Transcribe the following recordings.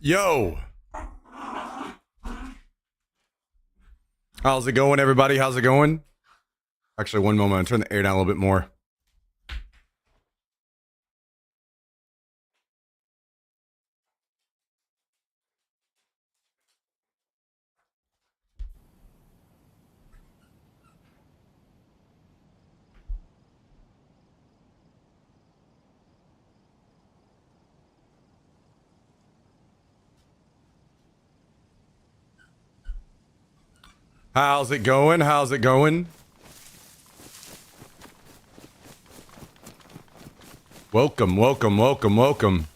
Yo, how's it going, everybody? How's it going? Actually, one moment. I'm turn the air down a little bit more. How's it going? How's it going? Welcome, welcome, welcome, welcome.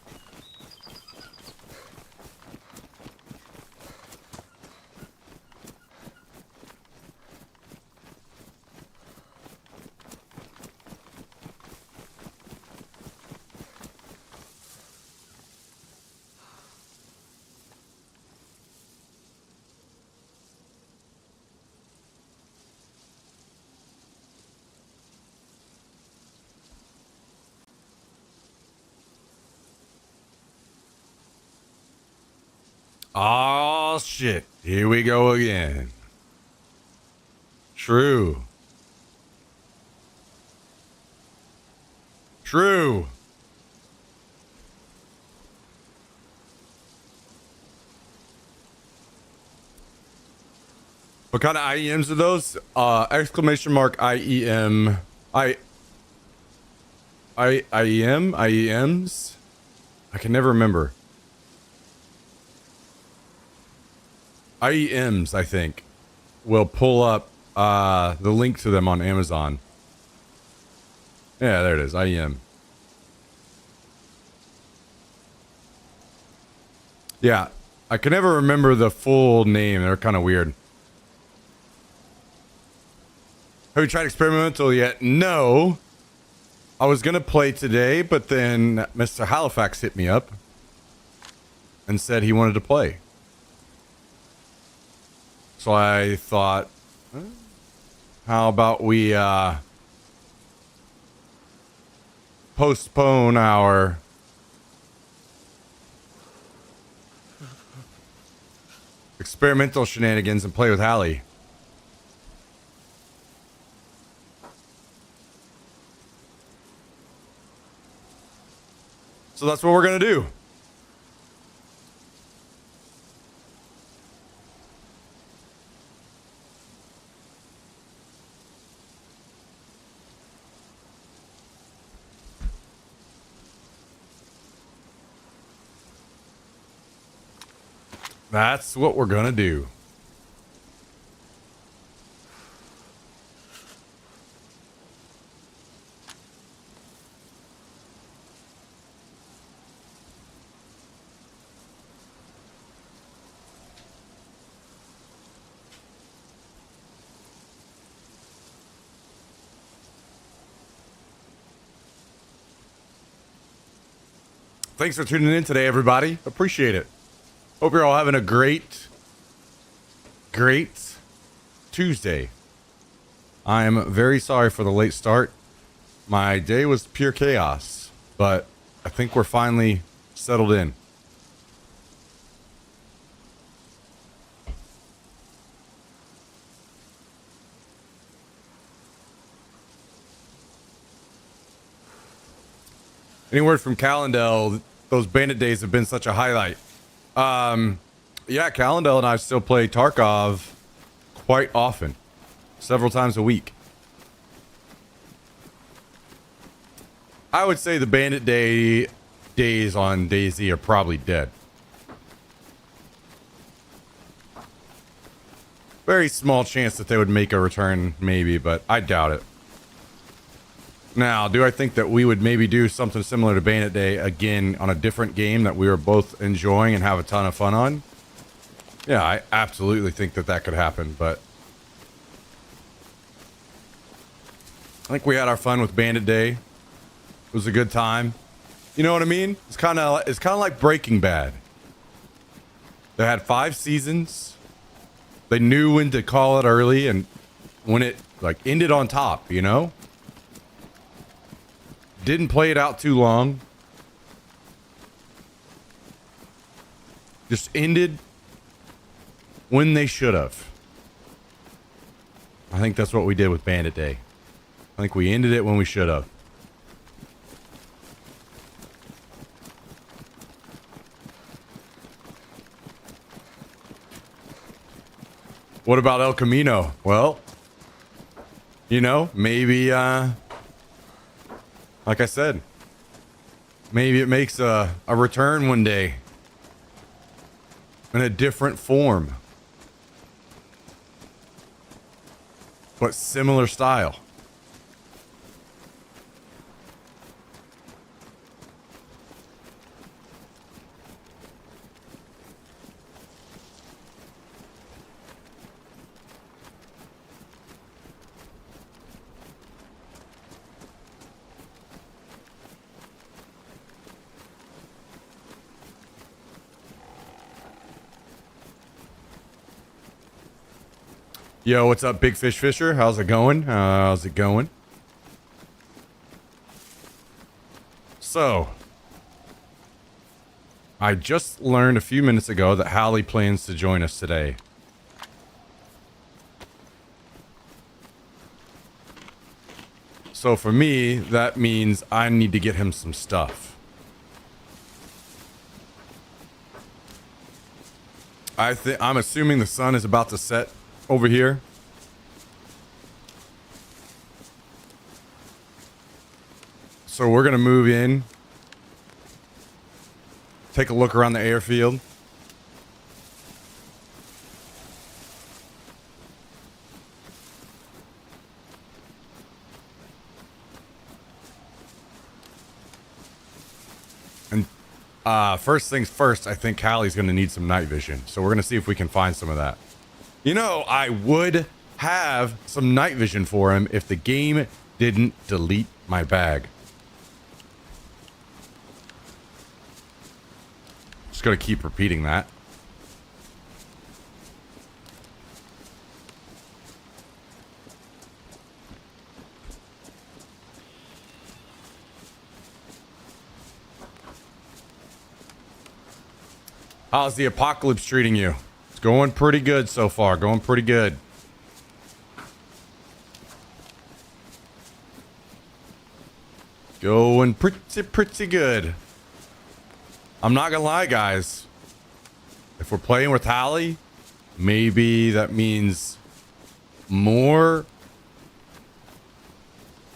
Oh shit, here we go again. True. True. What kind of IEMs are those? Exclamation mark IEM. IEMs? I can never remember. IEMs, I think, will pull up the link to them on Amazon. Yeah, there it is. IEM. Yeah, I can never remember the full name. They're kind of weird. Have you tried experimental yet? No. I was going to play today, but then Mr. Halifax hit me up and said he wanted to play. So I thought, how about we postpone our experimental shenanigans and play with Hallie. So that's what we're going to do. That's what we're going to do. Thanks for tuning in today, everybody. Appreciate it. Hope you're all having a great Tuesday. I am very sorry for the late start. My day was pure chaos, but I think we're finally settled in. Any word from Calendel? Those bandit days have been such a highlight. Yeah, Calendel and I still play Tarkov quite often, several times a week. I would say the bandit days on DayZ are probably dead. Very small chance that they would make a return, maybe, but I doubt it. Now, do I think that we would maybe do something similar to Bandit Day again on a different game that we were both enjoying and have a ton of fun on? Yeah, I absolutely think that that could happen, but I think we had our fun with Bandit Day. It was a good time. You know what I mean? It's kind of like Breaking Bad. They had 5 seasons. They knew when to call it early and when it like ended on top, you know? Didn't play it out too long. Just ended when they should have. I think that's what we did with Bandit Day. I think we ended it when we should have. What about El Camino? Well, you know, maybe, like I said, maybe it makes a return one day in a different form, but similar style. Yo, what's up, Big Fish Fisher? How's it going? How's it going? So, I just learned a few minutes ago that Hallie plans to join us today. So for me, that means I need to get him some stuff. I'm assuming the sun is about to set over here. So we're going to move in. Take a look around the airfield. And first things first, I think Callie's going to need some night vision. So we're going to see if we can find some of that. You know, I would have some night vision for him if the game didn't delete my bag. Just going to keep repeating that. How's the apocalypse treating you? It's going pretty good so far. Going pretty good. Going pretty good. I'm not gonna lie, guys. If we're playing with Hallie, maybe that means more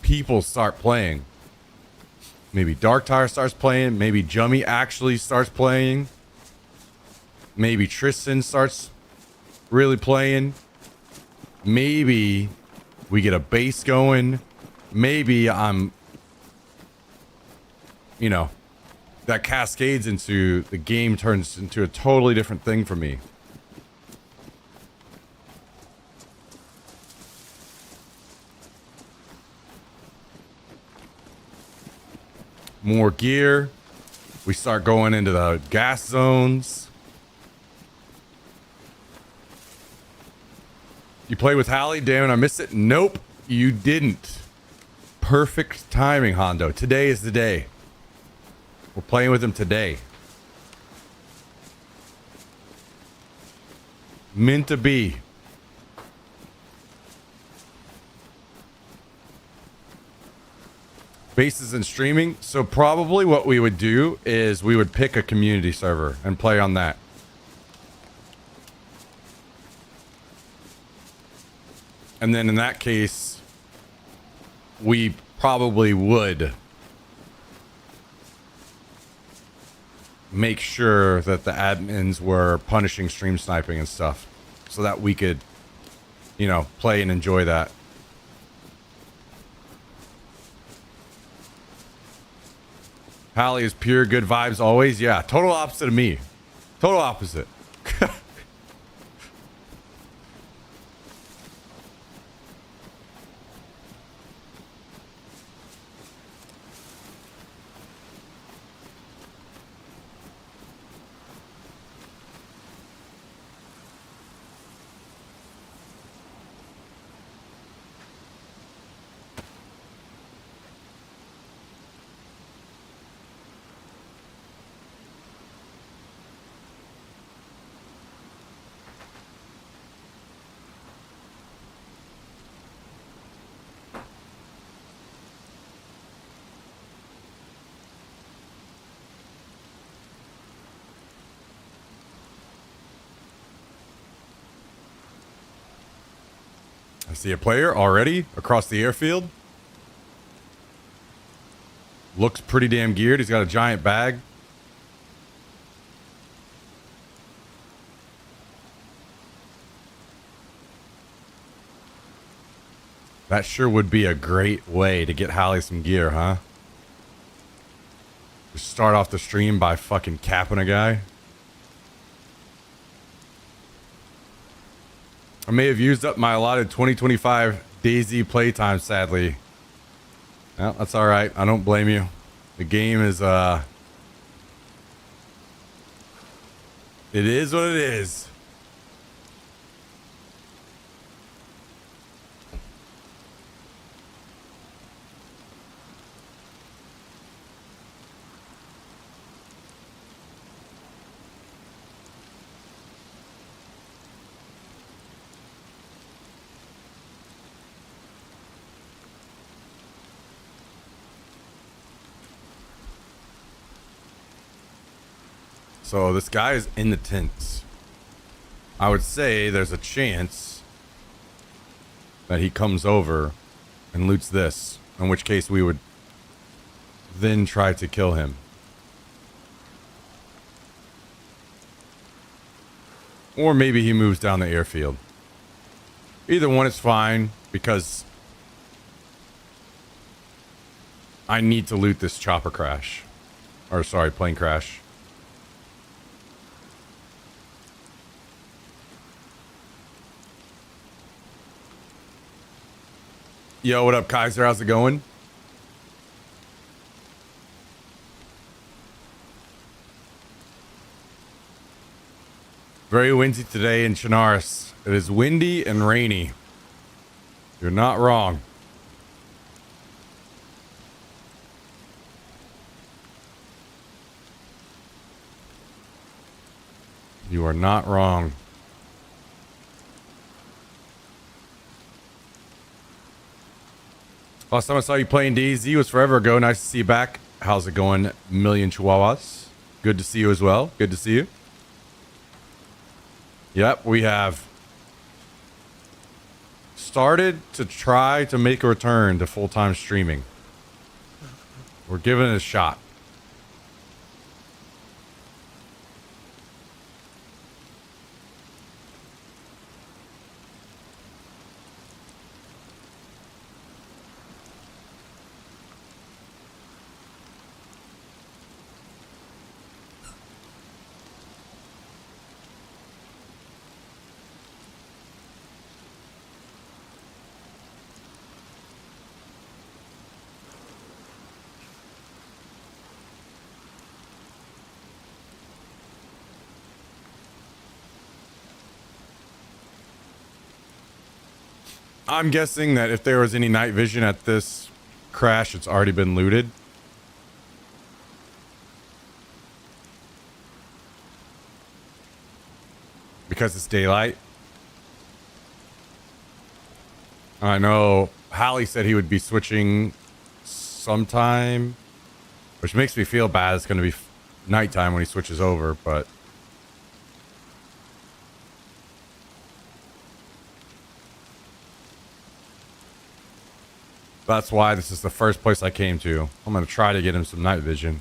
people start playing. Maybe Dark Tire starts playing. Maybe Jummy actually starts playing. Maybe Tristan starts really playing. Maybe we get a base going. Maybe I'm, you know, that cascades into the game, turns into a totally different thing for me. More gear. We start going into the gas zones. You play with Hallie? Damn it, I missed it. Nope, you didn't. Perfect timing, Hondo. Today is the day. We're playing with him today. Meant to be. Bases and streaming. So probably what we would do is we would pick a community server and play on that. And then in that case, we probably would make sure that the admins were punishing stream sniping and stuff so that we could, you know, play and enjoy that. Hallie is pure good vibes always. Yeah, total opposite of me. Total opposite. I see a player already across the airfield. Looks pretty damn geared. He's got a giant bag. That sure would be a great way to get Hallie some gear, huh? Just start off the stream by fucking capping a guy. I may have used up my allotted 2025 DayZ playtime, sadly. Well, that's all right. I don't blame you. The game is, it is what it is. So this guy is in the tents. I would say there's a chance that he comes over and loots this, in which case we would then try to kill him. Or maybe he moves down the airfield. Either one is fine, because I need to loot this chopper crash. Or sorry, plane crash. Yo, what up, Kaiser? How's it going? Very windy today in Chernarus. It is windy and rainy. You're not wrong. You are not wrong. Last time I saw you playing DayZ was forever ago. Nice to see you back. How's it going, Million Chihuahuas? Good to see you as well. Good to see you. Yep, we have started to try to make a return to full-time streaming. We're giving it a shot. I'm guessing that if there was any night vision at this crash, it's already been looted. Because it's daylight. I know Hallie said he would be switching sometime, which makes me feel bad. It's going to be nighttime when he switches over, but that's why this is the first place I came to. I'm going to try to get him some night vision.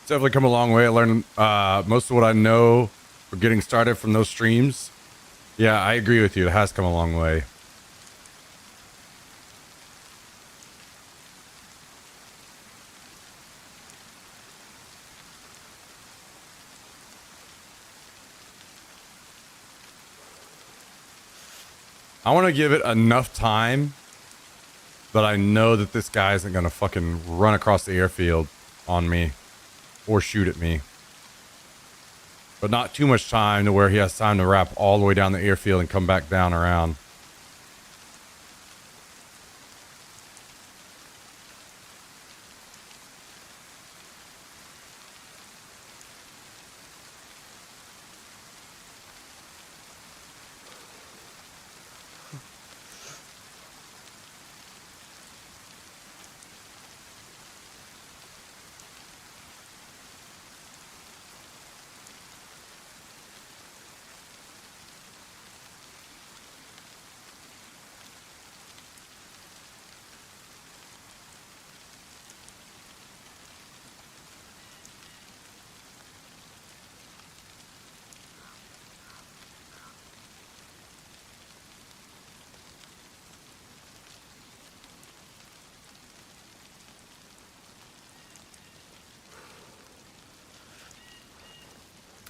It's definitely come a long way. I learned most of what I know for getting started from those streams. Yeah, I agree with you. It has come a long way. I want to give it enough time that I know that this guy isn't going to fucking run across the airfield on me or shoot at me. But not too much time to where he has time to wrap all the way down the airfield and come back down around.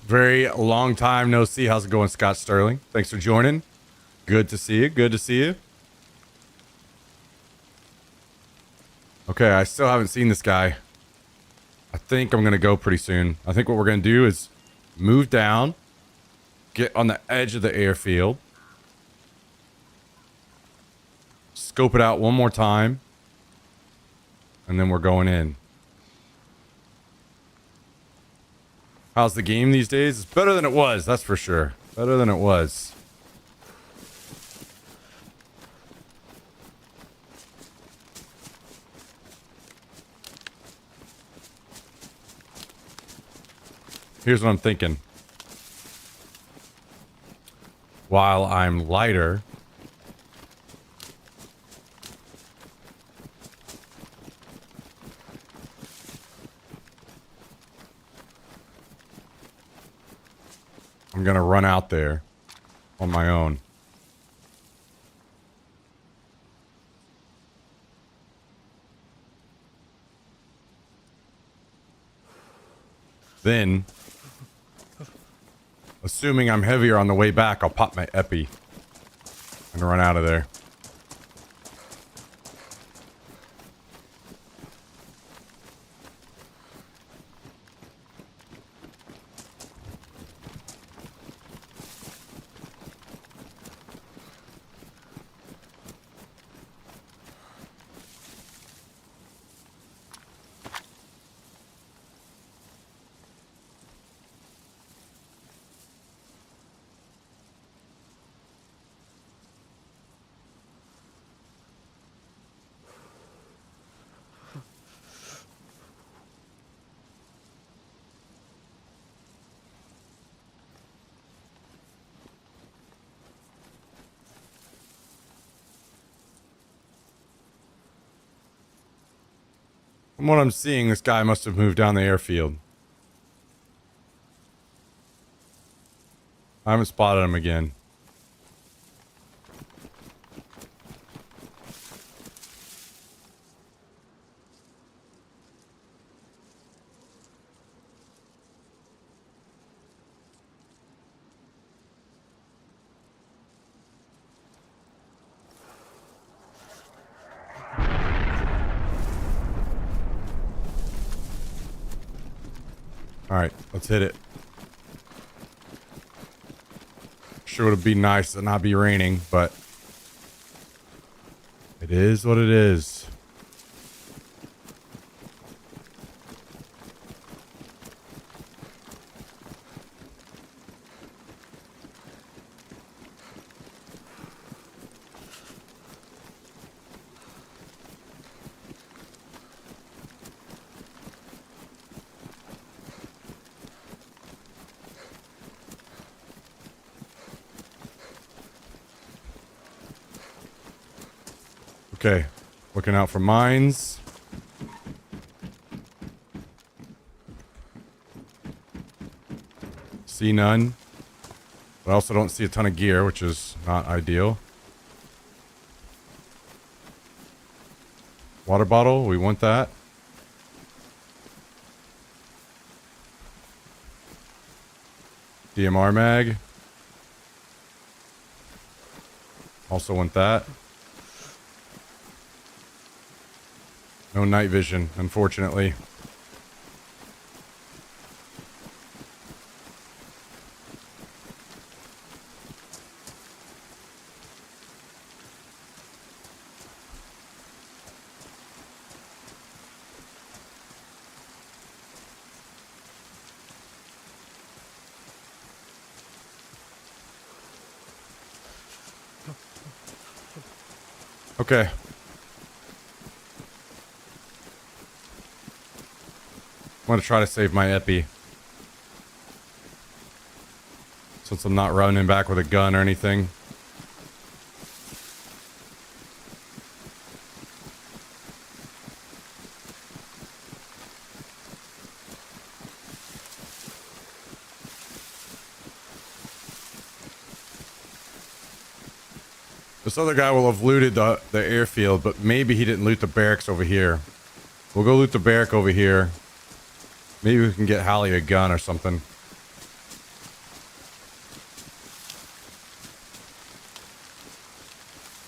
Very long time no see. How's it going, Scott Sterling? Thanks for joining. Good to see you. Good to see you. Okay, I still haven't seen this guy. I think I'm going to go pretty soon. I think what we're going to do is move down, get on the edge of the airfield, scope it out one more time, and then we're going in. How's the game these days? It's better than it was, that's for sure. Better than it was. Here's what I'm thinking. While I'm lighter, I'm gonna run out there on my own. Then, assuming I'm heavier on the way back, I'll pop my epi and run out of there. From what I'm seeing, this guy must have moved down the airfield. I haven't spotted him again. All right, let's hit it. Sure would be nice to not be raining, but it is what it is. Okay, looking out for mines. See none. But I also don't see a ton of gear, which is not ideal. Water bottle, we want that. DMR mag. Also want that. No night vision, unfortunately. Okay. I'm gonna try to save my epi. Since I'm not running back with a gun or anything. This other guy will have looted the airfield, but maybe he didn't loot the barracks over here. We'll go loot the barrack over here. Maybe we can get Hallie a gun or something.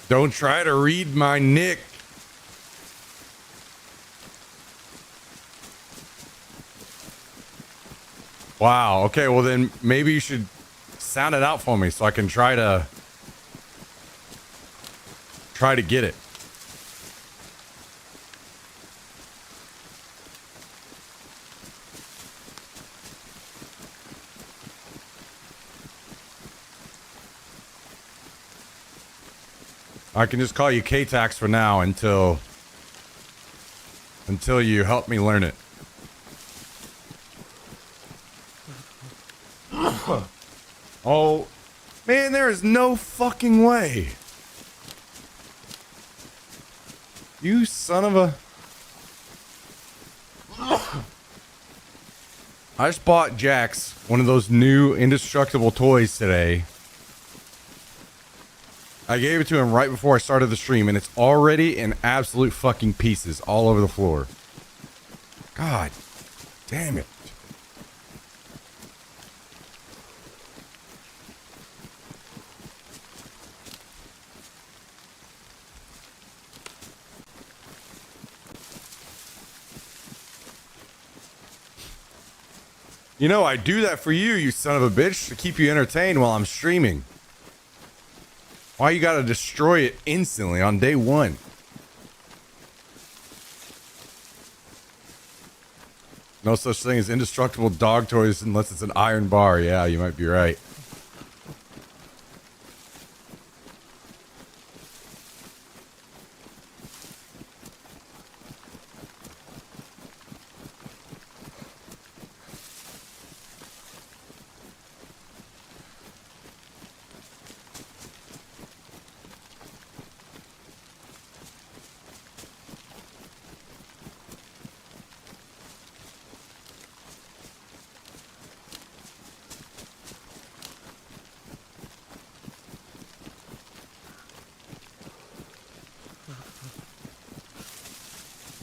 Don't try to read my nick. Wow. Okay, well then maybe you should sound it out for me so I can try to get it. I can just call you K-Tax for now until you help me learn it. Oh, man, there is no fucking way. You son of a... I just bought Jax one of those new indestructible toys today. I gave it to him right before I started the stream, and it's already in absolute fucking pieces all over the floor. God damn it. You know, I do that for you, you son of a bitch, to keep you entertained while I'm streaming. Why you gotta destroy it instantly on day one? No such thing as indestructible dog toys unless it's an iron bar. Yeah, you might be right.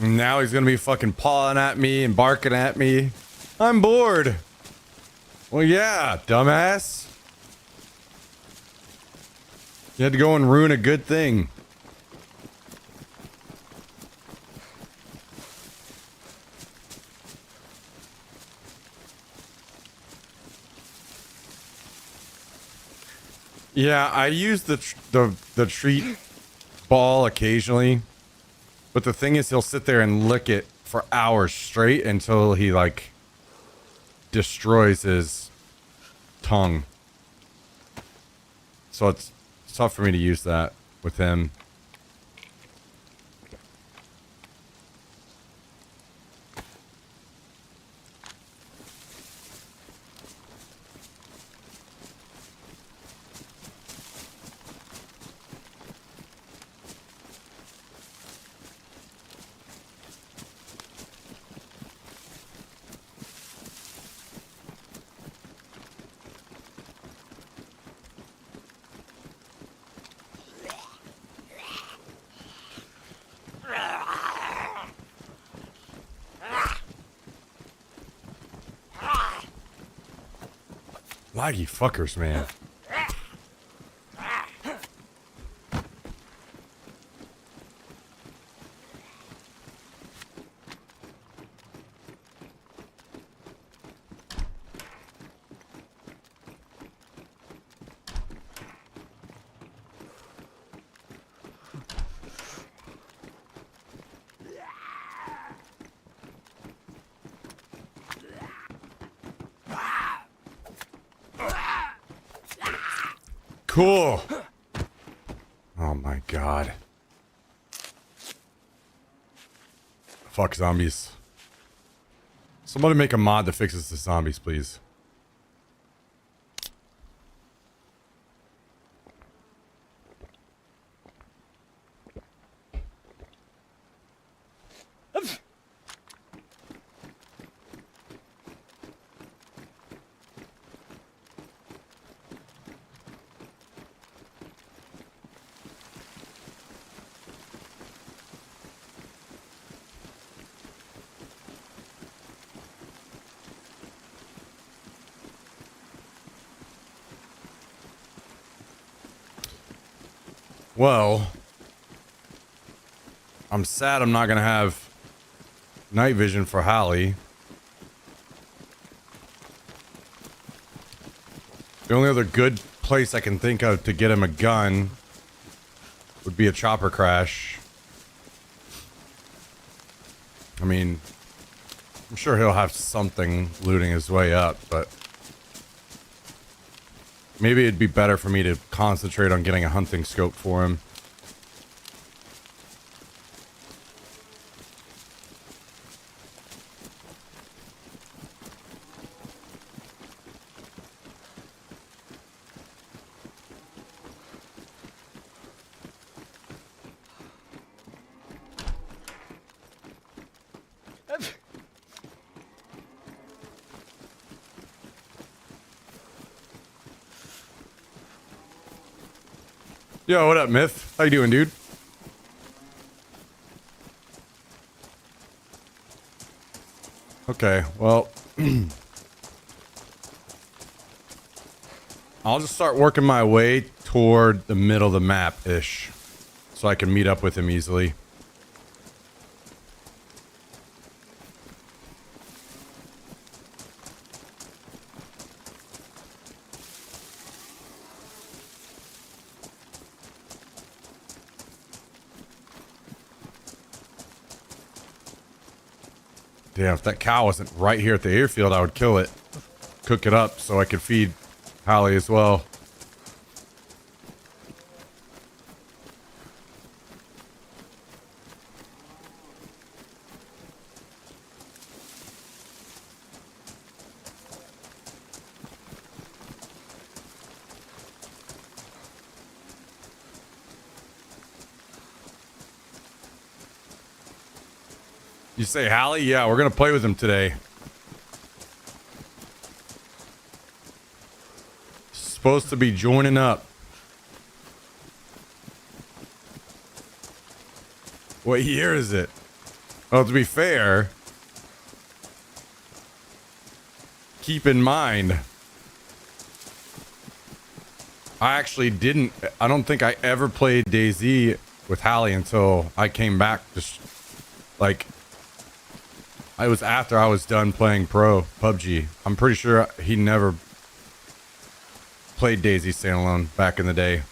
Now he's gonna be fucking pawing at me and barking at me. I'm bored. Well, yeah, dumbass. You had to go and ruin a good thing. Yeah, I use the treat ball occasionally. But the thing is, he'll sit there and lick it for hours straight until he, like, destroys his tongue. So it's tough for me to use that with him. Laggy fuckers, man. Cool. Oh my god. Fuck zombies. Somebody make a mod that fixes the zombies, please. Well, I'm sad I'm not gonna have night vision for Hallie. The only other good place I can think of to get him a gun would be a chopper crash. I mean, I'm sure he'll have something looting his way up, but maybe it'd be better for me to concentrate on getting a hunting scope for him. Yo, what up, Myth? How you doing, dude? Okay, well, I'll just start working my way toward the middle of the map-ish, so I can meet up with him easily. Damn, if that cow wasn't right here at the airfield, I would kill it. Cook it up so I could feed Hallie as well. You say Hallie? Yeah, we're gonna play with him today. Supposed to be joining up. What year is it? Well, to be fair, keep in mind, I don't think I ever played DayZ with Hallie until I came back. Just like, it was after I was done playing pro PUBG. I'm pretty sure he never played DayZ standalone back in the day.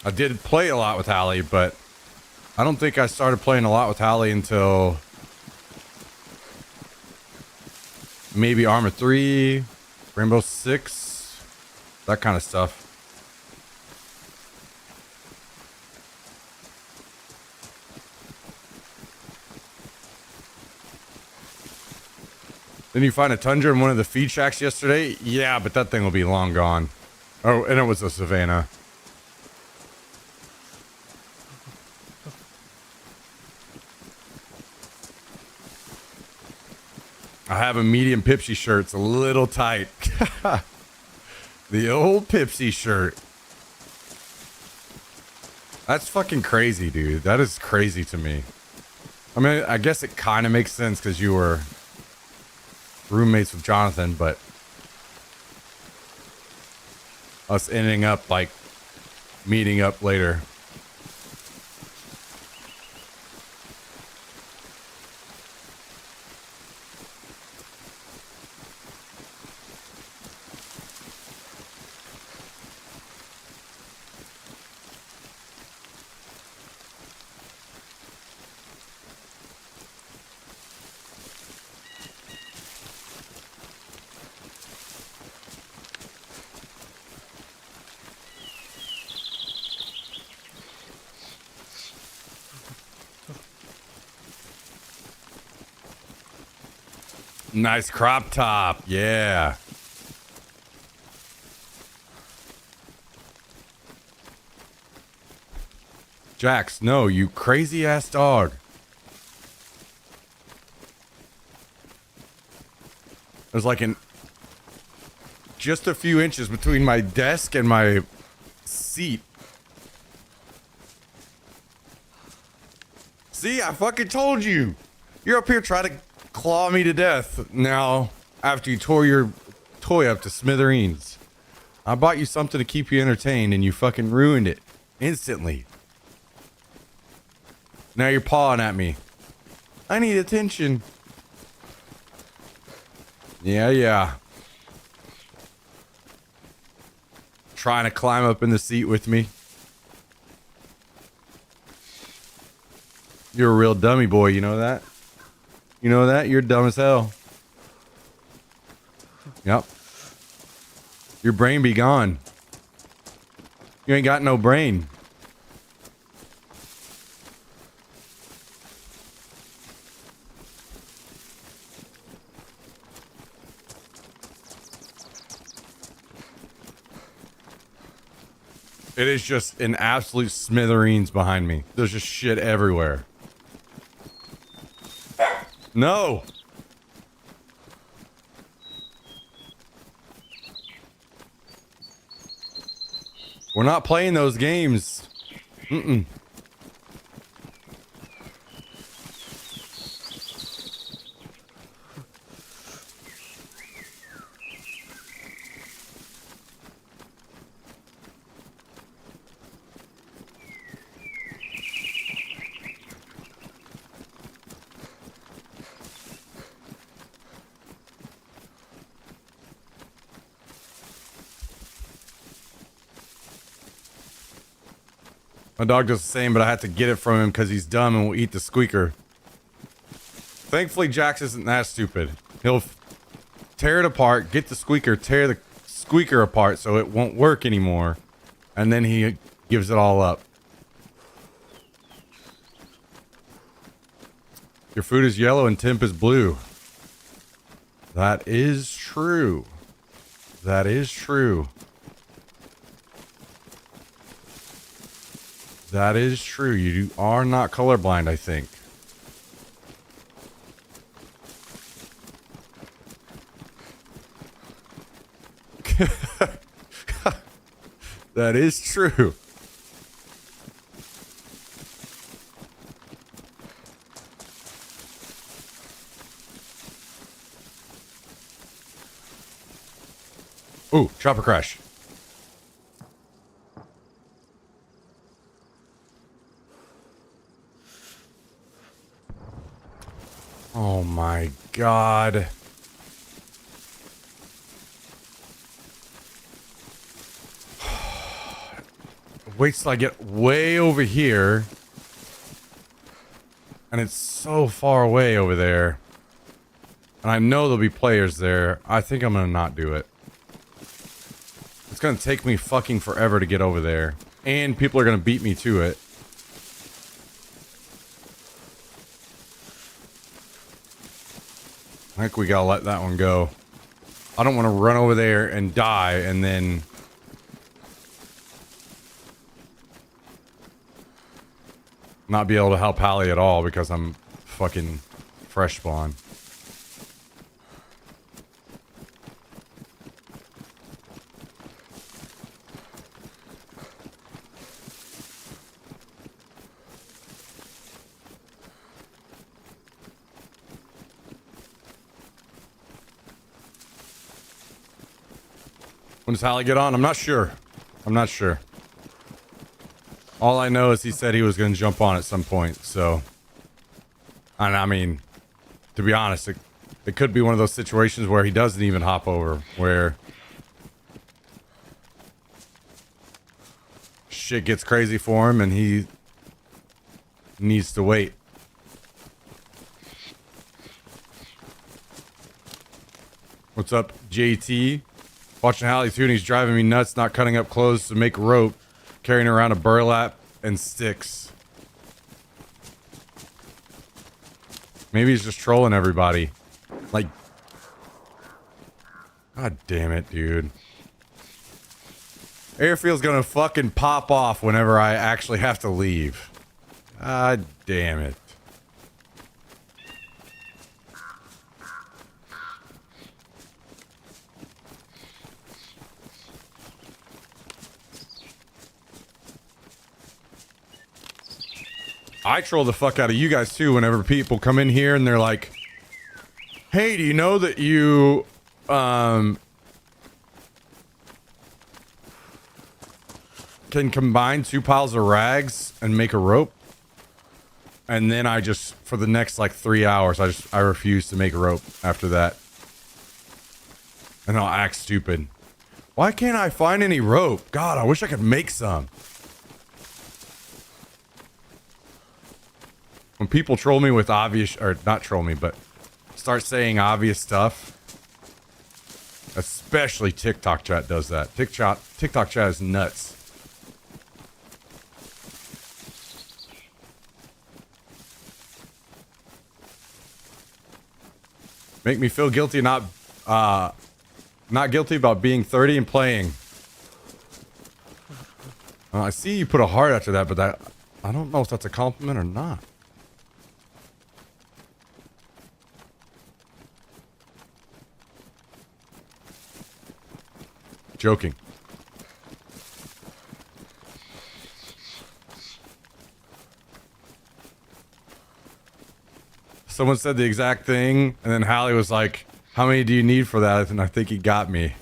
I did play a lot with Hallie, but I don't think I started playing a lot with Hallie until maybe Arma 3, Rainbow Six, that kind of stuff. Didn't you find a Tundra in one of the feed shacks yesterday? Yeah, but that thing will be long gone. Oh, and it was a Savannah. I have a medium Pipsy shirt. It's a little tight. The old Pipsy shirt. That's fucking crazy, dude. That is crazy to me. I mean, I guess it kind of makes sense because you were roommates with Jonathan, but us ending up like meeting up later. Nice crop top. Yeah. Jax, no, you crazy ass dog. There's like just a few inches between my desk and my seat. See, I fucking told you. You're up here trying to claw me to death now after you tore your toy up to smithereens. I bought you something to keep you entertained and you fucking ruined it instantly. Now you're pawing at me. I need attention. Yeah. Trying to climb up in the seat with me. You're a real dummy boy, you know that? You know that? You're dumb as hell. Yep. Your brain be gone. You ain't got no brain. It is just an absolute smithereens behind me. There's just shit everywhere. No! We're not playing those games. Mm-mm. My dog does the same, but I have to get it from him because he's dumb and will eat the squeaker. Thankfully, Jax isn't that stupid. He'll tear it apart, get the squeaker, tear the squeaker apart so it won't work anymore, and then he gives it all up. Your food is yellow and temp is blue. That is true. That is true. That is true. You are not colorblind, I think. That is true. Ooh, chopper crash. Oh my God. Wait till I get way over here. And it's so far away over there. And I know there'll be players there. I think I'm gonna not do it. It's gonna take me fucking forever to get over there. And people are gonna beat me to it. I think we gotta let that one go. I don't want to run over there and die and then... not be able to help Hallie at all because I'm fucking fresh spawn. When does Hallie get on? I'm not sure. I'm not sure. All I know is he said he was going to jump on at some point, so... And I mean, to be honest, it could be one of those situations where he doesn't even hop over, where... shit gets crazy for him and he... needs to wait. What's up, JT? Watching Hallie too, and he's driving me nuts, not cutting up clothes to make rope, carrying around a burlap and sticks. Maybe he's just trolling everybody. Like, God damn it, dude. Airfield's gonna fucking pop off whenever I actually have to leave. God damn it. I troll the fuck out of you guys too whenever people come in here and they're like, hey, do you know that you can combine 2 piles of rags and make a rope? And then I just, for the next like 3 hours, I refuse to make a rope after that. And I'll act stupid. Why can't I find any rope? God, I wish I could make some. When people troll me with obvious, or not troll me, but start saying obvious stuff, especially TikTok chat does that. TikTok chat is nuts. Make me feel guilty, not guilty about being 30 and playing. I see you put a heart after that, but that, I don't know if that's a compliment or not. Joking. Someone said the exact thing, and then Hallie was like, how many do you need for that? And I think he got me.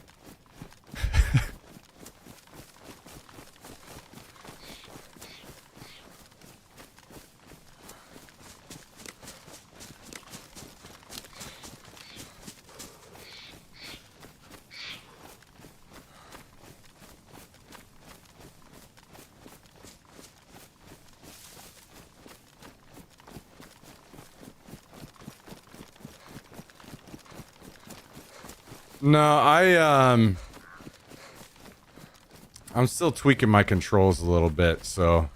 No, I'm still tweaking my controls a little bit, so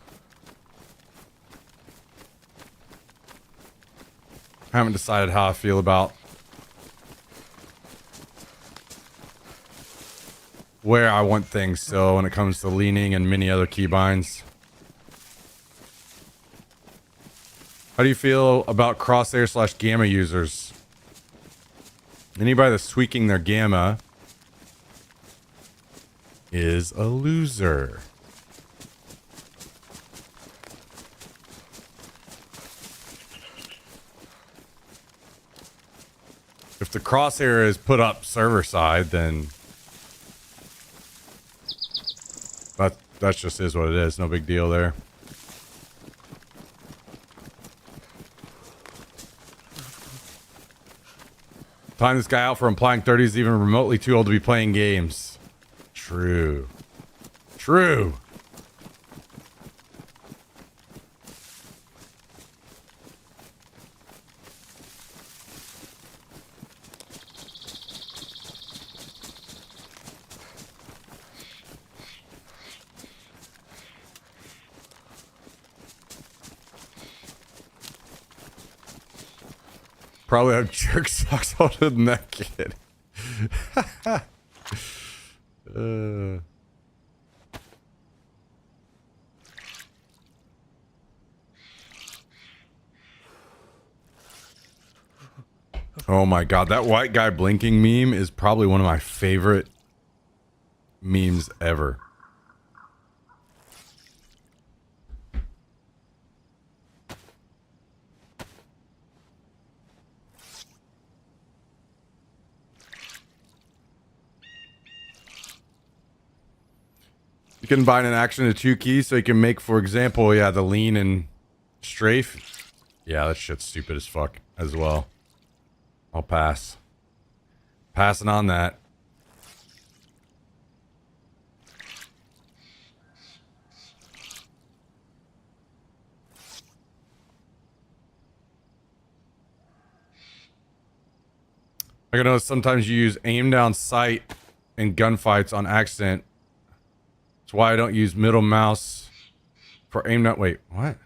I haven't decided how I feel about where I want things still when it comes to leaning and many other keybinds. How do you feel about crosshair / gamma users? Anybody that's tweaking their gamma is a loser. If the crosshair is put up server side, then that just is what it is. No big deal there. Time this guy out for implying 30 is even remotely too old to be playing games. True. True. Probably have jerk socks older than that kid. Oh my god, that white guy blinking meme is probably one of my favorite memes ever. You can bind an action to 2 keys so you can make, for example, yeah, the lean and strafe. Yeah, that shit's stupid as fuck as well. I'll pass. Passing on that. I know sometimes you use aim down sight in gunfights on accident. That's why I don't use middle mouse for aim down. Wait, what?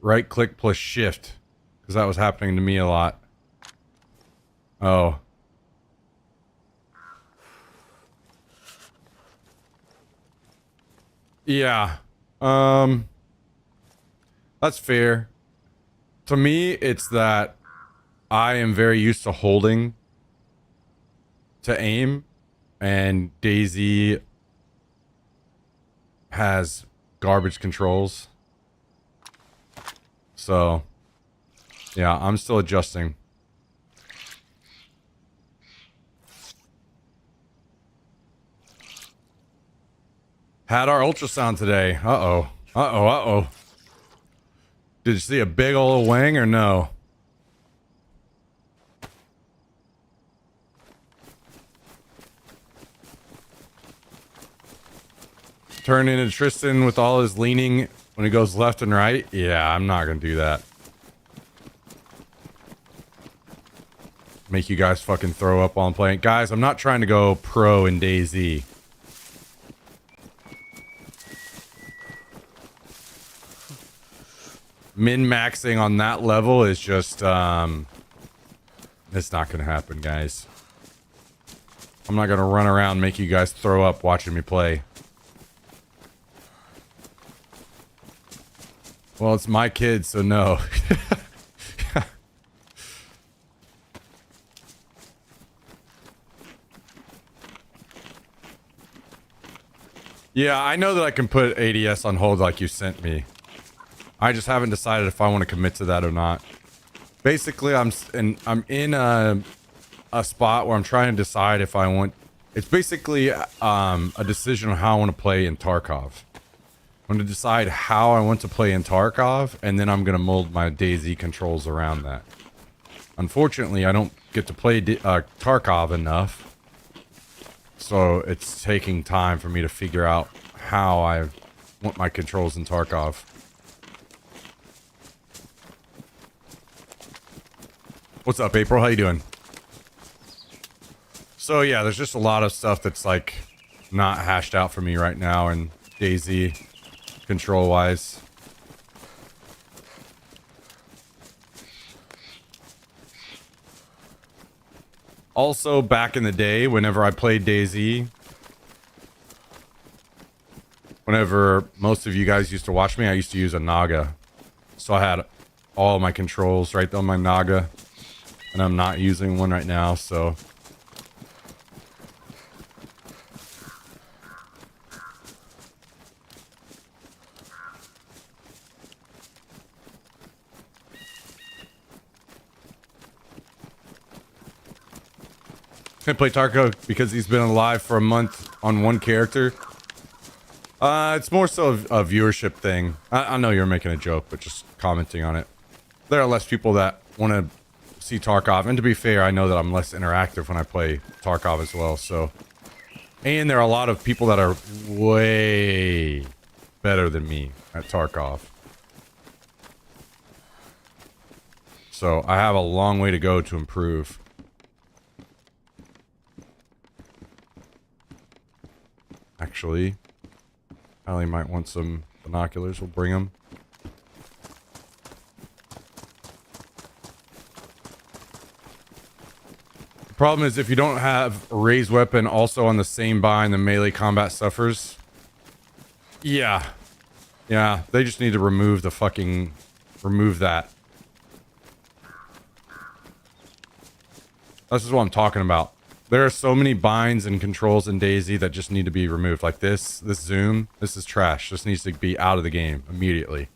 right click plus shift, because that was happening to me a lot. Oh. Yeah. That's fair. To me, it's that I am very used to holding to aim, and Daisy has garbage controls. So, yeah, I'm still adjusting. Had our ultrasound today. Uh-oh. Uh-oh, uh-oh. Did you see a big old wang or no? Turn into Tristan with all his leaning when he goes left and right? Yeah, I'm not gonna do that. Make you guys fucking throw up while I'm playing. Guys, I'm not trying to go pro in DayZ. Min-maxing on that level is just, it's not gonna happen, guys. I'm not gonna run around and make you guys throw up watching me play. Well, it's my kid, so no. Yeah, I know that I can put ADS on hold like you sent me. I just haven't decided if I want to commit to that or not. Basically, I'm in a spot where I'm trying to decide if I want... It's basically a decision on how I want to play in Tarkov. I'm going to decide how I want to play in Tarkov, and then I'm going to mold my DayZ controls around that. Unfortunately, I don't get to play Tarkov enough. So it's taking time for me to figure out how I want my controls in Tarkov. What's up, April? How you doing? So yeah, there's just a lot of stuff that's like not hashed out for me right now in DayZ control-wise. Also, back in the day, whenever I played DayZ, whenever most of you guys used to watch me, I used to use a Naga. So I had all my controls right on my Naga, and I'm not using one right now, so... Can't play Tarkov because he's been alive for a month on one character. It's more so a viewership thing. I know you're making a joke, but just commenting on it. There are less people that want to see Tarkov, and to be fair, I know that I'm less interactive when I play Tarkov as well, so... And there are a lot of people that are way better than me at Tarkov. So I have a long way to go to improve. Actually, Allie might want some binoculars. We'll bring them. The problem is if you don't have a raised weapon also on the same bind, the melee combat suffers. Yeah. Yeah, they just need to remove the fucking... Remove that. This is what I'm talking about. There are so many binds and controls in DayZ that just need to be removed. Like this zoom, this is trash. This needs to be out of the game immediately.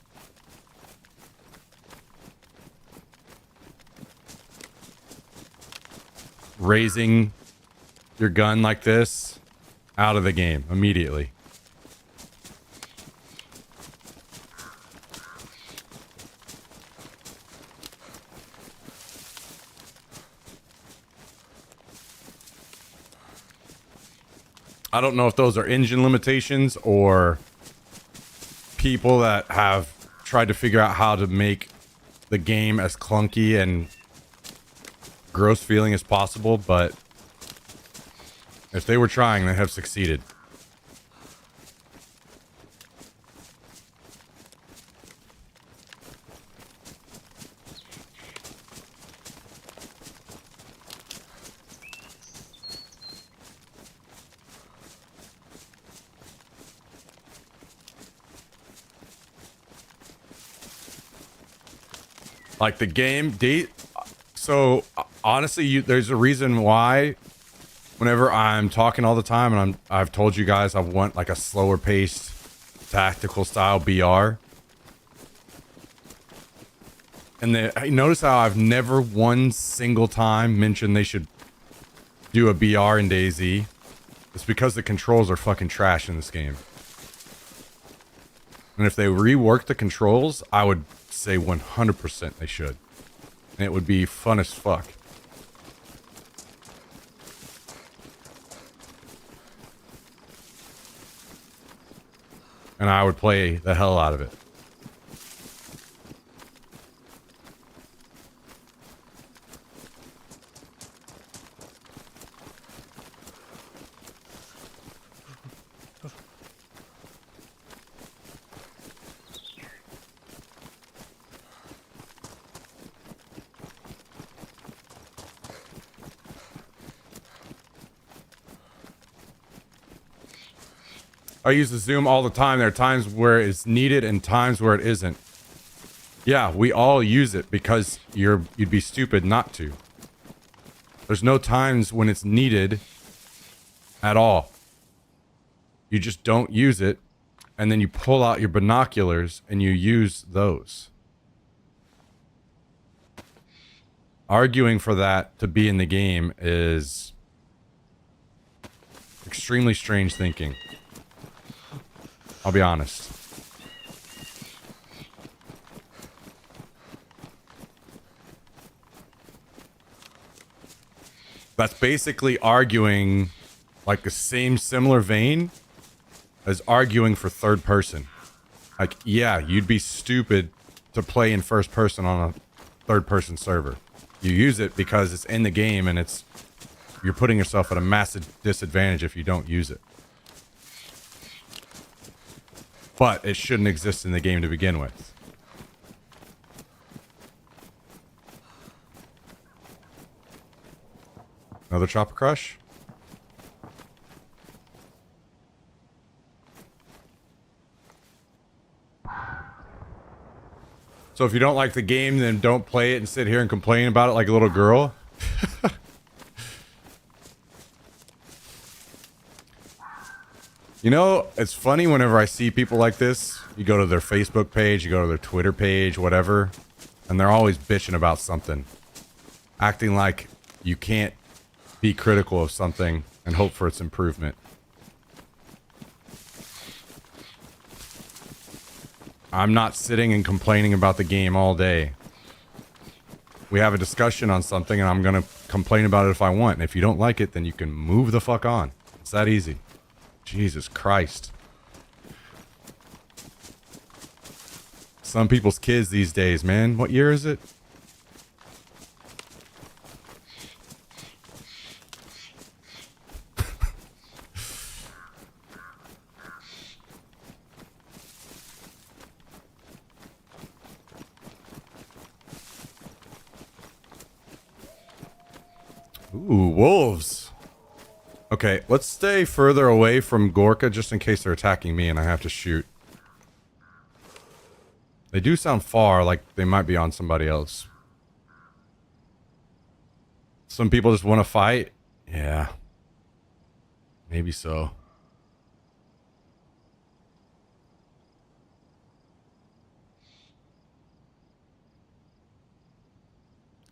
Raising your gun like this, out of the game immediately. I don't know if those are engine limitations or people that have tried to figure out how to make the game as clunky and gross feeling as possible, but if they were trying, they have succeeded. Like the game, so honestly, there's a reason why whenever I'm talking all the time and I've told you guys I want like a slower paced tactical style BR. And notice how I've never one single time mentioned they should do a BR in DayZ. It's because the controls are fucking trash in this game. And if they rework the controls, I would say 100% they should. And it would be fun as fuck. And I would play the hell out of it. I use the zoom all the time. There are times where it's needed and times where it isn't. Yeah, we all use it because you'd be stupid not to. There's no times when it's needed at all. You just don't use it, and then you pull out your binoculars and you use those. Arguing for that to be in the game is extremely strange thinking. I'll be honest. That's basically arguing like the same similar vein as arguing for third person. Like, yeah, you'd be stupid to play in first person on a third person server. You use it because it's in the game and you're putting yourself at a massive disadvantage if you don't use it. But it shouldn't exist in the game to begin with. Another Chopper Crush? So if you don't like the game, then don't play it and sit here and complain about it like a little girl. You know, it's funny whenever I see people like this. You go to their Facebook page, you go to their Twitter page, whatever, and they're always bitching about something. Acting like you can't be critical of something and hope for its improvement. I'm not sitting and complaining about the game all day. We have a discussion on something and I'm going to complain about it if I want. And if you don't like it, then you can move the fuck on. It's that easy. Jesus Christ. Some people's kids these days, man. What year is it? Ooh, wolves. Okay, let's stay further away from Gorka just in case they're attacking me and I have to shoot. They do sound far, like they might be on somebody else. Some people just want to fight. Yeah. Maybe so.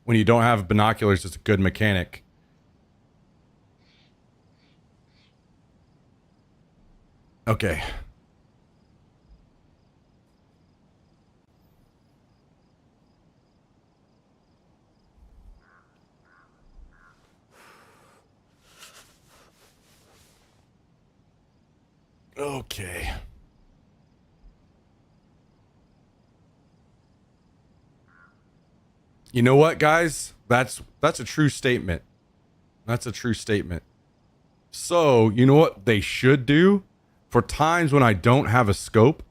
When you don't have binoculars, it's a good mechanic. Okay. Okay. You know what, guys? That's a true statement. That's a true statement. So, you know what they should do? For times when I don't have a scope,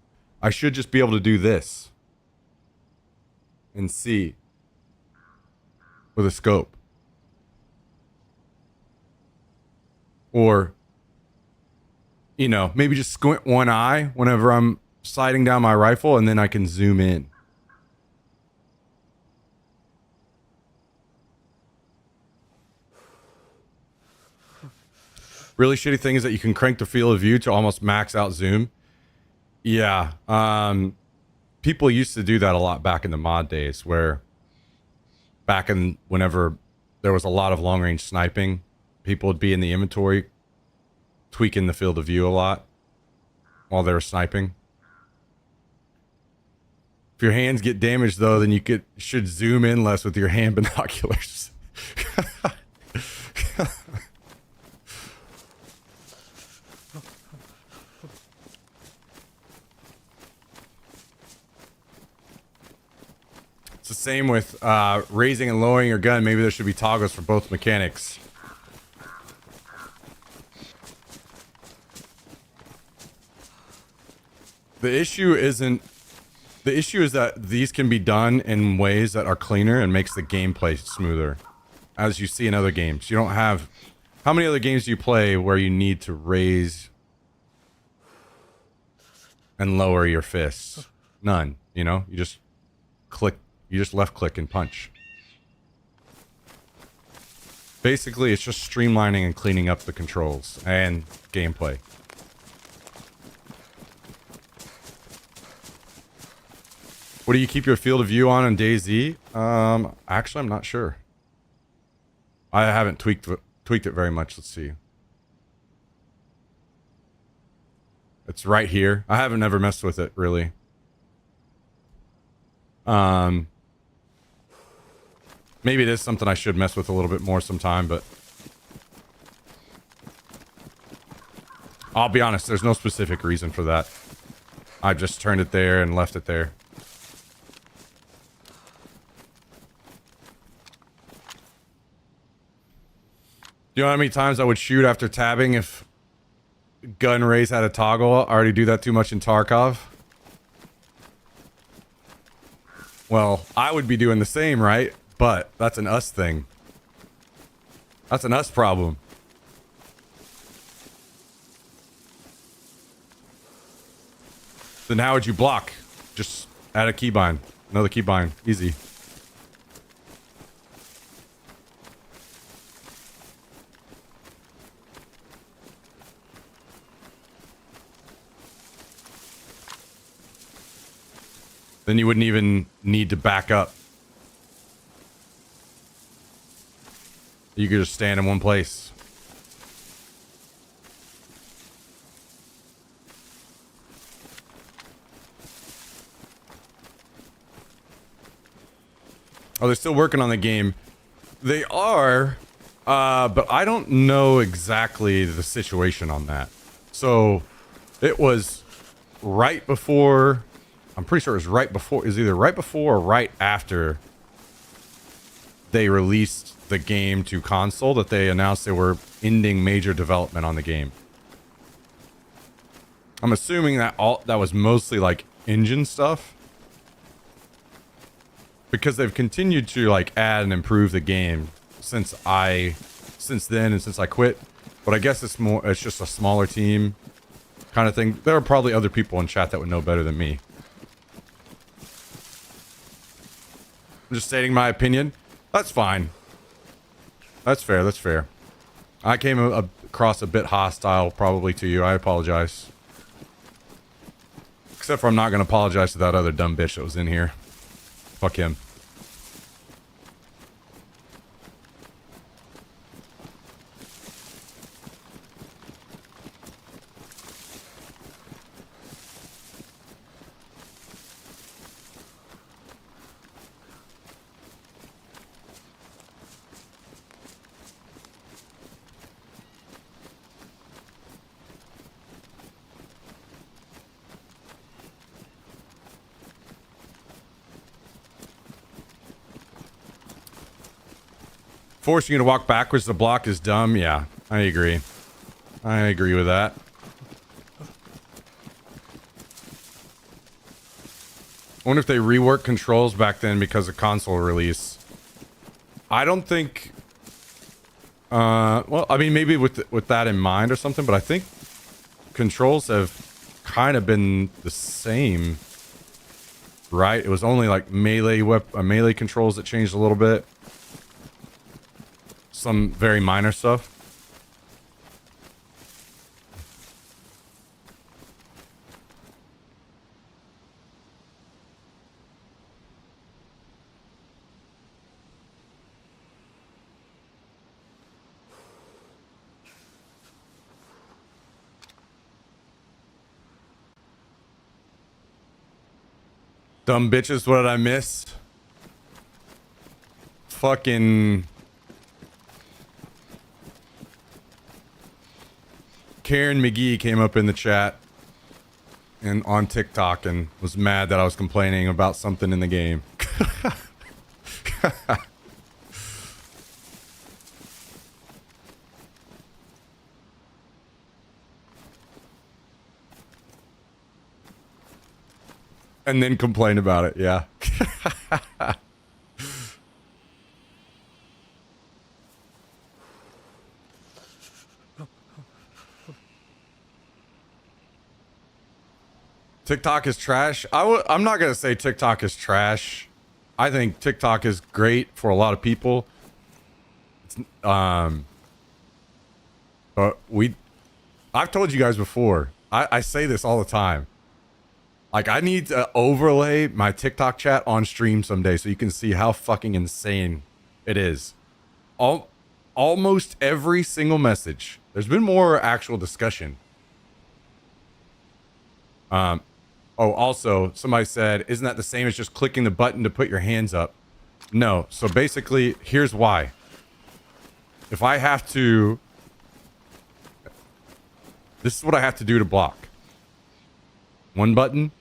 I should just be able to do this. And see. With a scope. Or, you know, maybe just squint one eye whenever I'm sighting down my rifle and then I can zoom in. Really shitty thing is that you can crank the field of view to almost max out zoom. Yeah. People used to do that a lot back in the mod days, where back in whenever there was a lot of long range sniping, people would be in the inventory tweaking the field of view a lot while they were sniping. If your hands get damaged though, then you should zoom in less with your hand binoculars. It's the same with raising and lowering your gun. Maybe there should be toggles for both mechanics. The issue is that these can be done in ways that are cleaner and makes the gameplay smoother. As you see in other games. You don't have... How many other games do you play where you need to raise and lower your fists? None, you know? You just click... You just left click and punch. Basically, it's just streamlining and cleaning up the controls and gameplay. What do you keep your field of view on DayZ? Actually, I'm not sure. I haven't tweaked it very much. Let's see. It's right here. I haven't ever messed with it really. Maybe it is something I should mess with a little bit more sometime, but I'll be honest, there's no specific reason for that. I just turned it there and left it there. You know how many times I would shoot after tabbing if gun raise had a toggle? I already do that too much in Tarkov. Well, I would be doing the same, right? But that's an us thing. That's an us problem. Then how would you block? Just add a keybind. Another keybind. Easy. Then you wouldn't even need to back up. You could just stand in one place. Oh, they're still working on the game. They are, but I don't know exactly the situation on that. So, it was right before... I'm pretty sure it was right before... It was either right before or right after they released the game to console that they announced they were ending major development on the game. I'm assuming that that was mostly like engine stuff, because they've continued to like add and improve the game since then and since I quit. But I guess it's just a smaller team kind of thing. There are probably other people in chat that would know better than me. I'm just stating my opinion. That's fine. That's fair. That's fair. I came across a bit hostile probably to you. I apologize. Except for I'm not going to apologize to that other dumb bitch that was in here. Fuck him. Forcing you to walk backwards to block is dumb. Yeah, I agree. I agree with that. I wonder if they reworked controls back then because of console release. I don't think... well, I mean, maybe with that in mind or something, but I think controls have kind of been the same, right? It was only like melee controls that changed a little bit. Some very minor stuff. Dumb bitches, what did I miss? Fucking Karen McGee came up in the chat and on TikTok and was mad that I was complaining about something in the game. And then complain about it, yeah. TikTok is trash. I'm not going to say TikTok is trash. I think TikTok is great for a lot of people. But I've told you guys before, I say this all the time. Like, I need to overlay my TikTok chat on stream someday so you can see how fucking insane it is. Almost every single message. There's been more actual discussion. Oh, also, somebody said, isn't that the same as just clicking the button to put your hands up? No. So basically, here's why. If I have to... This is what I have to do to block. One button,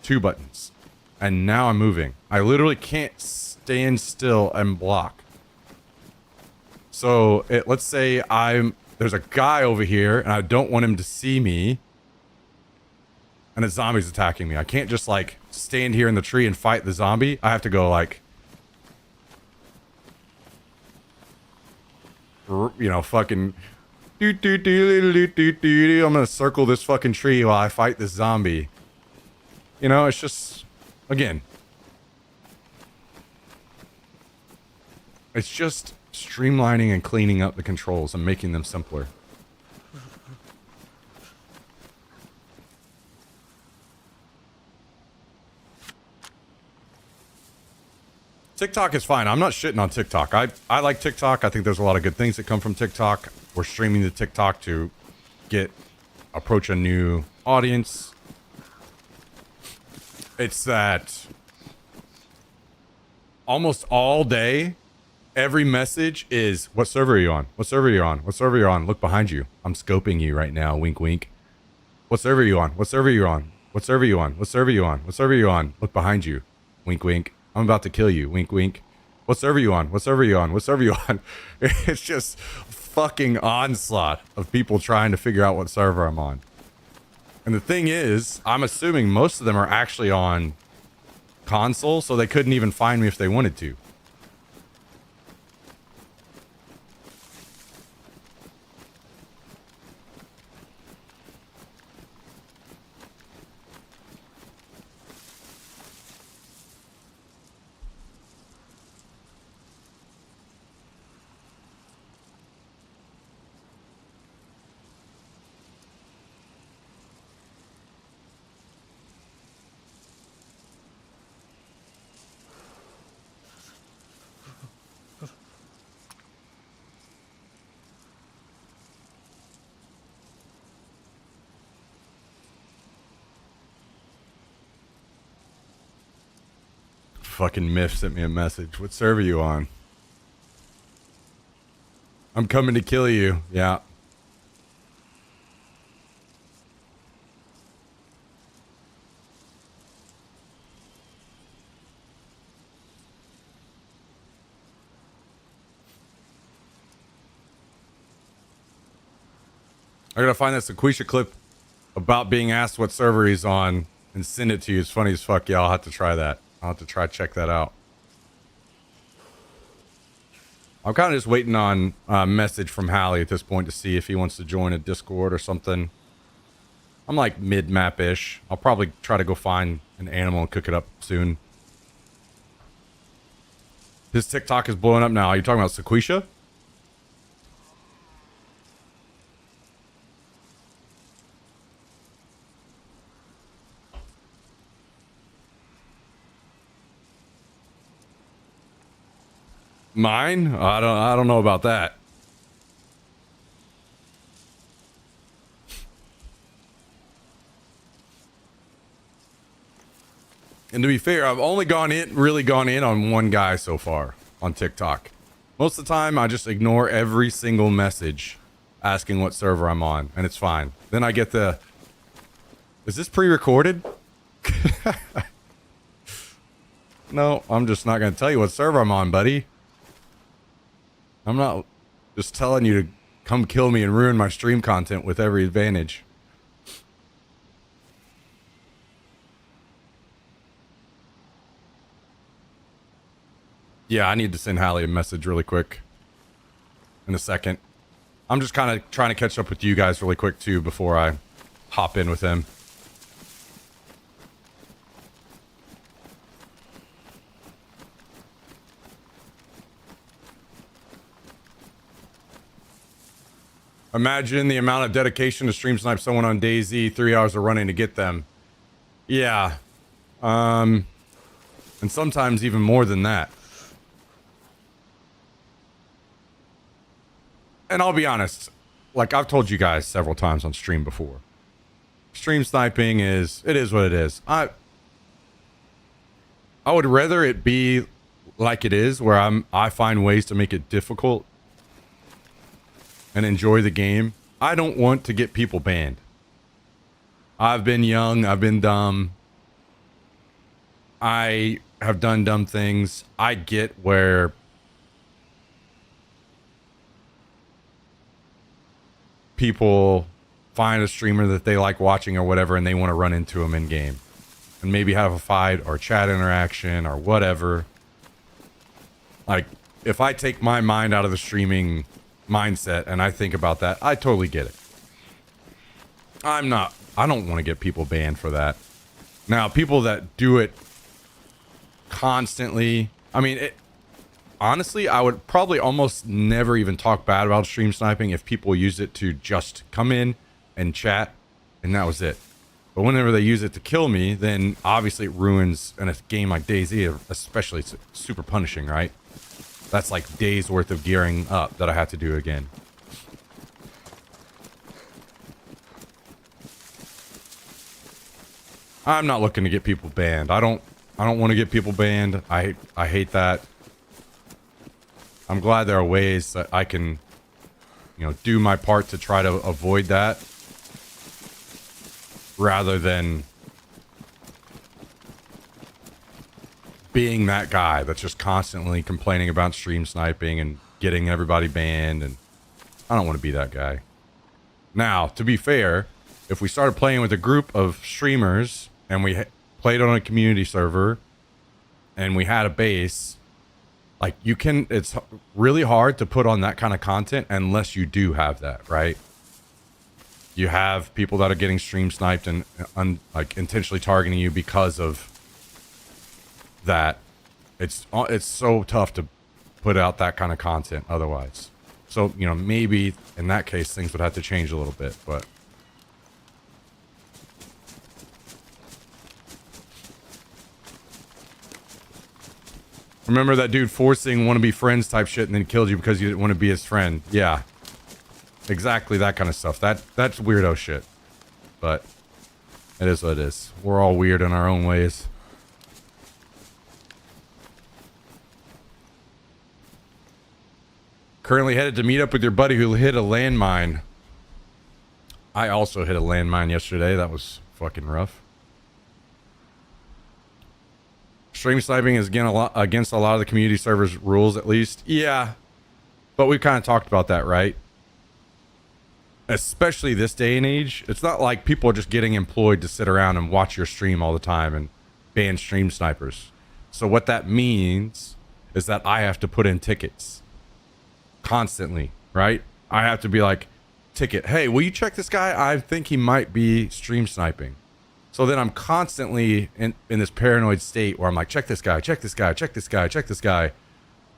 two buttons. And now I'm moving. I literally can't stand still and block. So, let's say there's a guy over here, and I don't want him to see me. And a zombie's attacking me. I can't just, like, stand here in the tree and fight the zombie. I have to go, like... You know, fucking... I'm gonna circle this fucking tree while I fight this zombie. You know, it's just... Again. It's just streamlining and cleaning up the controls and making them simpler. TikTok is fine. I'm not shitting on TikTok. I like TikTok. I think there's a lot of good things that come from TikTok. We're streaming to TikTok to approach a new audience. It's that almost all day, every message is, what server are you on? What server are you on? What server are you on? Look behind you. I'm scoping you right now. Wink, wink. What server are you on? What server are you on? What server are you on? What server are you on? What server are you on? Look behind you. Wink, wink. I'm about to kill you. Wink, wink. What server are you on? What server are you on? What server are you on? It's just fucking onslaught of people trying to figure out what server I'm on. And the thing is, I'm assuming most of them are actually on console, so they couldn't even find me if they wanted to. Fucking Myth sent me a message. What server are you on? I'm coming to kill you. Yeah. I gotta find that Sequisha clip about being asked what server he's on and send it to you. It's funny as fuck. Yeah, I'll have to try that. I'll have to check that out. I'm kind of just waiting on a message from Hallie at this point to see if he wants to join a Discord or something. I'm like mid-map-ish. I'll probably try to go find an animal and cook it up soon. His TikTok is blowing up now. Are you talking about Sequisha? Mine? I don't know about that. And to be fair, I've only really gone in on one guy so far on TikTok. Most of the time, I just ignore every single message asking what server I'm on, and it's fine. Then I get the, is this pre-recorded? No, I'm just not going to tell you what server I'm on, buddy. I'm not just telling you to come kill me and ruin my stream content with every advantage. Yeah, I need to send Hallie a message really quick in a second. I'm just kind of trying to catch up with you guys really quick too before I hop in with him. Imagine the amount of dedication to stream snipe someone on DayZ, 3 hours of running to get them. Yeah. And sometimes even more than that. And I'll be honest, like I've told you guys several times on stream before. Stream sniping is what it is. I would rather it be like it is, where I find ways to make it difficult and enjoy the game. I don't want to get people banned. I've been young, I've been dumb. I have done dumb things. I get where people find a streamer that they like watching or whatever, and they want to run into them in game and maybe have a fight or chat interaction or whatever. Like, if I take my mind out of the streaming mindset and I think about that, I totally get it. I don't want to get people banned for that. Now, people that do it constantly, I mean, honestly, I would probably almost never even talk bad about stream sniping if people use it to just come in and chat, and that was it. But whenever they use it to kill me, then obviously it ruins, in a game like DayZ, especially, it's super punishing, right? That's like days worth of gearing up that I have to do again. I'm not looking to get people banned. I don't want to get people banned. I hate that. I'm glad there are ways that I can, do my part to try to avoid that, rather than being that guy that's just constantly complaining about stream sniping and getting everybody banned. And I don't want to be that guy. Now, to be fair, if we started playing with a group of streamers and we played on a community server and we had a base, like, it's really hard to put on that kind of content unless you do have that, right? You have people that are getting stream sniped and like intentionally targeting you because of that. It's so tough to put out that kind of content otherwise. So, maybe in that case things would have to change a little bit, but remember that dude forcing want to be friends type shit and then killed you because you didn't want to be his friend. Yeah. Exactly that kind of stuff. That's weirdo shit. But it is what it is. We're all weird in our own ways. Currently headed to meet up with your buddy who hit a landmine. I also hit a landmine yesterday. That was fucking rough. Stream sniping is against a lot of the community servers rules, at least. Yeah. But we kind of talked about that, right? Especially this day and age. It's not like people are just getting employed to sit around and watch your stream all the time and ban stream snipers. So what that means is that I have to put in tickets constantly, right? I have to be like, ticket, hey, will you check this guy? I think he might be stream sniping. So then I'm constantly in this paranoid state where I'm like, check this guy, check this guy, check this guy, check this guy.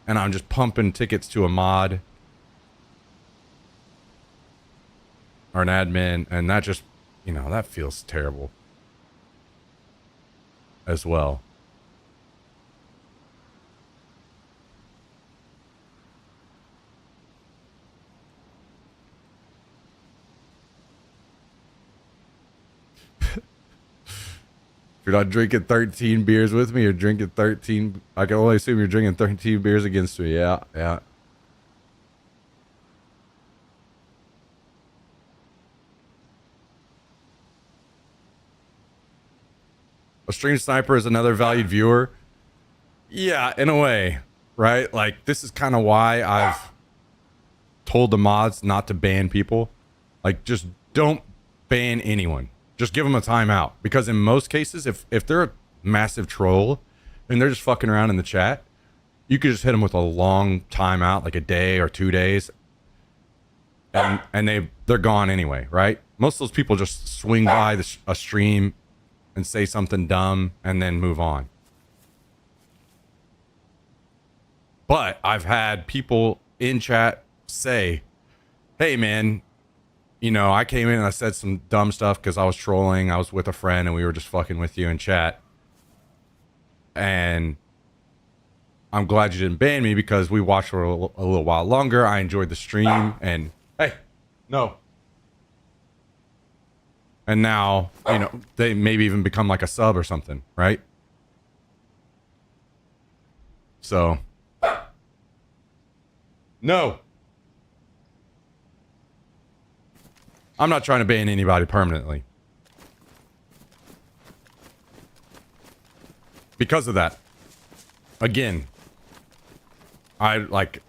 And I'm just pumping tickets to a mod or an admin. And that just, that feels terrible as well. If you're not drinking 13 beers with me, you're drinking 13. I can only assume you're drinking 13 beers against me. Yeah, yeah. A stream sniper is another valued viewer. Yeah, in a way, right? Like, this is kind of why I've told the mods not to ban people. Like, just don't ban anyone. Just give them a timeout. Because in most cases, if they're a massive troll and they're just fucking around in the chat, you could just hit them with a long timeout, like a day or 2 days, and they're gone anyway, right? Most of those people just swing by a stream and say something dumb and then move on. But I've had people in chat say, hey man, you know, I came in and I said some dumb stuff because I was trolling. I was with a friend and we were just fucking with you in chat. And I'm glad you didn't ban me because we watched for a little while longer. I enjoyed the stream and hey, no. And now, you know, they maybe even become like a sub or something, right? So, no. I'm not trying to ban anybody permanently. Because of that. Again,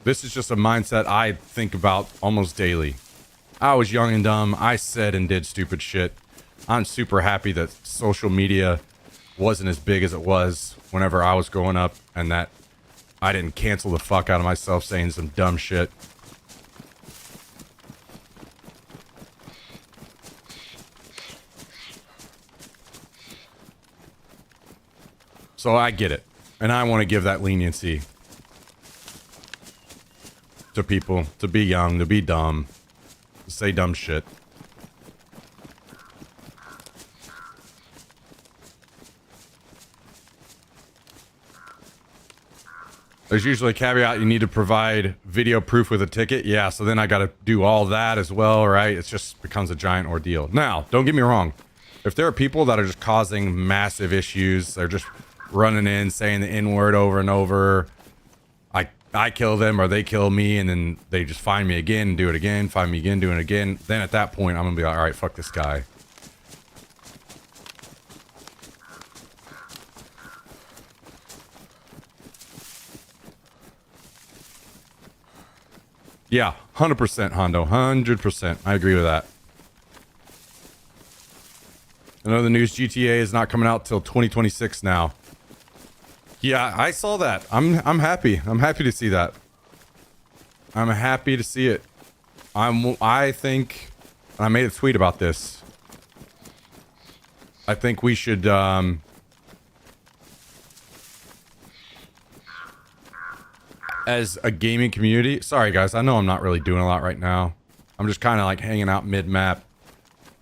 this is just a mindset I think about almost daily. I was young and dumb. I said and did stupid shit. I'm super happy that social media wasn't as big as it was whenever I was growing up and that I didn't cancel the fuck out of myself saying some dumb shit. So I get it. And I want to give that leniency to people, to be young, to be dumb, to say dumb shit. There's usually a caveat, you need to provide video proof with a ticket. Yeah, so then I got to do all that as well, right? It just becomes a giant ordeal. Now, don't get me wrong. If there are people that are just causing massive issues, they're just running in, saying the N-word over and over, I kill them or they kill me, and then they just find me again and do it again, find me again, do it again. Then at that point, I'm going to be like, all right, fuck this guy. Yeah, 100% Hondo, 100%. I agree with that. I know the news GTA is not coming out till 2026 now. Yeah, I saw that. I'm happy. I'm happy to see that. I'm happy to see it. I think I made a tweet about this. I think we should as a gaming community. Sorry guys, I know I'm not really doing a lot right now. I'm just kind of like hanging out mid-map,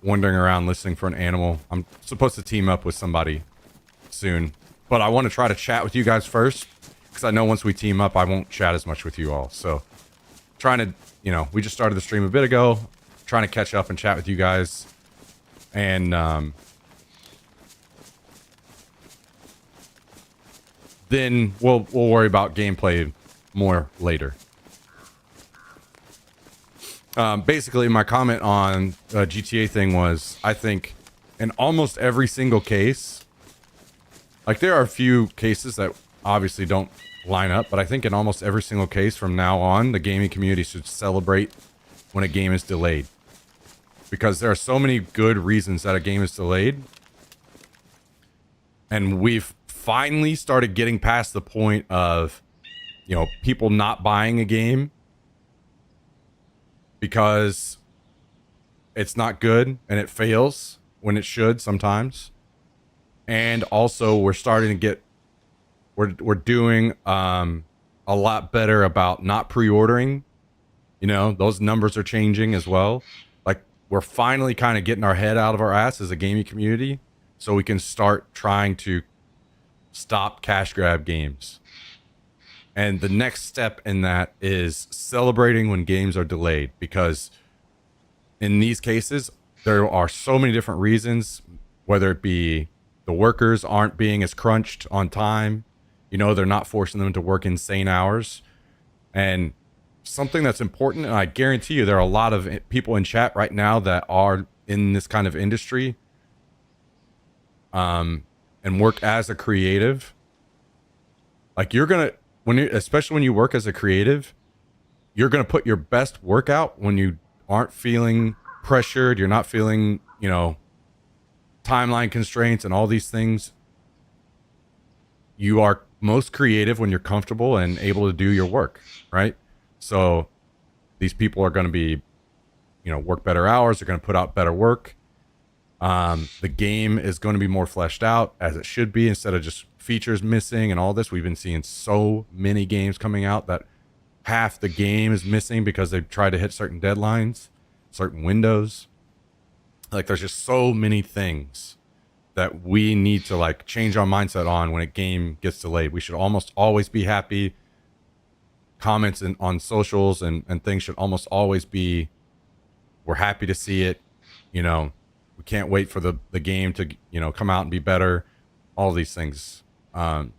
wandering around listening for an animal. I'm supposed to team up with somebody soon. But I want to try to chat with you guys first, because I know once we team up, I won't chat as much with you all. So, trying to, you know, we just started the stream a bit ago, trying to catch up and chat with you guys. And, then we'll worry about gameplay more later. Basically, my comment on GTA thing was, I think in almost every single case, like, there are a few cases that obviously don't line up, but I think in almost every single case from now on, the gaming community should celebrate when a game is delayed. Because there are so many good reasons that a game is delayed. And we've finally started getting past the point of, you know, people not buying a game because it's not good and it fails when it should sometimes. And also we're starting to get, we're doing a lot better about not pre-ordering. You know, those numbers are changing as well. Like, we're finally kind of getting our head out of our ass as a gaming community so we can start trying to stop cash grab games. And the next step in that is celebrating when games are delayed, because in these cases, there are so many different reasons, whether it be The workers aren't being as crunched on time. You know, they're not forcing them to work insane hours. And something that's important, and I guarantee you there are a lot of people in chat right now that are in this kind of industry, and work as a creative. Like, you're gonna, especially when you work as a creative, you're gonna put your best work out when you aren't feeling pressured. You're not feeling, you know, timeline constraints and all these things. You are most creative when you're comfortable and able to do your work, right? So these people are going to be, you know, work better hours. They're going to put out better work. The game is going to be more fleshed out, as it should be, instead of just features missing and all this. We've been seeing so many games coming out that half the game is missing because they try to hit certain deadlines, certain windows. Like, there's just so many things that we need to like change our mindset on when a game gets delayed. We should almost always be happy. Comments on socials and things should almost always be, we're happy to see it. You know, we can't wait for the game to, you know, come out and be better. All these things. There are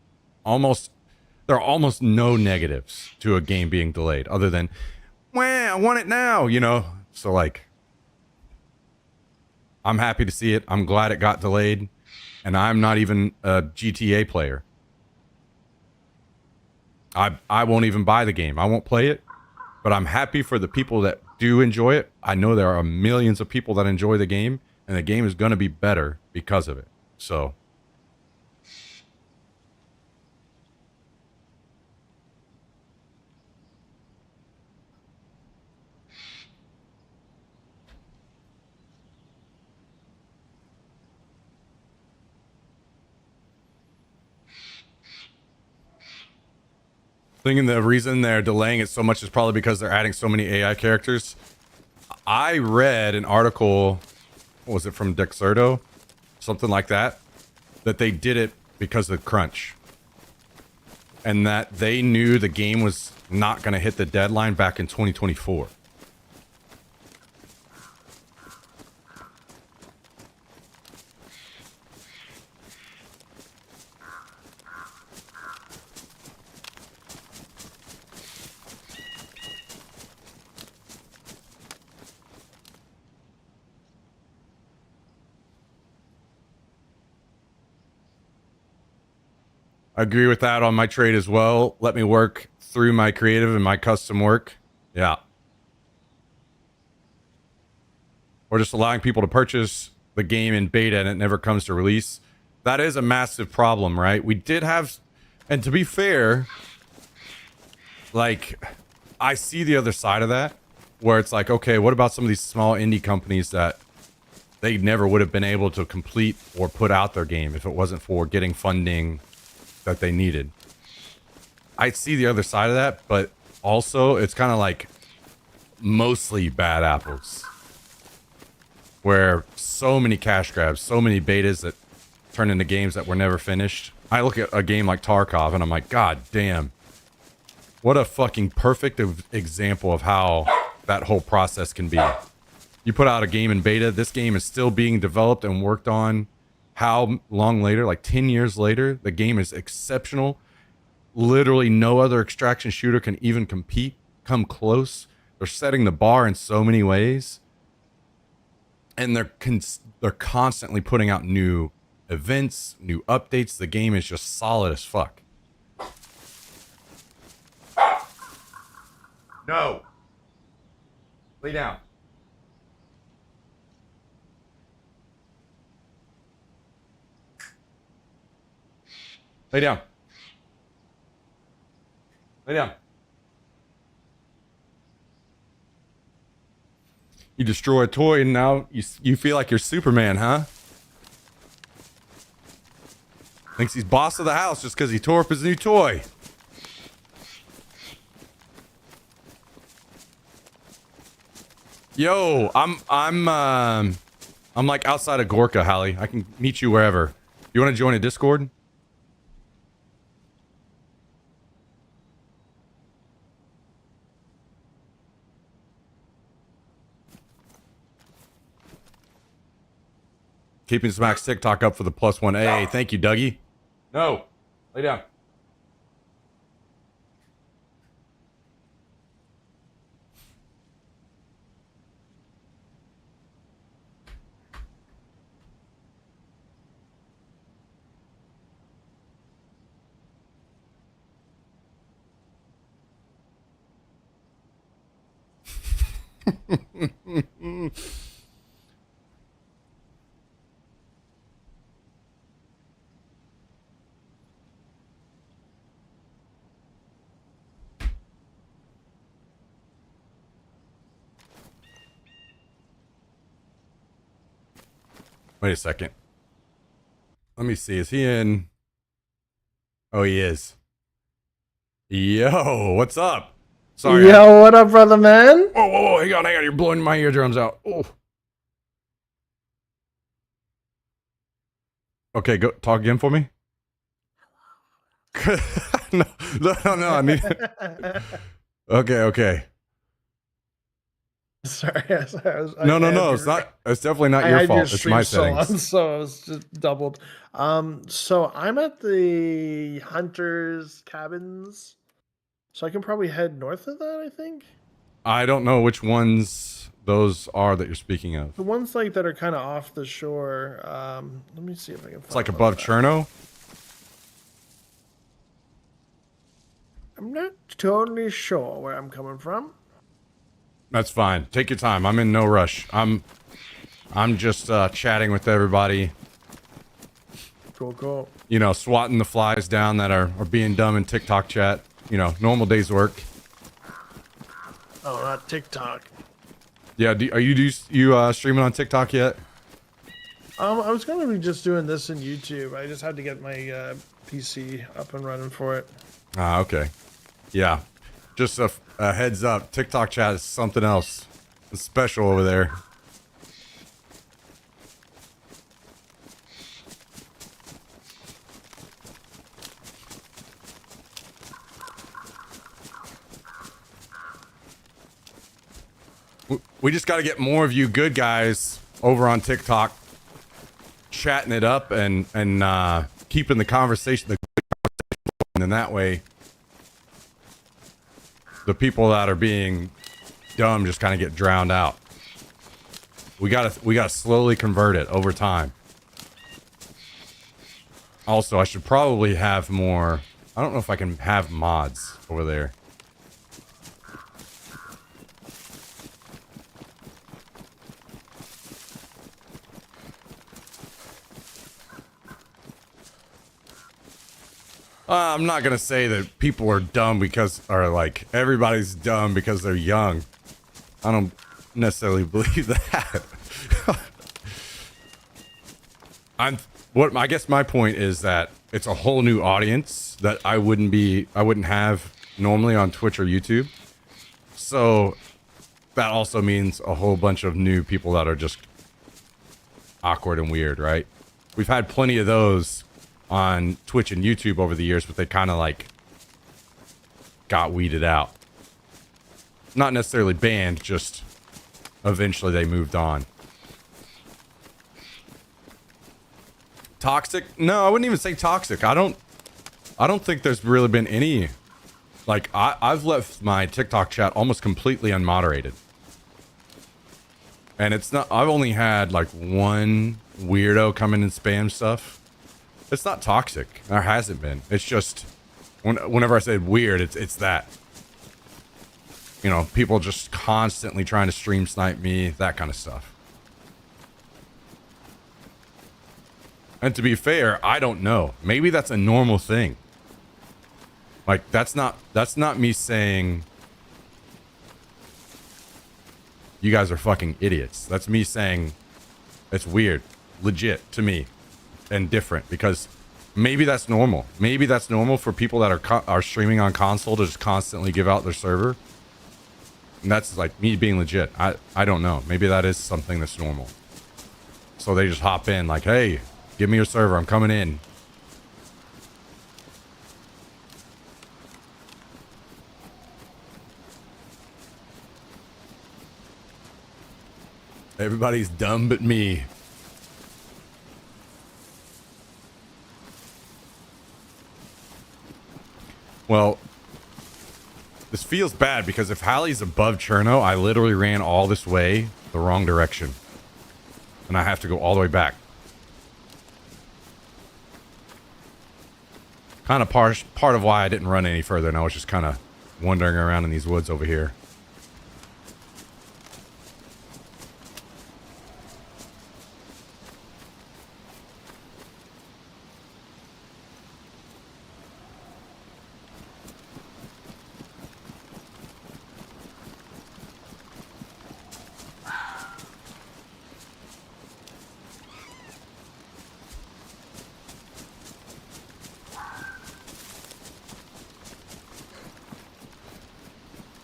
almost no negatives to a game being delayed other than, well, I want it now, you know? So like, I'm happy to see it. I'm glad it got delayed. And I'm not even a GTA player. I won't even buy the game. I won't play it. But I'm happy for the people that do enjoy it. I know there are millions of people that enjoy the game. And the game is going to be better because of it. So... thinking the reason they're delaying it so much is probably because they're adding so many AI characters. I read an article, what was it, from Dexerto? Something like that. That they did it because of crunch. And that they knew the game was not going to hit the deadline back in 2024. I agree with that on my trade as well. Let me work through my creative and my custom work. Yeah. Or just allowing people to purchase the game in beta and it never comes to release. That is a massive problem, right? We did have, and to be fair, like, I see the other side of that, where it's like, okay, what about some of these small indie companies that they never would have been able to complete or put out their game if it wasn't for getting funding that they needed? I see the other side of that, but also it's kind of like mostly bad apples, where so many cash grabs, so many betas that turn into games that were never finished. I look at a game like Tarkov and I'm like, God damn, what a fucking perfect example of how that whole process can be. You put out a game in beta, this game is still being developed and worked on. How long later? Like 10 years later, the game is exceptional. Literally no other extraction shooter can even come close. They're setting the bar in so many ways. And they're constantly putting out new events, new updates. The game is just solid as fuck. No. Lay down. Lay down. Lay down. You destroy a toy and now you feel like you're Superman, huh? Thinks he's boss of the house just because he tore up his new toy. Yo, I'm like outside of Gorka, Hallie. I can meet you wherever. You want to join a Discord? Keeping Smack's TikTok up for the +1. Hey, thank you, Dougie. No. Lay down. Wait a second. Let me see. Is he in? Oh, he is. Yo, what's up? Sorry. Yo, what up, brother, man? Whoa, whoa, whoa. Hang on. You're blowing my eardrums out. Oh. Okay, go talk again for me. no. I mean, okay. Sorry, No. It's not. It's definitely not your fault. It's my settings. So I was just doubled. So I'm at the hunters' cabins, so I can probably head north of that. I think I don't know which ones those are that you're speaking of. the ones like that are kind of off the shore. Let me see if I can. It's like above Cherno. I'm not totally sure where I'm coming from. That's fine. Take your time. I'm in no rush. I'm just chatting with everybody. Cool. You know, swatting the flies down that are being dumb in TikTok chat. You know, normal day's work. Oh, not TikTok. Yeah. Are you streaming on TikTok yet? I was gonna be just doing this in YouTube. I just had to get my PC up and running for it. Ah, okay. Yeah. Just a heads up. TikTok chat is something else. It's special over there. We just got to get more of you good guys over on TikTok chatting it up and keeping the conversation, and then that way the people that are being dumb just kind of get drowned out. We gotta slowly convert it over time. Also, I should probably have more. I don't know if I can have mods over there. I'm not gonna say that people are dumb like everybody's dumb because they're young. I don't necessarily believe that. I guess my point is that it's a whole new audience that I wouldn't have normally on Twitch or YouTube. So that also means a whole bunch of new people that are just awkward and weird, right? We've had plenty of those on Twitch and YouTube over the years, but they kind of like got weeded out. Not necessarily banned, just eventually they moved on. Toxic? No, I wouldn't even say toxic. I don't think there's really been any. Like, I've left my TikTok chat almost completely unmoderated. And it's not, I've only had like one weirdo come in and spam stuff. It's not toxic. There hasn't been. It's just, whenever I say weird, it's that. You know, people just constantly trying to stream snipe me, that kind of stuff. And to be fair, I don't know. Maybe that's a normal thing. Like, that's not me saying you guys are fucking idiots. That's me saying it's weird, legit to me, and different, because maybe that's normal. Maybe that's normal for people that are streaming on console to just constantly give out their server. And that's like me being legit. I don't know. Maybe that is something that's normal. So they just hop in like, hey, give me your server. I'm coming in. Everybody's dumb but me. Well, this feels bad because if Hallie's above Cherno, I literally ran all this way the wrong direction. And I have to go all the way back. Kind of part of why I didn't run any further, and I was just kind of wandering around in these woods over here.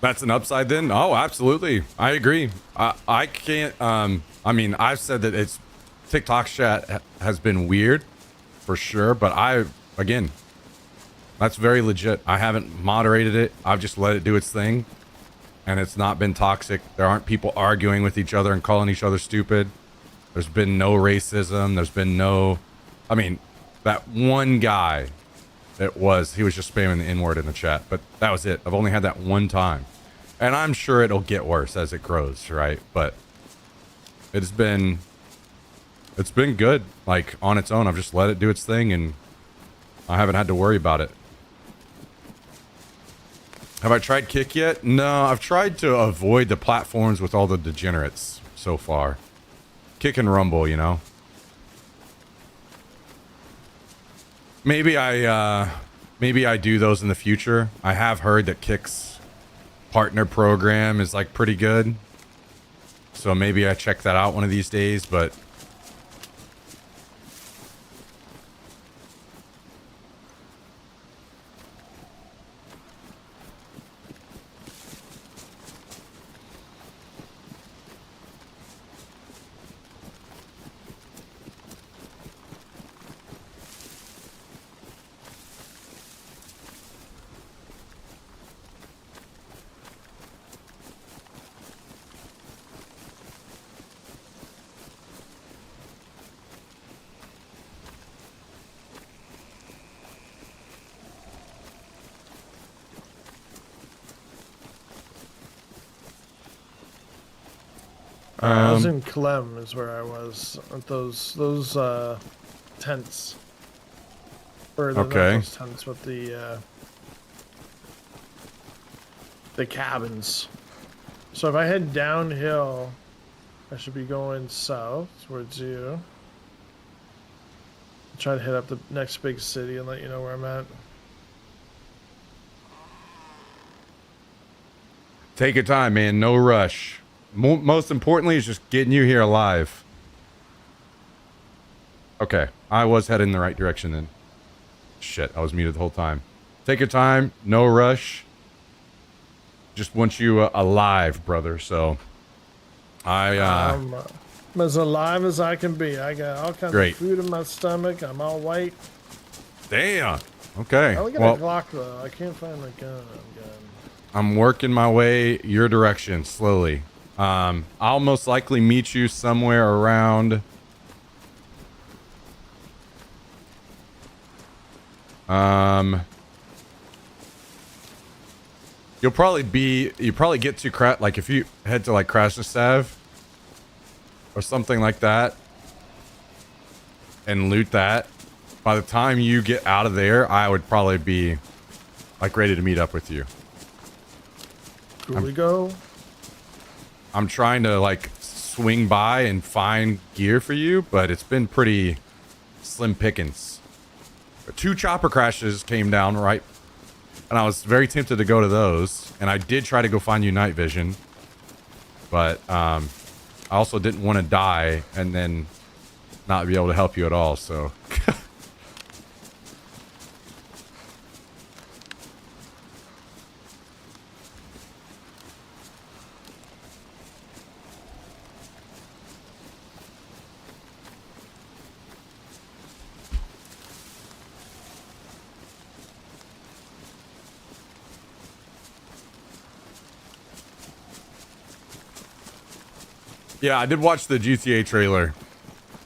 That's an upside then? Oh, absolutely. I agree. I can't, I mean, I've said that it's TikTok chat has been weird for sure, but again, that's very legit. I haven't moderated it. I've just let it do its thing and it's not been toxic. There aren't people arguing with each other and calling each other stupid. There's been no racism. There's been no, I mean, that one guy he was just spamming the N-word in the chat, but that was it. I've only had that one time. And I'm sure it'll get worse as it grows, right? But it's been good. Like, on its own, I've just let it do its thing, and I haven't had to worry about it. Have I tried Kick yet? No, I've tried to avoid the platforms with all the degenerates so far. Kick and Rumble, you know? Maybe I do those in the future. I have heard that Kick's partner program is like pretty good. So maybe I check that out one of these days, but I was in Clem is where I was at those tents. Or not okay. those tents, but the cabins. So if I head downhill, I should be going south towards you. Try to hit up the next big city and let you know where I'm at. Take your time, man. No rush. Most importantly is just getting you here alive. Okay, I was heading in the right direction then. Shit, I was muted the whole time. Take your time. No rush. Just want you alive, brother. So, I'm as alive as I can be. I got all kinds Great. of food in my stomach. I'm all white. Damn. Okay. I only got a Glock though. I can't find my gun. I'm working my way your direction slowly. I'll most likely meet you somewhere around. You probably get to like if you head to like Krasnostav or something like that and loot that. By the time you get out of there, I would probably be like ready to meet up with you. Here we go. I'm trying to like swing by and find gear for you, but it's been pretty slim pickings. 2 chopper crashes came down, right? And I was very tempted to go to those. And I did try to go find you night vision. But I also didn't want to die and then not be able to help you at all, so. Yeah, I did watch the GTA trailer.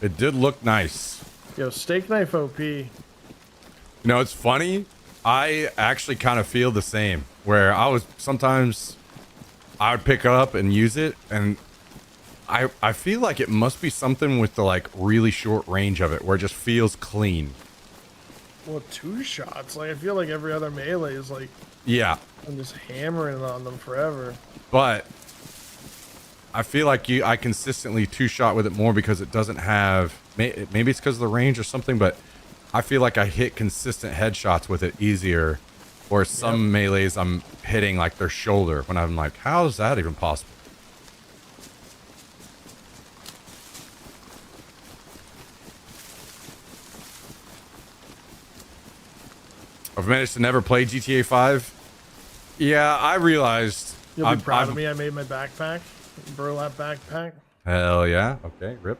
It did look nice. Yo, steak knife OP. You know, it's funny. I actually kind of feel the same. Where I was sometimes I would pick up and use it, and I feel like it must be something with the like really short range of it, where it just feels clean. Well, 2 shots. Like I feel like every other melee is like Yeah, I'm just hammering on them forever. but I feel like I consistently 2-shot with it more because it doesn't have. Maybe it's because of the range or something, but I feel like I hit consistent headshots with it easier. Or some melees I'm hitting like their shoulder when I'm like, how is that even possible? I've managed to never play GTA 5. Yeah, I realized. You'll be proud of me. I made my backpack, burlap backpack. Hell yeah. Okay, rip.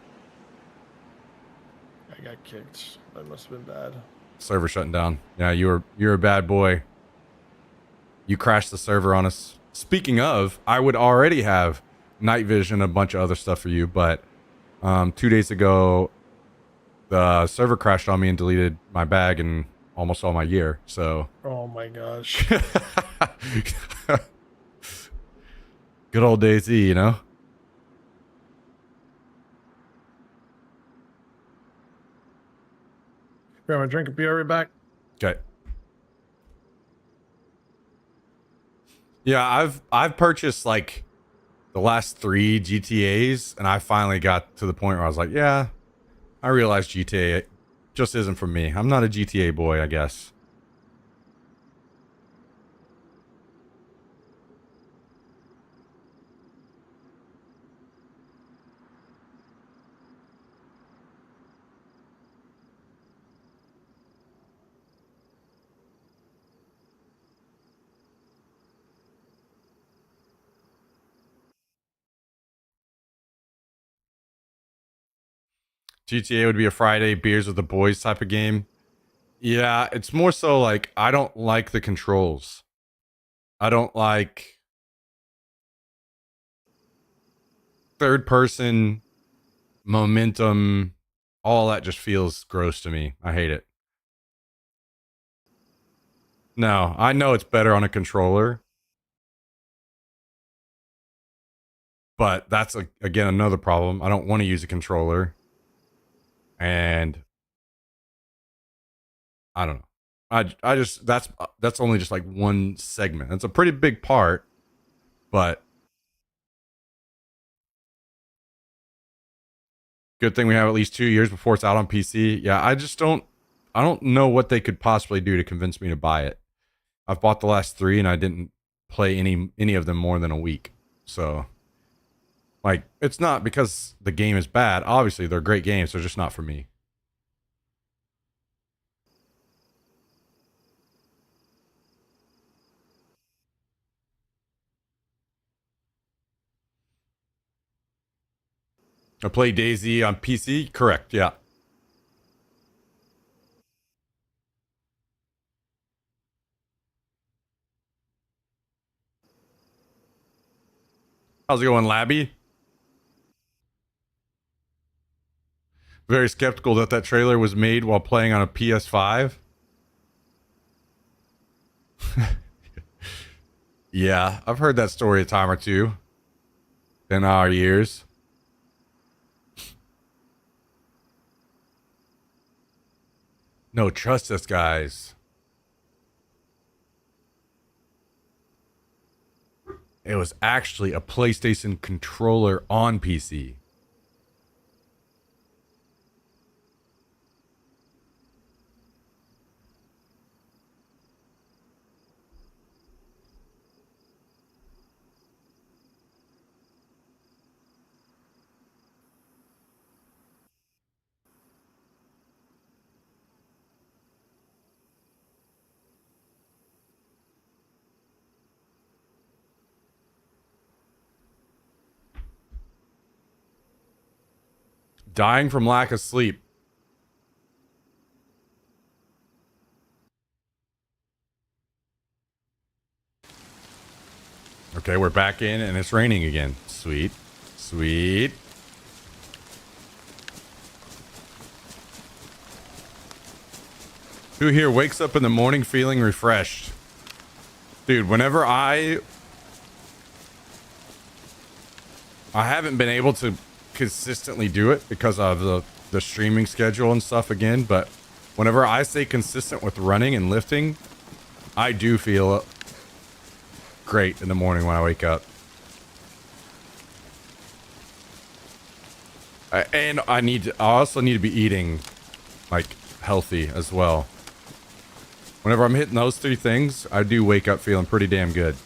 I got kicked. That must have been bad. Server shutting down. Yeah, you're a bad boy. You crashed the server on us. Speaking of, I would already have night vision, a bunch of other stuff for you, but 2 days ago, the server crashed on me and deleted my bag and almost all my gear. So. Oh my gosh. Good old Daisy, you know. Grab my drink and be right back. Okay. Yeah, I've purchased like the last 3 GTAs, and I finally got to the point where I was like, yeah, I realized GTA just isn't for me. I'm not a GTA boy, I guess. GTA would be a Friday beers with the boys type of game. Yeah, it's more so like I don't like the controls. I don't like third person momentum. All that just feels gross to me. I hate it. No, I know it's better on a controller, but that's again another problem. I don't want to use a controller, and I don't know. I just that's only just like one segment. That's a pretty big part, but good thing we have at least 2 years before it's out on PC. Yeah, I don't know what they could possibly do to convince me to buy it. I've bought the last 3 and I didn't play any of them more than a week. So like it's not because the game is bad. Obviously, they're great games. They're just not for me. I play Daisy on PC. Correct. Yeah. How's it going, Labby? Very skeptical that that trailer was made while playing on a PS5. Yeah, I've heard that story a time or two in our years. No, trust us, guys. It was actually a PlayStation controller on PC. Dying from lack of sleep. Okay, we're back in and it's raining again. Sweet. Sweet. Who here wakes up in the morning feeling refreshed? Dude, whenever I haven't been able to consistently do it because of the streaming schedule and stuff again, but whenever I stay consistent with running and lifting, I do feel great in the morning when I wake up. And I also need to be eating like healthy as well. Whenever I'm hitting those three things, I do wake up feeling pretty damn good.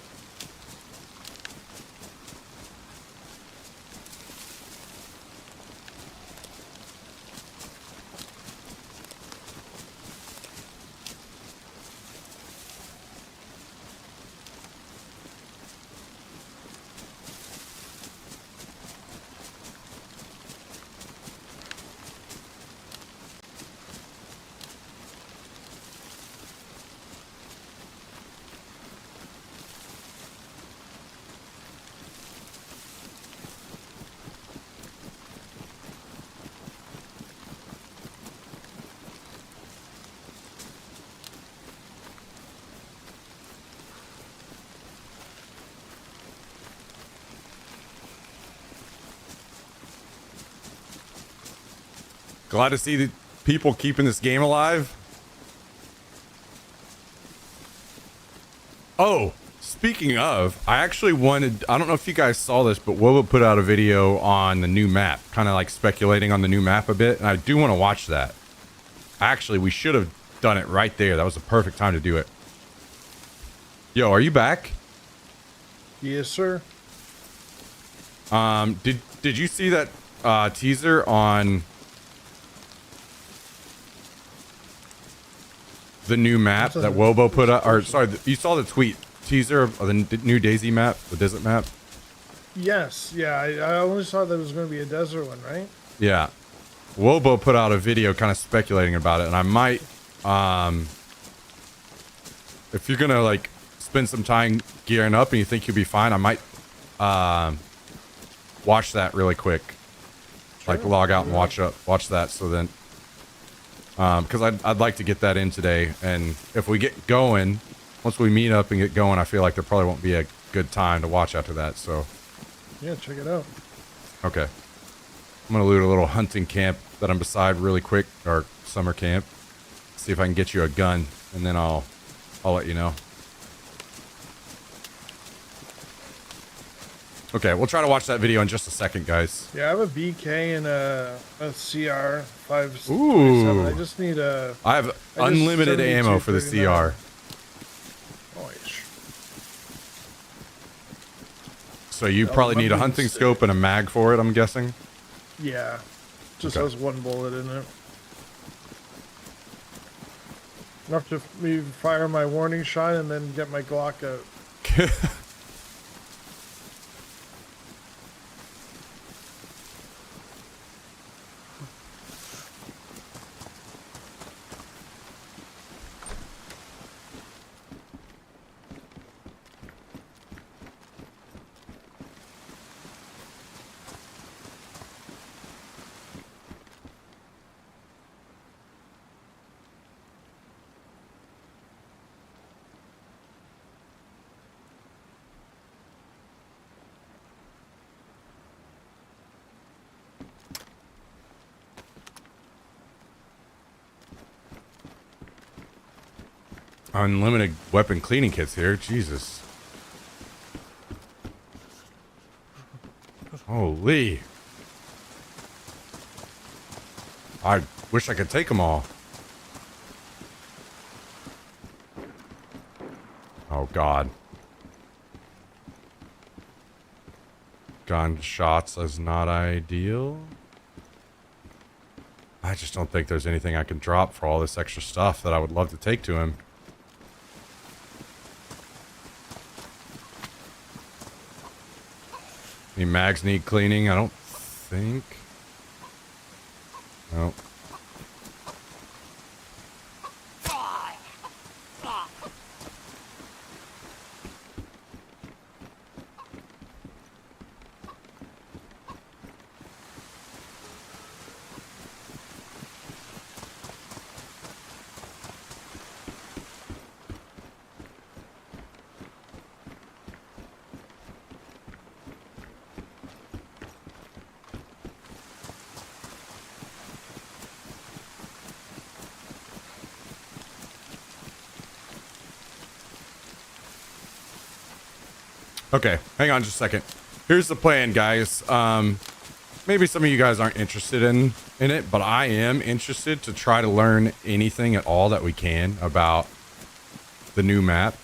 Glad to see the people keeping this game alive. Oh, speaking of, I actually wanted, I don't know if you guys saw this, but Wobo put out a video on the new map, kind of like speculating on the new map a bit, and I do want to watch that. Actually, we should have done it right there. That was the perfect time to do it. Yo, are you back? Yes, sir. Did you see that teaser on the new map that Wobo put up? Or sorry, you saw the tweet teaser of the new Daisy map, the desert map? Yes, yeah. I only saw that it was going to be a desert one, right? Yeah. Wobo put out a video kind of speculating about it, and I might, if you're gonna like spend some time gearing up and you think you'll be fine, I might watch that really quick. Sure. Like log out and watch that, so then because I'd like to get that in today, and if we get going, once we meet up and get going, I feel like there probably won't be a good time to watch after that. So yeah, check it out. Okay, I'm gonna loot a little hunting camp that I'm beside really quick, or summer camp. See if I can get you a gun, and then I'll let you know. Okay, we'll try to watch that video in just a second, guys. Yeah, I have a BK and a CR 5. Ooh. I just need a. I have unlimited ammo for the CR. Nice. So you probably need a hunting scope and a mag for it, I'm guessing? Yeah. Just has one bullet in it. Enough to me fire my warning shot and then get my Glock out. Unlimited weapon cleaning kits here. Jesus. Holy. I wish I could take them all. Oh, God. Gunshots is not ideal. I just don't think there's anything I can drop for all this extra stuff that I would love to take to him. Any mags need cleaning? I don't think. No. Okay, hang on just a second. Here's the plan, guys. Maybe some of you guys aren't interested in it, but I am interested to try to learn anything at all that we can about the new map.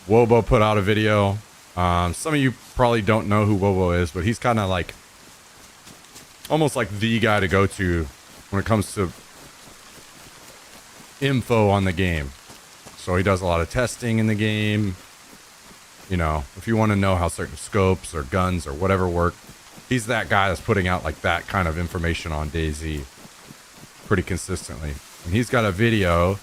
Wobo put out a video. Some of you probably don't know who Wobo is, but he's kind of like almost like the guy to go to when it comes to info on the game. So he does a lot of testing in the game. You know, if you want to know how certain scopes or guns or whatever work, he's that guy that's putting out like that kind of information on DayZ pretty consistently. And he's got a video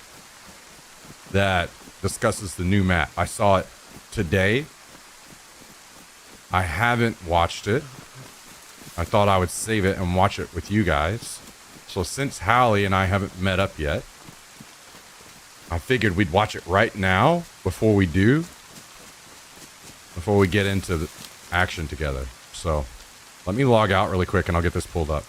that discusses the new map. I saw it today. I haven't watched it. I thought I would save it and watch it with you guys. So since Hallie and I haven't met up yet, I figured we'd watch it right now before we get into the action together. So let me log out really quick and I'll get this pulled up.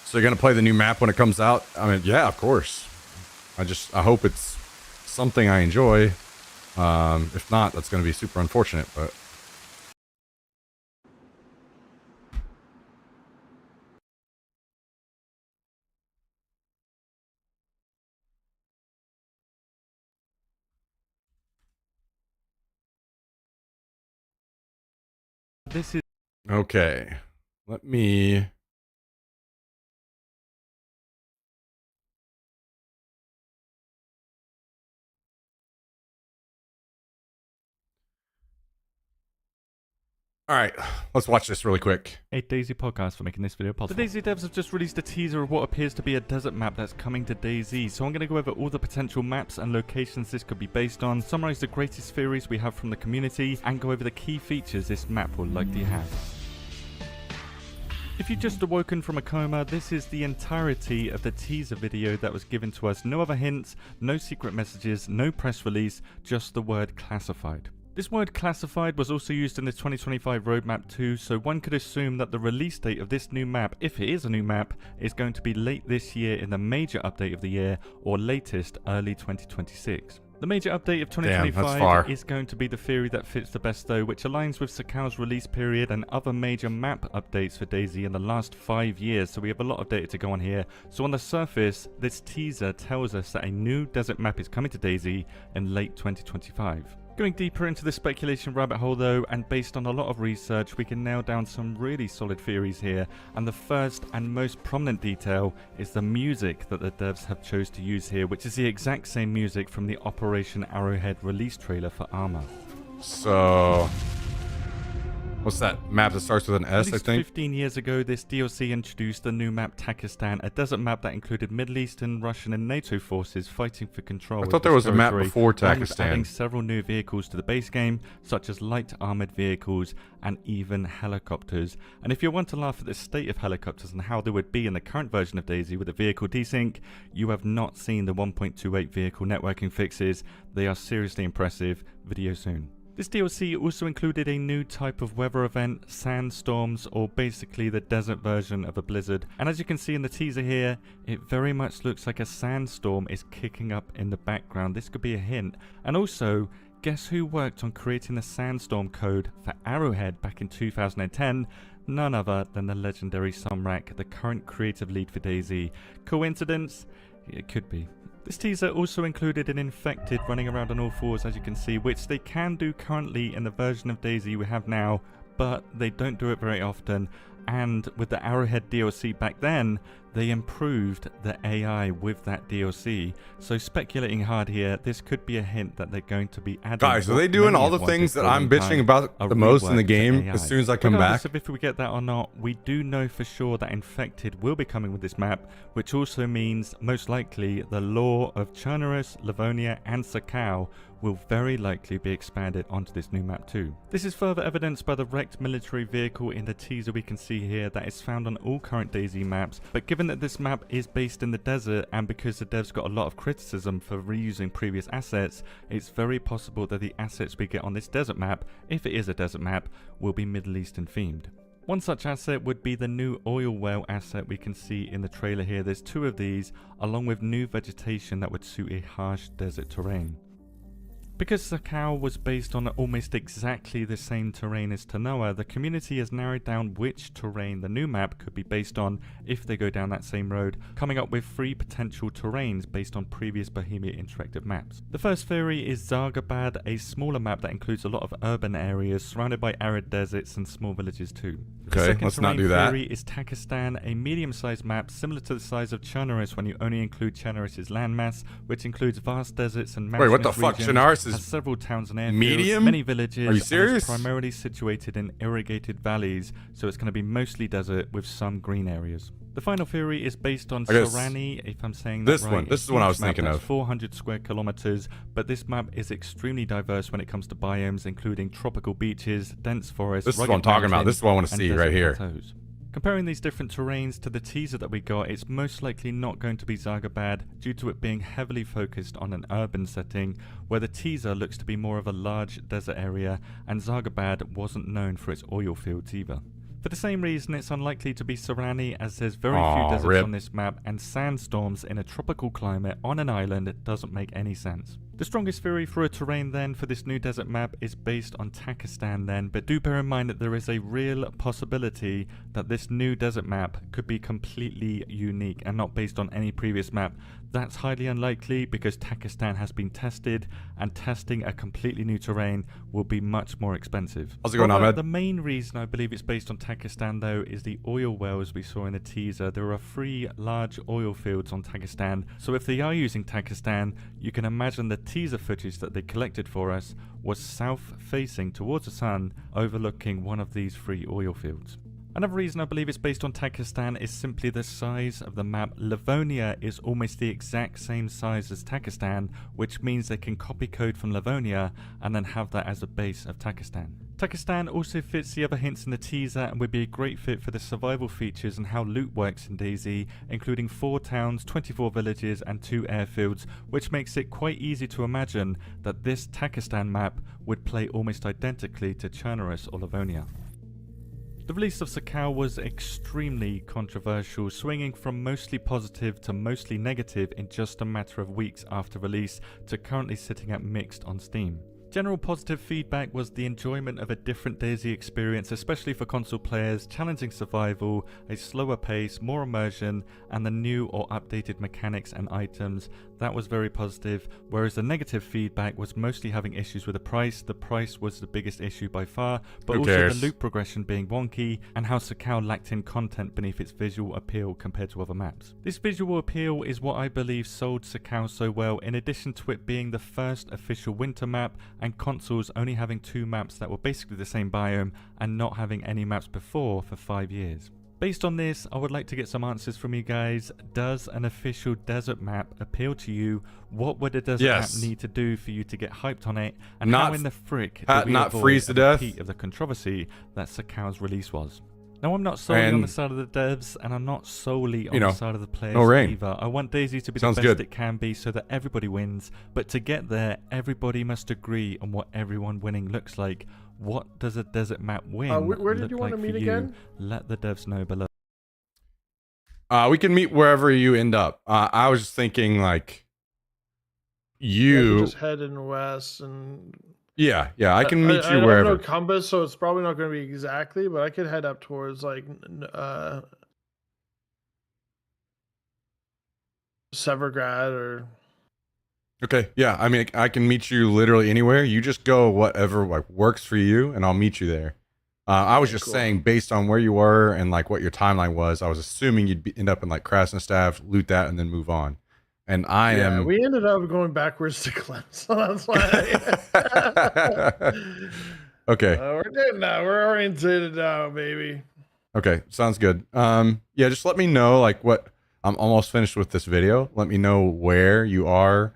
So you're going to play the new map when it comes out? I mean, yeah, of course. I hope it's something I enjoy. If not, that's going to be super unfortunate, but this is okay. Let me All right, let's watch this really quick. a DayZ podcast for making this video possible. The DayZ devs have just released a teaser of what appears to be a desert map that's coming to DayZ, so I'm going to go over all the potential maps and locations this could be based on, summarize the greatest theories we have from the community, and go over the key features this map will likely have. If you've just awoken from a coma, this is the entirety of the teaser video that was given to us. No other hints, no secret messages, no press release, just the word classified. This word classified was also used in the 2025 roadmap too, so one could assume that the release date of this new map, if it is a new map, is going to be late this year in the major update of the year, or latest early 2026. The major update of 2025 is going to be the theory that fits the best though, which aligns with Sakau's release period and other major map updates for DayZ in the last 5 years, so we have a lot of data to go on here. So on the surface, this teaser tells us that a new desert map is coming to DayZ in late 2025. Going deeper into the speculation rabbit hole though, and based on a lot of research, we can nail down some really solid theories here, and the first and most prominent detail is the music that the devs have chose to use here, which is the exact same music from the Operation Arrowhead release trailer for Arma. So what's that map that starts with an S, I think? 15 years ago, this DLC introduced the new map Takistan, a desert map that included Middle Eastern, Russian and NATO forces fighting for control. I thought there was a map before Takistan. Adding several new vehicles to the base game, such as light armored vehicles and even helicopters. And if you want to laugh at the state of helicopters and how they would be in the current version of DayZ with a vehicle desync, you have not seen the 1.28 vehicle networking fixes. They are seriously impressive. Video soon. This DLC also included a new type of weather event, sandstorms, or basically the desert version of a blizzard. And as you can see in the teaser here, it very much looks like a sandstorm is kicking up in the background. This could be a hint. And also, guess who worked on creating the sandstorm code for Arrowhead back in 2010? None other than the legendary Somrak, the current creative lead for DayZ. Coincidence? It could be. This teaser also included an infected running around on all fours, as you can see, which they can do currently in the version of DayZ we have now, but they don't do it very often. And with the Arrowhead DLC back then, they improved the AI with that DLC. So speculating hard here, this could be a hint that they're going to be adding. Guys, are they doing all the things that I'm bitching about the most in the game as soon as I come back? If we get that or not, we do know for sure that Infected will be coming with this map, which also means most likely the lore of Chernarus, Livonia and Sakau will very likely be expanded onto this new map too. This is further evidenced by the wrecked military vehicle in the teaser we can see here that is found on all current DayZ maps, but given that this map is based in the desert and because the devs got a lot of criticism for reusing previous assets, it's very possible that the assets we get on this desert map, if it is a desert map, will be Middle Eastern themed. One such asset would be the new oil well asset we can see in the trailer here. There's 2 of these, along with new vegetation that would suit a harsh desert terrain. Because Sakau was based on almost exactly the same terrain as Tanoa, the community has narrowed down which terrain the new map could be based on if they go down that same road, coming up with 3 potential terrains based on previous Bohemia interactive maps. The first theory is Zagabad, a smaller map that includes a lot of urban areas surrounded by arid deserts and small villages too. The Okay, second let's not terrain do that. theory is Takistan, a medium-sized map similar to the size of Chernarus when you only include Chernarus' landmass, which includes vast deserts and mountainous Wait, what the fuck? regions, Chernarus has is several towns and airfields, medium? many villages, Are you serious? and is primarily situated in irrigated valleys, so it's going to be mostly desert with some green areas. The final theory is based on I guess Sorani, if I'm saying that this right. one. This is the one I was map thinking that's of. 400 square kilometers, but this map is extremely diverse when it comes to biomes, including tropical beaches, dense forests, This is what rugged I'm talking about. mountains, This is what I want to and see desert right here. plateaus. Comparing these different terrains to the teaser that we got, it's most likely not going to be Zagabad due to it being heavily focused on an urban setting, where the teaser looks to be more of a large desert area, and Zagabad wasn't known for its oil fields either. For the same reason, it's unlikely to be Sorani, as there's very few deserts rip. on this map, and sandstorms in a tropical climate on an island doesn't make any sense. The strongest theory for a terrain then for this new desert map is based on Takistan then, but do bear in mind that there is a real possibility that this new desert map could be completely unique and not based on any previous map. That's highly unlikely because Takistan has been tested, and testing a completely new terrain will be much more expensive. How's it going, However, Ahmed? the main reason I believe it's based on Takistan though is the oil wells we saw in the teaser. There are 3 large oil fields on Takistan, so if they are using Takistan, you can imagine the teaser footage that they collected for us was south facing towards the sun, overlooking one of these 3 oil fields. Another reason I believe it's based on Takistan is simply the size of the map. Livonia is almost the exact same size as Takistan, which means they can copy code from Livonia and then have that as a base of Takistan. Takistan also fits the other hints in the teaser and would be a great fit for the survival features and how loot works in DayZ, including 4 towns, 24 villages and 2 airfields, which makes it quite easy to imagine that this Takistan map would play almost identically to Chernarus or Livonia. The release of Sakau was extremely controversial, swinging from mostly positive to mostly negative in just a matter of weeks after release to currently sitting at mixed on Steam. General positive feedback was the enjoyment of a different DayZ experience, especially for console players, challenging survival, a slower pace, more immersion, and the new or updated mechanics and items. That was very positive, whereas the negative feedback was mostly having issues with the price. The price was the biggest issue by far, but Who also cares? the loot progression being wonky, and how Sakau lacked in content beneath its visual appeal compared to other maps. This visual appeal is what I believe sold Sakau so well, in addition to it being the first official winter map, and consoles only having 2 maps that were basically the same biome, and not having any maps before for 5 years. Based on this, I would like to get some answers from you guys. Does an official desert map appeal to you? What would a desert Yes. map need to do for you to get hyped on it? And Not how in the frick ha- do we not avoid freeze a to death? repeat of the controversy that Sakau's release was? Now, I'm not solely on And- the side of the devs, and I'm not solely on You know, the side of the players no rain. either. I want DayZ to be Sounds the best good. it can be so that everybody wins, but to get there, everybody must agree on what everyone winning looks like. What does a desert map win Where did look you want like to for meet you? again? Let the devs know below. We can meet wherever you end up. I was just thinking like you. Just heading west and Yeah, I can meet I you don't wherever. know compass, so it's probably not going to be exactly, but I could head up towards like Severgrad or Okay, yeah. I mean, I can meet you literally anywhere. You just go whatever like works for you, and I'll meet you there. I was Okay, just cool. saying, based on where you were and like what your timeline was, I was assuming end up in like Krasnostav, loot that, and then move on. And I yeah, am. we ended up going backwards to Clemson. So that's why. Okay. We're good now. We're orientated now, baby. Okay, sounds good. Yeah, just let me know like what. I'm almost finished with this video. Let me know where you are.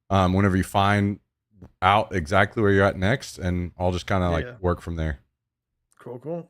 Whenever you find out exactly where you're at next, and I'll just kind of like Yeah. work from there. Cool.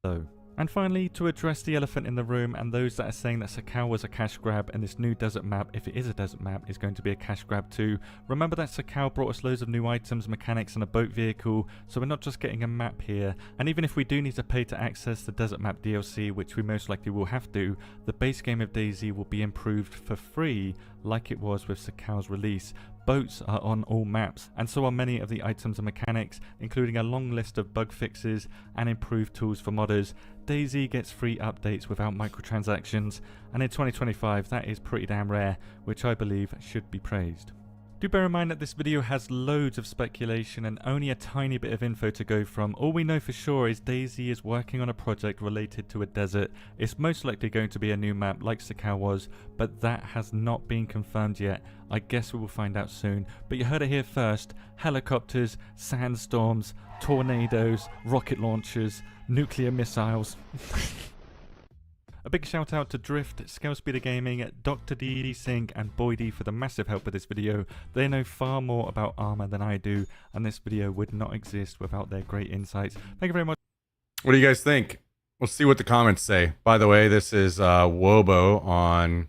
So, And finally, to address the elephant in the room and those that are saying that Sakal was a cash grab and this new desert map, if it is a desert map, is going to be a cash grab too. Remember that Sakal brought us loads of new items, mechanics and a boat vehicle, so we're not just getting a map here. And even if we do need to pay to access the desert map DLC, which we most likely will have to, the base game of DayZ will be improved for free like it was with Sakal's release. Boats are on all maps, and so are many of the items and mechanics, including a long list of bug fixes and improved tools for modders. DayZ gets free updates without microtransactions, and in 2025 that is pretty damn rare, which I believe should be praised. Do bear in mind that this video has loads of speculation and only a tiny bit of info to go from. All we know for sure is DayZ is working on a project related to a desert. It's most likely going to be a new map like Sakal was, but that has not been confirmed yet. I guess we will find out soon. But you heard it here first. Helicopters, sandstorms, tornadoes, rocket launchers, nuclear missiles. A big shout out to Drift, Scale Speeder Gaming, Dr. D Sync and Boydie for the massive help with this video. They know far more about armor than I do, and this video would not exist without their great insights. Thank you very much. What do you guys think? We'll see what the comments say. By the way, this is Wobo on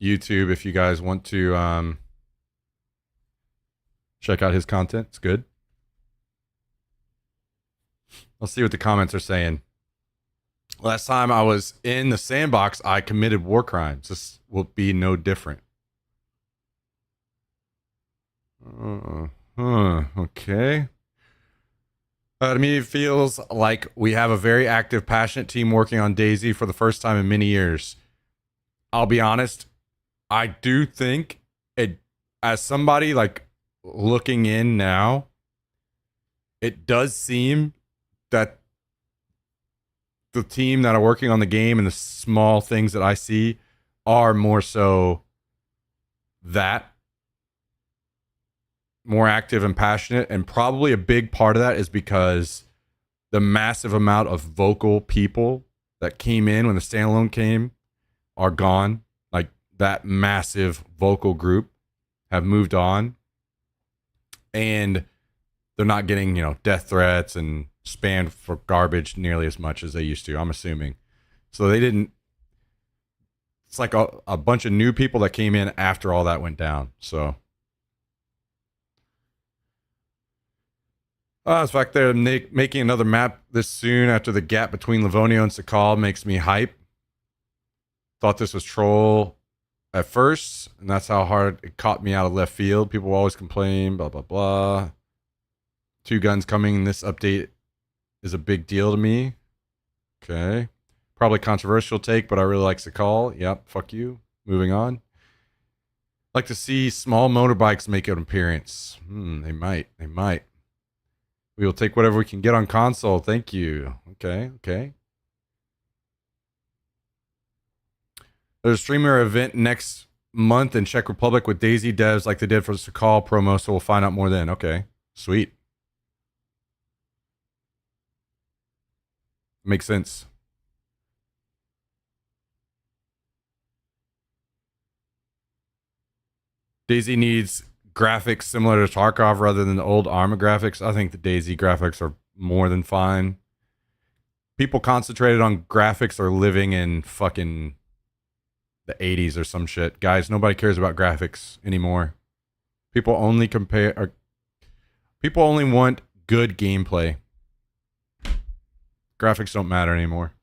YouTube if you guys want to check out his content. It's good. I'll see what the comments are saying. Last time I was in the sandbox, I committed war crimes. This will be no different. Okay. To me, it feels like we have a very active, passionate team working on DayZ for the first time in many years. I'll be honest, I do think it, as somebody like looking in now, it does seem that the team that are working on the game and the small things that I see are more so that more active and passionate, and probably a big part of that is because the massive amount of vocal people that came in when the standalone came are gone. Like that massive vocal group have moved on, and they're not getting, you know, death threats and spammed for garbage nearly as much as they used to, I'm assuming. So they didn't, it's like a bunch of new people that came in after all that went down. So the fact they're making another map this soon after the gap between Livonia and Sakal makes me hype. Thought this was troll at first, and that's how hard it caught me out of left field. People always complain, blah, blah, blah. 2 guns coming in this update is a big deal to me. Okay. Probably controversial take, but I really like Sakal. Yep, fuck you. Moving on. Like to see small motorbikes make an appearance. They might. They might. We will take whatever we can get on console. Thank you. Okay, okay. There's a streamer event next month in Czech Republic with DayZ devs like they did for the Sakal promo, so we'll find out more then. Okay, sweet. Makes sense. DayZ needs graphics similar to Tarkov rather than the old Arma graphics. I think the DayZ graphics are more than fine. People concentrated on graphics are living in fucking the 80s or some shit. Guys, nobody cares about graphics anymore. People only people only want good gameplay. Graphics don't matter anymore.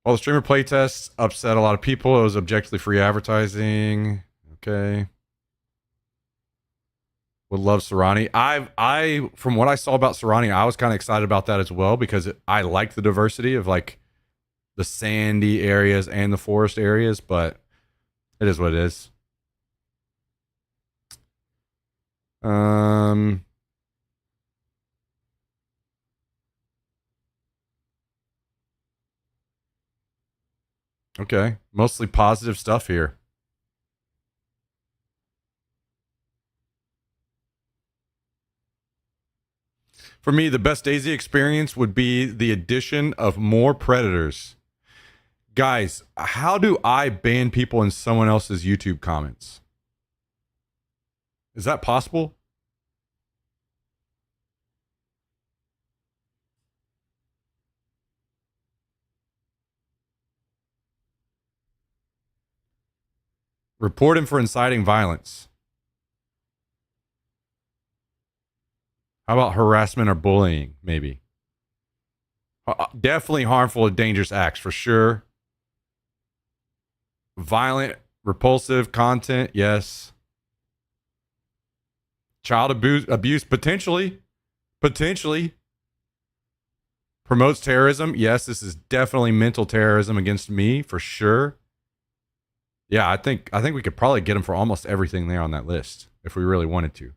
While the streamer playtests upset a lot of people, it was objectively free advertising. Okay. Would love Serrani. I from what I saw about Serrani, I was kind of excited about that as well because I like the diversity of like the sandy areas and the forest areas, but it is what it is. Okay, mostly positive stuff here. For me, the best DayZ experience would be the addition of more predators. Guys, how do I ban people in someone else's YouTube comments? Is that possible? Report him for inciting violence. How about harassment or bullying, maybe? Definitely harmful or dangerous acts, for sure. Violent, repulsive content, yes. Child abuse, potentially. Potentially. Promotes terrorism. Yes, this is definitely mental terrorism against me, for sure. Yeah, I think we could probably get him for almost everything there on that list if we really wanted to.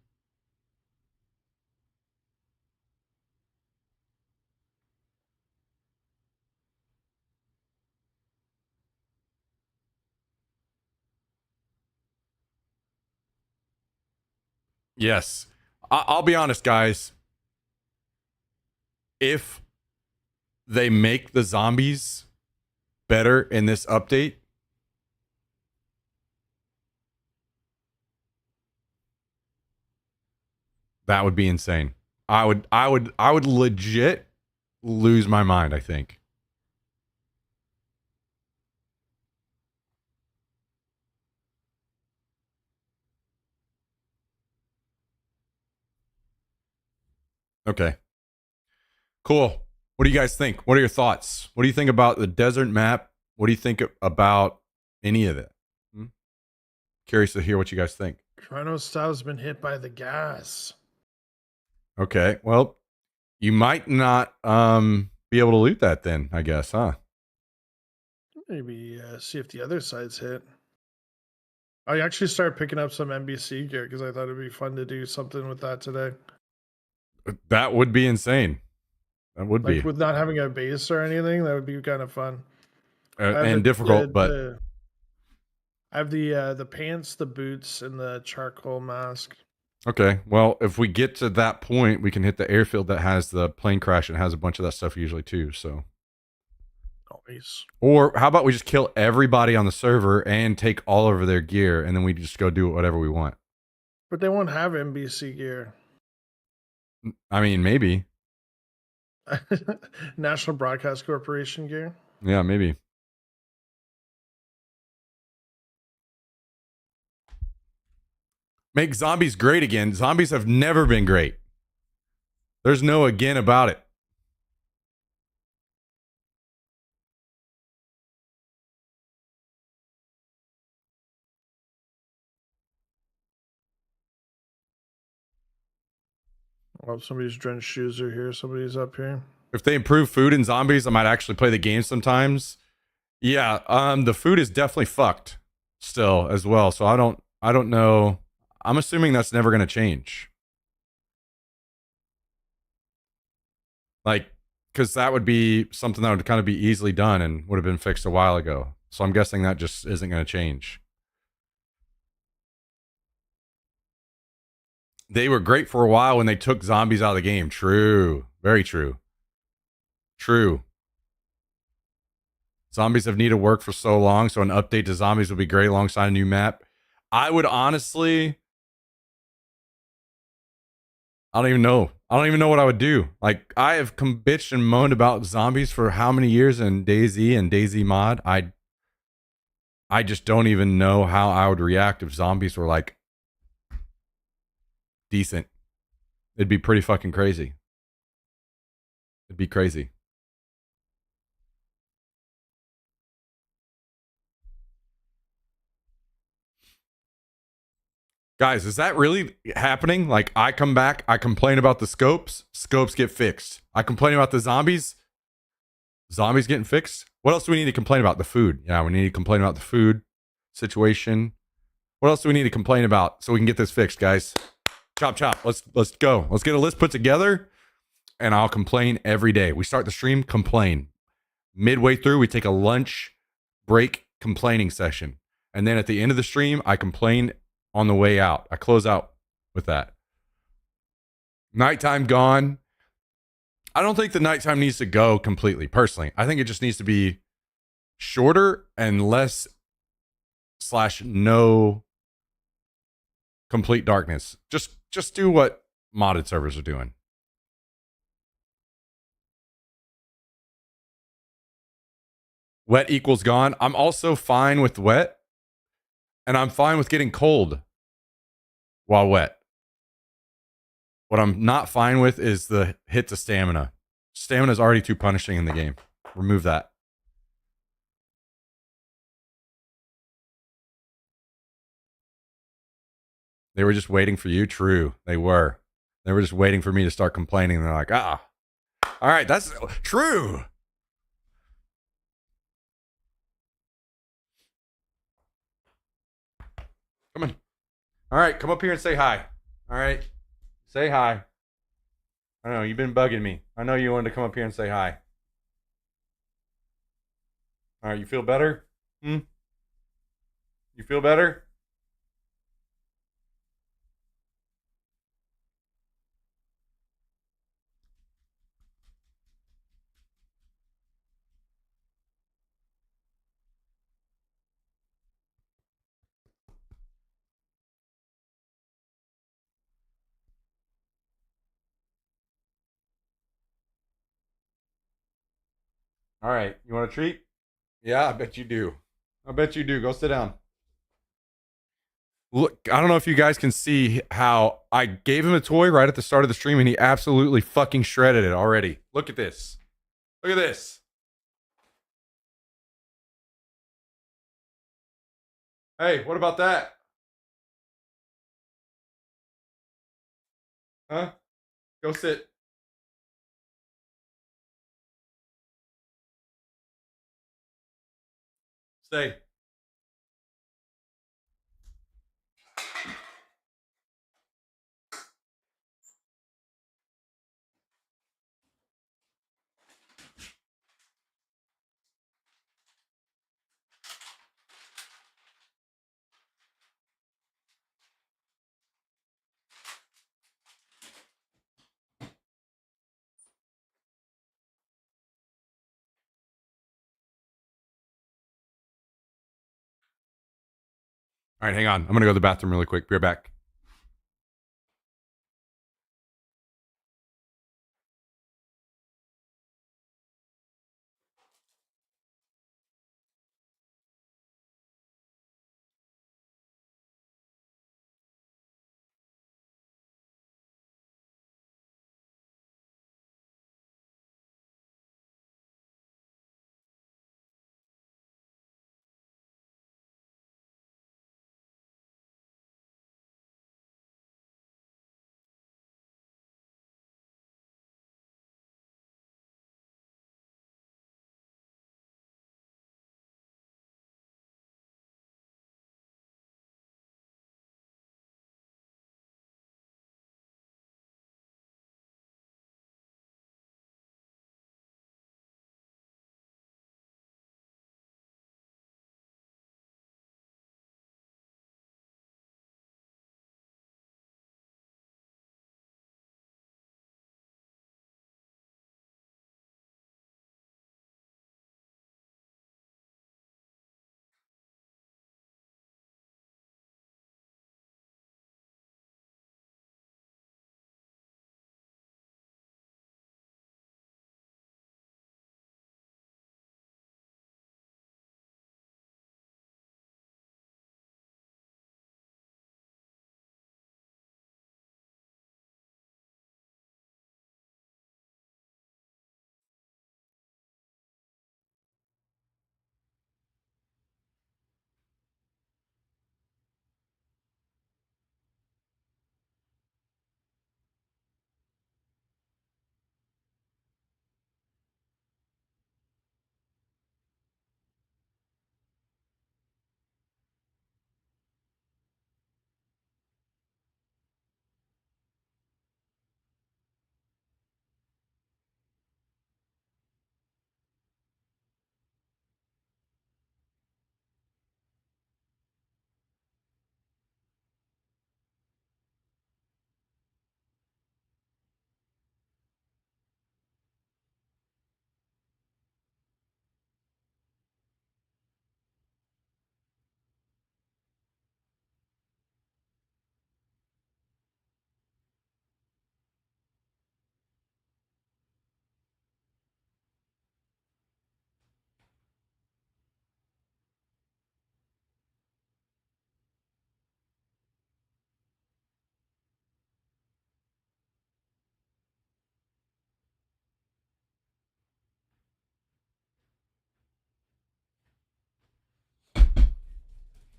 Yes. I'll be honest, guys. If they make the zombies better in this update, that would be insane. I would legit lose my mind, I think. Okay. Cool. What do you guys think? What are your thoughts? What do you think about the desert map? What do you think about any of it? Curious to hear what you guys think. Chernarus style's been hit by the gas. Okay. Well, you might not be able to loot that then, I guess, huh? Maybe see if the other side's hit. I actually started picking up some NBC gear because I thought it'd be fun to do something with that today. That would be insane. That would Like be. with not having a base or anything, that would be kind of fun. And difficult, but I have the pants, the boots, and the charcoal mask. okay. Well, if we get to that point, we can hit the airfield that has the plane crash and has a bunch of that stuff usually too. So, Nice. or how about we just kill everybody on the server and take all of their gear, and then we just go do whatever we want. But they won't have NBC gear. I mean, maybe. National Broadcast Corporation gear. Yeah, maybe. Make zombies great again. Zombies have never been great. There's no again about it. Well, somebody's drenched shoes are here. Somebody's up here. If they improve food in zombies, I might actually play the game sometimes. Yeah, the food is definitely fucked still as well. So I don't know. I'm assuming that's never going to change. Like, because that would be something that would kind of be easily done and would have been fixed a while ago. So I'm guessing that just isn't going to change. They were great for a while when they took zombies out of the game. True. Very true. True. Zombies have needed work for so long, so an update to zombies would be great alongside a new map. I would honestly... I don't even know. I don't even know what I would do. Like, I have bitched and moaned about zombies for how many years in DayZ and DayZ mod. I just don't even know how I would react if zombies were like decent. It'd be pretty fucking crazy. It'd be crazy. Guys, is that really happening? Like, I come back, I complain about the scopes get fixed. I complain about the zombies getting fixed. What else do we need to complain about? The food. Yeah, we need to complain about the food situation. What else do we need to complain about so we can get this fixed, guys? Chop, chop. Let's go. Let's get a list put together, and I'll complain every day. We start the stream, complain. Midway through, we take a lunch break complaining session. And then at the end of the stream, I complain on the way out. I close out with that. Nighttime gone. I don't think the nighttime needs to go completely, personally. I think it just needs to be shorter and less / no complete darkness. Just do what modded servers are doing. Wet equals gone. I'm also fine with wet. And I'm fine with getting cold while wet. What I'm not fine with is the hit to stamina. Stamina is already too punishing in the game. Remove that. They were just waiting for you? True. They were. They were just waiting for me to start complaining. They're like, all right, that's true. Come on. All right, come up here and say hi. All right. Say hi. I know, you've been bugging me. I know you wanted to come up here and say hi. All right, you feel better? You feel better? All right, you want a treat? Yeah, I bet you do. I bet you do. Go sit down. Look, I don't know if you guys can see how I gave him a toy right at the start of the stream and he absolutely fucking shredded it already. Look at this. Look at this. Hey, what about that? Huh? Go sit. Stay. All right, hang on. I'm going to go to the bathroom really quick. Be right back.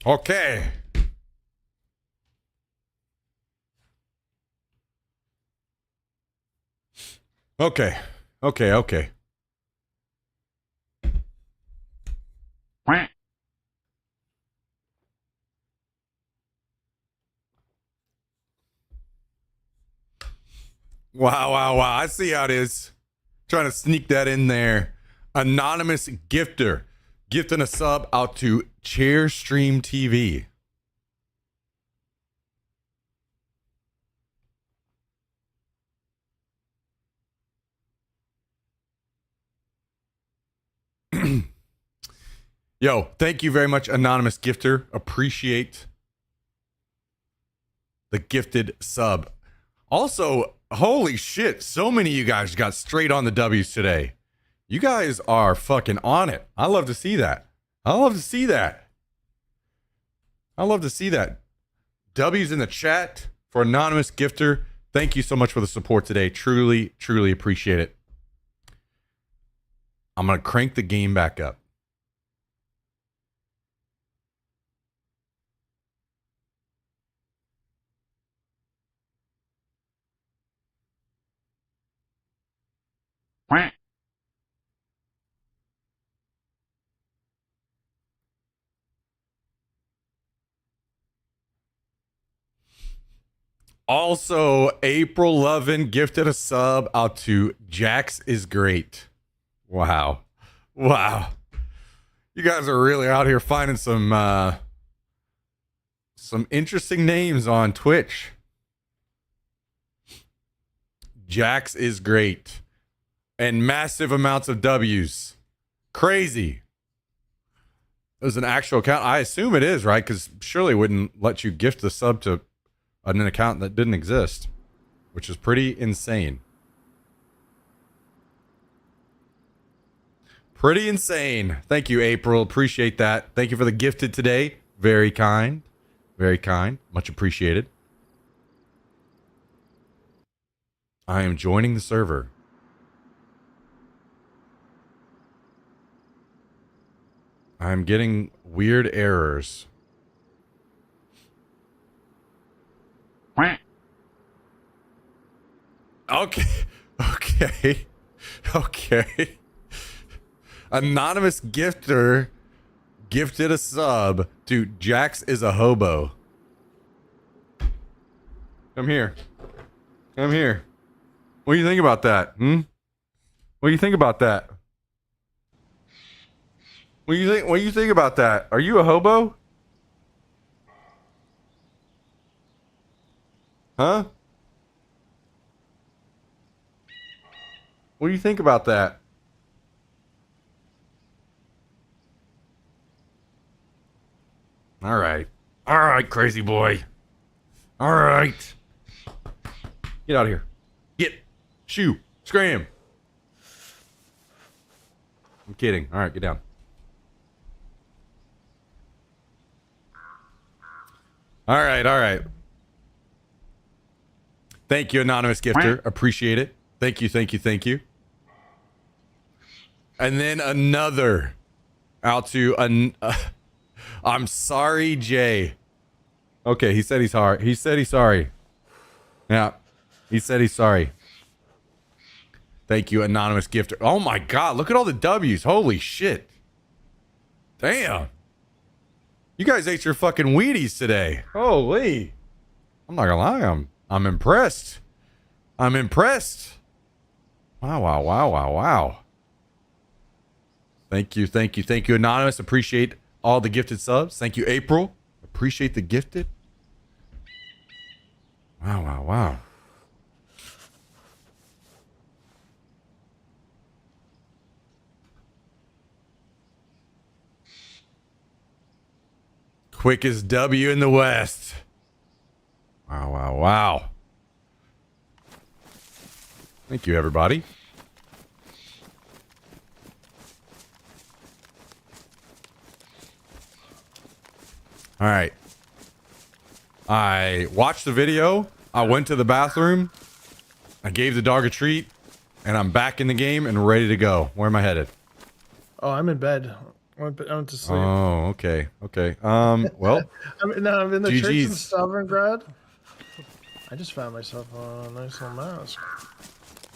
Okay. Okay. Okay. Okay. Wow, wow, wow. I see how it is. Trying to sneak that in there. Anonymous gifter gifting a sub out to Chairstream TV. Yo, thank you very much, Anonymous gifter. Appreciate the gifted sub. Also, holy shit, so many of you guys got straight on the W's today. You guys are fucking on it. I love to see that. I love to see that. I love to see that. W's in the chat for Anonymous gifter. Thank you so much for the support today. Truly, truly appreciate it. I'm going to crank the game back up. Also, April Lovin gifted a sub out to Jax is Great. Wow. Wow. You guys are really out here finding some interesting names on Twitch. Jax is Great. And massive amounts of W's. Crazy. There's an actual account. I assume it is, right? Because surely it wouldn't let you gift the sub to an account that didn't exist, which is pretty insane. Pretty insane. Thank you, April. Appreciate that. Thank you for the gifted today. Very kind. Very kind. Much appreciated. I am joining the server. I'm getting weird errors. Okay. Okay. Okay. Anonymous gifter gifted a sub to Jax is a hobo. Come here. Come here. What do you think about that? What do you think about that? What do you think about that? Are you a hobo? Huh? What do you think about that? All right. All right, crazy boy. All right. Get out of here. Get. Shoo. Scram. I'm kidding. All right, get down. All right, all right. Thank you, Anonymous Gifter. Appreciate it. Thank you, thank you, thank you. And then another out to I'm sorry, Jay. Okay, he said he's sorry. He said he's sorry. Yeah, he said he's sorry. Thank you, Anonymous Gifter. Oh my God, look at all the W's. Holy shit. Damn. You guys ate your fucking Wheaties today. Holy. I'm not gonna lie, I'm impressed. I'm impressed. Wow, wow, wow, wow, wow. Thank you, thank you, thank you, Anonymous. Appreciate all the gifted subs. Thank you, April. Appreciate the gifted. Wow, wow, wow. Quickest W in the West. Wow, wow, wow. Thank you, everybody. All right. I watched the video. I went to the bathroom. I gave the dog a treat. And I'm back in the game and ready to go. Where am I headed? Oh, I'm in bed. I went to sleep. Oh, okay. Okay. Well, I'm in the church in GG's. Stalingrad. I just found myself a nice little mask.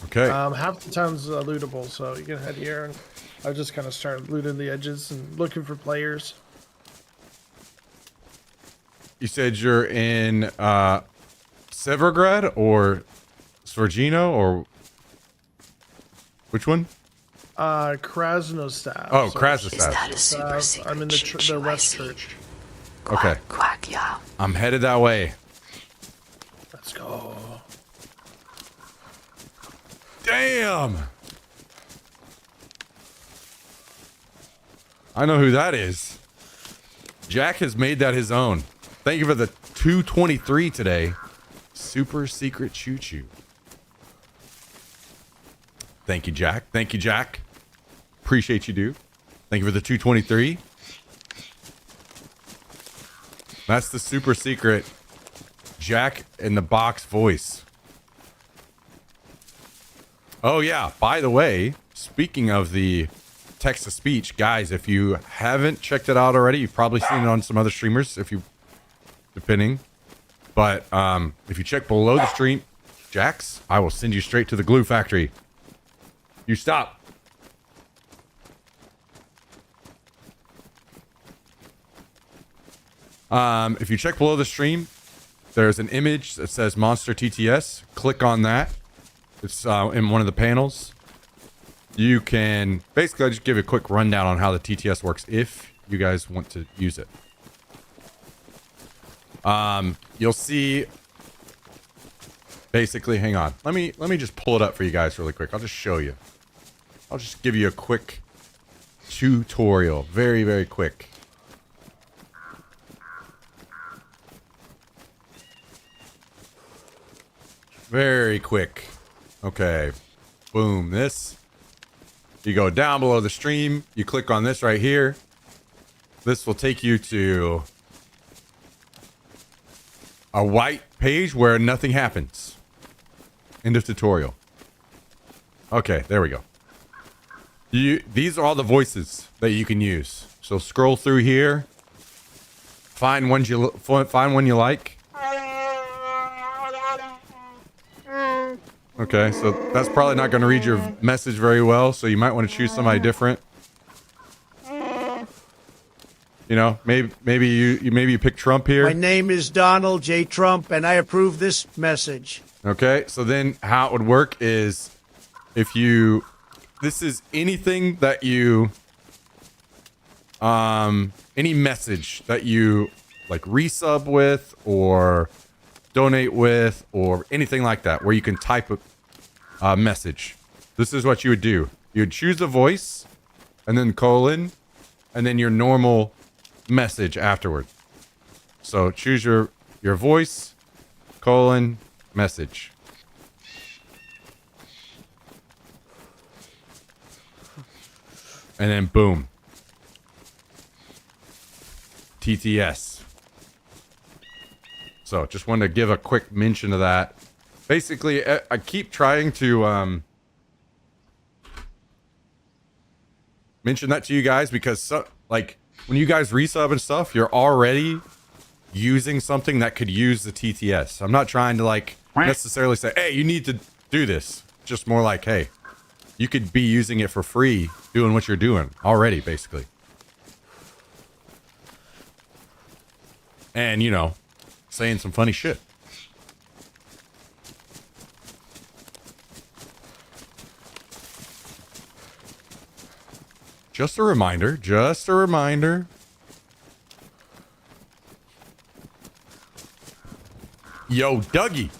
Okay. Half the town's lootable, so you can head here. And I just kind of started looting the edges and looking for players. You said you're in Severgrad or Svergino or which one? Krasnostav. Oh, so Krasnostav. Is that a super secret I'm in the West Church. Okay. Quack, yeah. I'm headed that way. Let's go. Damn. I know who that is. Jack has made that his own. Thank you for the 223 today. Super secret choo choo. Thank you, Jack. Thank you, Jack. Appreciate you, dude. Thank you for the 223. That's the super secret Jack in the Box voice. Oh, yeah. By the way, speaking of the text to speech, guys, if you haven't checked it out already, you've probably seen it on some other streamers, depending. But if you check below the stream, Jax, I will send you straight to the glue factory. You stop. If you check below the stream, there's an image that says Monster TTS. Click on that. It's in one of the panels. You can basically, I'll just give you a quick rundown on how the TTS works if you guys want to use it. You'll see basically, hang on. Let me just pull it up for you guys really quick. I'll just show you. I'll just give you a quick tutorial. Very, very quick. Very quick. Okay. Boom. This. You go down below the stream. You click on this right here. This will take you to a white page where nothing happens. End of tutorial. Okay, there we go. These are all the voices that you can use. So scroll through here. Find one you like. Okay, so that's probably not going to read your message very well, so you might want to choose somebody different. You know, maybe you pick Trump here. My name is Donald J. Trump, and I approve this message. Okay, so then how it would work is this is anything that you, any message that you like resub with or donate with or anything like that, where you can type a message. This is what you would do. You would choose a voice and then colon and then your normal message afterward. So choose your voice, colon, message. And then boom. TTS. So just wanted to give a quick mention of that. Basically, I keep trying to mention that to you guys because like when you guys resub and stuff, you're already using something that could use the TTS. I'm not trying to like necessarily say, hey, you need to do this. Just more like, hey, you could be using it for free doing what you're doing already, basically. And, you know, saying some funny shit. Just a reminder. Just a reminder. Yo, Dougie.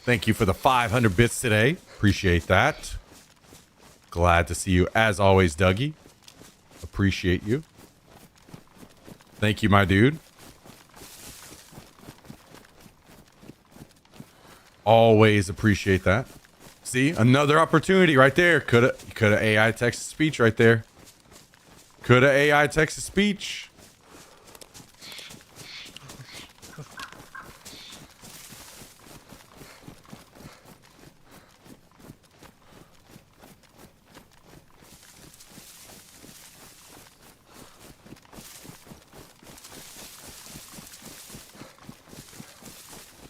Thank you for the 500 bits today. Appreciate that. Glad to see you as always, Dougie. Appreciate you. Thank you, my dude. Always appreciate that. See, another opportunity right there. Coulda AI text to speech right there. Coulda AI text to speech.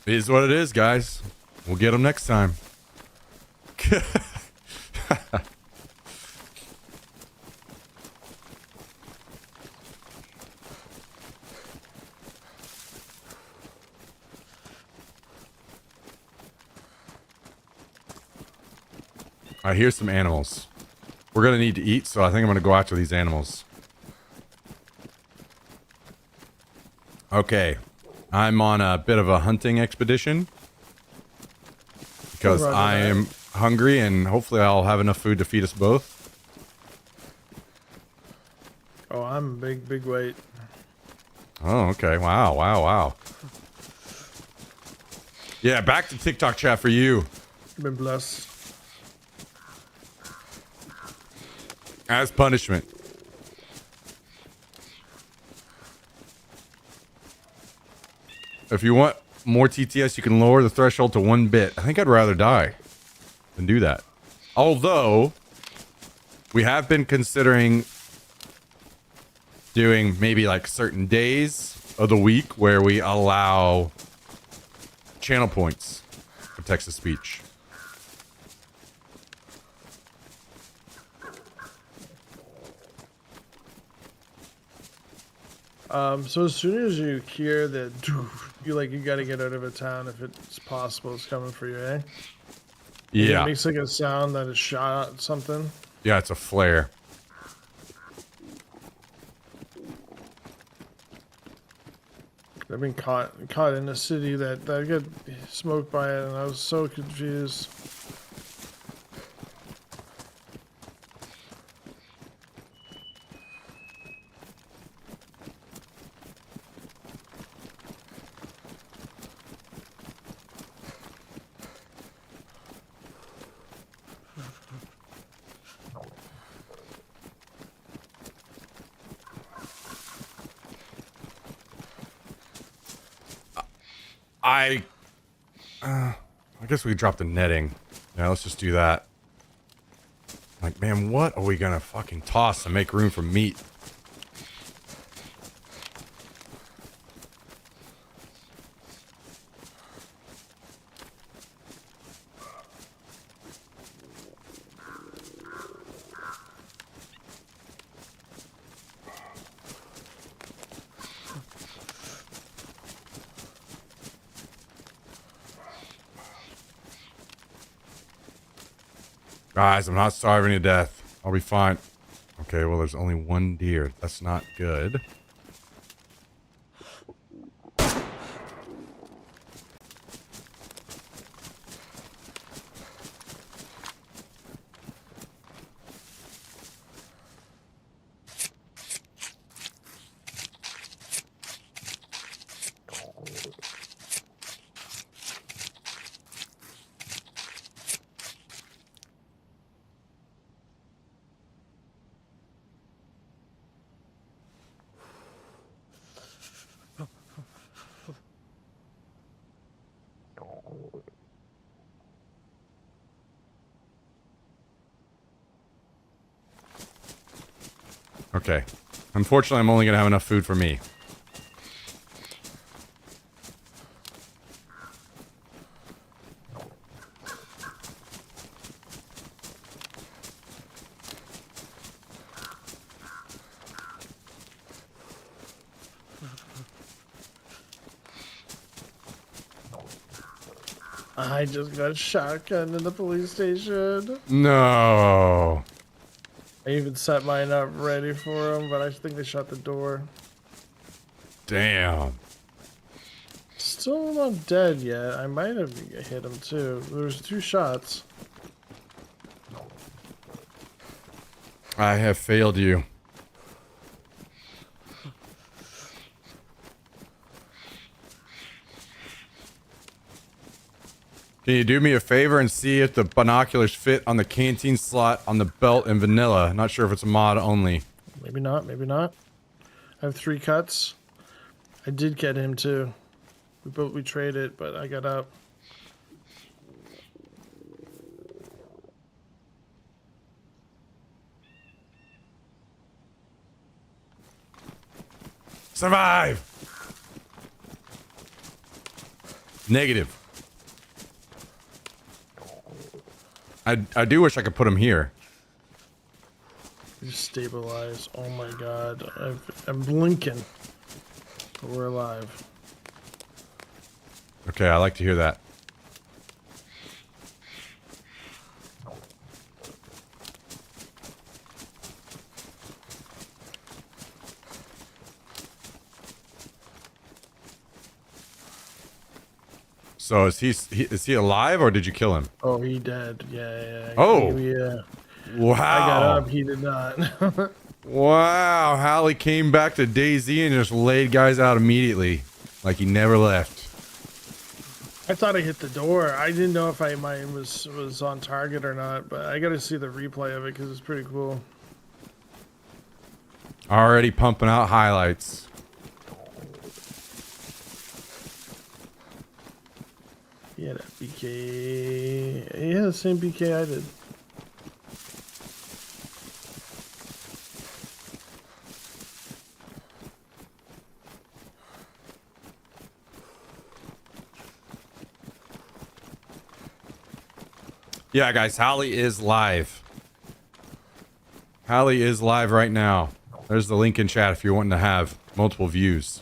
It is what it is, guys. We'll get them next time. All right, here's some animals. We're gonna need to eat, so I think I'm gonna go after these animals. Okay, I'm on a bit of a hunting expedition because I am hungry, and hopefully I'll have enough food to feed us both. Oh, I'm big weight. Oh, okay. Wow, wow, wow. Yeah, back to TikTok chat for you. Been blessed. As punishment. If you want more TTS, you can lower the threshold to 1 bit. I think I'd rather die than do that. Although, we have been considering doing maybe like certain days of the week where we allow channel points for text-to-speech. So as soon as you hear that, you gotta get out of a town if it's possible. It's coming for you, eh? Yeah. It makes like a sound that is shot at something. Yeah, it's a flare. I've been caught in a city that got smoked by it, and I was so confused. I guess we could drop the netting. Yeah, let's just do that. Like, man, what are we gonna fucking toss to make room for meat? Guys, I'm not starving to death. I'll be fine. Okay, well, there's only 1 deer. That's not good. Okay. Unfortunately, I'm only going to have enough food for me. I just got shotgun in the police station. No. I even set mine up ready for them, but I think they shut the door. Damn. Still not dead yet. I might have hit him too. There's 2 shots. I have failed you. Can you do me a favor and see if the binoculars fit on the canteen slot on the belt in vanilla? Not sure if it's a mod only. Maybe not, maybe not. I have 3 cuts. I did get him too. We traded, but I got up. Survive! Negative. I do wish I could put him here. Just stabilize. Oh my god. I'm blinking. But we're alive. Okay, I like to hear that. So is he alive or did you kill him? Oh, he dead. Yeah. Oh. Yeah. Wow. I got up. He did not. Wow. Hallie came back to DayZ and just laid guys out immediately. Like he never left. I thought I hit the door. I didn't know if mine was on target or not, but I got to see the replay of it because it's pretty cool. Already pumping out highlights. He had a BK. He had the same BK I did. Yeah, guys, Hallie is live. Hallie is live right now. There's the link in chat if you're wanting to have multiple views.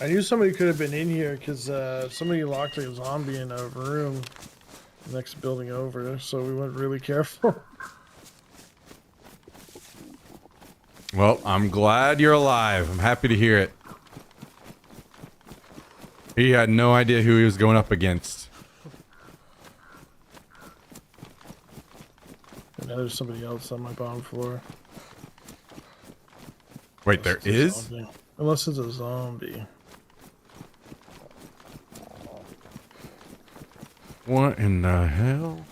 I knew somebody could have been in here because somebody locked a zombie in a room next building over, so we went really careful. Well, I'm glad you're alive. I'm happy to hear it. He had no idea who he was going up against. And now there's somebody else on my bottom floor. Wait, there is? Unless it's a zombie. What in the hell?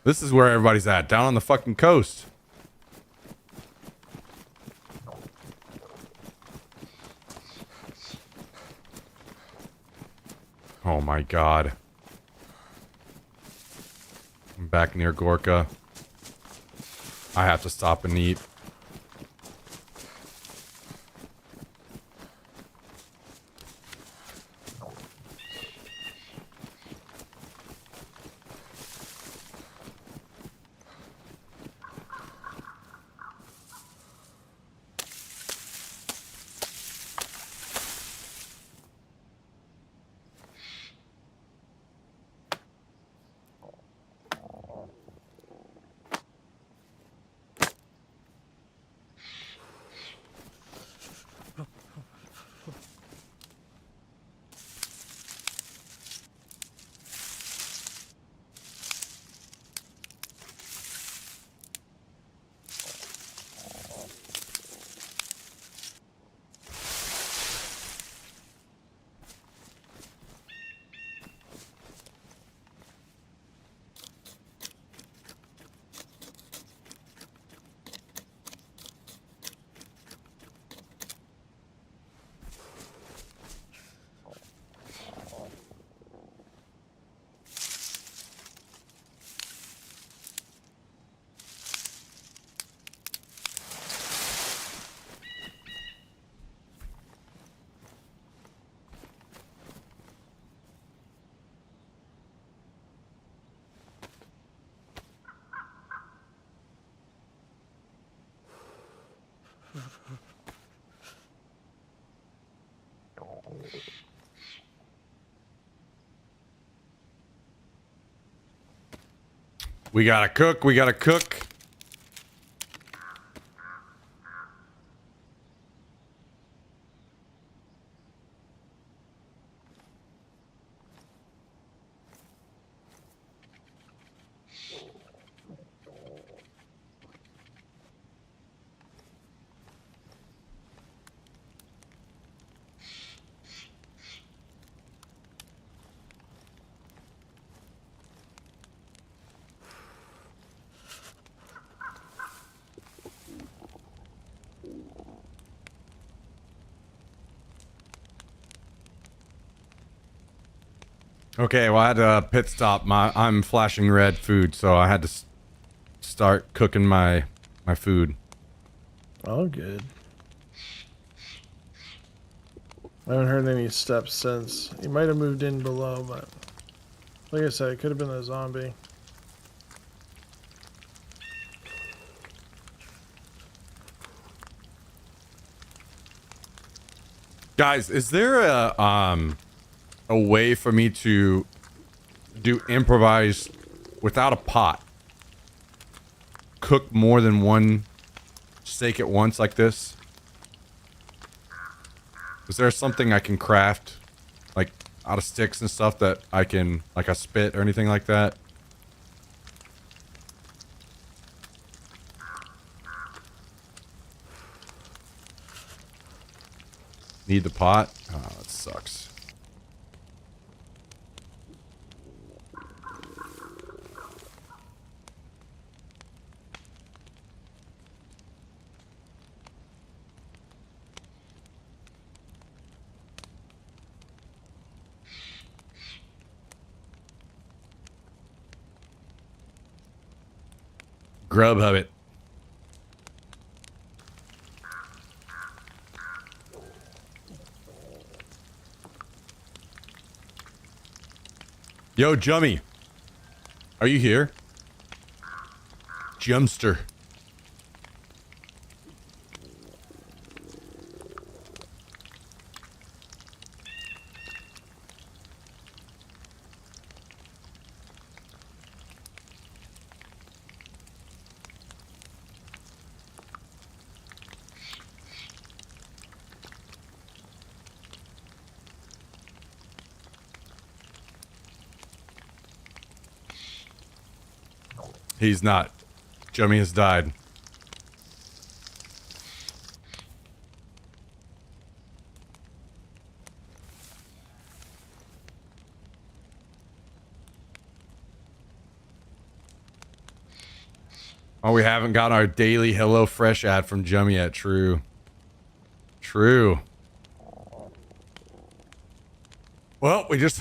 This is where everybody's at, down on the fucking coast. Oh my god. I'm back near Gorka. I have to stop and eat. We gotta cook, we gotta cook. Okay, well, I had to pit stop. I'm flashing red food, so I had to start cooking my food. Oh, good. I haven't heard any steps since. He might have moved in below, but like I said, it could have been a zombie. Guys, is there a way for me to do improvise without a pot? Cook more than one steak at once like this? Is there something I can craft, like out of sticks and stuff that I can, like a spit or anything like that? Need the pot? Oh, that sucks. Grubhub it. Yo, Jummy. Are you here? Jumster. He's not. Jummy has died. Oh, we haven't gotten our daily Hello Fresh ad from Jummy yet. True. True. Well, we're just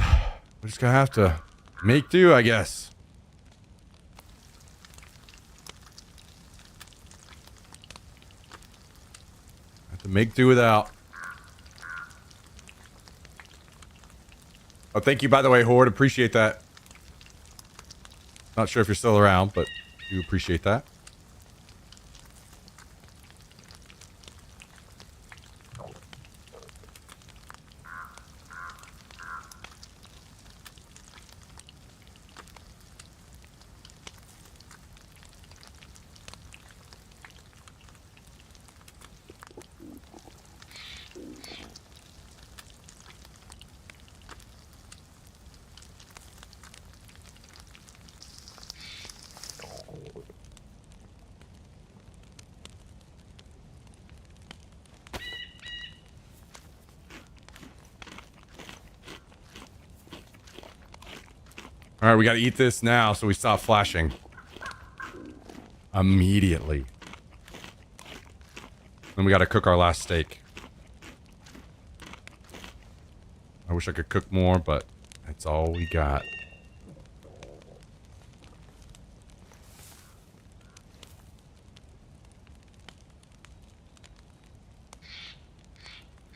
gonna have to make do, I guess. Have to make do without. Oh, thank you, by the way, Horde. Appreciate that. Not sure if you're still around, but do appreciate that. All right, we got to eat this now so we stop flashing. Immediately. Then we got to cook our last steak. I wish I could cook more, but that's all we got.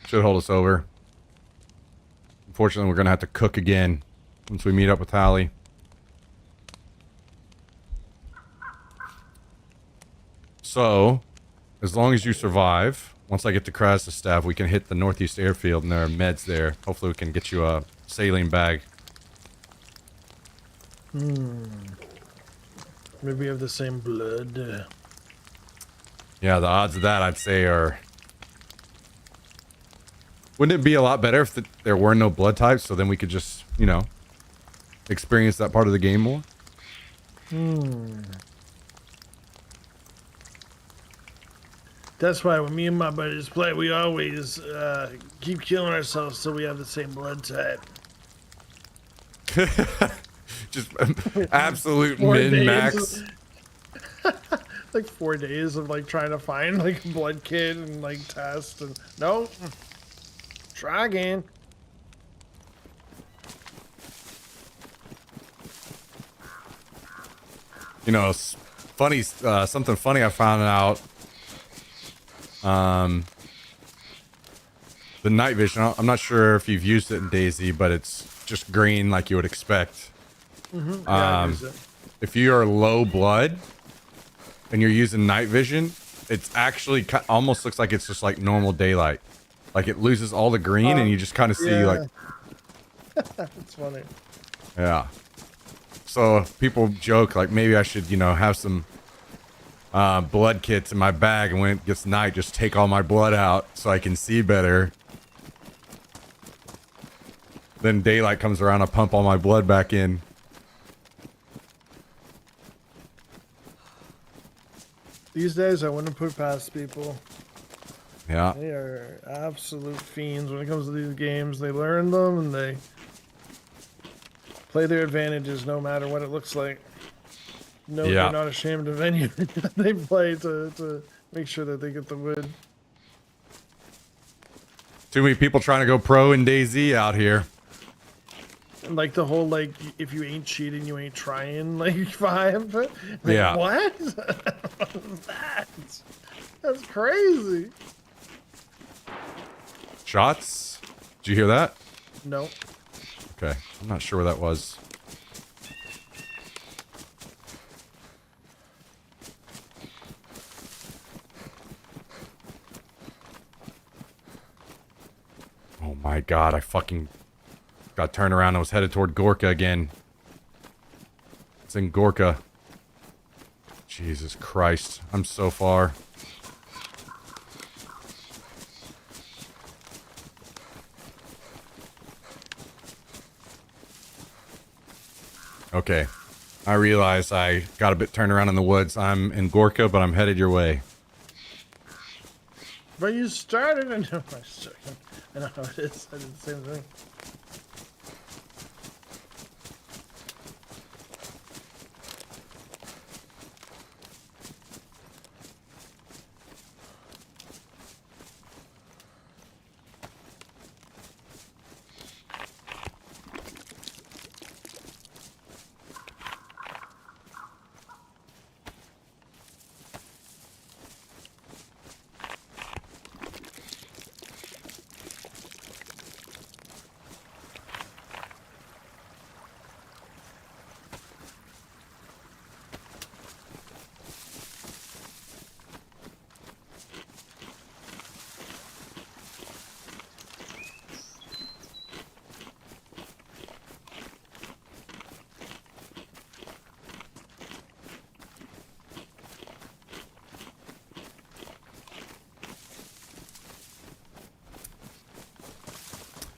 Should hold us over. Unfortunately, we're going to have to cook again once we meet up with Hallie. So, as long as you survive, once I get to Chernarus staff, we can hit the northeast airfield and there are meds there. Hopefully we can get you a saline bag. Maybe we have the same blood. Yeah, the odds of that, I'd say, are... Wouldn't it be a lot better if there were no blood types, so then we could just, you know, experience that part of the game more? That's why when me and my buddies play, we always keep killing ourselves so we have the same blood type. Just absolute 4 min-max. days. Like 4 days of like trying to find like a blood kit and like test and no. Try again. You know, funny, something funny I found out. The night vision, I'm not sure if you've used it in Daisy, but it's just green like you would expect. Yeah, I use it. If you are low blood and you're using night vision, it's actually almost looks like it's just like normal daylight. Like it loses all the green and you just kind of see yeah. like, It's funny. yeah. So people joke like maybe I should, you know, have some blood kits in my bag, and when it gets night, just take all my blood out so I can see better. Then daylight comes around, I pump all my blood back in. These days, I wouldn't put past people. Yeah. They are absolute fiends when it comes to these games. They learn them and they play their advantages no matter what it looks like. No, Yeah. they're not ashamed of anything that they play to make sure that they get the win. Too many people trying to go pro in DayZ out here. And like the whole like if you ain't cheating, you ain't trying like vibe. Like, Yeah. What? What is that? That's crazy. Shots? Did you hear that? No. Okay. I'm not sure where that was. Oh my god, I fucking got turned around and was headed toward Gorka again. It's in Gorka. Jesus Christ. I'm so far. Okay. I realize I got a bit turned around in the woods. I'm in Gorka, but I'm headed your way. But you started and I know how it is. I did the same thing.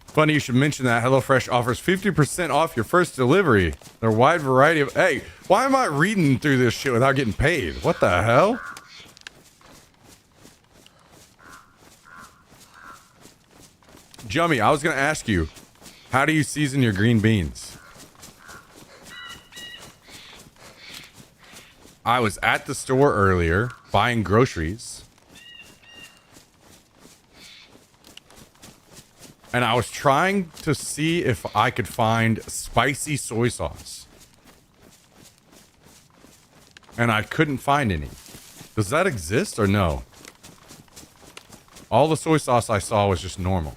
Funny you should mention that. HelloFresh offers 50% off your first delivery. Their wide variety of... Hey, why am I reading through this shit without getting paid? What the hell? Jummy, I was going to ask you, how do you season your green beans? I was at the store earlier buying groceries. And I was trying to see if I could find spicy soy sauce. And I couldn't find any. Does that exist or no? All the soy sauce I saw was just normal.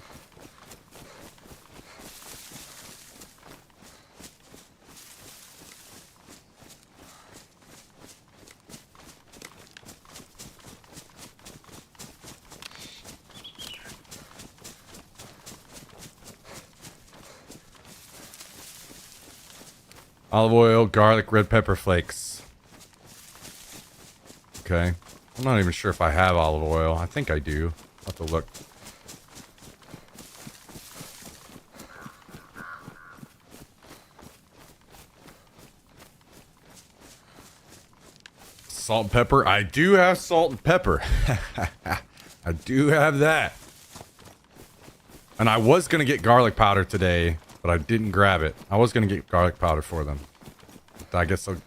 Olive oil, garlic, red pepper flakes. Okay. I'm not even sure if I have olive oil. I think I do. I'll have to look. Salt and pepper. I do have salt and pepper. I do have that. And I was going to get garlic powder today, but I didn't grab it. I was going to get garlic powder for them. I guess I'll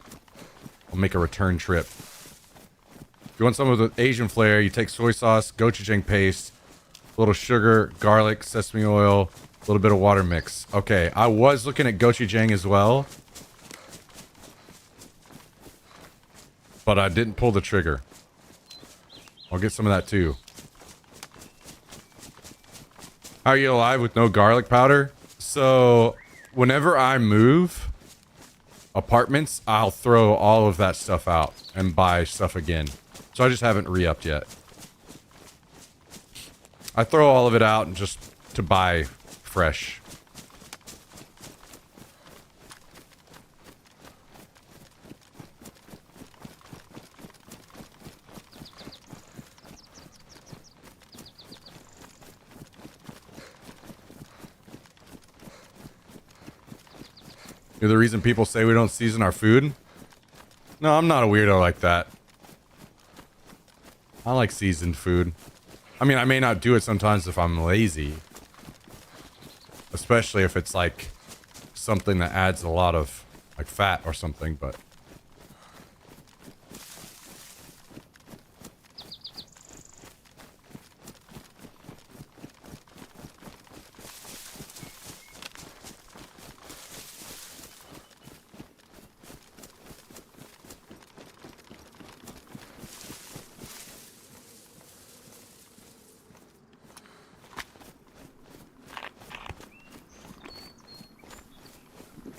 make a return trip. If you want some of the Asian flair, you take soy sauce, gochujang paste, a little sugar, garlic, sesame oil, a little bit of water mix. Okay, I was looking at gochujang as well. but I didn't pull the trigger. I'll get some of that too. How are you alive with no garlic powder? So whenever I move apartments, I'll throw all of that stuff out and buy stuff again. So I just haven't re-upped yet. I throw all of it out and just to buy fresh. You're the reason people say we don't season our food? No, I'm not a weirdo like that. I like seasoned food. I mean, I may not do it sometimes if I'm lazy. Especially if it's like something that adds a lot of like fat or something, but...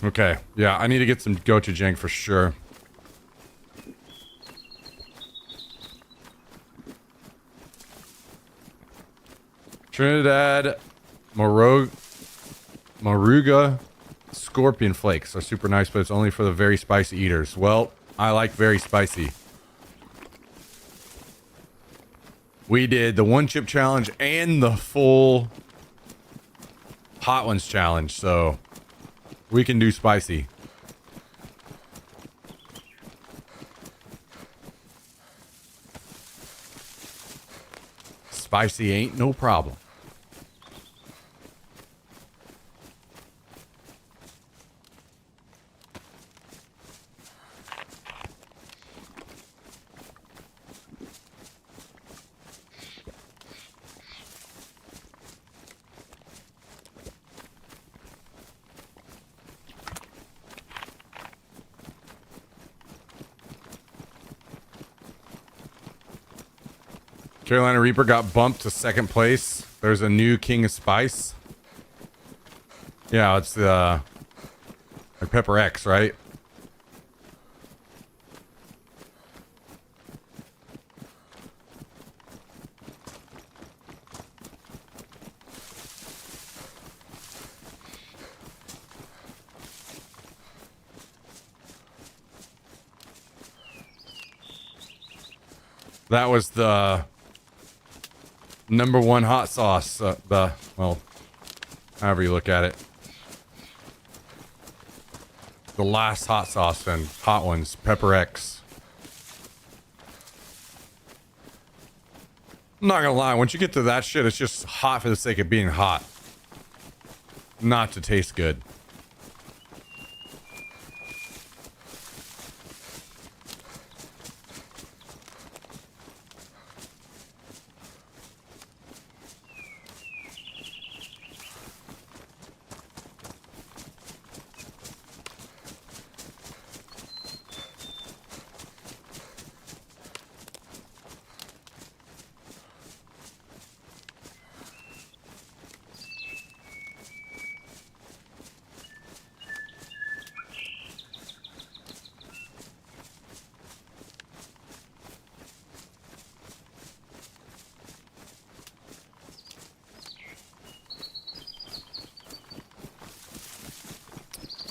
Okay, yeah, I need to get some gochujang for sure. Trinidad Moruga scorpion flakes are super nice, but it's only for the very spicy eaters. Well, I like very spicy. We did the one chip challenge and the full hot ones challenge, so... we can do spicy. Spicy ain't no problem. Carolina Reaper got bumped to second place. There's a new King of Spice. Yeah, it's the like Pepper X, right? That was the #1 hot sauce. Well, however you look at it. The last hot sauce and hot ones, Pepper X. I'm not gonna lie, once you get to that shit, it's just hot for the sake of being hot. Not to taste good.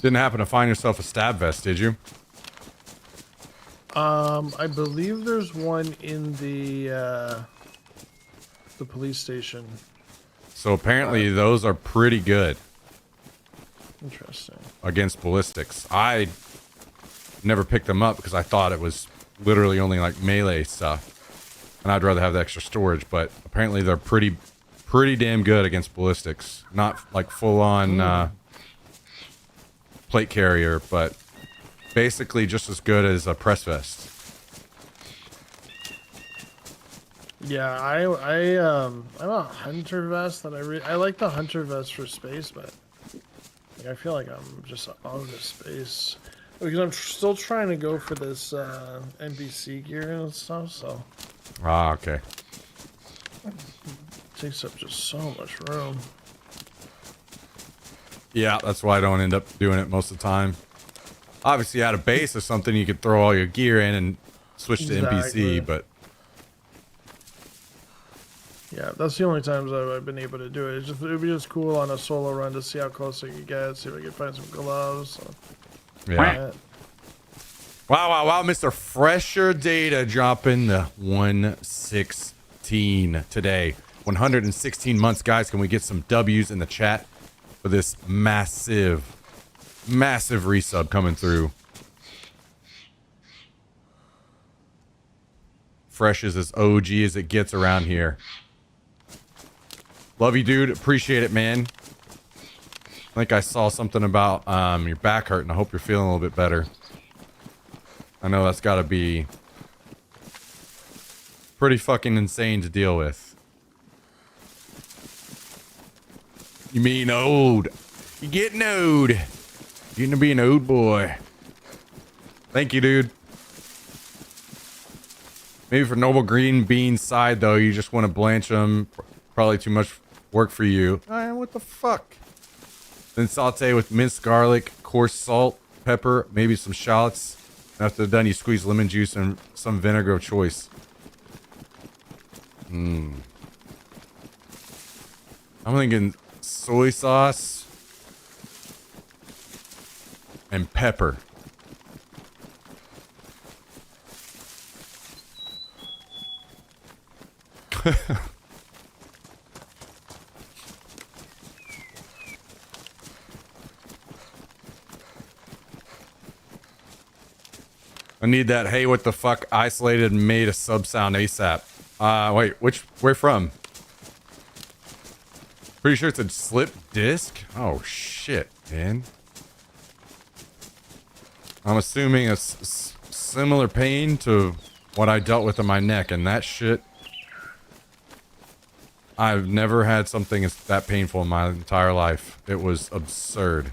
Didn't happen to find yourself a stab vest, did you? I believe there's one in the police station. So apparently those are pretty good Interesting. against ballistics. I never picked them up because I thought it was literally only like melee stuff. And I'd rather have the extra storage, but apparently they're pretty damn good against ballistics. Not like full on plate carrier, but basically just as good as a press vest. Yeah, I'm a hunter vest that I like the hunter vest for space, but like, I feel like I'm just out of space. Because I'm still trying to go for this NPC gear and stuff, so Ah, okay. it takes up just so much room. Yeah, that's why I don't end up doing it most of the time. Obviously, at a base or something, you could throw all your gear in and switch to Exactly. NPC, but Yeah, that's the only times I've been able to do it. It'd be just cool on a solo run to see how close I can get, see if I can find some gloves. So, yeah. Wow, Mr. Fresher Data dropping the 116 today. 116 months, guys. Can we get some W's in the chat for this massive resub coming through? Fresh is as OG as it gets around here. Love you, dude. Appreciate it, man. I think I saw something about your back hurting. I hope you're feeling a little bit better. I know that's got to be pretty fucking insane to deal with. You mean old? You getting old? Getting to be an old boy. Thank you, dude. Maybe for Noble Green Bean's side, though, you just want to blanch them. Probably too much work for you. What the fuck? Then saute with minced garlic, coarse salt, pepper, maybe some shallots. After they're done, you squeeze lemon juice and some vinegar of choice. I'm thinking soy sauce and pepper. I need that, hey, what the fuck, isolated and made a sub sound ASAP. Wait, where from? Pretty sure it's a slip disc? Oh, shit, man. I'm assuming a similar pain to what I dealt with in my neck, and that shit... I've never had something that painful in my entire life. It was absurd.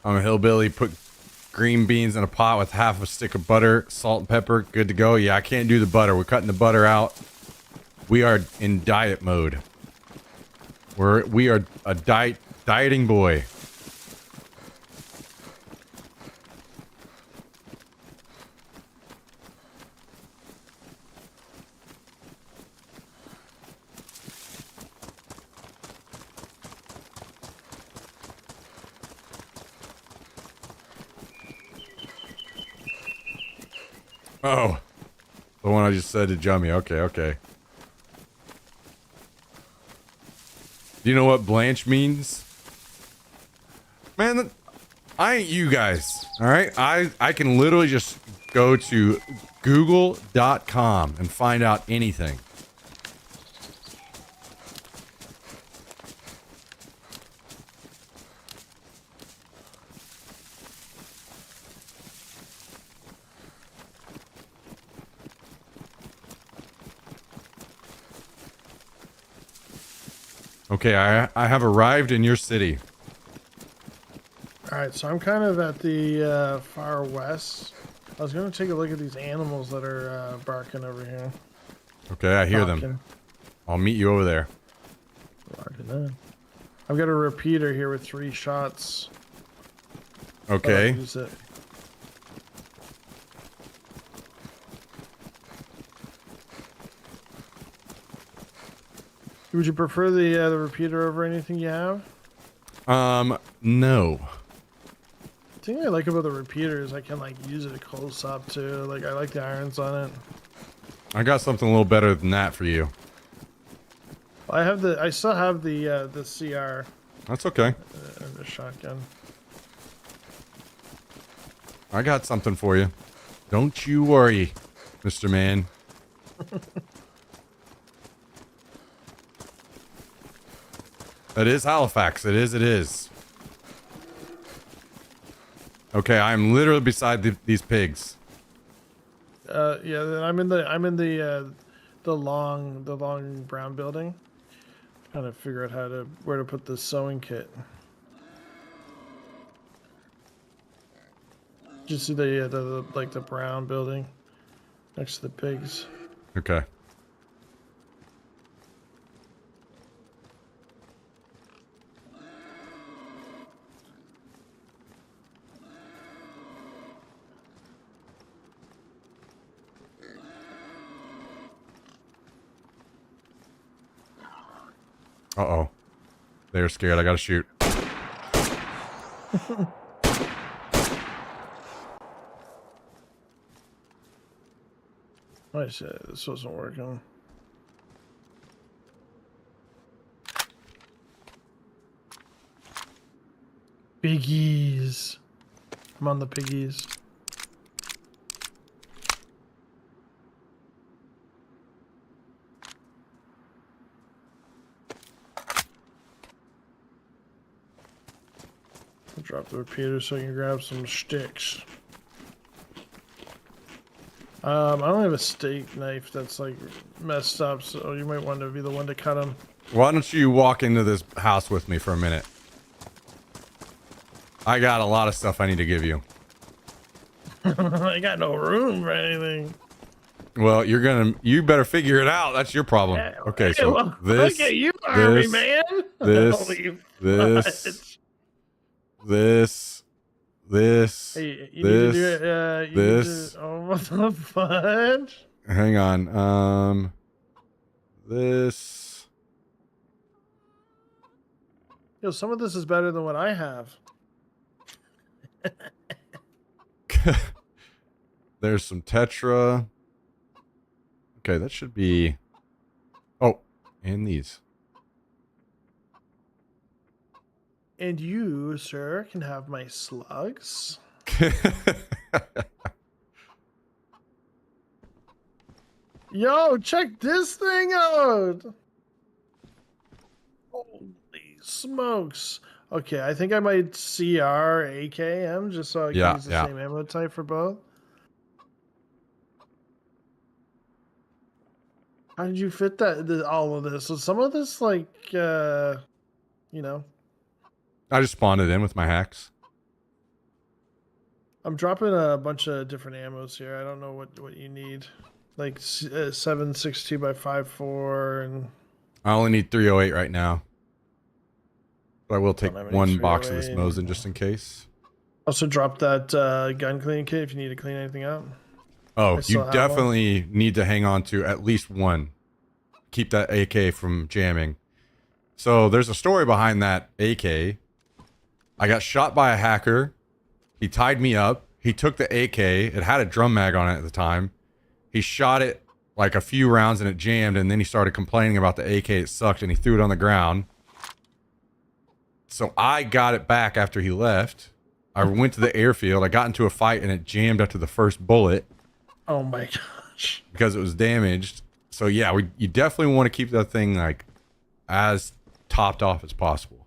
I'm a hillbilly, put green beans in a pot with half a stick of butter, salt and pepper, good to go. Yeah, I can't do the butter. We're cutting the butter out. We are in diet mode. We are a dieting boy. Oh, the one I just said to Jummy. Okay. Do you know what blanch means? Man, I ain't you guys, all right? I can literally just go to google.com and find out anything. Okay, I have arrived in your city. Alright, so I'm kind of at the far west. I was going to take a look at these animals that are barking over here. Okay, I hear them. I'll meet you over there. I've got a repeater here with 3 shots. Okay. Use it. Would you prefer the repeater over anything you have? No. The thing I like about the repeater is I can like use it close up too. Like I like the irons on it. I got something a little better than that for you. I still have the CR. That's okay. And the shotgun. I got something for you. Don't you worry, Mr. Man. That is Halifax. It is. Okay, I'm literally beside these pigs. Yeah, then I'm in the the long brown building. Trying to figure out where to put the sewing kit. Did you see the like the brown building next to the pigs? Okay. Uh-oh. They're scared. I gotta shoot. I said this wasn't working. Piggies. I'm on the piggies. I'll drop the repeater so I can grab some sticks. I don't have a steak knife that's like messed up, so you might want to be the one to cut them. Why don't you walk into this house with me for a minute? I got a lot of stuff I need to give you. I got no room for anything. Well, you better figure it out. That's your problem. Okay, so Well, this, look at you, Army man. this, Holy this, fudge. this, Hey, you this, need to do it. this. Oh, what the fudge? Hang on. This. Yo, some of this is better than what I have. There's some Tetra. Okay, that should be... Oh, and these. And you, sir, can have my slugs. Yo, check this thing out. Holy smokes. Okay, I think I might CR AKM just so I can use the same ammo type for both. How did you fit all of this? So some of this, like, you know. I just spawned it in with my hacks. I'm dropping a bunch of different ammos here. I don't know what you need. Like 7.62 by 5.4 and... I only need 308 right now. But I will take one box of this 308. Mosin just in case. Also drop that gun cleaning kit if you need to clean anything up. Oh, you definitely need to hang on to at least one. Keep that AK from jamming. So there's a story behind that AK. I got shot by a hacker. He tied me up. He took the AK. It had a drum mag on it at the time. He shot it like a few rounds and it jammed, and then he started complaining about the AK. It sucked, and he threw it on the ground. So I got it back after he left. I went to the airfield. I got into a fight, and it jammed after the first bullet. Oh my gosh. Because it was damaged. So yeah, you definitely want to keep that thing like as topped off as possible.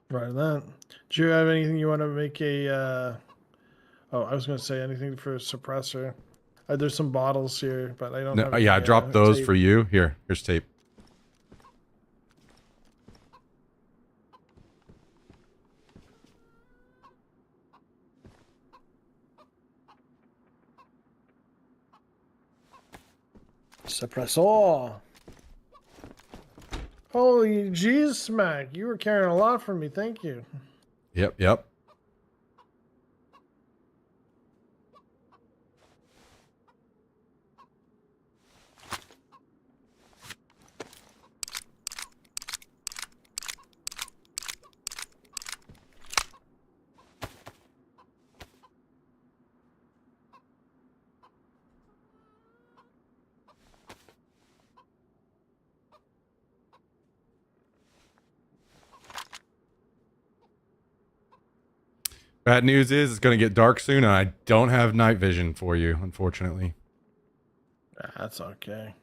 Right, that. Do you have anything you want to make a... Oh, I was going to say anything for a suppressor. There's some bottles here, but I don't have... Yeah, I dropped those tape. for you. Here's tape. Suppressor. Holy jeez, Smack. You were carrying a lot for me. Thank you. Yep. Bad news is it's going to get dark soon, and I don't have night vision for you, unfortunately. That's okay.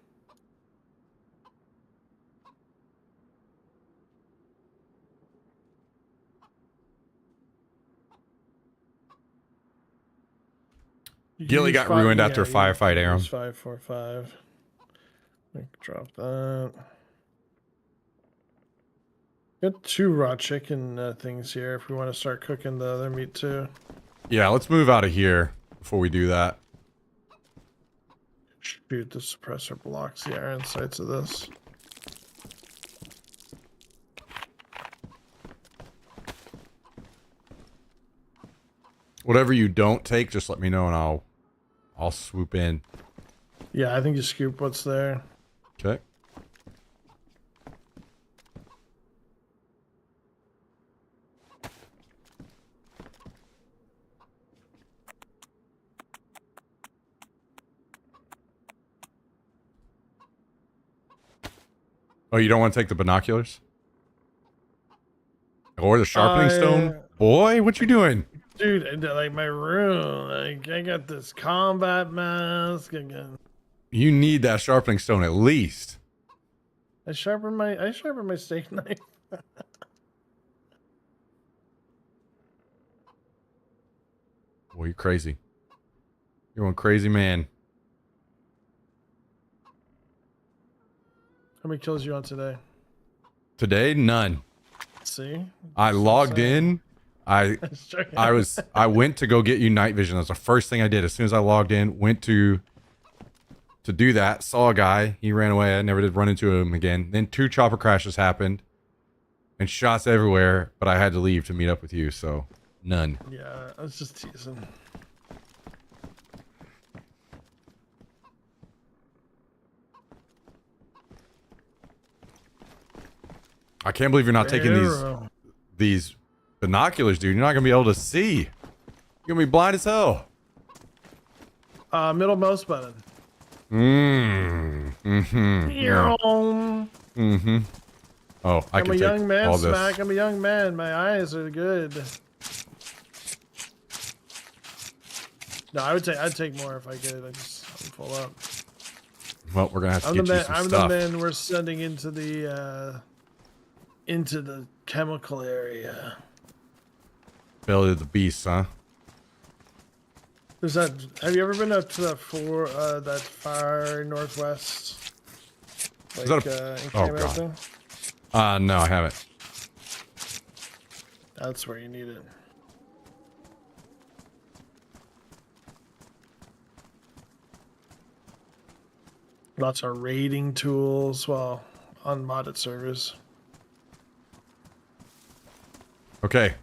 Gilly got ruined after a firefight, Aaron. 545. Drop that. Got 2 raw chicken things here if we want to start cooking the other meat too. Yeah, let's move out of here before we do that. Shoot, the suppressor blocks the iron sights of this. Whatever you don't take, just let me know and I'll swoop in. Yeah, I think you scoop what's there. Okay. Oh, you don't want to take the binoculars? Or the sharpening stone? Boy, what you doing? Dude, like my room, like I got this combat mask again. You need that sharpening stone at least. I sharpen my steak knife. Boy, you're crazy. You're one crazy man. How many kills you on today? Today, none. See? I logged in. I went to go get you night vision. That's the first thing I did. As soon as I logged in, went to do that, saw a guy. He ran away. I never did run into him again. Then 2 chopper crashes happened and shots everywhere, but I had to leave to meet up with you, so none. Yeah, I was just teasing. I can't believe you're not taking these binoculars, dude. You're not gonna be able to see. You're gonna be blind as hell. Middle mouse button. Yeah. Oh, I I'm can a take young man, all this. Smack. I'm a young man. My eyes are good. No, I'd take more if I could. I'm full up. Well, we're gonna have to get you some I'm stuff. the man we're sending into the chemical area. Belly of the beast, huh? There's that. Have you ever been up to that far northwest? Like, Is that in oh Canada god. thing? No, I haven't. That's where you need it. Lots of raiding tools, well, on modded servers. Okay,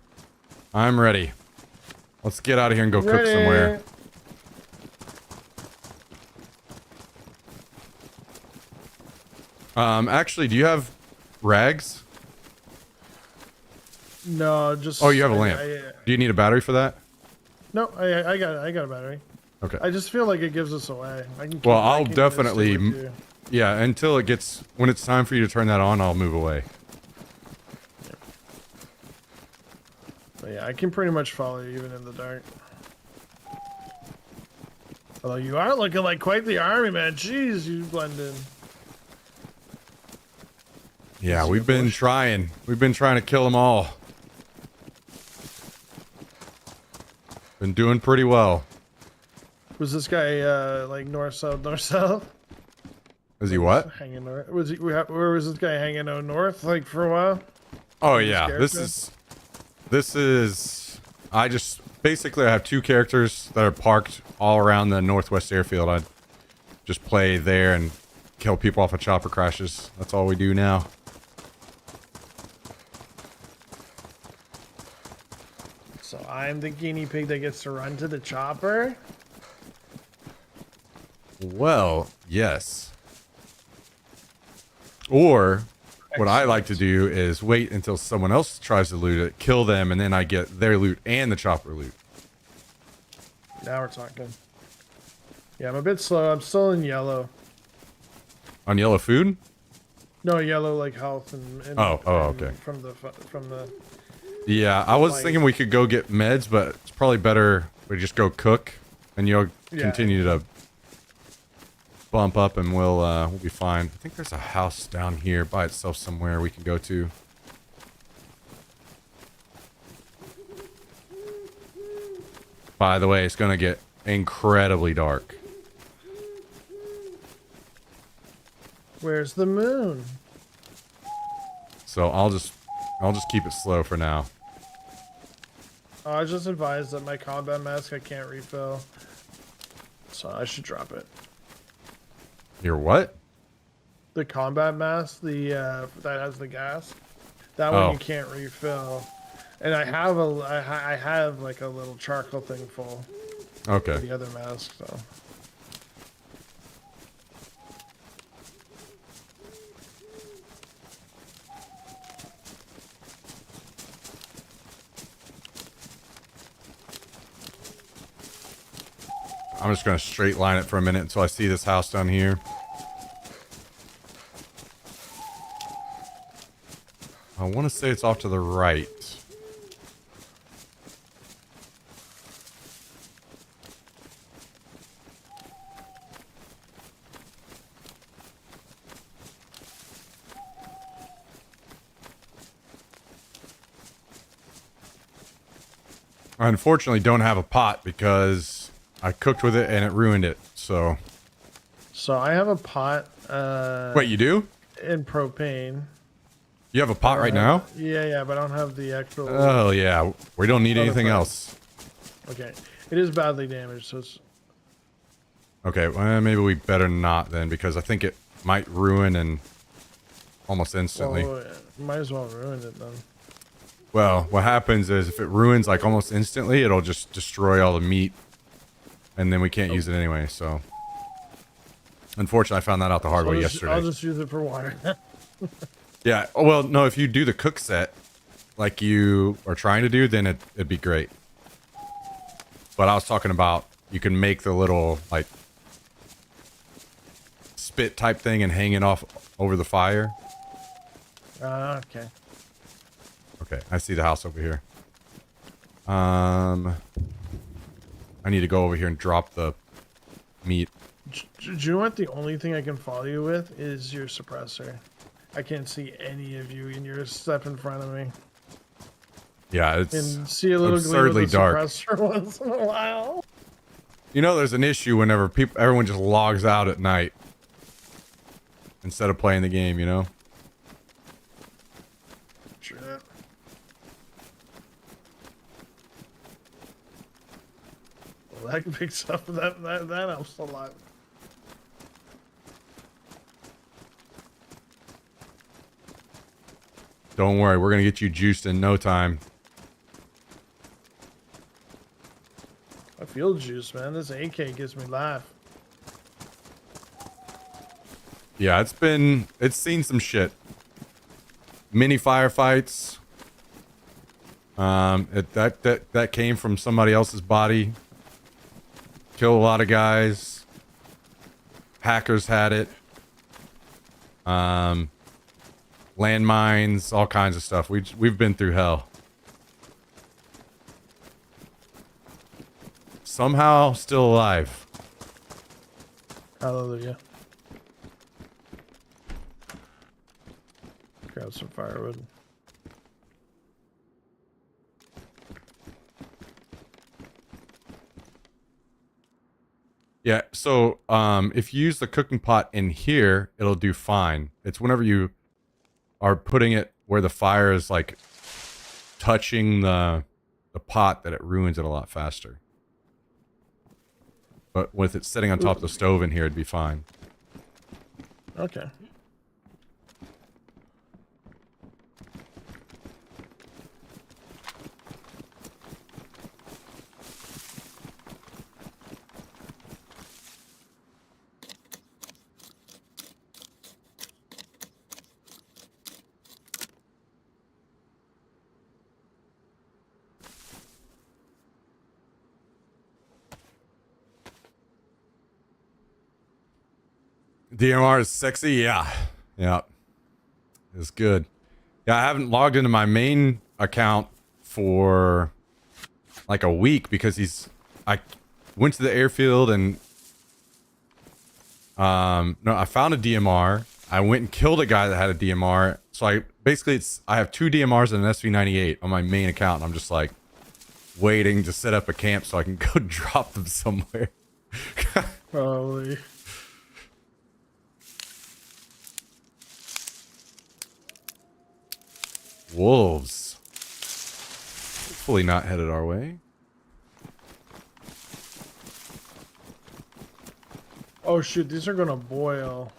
I'm ready. Let's get out of here and go cook somewhere. Actually, do you have rags? No, just. Oh, you have a lamp. Do you need a battery for that? No, I got a battery. Okay. I just feel like it gives us away. I can keep, Well, I I'll can definitely, stay with you. yeah, until it gets, when it's time for you to turn that on, I'll move away. But yeah, I can pretty much follow you even in the dark. Although you are looking like quite the army, man. Jeez, you blend in. Yeah, we've been trying. We've been trying to kill them all. Been doing pretty well. Was this guy like north south? Is he what? Hanging north? Was he? Where was this guy hanging out north like for a while? Oh yeah, this is. I just basically I have 2 characters that are parked all around the northwest airfield. I just play there and kill people off of chopper crashes. That's all we do now. So I'm the guinea pig that gets to run to the chopper. Well, yes. Or what I like to do is wait until someone else tries to loot it, kill them, and then I get their loot and the chopper loot. Now we're talking. Yeah, I'm a bit slow. I'm still in yellow. On yellow food? No, yellow like health and okay. From the. Yeah, I was Like- thinking we could go get meds, but it's probably better we just go cook, and you'll continue to bump up, and we'll be fine. I think there's a house down here by itself somewhere we can go to. By the way, it's gonna get incredibly dark. Where's the moon? So I'll just keep it slow for now. Oh, I just advised that my combat mask I can't refill. So I should drop it. Your what? The combat mask, that has the gas. That one Oh. you can't refill. And I have like a little charcoal thing full. Okay. The other mask, so. I'm just gonna straight line it for a minute until I see this house down here. I want to say it's off to the right. I unfortunately don't have a pot because I cooked with it and it ruined it. So. So I have a pot. Wait, you do? In propane. You have a pot right now? Yeah, but I don't have the actual. Oh yeah, we don't need anything else. Okay, it is badly damaged, so it's. Okay, well, maybe we better not then, because I think it might ruin and almost instantly. Well, might as well ruin it then. Well, what happens is if it ruins like almost instantly, it'll just destroy all the meat, and then we can't use it anyway. So, unfortunately, I found that out the hard way yesterday. I'll just use it for water. Yeah. Oh, well, no, if you do the cook set like you are trying to do, then it'd be great. But I was talking about you can make the little like spit type thing and hang it off over the fire. Okay. Okay, I see the house over here. I need to go over here and drop the meat. Do you know what the only thing I can follow you with is your suppressor? I can't see any of you, and you're a step in front of me. Yeah, it's And see a little absurdly gleam of the dark. suppressor once in a while. You know, there's an issue whenever everyone just logs out at night instead of playing the game. You know. Shit. Well, that picks up that helps a lot. Don't worry, we're gonna get you juiced in no time. I feel juice, man. This AK gives me life. Yeah, it's seen some shit. Mini firefights. That came from somebody else's body. Killed a lot of guys. Hackers had it. Landmines, all kinds of stuff. We've been through hell. Somehow still alive. Hallelujah. Grab some firewood. Yeah, so if you use the cooking pot in here, it'll do fine. It's whenever you are putting it where the fire is like touching the pot that it ruins it a lot faster. But with it sitting on top of the stove in here, it'd be fine. Okay. DMR is sexy, yeah. Yeah. It's good. Yeah, I haven't logged into my main account for like a week because I went to the airfield and no, I found a DMR. I went and killed a guy that had a DMR. So I have two DMRs and an SV98 on my main account. And I'm just like waiting to set up a camp so I can go drop them somewhere. Probably. Wolves. Hopefully not headed our way. Oh shoot, these are gonna boil.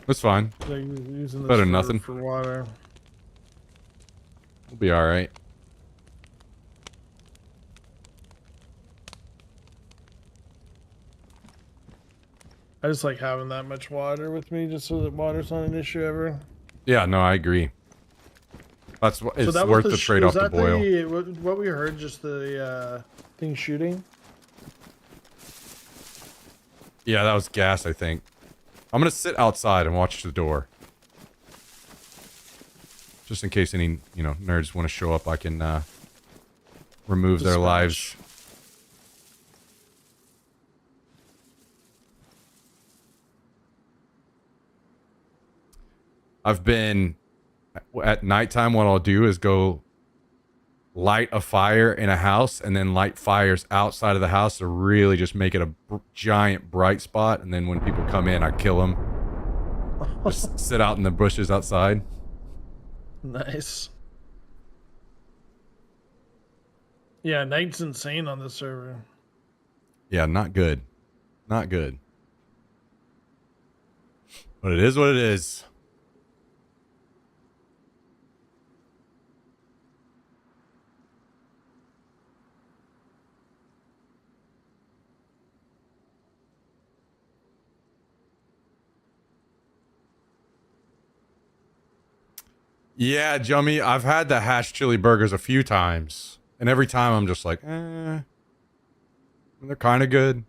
That's fine. They're using this Better than nothing. for water. We'll be alright. I just like having that much water with me, just so that water's not an issue ever. Yeah, no, I agree. That's what it's that was worth the the trade-off to boil. What we heard, just the thing shooting. Yeah, that was gas, I think. I'm gonna sit outside and watch the door. Just in case any, nerds want to show up, I can remove their Dispatch. lives. I've been at nighttime. What I'll do is go light a fire in a house and then light fires outside of the house to really just make it a giant bright spot. And then when people come in, I kill them. Just sit out in the bushes outside. Nice. Yeah, night's insane on this server. Yeah, not good. Not good. But it is what it is. Yeah, Jummy, I've had the hash chili burgers a few times. And every time I'm just like, they're kind of good.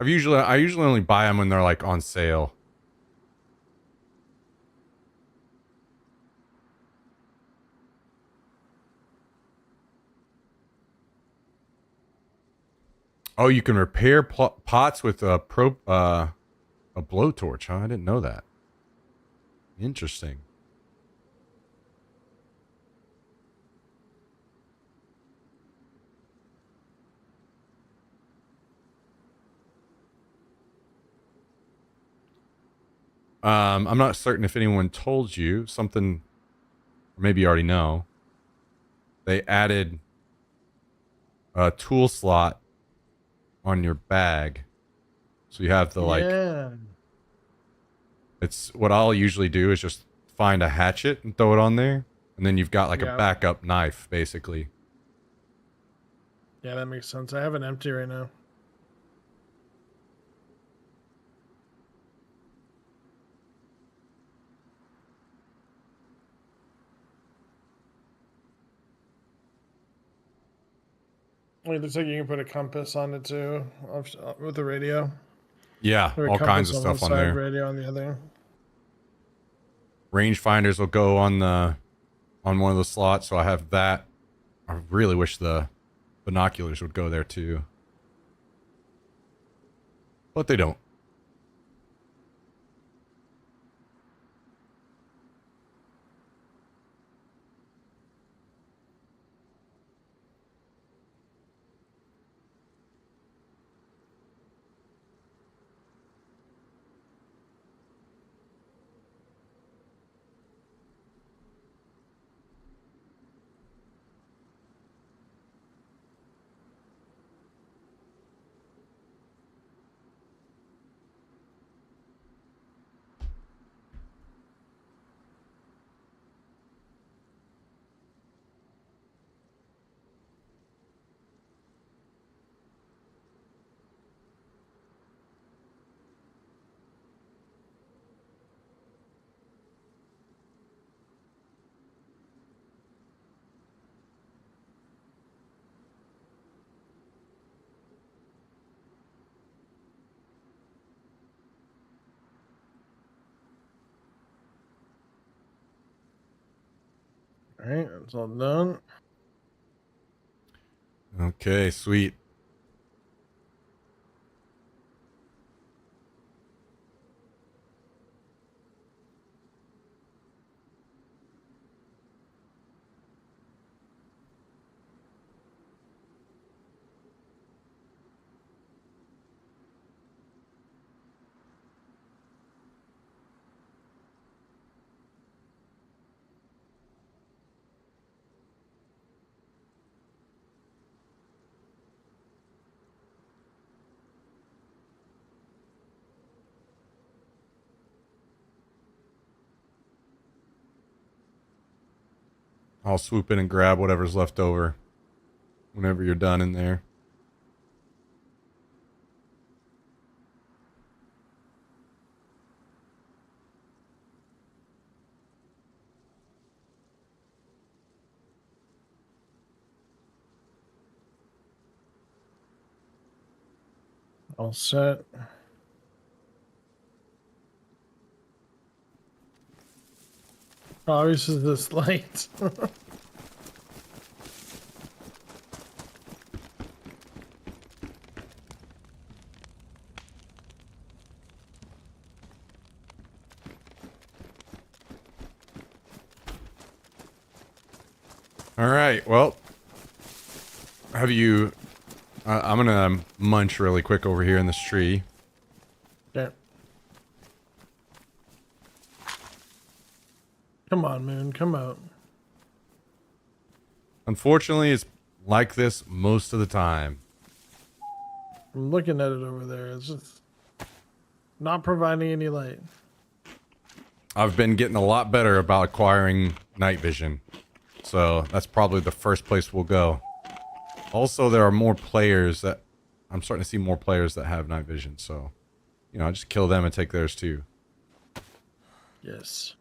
I usually only buy them when they're like on sale. Oh, you can repair pots with a blowtorch, huh? I didn't know that. Interesting. I'm not certain if anyone told you something, or maybe you already know. They added a tool slot on your bag. So you have the Yeah. it's what I'll usually do is just find a hatchet and throw it on there. And then you've got like a backup knife, basically. Yeah, that makes sense. I have an empty right now. It looks like you can put a compass on it too, with the radio. Yeah, Or a all kinds of compass stuff on one side, there. radio on the other. Rangefinders will go on one of the slots, so I have that. I really wish the binoculars would go there too. But they don't. All right, it's all done. Okay, sweet. I'll swoop in and grab whatever's left over whenever you're done in there. All set. Obviously, this light. All right. Well, have you... I'm going to munch really quick over here in this tree. Yeah. Come on, Moon. Come out. Unfortunately, it's like this most of the time. I'm looking at it over there. It's just not providing any light. I've been getting a lot better about acquiring night vision. So that's probably the first place we'll go. Also, there are more players that... I'm starting to see more players that have night vision. So, you know, I just kill them and take theirs too. Yes.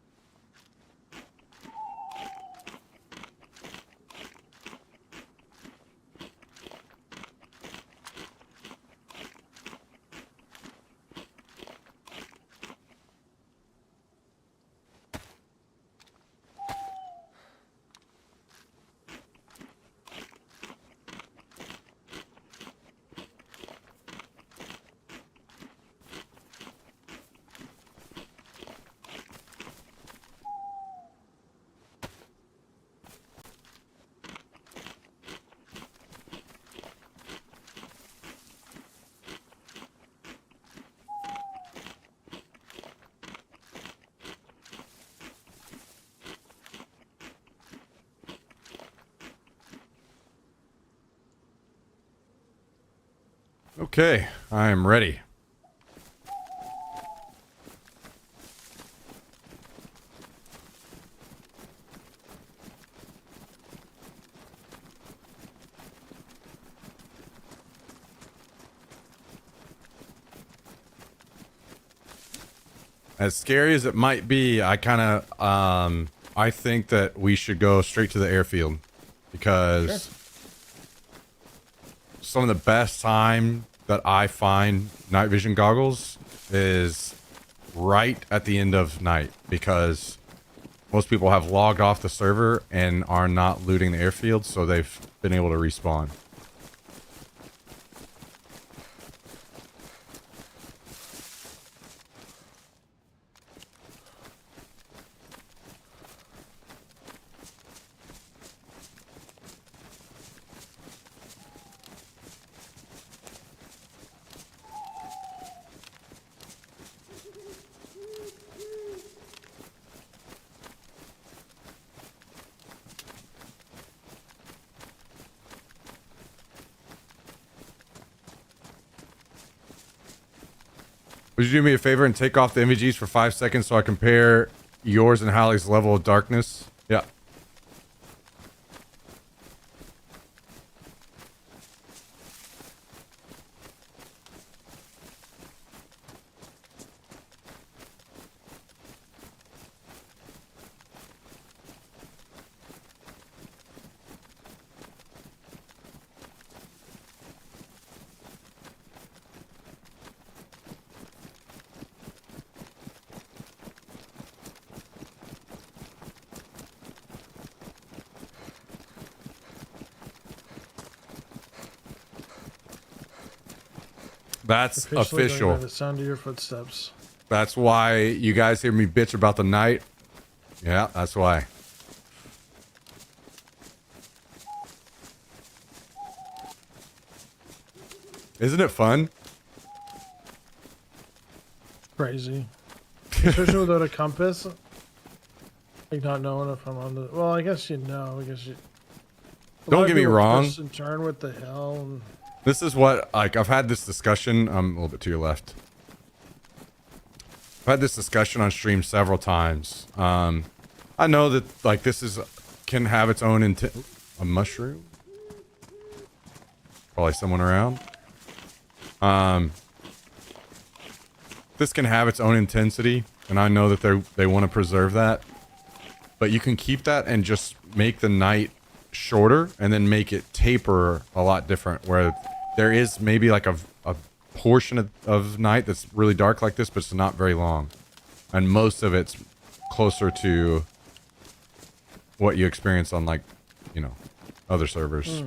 Okay, I am ready. As scary as it might be, I I think that we should go straight to the airfield because some of the best time that I find night vision goggles is right at the end of night because most people have logged off the server and are not looting the airfield, so they've been able to respawn. Would you do me a favor and take off the MVGs for 5 seconds so I compare yours and Hallie's level of darkness? Yeah. That's Officially official. going by the sound of your footsteps. That's why you guys hear me bitch about the night. Yeah, that's why. Isn't it fun? Crazy. Especially without a compass. Like not knowing if I'm on the... Well, I guess you know. I guess you... Don't get me wrong. Twist and turn with the hell. And... This is what, like, I've had this discussion. I'm a little bit to your left. I've had this discussion on stream several times. I know that, like, this is can have its own a mushroom. Probably someone around. This can have its own intensity, and I know that they want to preserve that. But you can keep that and just make the night shorter, and then make it taper a lot different. Where there is maybe like a portion of night that's really dark like this, but it's not very long, and most of it's closer to what you experience on, like, you know, other servers.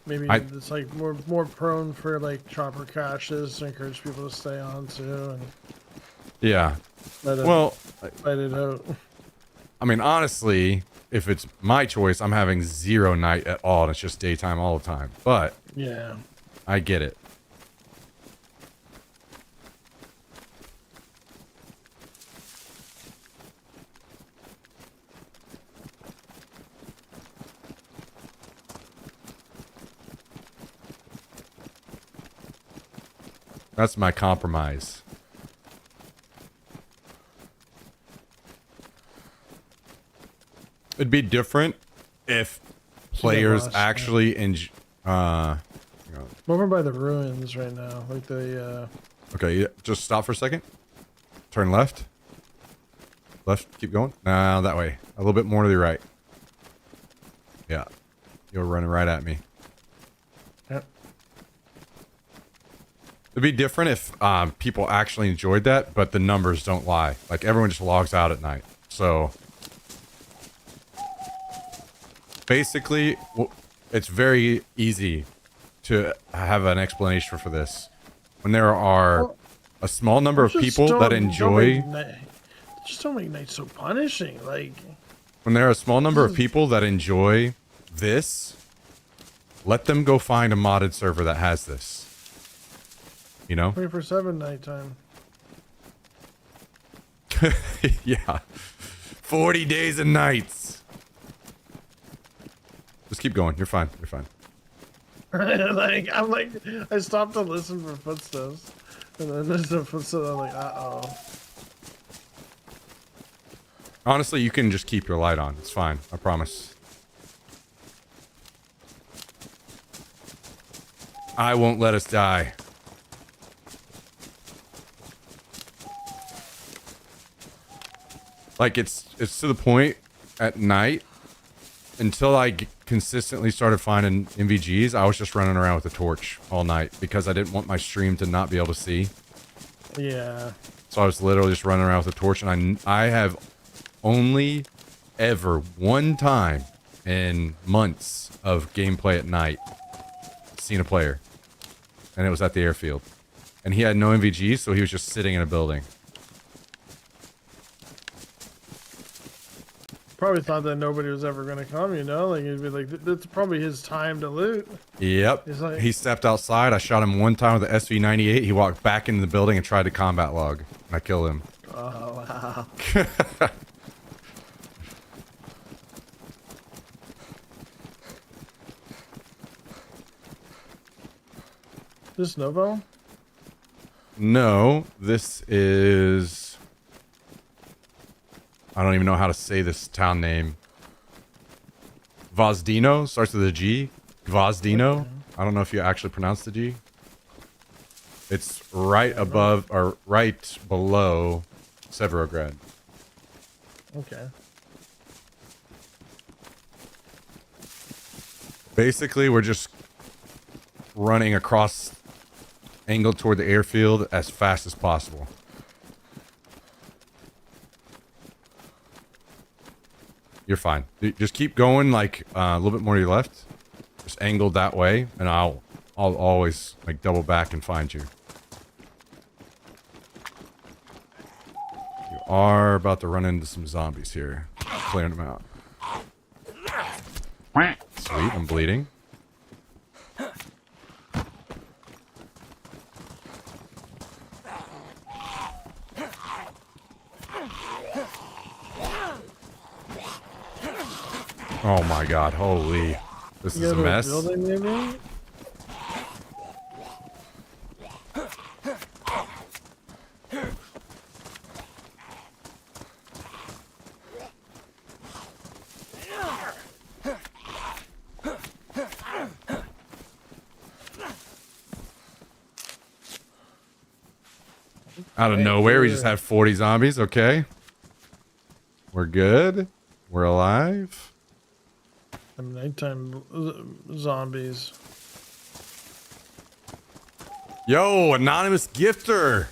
Maybe it's like more prone for like chopper caches to encourage people to stay on too. And Yeah. let it out. I mean, honestly, if it's my choice, I'm having 0 night at all, and it's just daytime all the time. But Yeah. I get it. That's my compromise. It'd be different if players lost, actually I'm over by the ruins right now. Like the Okay, yeah, just stop for a second. Turn left. Left, keep going. Now that way. A little bit more to the right. Yeah. You're running right at me. Yep. It'd be different if people actually enjoyed that, but the numbers don't lie. Like, everyone just logs out at night. So, basically, it's very easy to have an explanation for this. When there are a small number of people that enjoy... Just don't make night so punishing. Like, when there are a small number of people that enjoy this, let them go find a modded server that has this. You know? 24/7 nighttime. Yeah. 40 days and nights. Just keep going. You're fine. You're fine. I stopped to listen for footsteps, and then there's a footstep. I'm like, uh-oh. Honestly, you can just keep your light on. It's fine. I promise. I won't let us die. Like, it's to the point at night, until I consistently started finding MVGs, I was just running around with a torch all night because I didn't want my stream to not be able to see. Yeah. So I was literally just running around with a torch, and I have only ever one time in months of gameplay at night seen a player, and it was at the airfield, and he had no MVGs, so he was just sitting in a building. Probably thought that nobody was ever going to come, you know? Like, it'd be like, that's probably his time to loot. Yep. Like, He stepped outside. I shot him one time with the SV-98. He walked back into the building and tried to combat log. And I killed him. oh, wow. This Novo? No, this is... I don't even know how to say this town name. Gvozdino? Starts with a G. Gvozdino? Okay. I don't know if you actually pronounce the G. It's right above, or right below Severograd. Okay. Basically, we're just running across, angled toward the airfield as fast as possible. You're fine. Just keep going, like, a little bit more to your left. Just angled that way, and I'll always, like, double back and find you. You are about to run into some zombies here. Clearing them out. Sweet, I'm bleeding. Oh my god, holy. This is a mess. Building, maybe? Out of Hey, nowhere, we dude. just had 40 zombies. Okay. We're good. We're alive. Them nighttime zombies. Yo, anonymous gifter.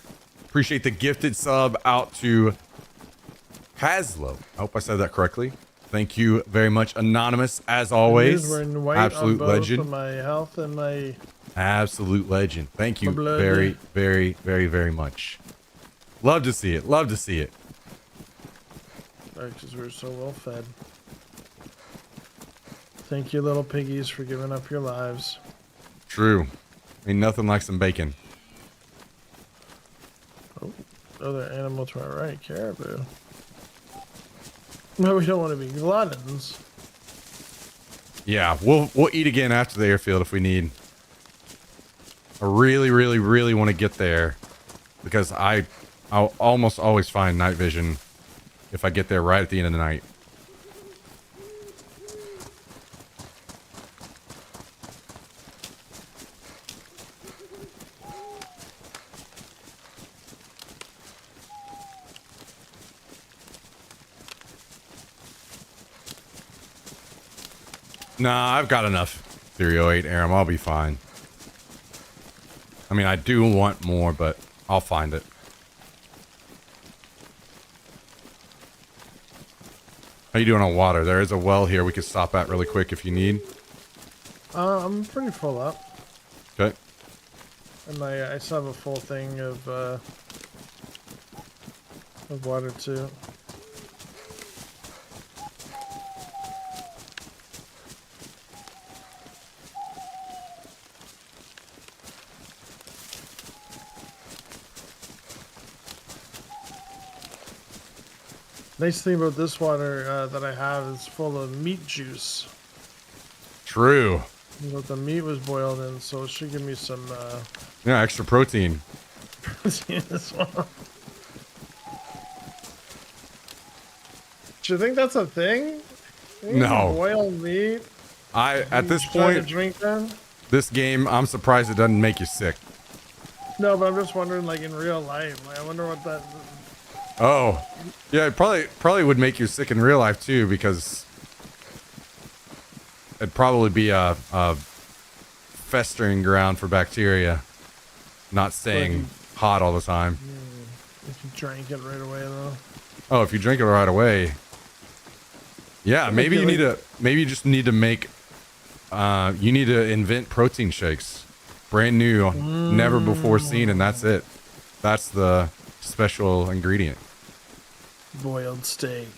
Appreciate the gifted sub out to Haslo. I hope I said that correctly. Thank you very much, anonymous, as I'm always. wearing white Absolute on both legend. of my health and my Absolute legend. Thank you My blood. very, very, very, very much. Love to see it. Love to see it. because we're so well fed. Thank you, little piggies, for giving up your lives. True. Ain't nothing like some bacon. Other animal to our right, caribou. No, we don't want to be gluttons. Yeah, we'll eat again after the airfield if we need. I really, really, really want to get there because I'll almost always find night vision if I get there right at the end of the night. Nah, I've got enough 308 Aram. I'll be fine. I mean, I do want more, but I'll find it. How you doing on water? There is a well here we could stop at really quick if you need. I'm pretty full up. Okay. And I still have a full thing of water too. Nice thing about this water that I have is full of meat juice. True. What the meat was boiled in, so it should give me some Yeah, extra protein. protein as well. Do you think that's a thing? You can No. boil meat. At this Try to point, drink them. this game, I'm surprised it doesn't make you sick. No, but I'm just wondering, like in real life, like, I wonder what that. Oh, yeah, it probably would make you sick in real life too, because it'd probably be a festering ground for bacteria, not staying hot all the time. If you drank it right away, though. Oh, if you drink it right away, yeah, It'd maybe be you need like- to, maybe you just need to make, you need to invent protein shakes, brand new, never before seen, and that's it. That's the special ingredient. Boiled steak.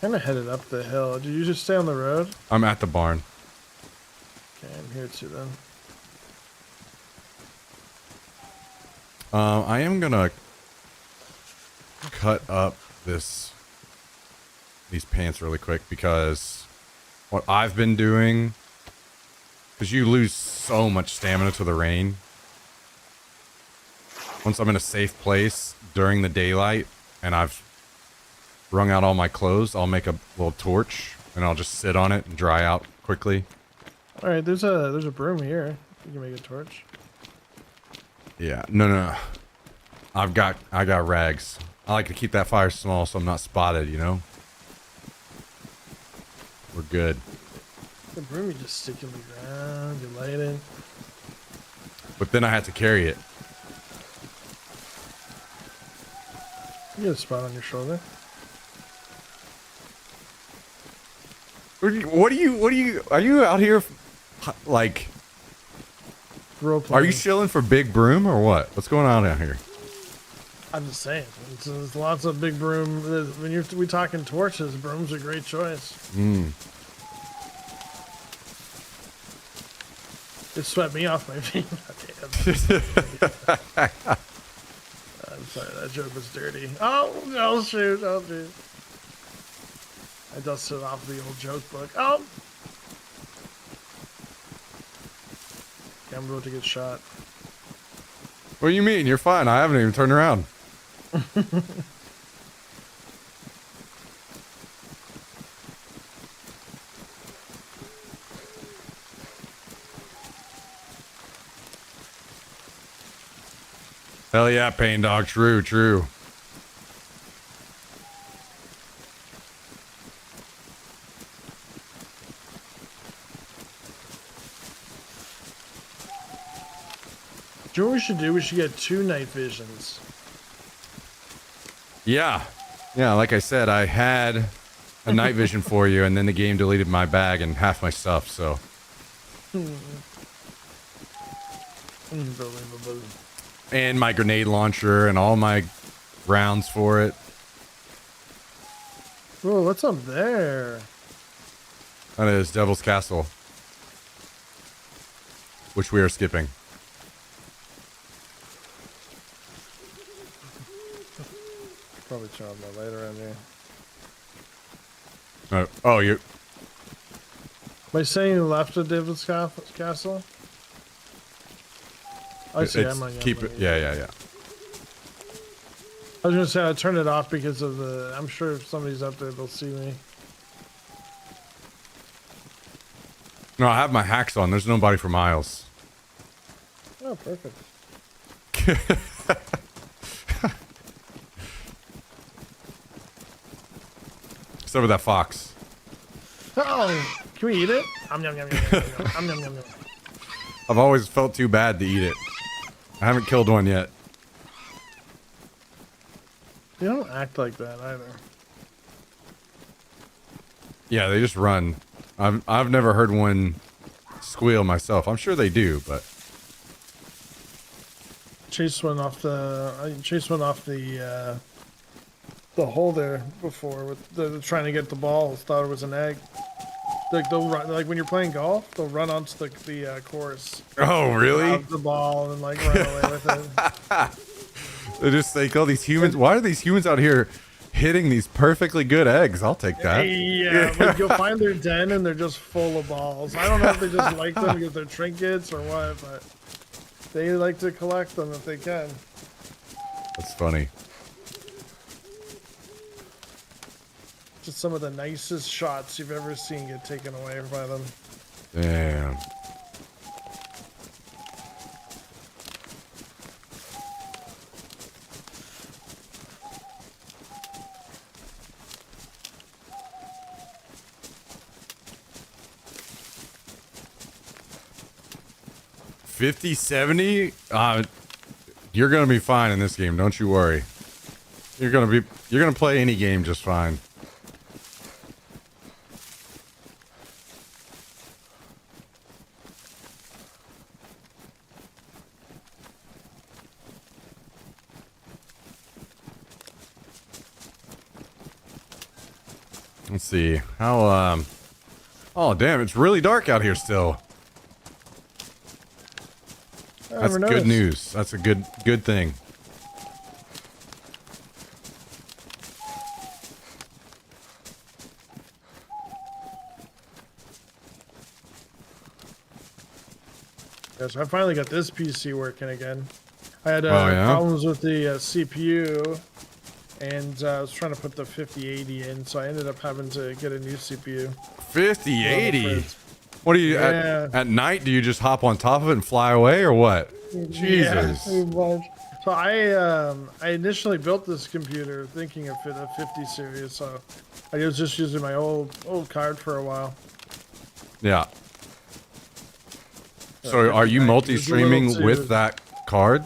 Kind of headed up the hill. Did you just stay on the road? I'm at the barn. Okay, I'm here too then. I am gonna cut up these pants really quick because what I've been doing, because you lose so much stamina to the rain. Once I'm in a safe place during the daylight and I've wrung out all my clothes, I'll make a little torch and I'll just sit on it and dry out quickly. All right, there's a broom here. You can make a torch. Yeah, no. I got rags. I like to keep that fire small so I'm not spotted, you know? We're good. The broom you just stick in the ground, you light it. But then I had to carry it. You get a spot on your shoulder. What are you, are you out here, like, Role are playing. you shilling for Big Broom or what? What's going on out here? I'm just saying. There's lots of big broom. When we talking torches, broom's a great choice. It swept me off my feet. I'm sorry, that joke was dirty. Oh, no, shoot. Oh, dude. I dusted off the old joke book. Oh! Okay, I'm about to get shot. What do you mean? You're fine. I haven't even turned around. Hell yeah, Pain Dog. True, true. Do you know what we should do? We should get 2 night visions. Yeah. Yeah, like I said, I had a night vision for you, and then the game deleted my bag and half my stuff, so. Unbelievable. And my grenade launcher and all my rounds for it. Whoa, what's up there? That is Devil's Castle, which we are skipping. Probably turn on my light around here. Oh, you. Am I saying left of David's Castle? I see. I'm on keep it. Yeah, yeah, yeah. I was gonna say I turned it off because of the. I'm sure if somebody's up there, they'll see me. No, I have my hacks on. There's nobody for miles. Oh, perfect. Except with that fox. Oh, can we eat it? Yum, yum, yum, yum, yum, yum, yum, yum, yum. I've always felt too bad to eat it. I haven't killed one yet. You don't act like that either. Yeah, they just run. I've never heard one squeal myself. I'm sure they do, but Chased one off the hole there before with the trying to get the ball. Thought it was an egg. Like they'll run, like when you're playing golf, they'll run onto the course. oh really? Grab the ball and like run away with it. They just think, oh, these humans. Why are these humans out here hitting these perfectly good eggs? I'll take that. Yeah, like you'll find their den and they're just full of balls. I don't know if they just like them because they're trinkets or what, but they like to collect them if they can. That's funny. Just some of the nicest shots you've ever seen get taken away by them. Damn. $50, $70? You're gonna be fine in this game, don't you worry. You're gonna play any game just fine. Let's see. How oh damn, it's really dark out here still. That's good news. That's a good thing. Yes, I finally got this PC working again. I had yeah? problems with the CPU, and I was trying to put the 5080 in, so I ended up having to get a new CPU. 5080? What do you, Yeah. at night, do you just hop on top of it and fly away, or what? Yeah, Jesus. pretty much. So I initially built this computer thinking of a 50 series, so I was just using my old card for a while. Yeah. So are you multi-streaming with that card?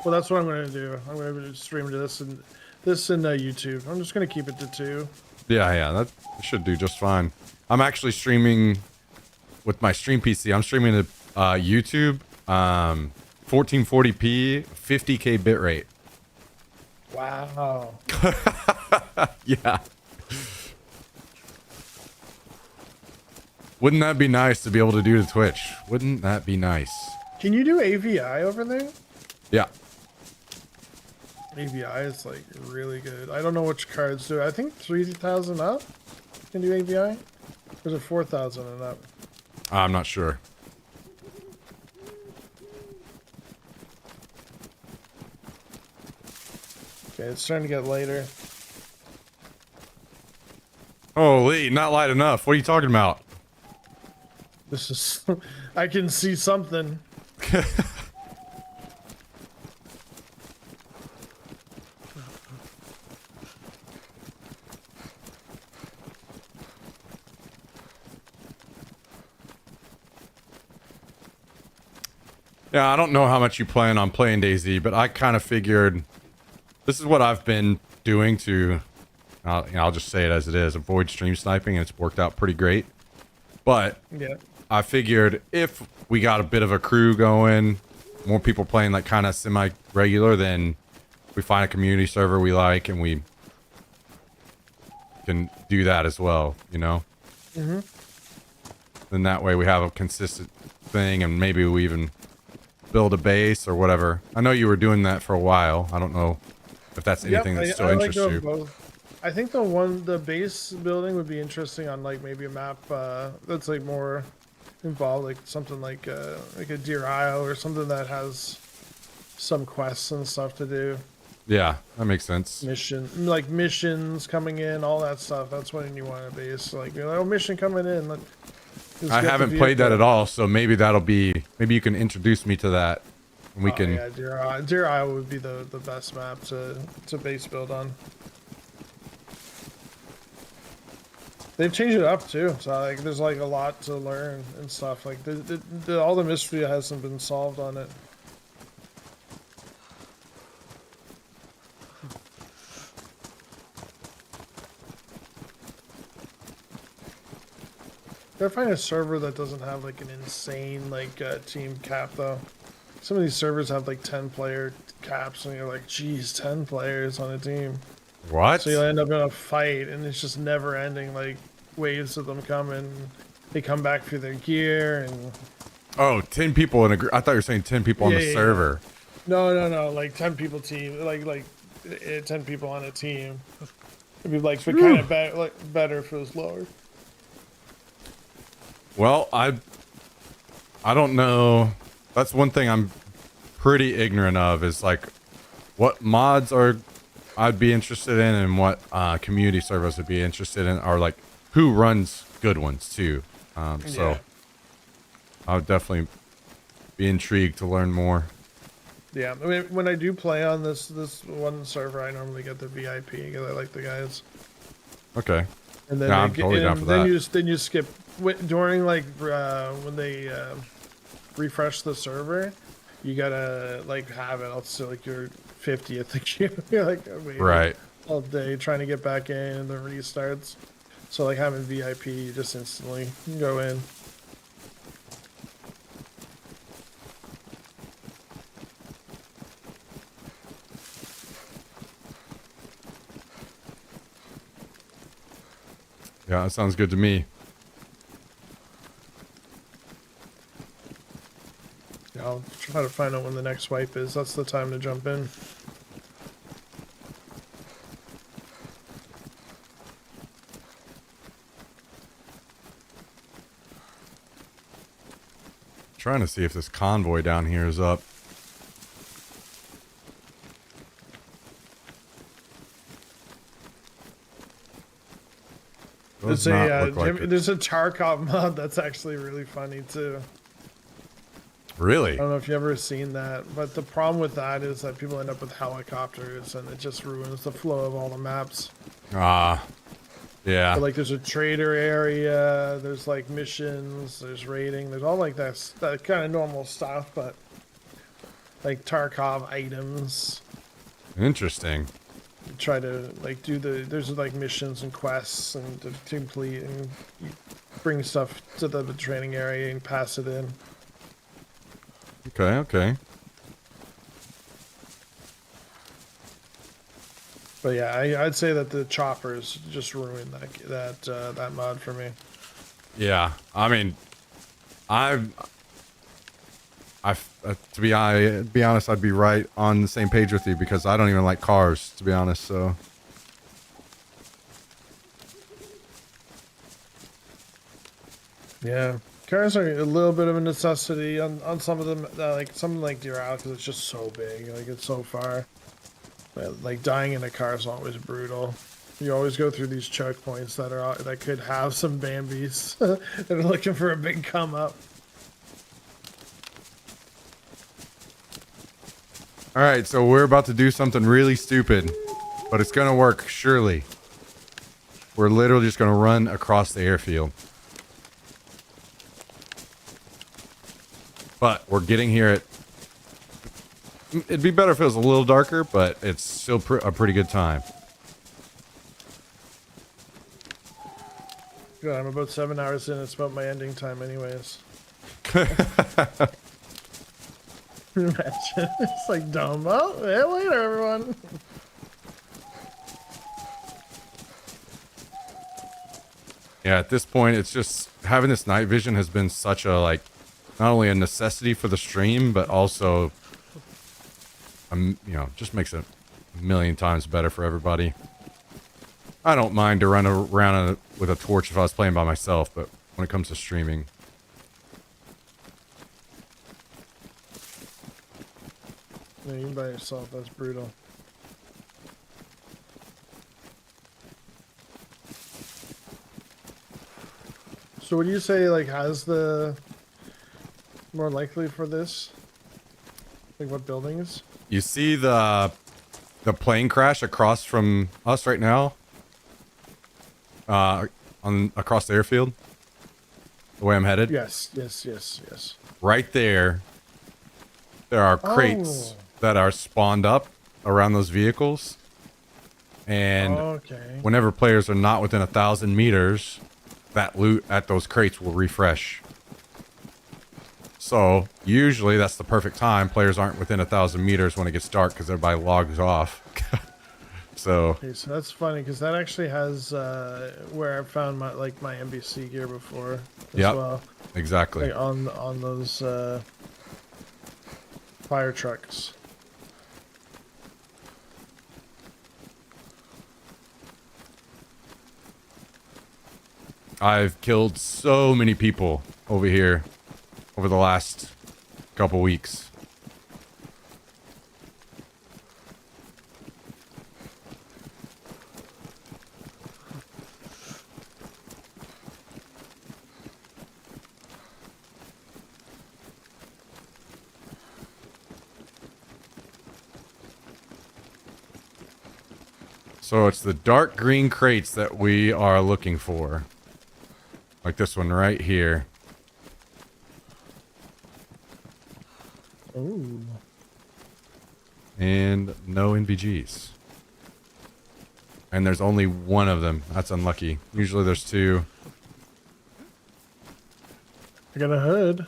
Well, that's what I'm going to do. I'm going to stream this and YouTube. I'm just going to keep it to 2. Yeah, that should do just fine. I'm actually streaming with my stream PC. I'm streaming to YouTube, 1440p, 50k bitrate. Wow. Yeah. Wouldn't that be nice to be able to do to Twitch? Wouldn't that be nice? Can you do AVI over there? Yeah. AVI is like really good. I don't know which cards do. I think 3,000 up can do AVI. Or is it 4,000 and up? I'm not sure. Okay, it's starting to get later. Holy, not light enough. What are you talking about? This is. I can see something. Yeah, I don't know how much you plan on playing DayZ, but I kind of figured this is what I've been doing to, I'll just say it as it is, avoid stream sniping, and it's worked out pretty great. But Yeah. I figured if we got a bit of a crew going, more people playing like kind of semi-regular, then we find a community server we like and we can do that as well, you know? Mm-hmm. Then that way we have a consistent thing, and maybe we even build a base or whatever. I know you were doing that for a while. I don't know if that's anything that still interests you. Both. I think the base building would be interesting on like maybe a map that's like more involved, like something like a Deer Isle or something that has some quests and stuff to do. Yeah, that makes sense. Missions coming in, all that stuff. That's when you want a base. Like, you're like, oh, mission coming in. I haven't played that at all, so maybe maybe you can introduce me to that. And we can. Yeah, Deer Isle would be the best map to base build on. They've changed it up too, so like there's like a lot to learn and stuff. Like all the mystery hasn't been solved on it. Gotta find a server that doesn't have like an insane like team cap though. Some of these servers have like 10-player caps, and you're like, geez, 10 players on a team. What? So you'll end up in a fight, and it's just never ending. Like waves of them coming, they come back for their gear, and oh, 10 people in a. I thought you were saying 10 people on the server. No, like 10 people team, like 10 people on a team. It'd be like kind of better if it was lower. Well, I don't know. That's one thing I'm pretty ignorant of, is like what mods I'd be interested in, and what community servers would be interested in, are like who runs good ones too. So I would definitely be intrigued to learn more. Yeah, I mean, when I do play on this one server, I normally get the VIP because I like the guys. Okay. And then I'm totally down for that. Then you skip during like when they refresh the server. You gotta like have it else like your 50th queue. You're like right all day trying to get back in, and the restarts. So like having VIP, you just instantly go in. Yeah, that sounds good to me. Yeah, I'll try to find out when the next wipe is. That's the time to jump in. Trying to see if this convoy down here is up. There's a Tarkov mod that's actually really funny too. Really? I don't know if you've ever seen that, but the problem with that is that people end up with helicopters, and it just ruins the flow of all the maps. Yeah. But like, there's a trader area, there's like missions, there's raiding, there's all like that kind of normal stuff, but like Tarkov items. Interesting. You try to like there's like missions and quests and to complete, and you bring stuff to the training area and pass it in. Okay. But yeah, I'd say that the choppers just ruined that mod for me. Yeah, I mean, to be honest, I'd be right on the same page with you, because I don't even like cars, to be honest. So. Yeah, cars are a little bit of a necessity on some of them, like something like Deer Isle, because it's just so big, like it's so far. But, like, dying in a car is always brutal. You always go through these choke points that could have some Bambis that are looking for a big come up. All right, so we're about to do something really stupid, but it's gonna work, surely. We're literally just gonna run across the airfield. But we're getting here at It'd be better if it was a little darker, but it's still a pretty good time. Good, I'm about 7 hours in. It's about my ending time, anyways. Imagine. It's like dumb. Well, yeah, later, everyone. Yeah, at this point, it's just having this night vision has been such a, like, not only a necessity for the stream, but also, you know, just makes it a million times better for everybody. I don't mind to run around with a torch if I was playing by myself, but when it comes to streaming. Yeah, you can by yourself. That's brutal. So would you say, like, has the more likely for this? Like, what buildings? You see the plane crash across from us right now? Across the airfield? The way I'm headed? Yes, yes, yes, yes. Right there, there are crates that are spawned up around those vehicles. And Okay. whenever players are not within 1,000 meters, that loot at those crates will refresh. So usually that's the perfect time. Players aren't within 1,000 meters when it gets dark because everybody logs off. So Okay, so that's funny because that actually has where I found my NBC gear before as Yep. well. exactly. Like on those fire trucks. I've killed so many people over here over the last couple weeks. So it's the dark green crates that we are looking for. Like this one right here. Ooh. And no NVGs. And there's only one of them. That's unlucky. Usually there's two. I got a hood.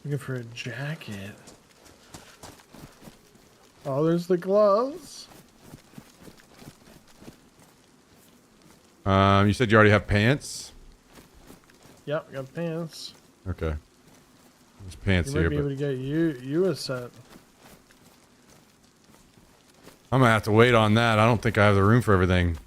Looking for a jacket. Oh, there's the gloves. You said you already have pants? Yep, got pants. Okay. There's pants You might here, be but able to get you a set. I'm gonna have to wait on that. I don't think I have the room for everything.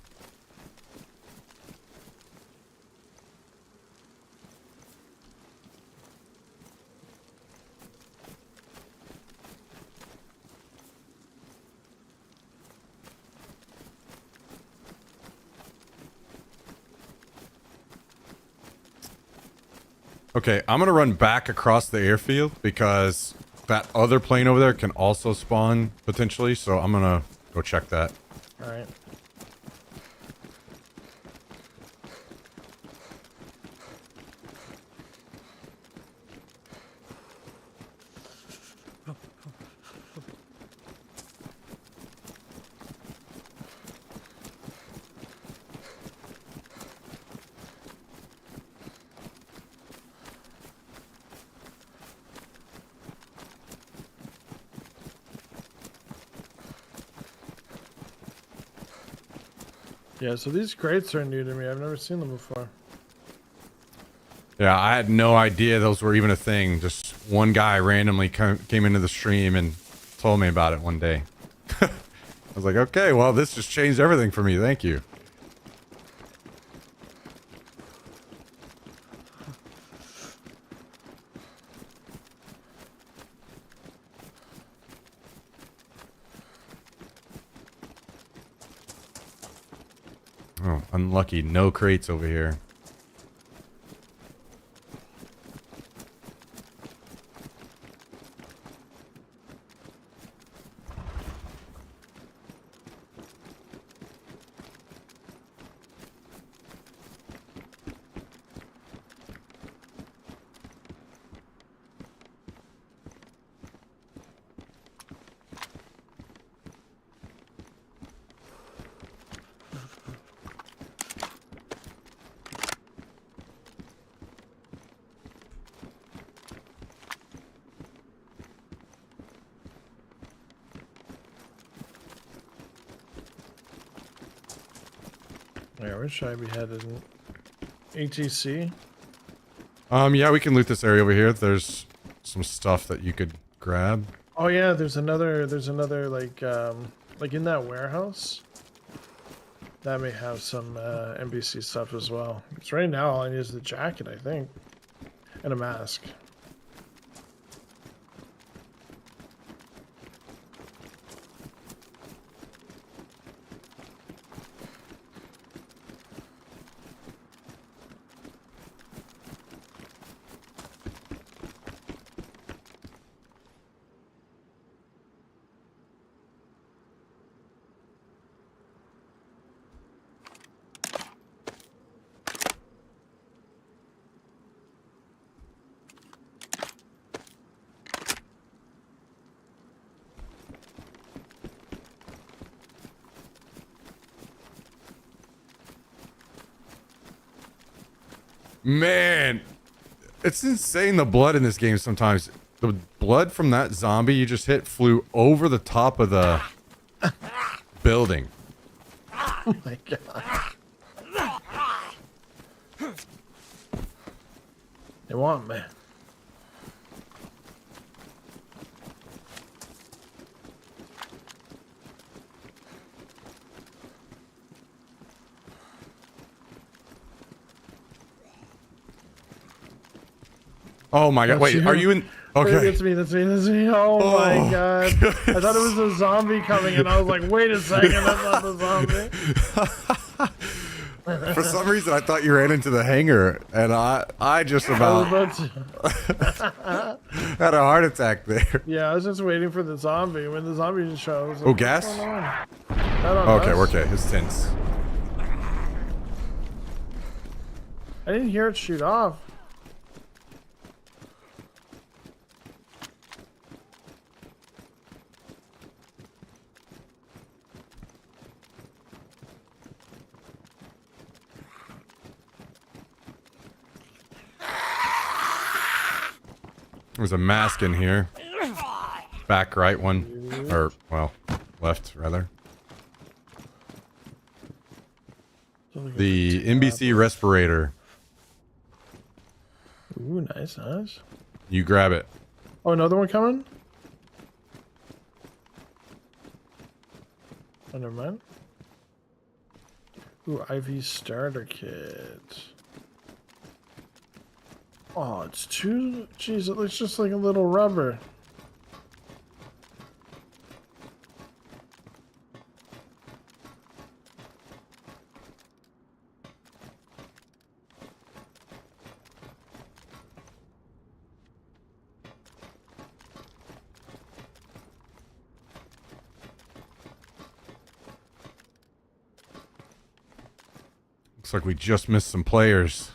Okay, I'm gonna run back across the airfield because that other plane over there can also spawn potentially, so I'm gonna go check that. All right. Yeah, so these crates are new to me. I've never seen them before. Yeah, I had no idea those were even a thing. Just one guy randomly came into the stream and told me about it one day. I was like, okay, well, this just changed everything for me. Thank you. Oh, unlucky. No crates over here. Yeah, where should I be headed? ATC? Yeah, we can loot this area over here. There's some stuff that you could grab. Oh yeah, there's another like in that warehouse. That may have some NPC stuff as well. Because right now all I need is the jacket, I think. And a mask. Man, it's insane the blood in this game sometimes. The blood from that zombie you just hit flew over the top of the building. Oh my god. They want me. Oh my god, wait, are you in... Wait, Okay. that's me. Oh, my god. I thought it was a zombie coming and I was like, wait a second, that's not the zombie. For some reason, I thought you ran into the hangar, and I just about had a heart attack there. Yeah, I was just waiting for the zombie. When the zombie just showed, I was like, Oh, gas? what's going on? That on Okay, us? we're okay. It's tense. I didn't hear it shoot off. There's a mask in here. Back right one. Or, well, left, rather. The NBC respirator. Ooh, nice, nice. You grab it. Oh, another one coming? Oh, never mind. Ooh, IV starter kit. Oh, it's too... Jeez, it looks just like a little rubber. Looks like we just missed some players.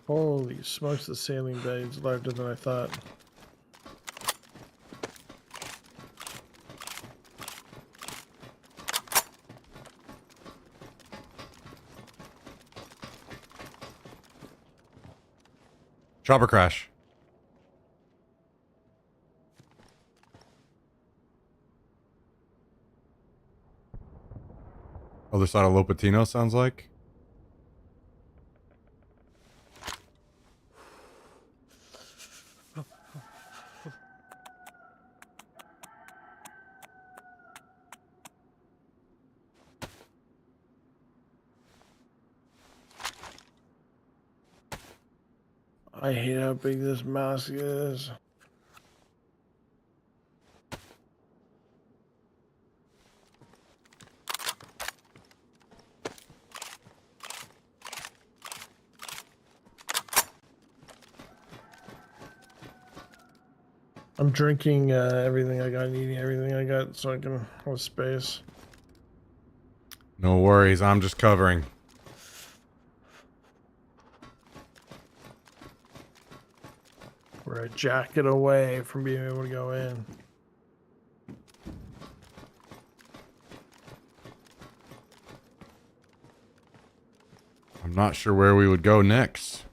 Holy smokes, the sailing bay is larger than I thought. Chopper crash. Other side of Lopatino, sounds like. I hate how big this mask is. I'm drinking everything I got and eating everything I got so I can have space. No worries, I'm just covering. We're a jacket away from being able to go in. I'm not sure where we would go next.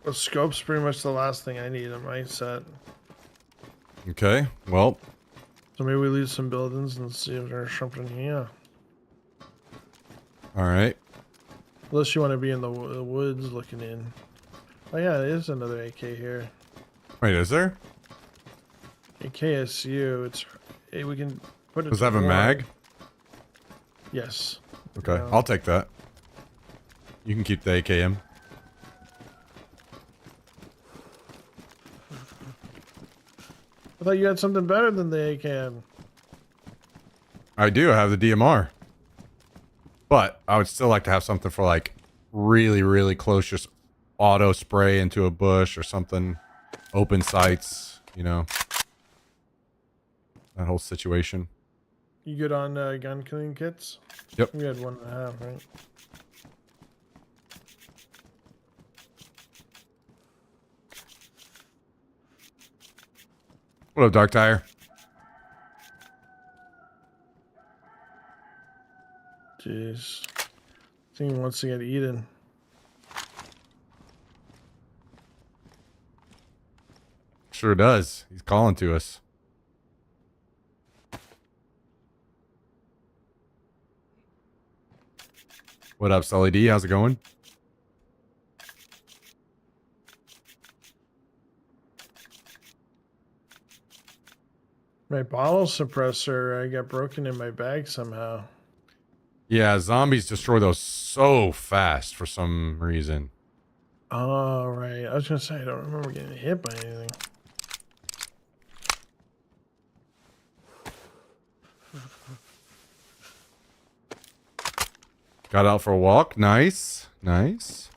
The scope's pretty much the last thing I need in my set. Okay, well, So maybe we leave some buildings and see if there's something here. all right. Unless you want to be in the woods looking in. Oh yeah, there is another AK here. Wait, is there? AKSU. It's we can put it. Does it have a to mag? Yes. Okay, Yeah. I'll take that. You can keep the AKM. I thought you had something better than the AKM. I do have the DMR. But I would still like to have something for like really, really close, just auto spray into a bush or something. Open sights, you know. That whole situation. You good on gun cleaning kits? Yep. You had 1.5, right? What up, Dark Tire? Jeez. I think he wants to get eaten. Sure does. He's calling to us. What up, Sully D? How's it going? My bottle suppressor got broken in my bag somehow. Yeah, zombies destroy those so fast for some reason. Oh, right. I was going to say, I don't remember getting hit by anything. Got out for a walk. Nice. Nice.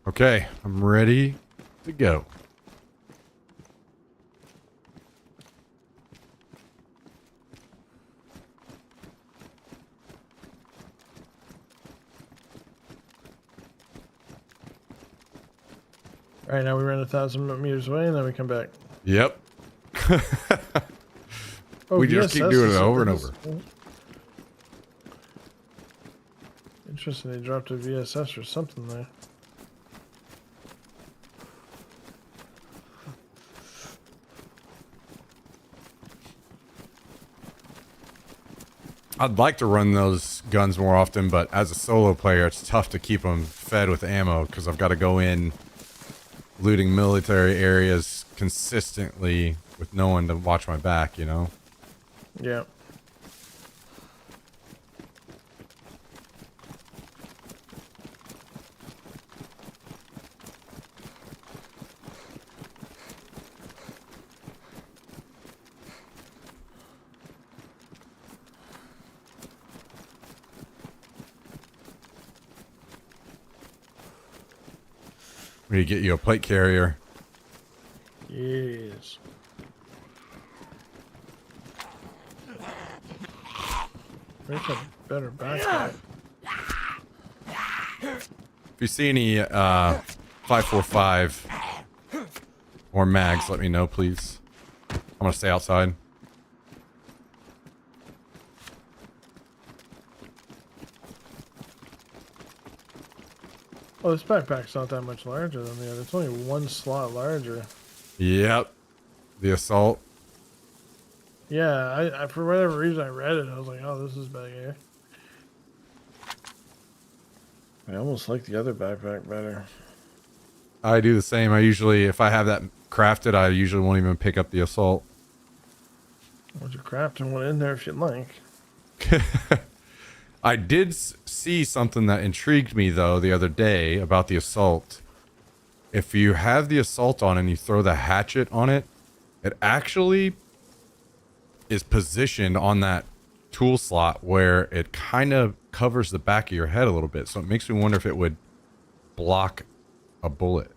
Okay, I'm ready to go. All right, now we run 1,000 meters away and then we come back. Yep. Oh, We just keep VSS doing it is over and something. over. Interesting, they dropped a VSS or something there. I'd like to run those guns more often, but as a solo player, it's tough to keep them fed with ammo because I've got to go in looting military areas consistently with no one to watch my back, you know? Yeah. We need to get you a plate carrier. Yes. Where's a better backpack? If you see any 545 or mags, let me know, please. I'm gonna stay outside. Oh, this backpack's not that much larger than the other. It's only one slot larger. Yep. The assault. Yeah, I for whatever reason I read it. I was like, oh, this is bigger. I almost like the other backpack better. I do the same. I usually, if I have that crafted, I usually won't even pick up the assault. Would you crafting one in there if you'd like? I did see something that intrigued me though the other day about the assault. If you have the assault on and you throw the hatchet on it, it actually is positioned on that tool slot where it kind of covers the back of your head a little bit. So it makes me wonder if it would block a bullet.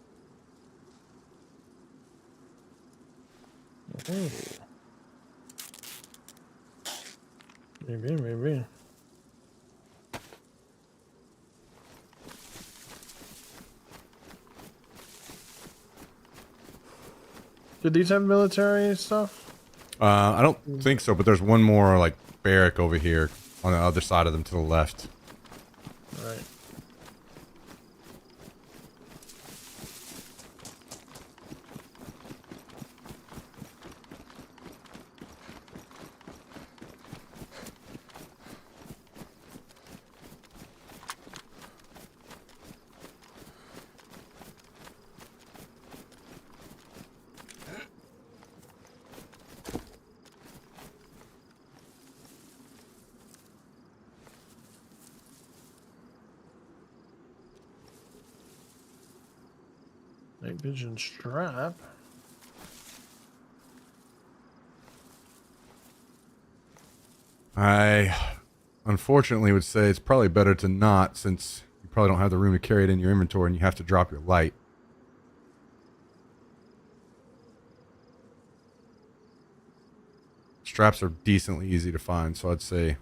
Ooh. Maybe. Did these have military stuff? I don't think so, but there's one more like barrack over here on the other side of them to the left. Right. Night vision strap. I unfortunately would say it's probably better to not, since you probably don't have the room to carry it in your inventory and you have to drop your light. Straps are decently easy to find, so I'd say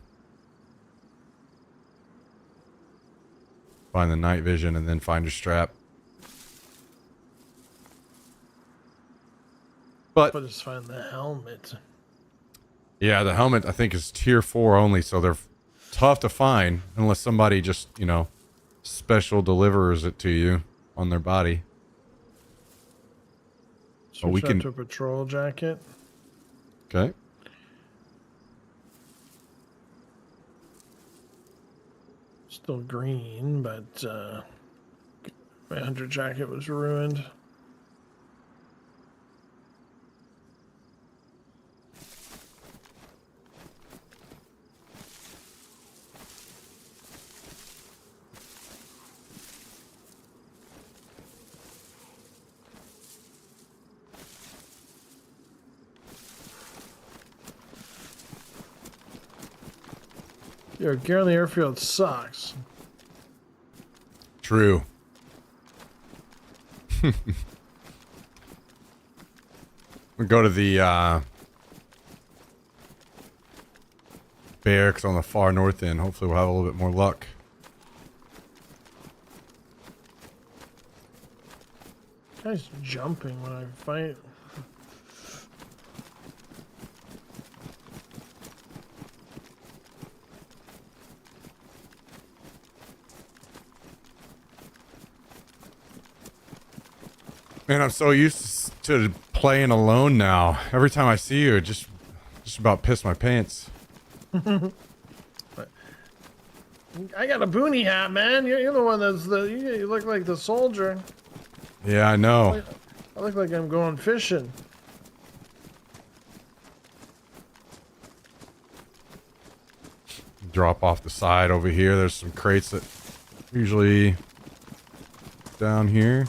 find the night vision and then find your strap. But Just find the helmet. yeah, the helmet I think is tier 4 only, so they're tough to find unless somebody just, you know, special delivers it to you on their body. Switch we up can- to a patrol jacket. Okay. Still green, but my hunter jacket was ruined. Yo, gear on the airfield sucks. True. We go to the barracks on the far north end. Hopefully we'll have a little bit more luck. Guy's jumping when I fight. Man, I'm so used to playing alone now. Every time I see you, it just about piss my pants. I got a boonie hat, man. You're the one that's you look like the soldier. Yeah, I know. I look like I'm going fishing. Drop off the side over here. There's some crates that usually down here.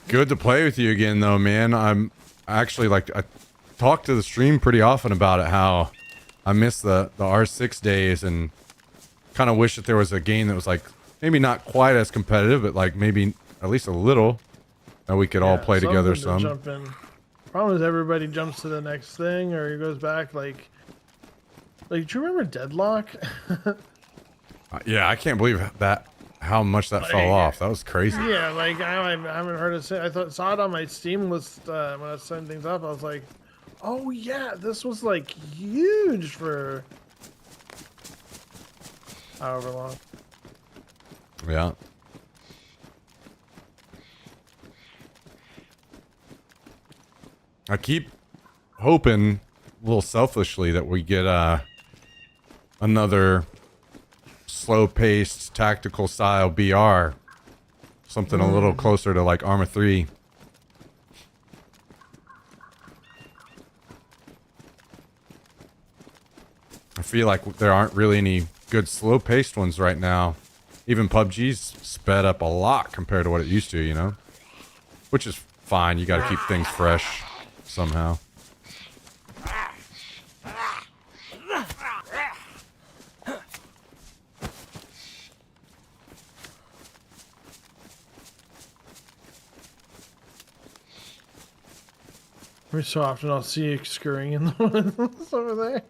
Good to play with you again, though, man. I'm actually like I talk to the stream pretty often about it. How I miss the R6 days, and kind of wish that there was a game that was like maybe not quite as competitive, but like maybe at least a little that we could all play together. Something to jump in. Problem is everybody jumps to the next thing, or he goes back. Like Like, do you remember Deadlock? Yeah, I can't believe that how much that fell off. That was crazy. Yeah, like I haven't heard it say. I saw it on my Steam list when I was setting things up. I was like, oh yeah, this was like huge for however long. Yeah. I keep hoping, a little selfishly, that we get another slow-paced, tactical style BR. Something a little closer to like Arma 3. I feel like there aren't really any good slow-paced ones right now. Even PUBG's sped up a lot compared to what it used to, you know? Which is fine. You gotta keep things fresh somehow. Every so often I'll see you scurrying in the woods over there.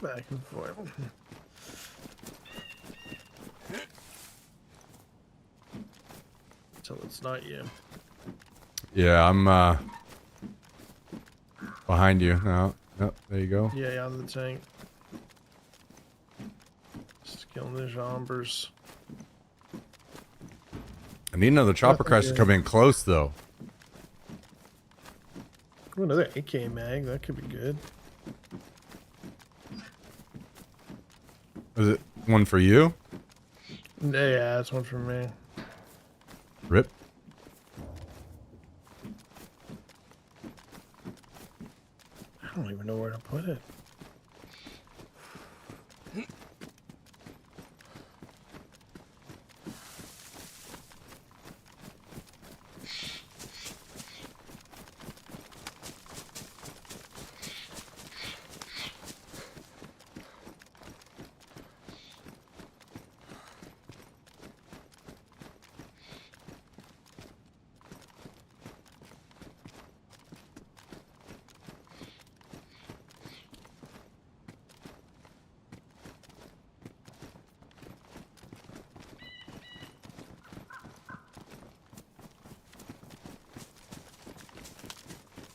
Back and forth. So it's not you. Yeah, I'm behind you. No, there you go. Yeah, on the tank. Just killing the jombers. I need another chopper Nothing crash to good. come in close, though. Ooh, another AK mag. That could be good. Is it one for you? Yeah, that's one for me. Rip. I don't even know where to put it.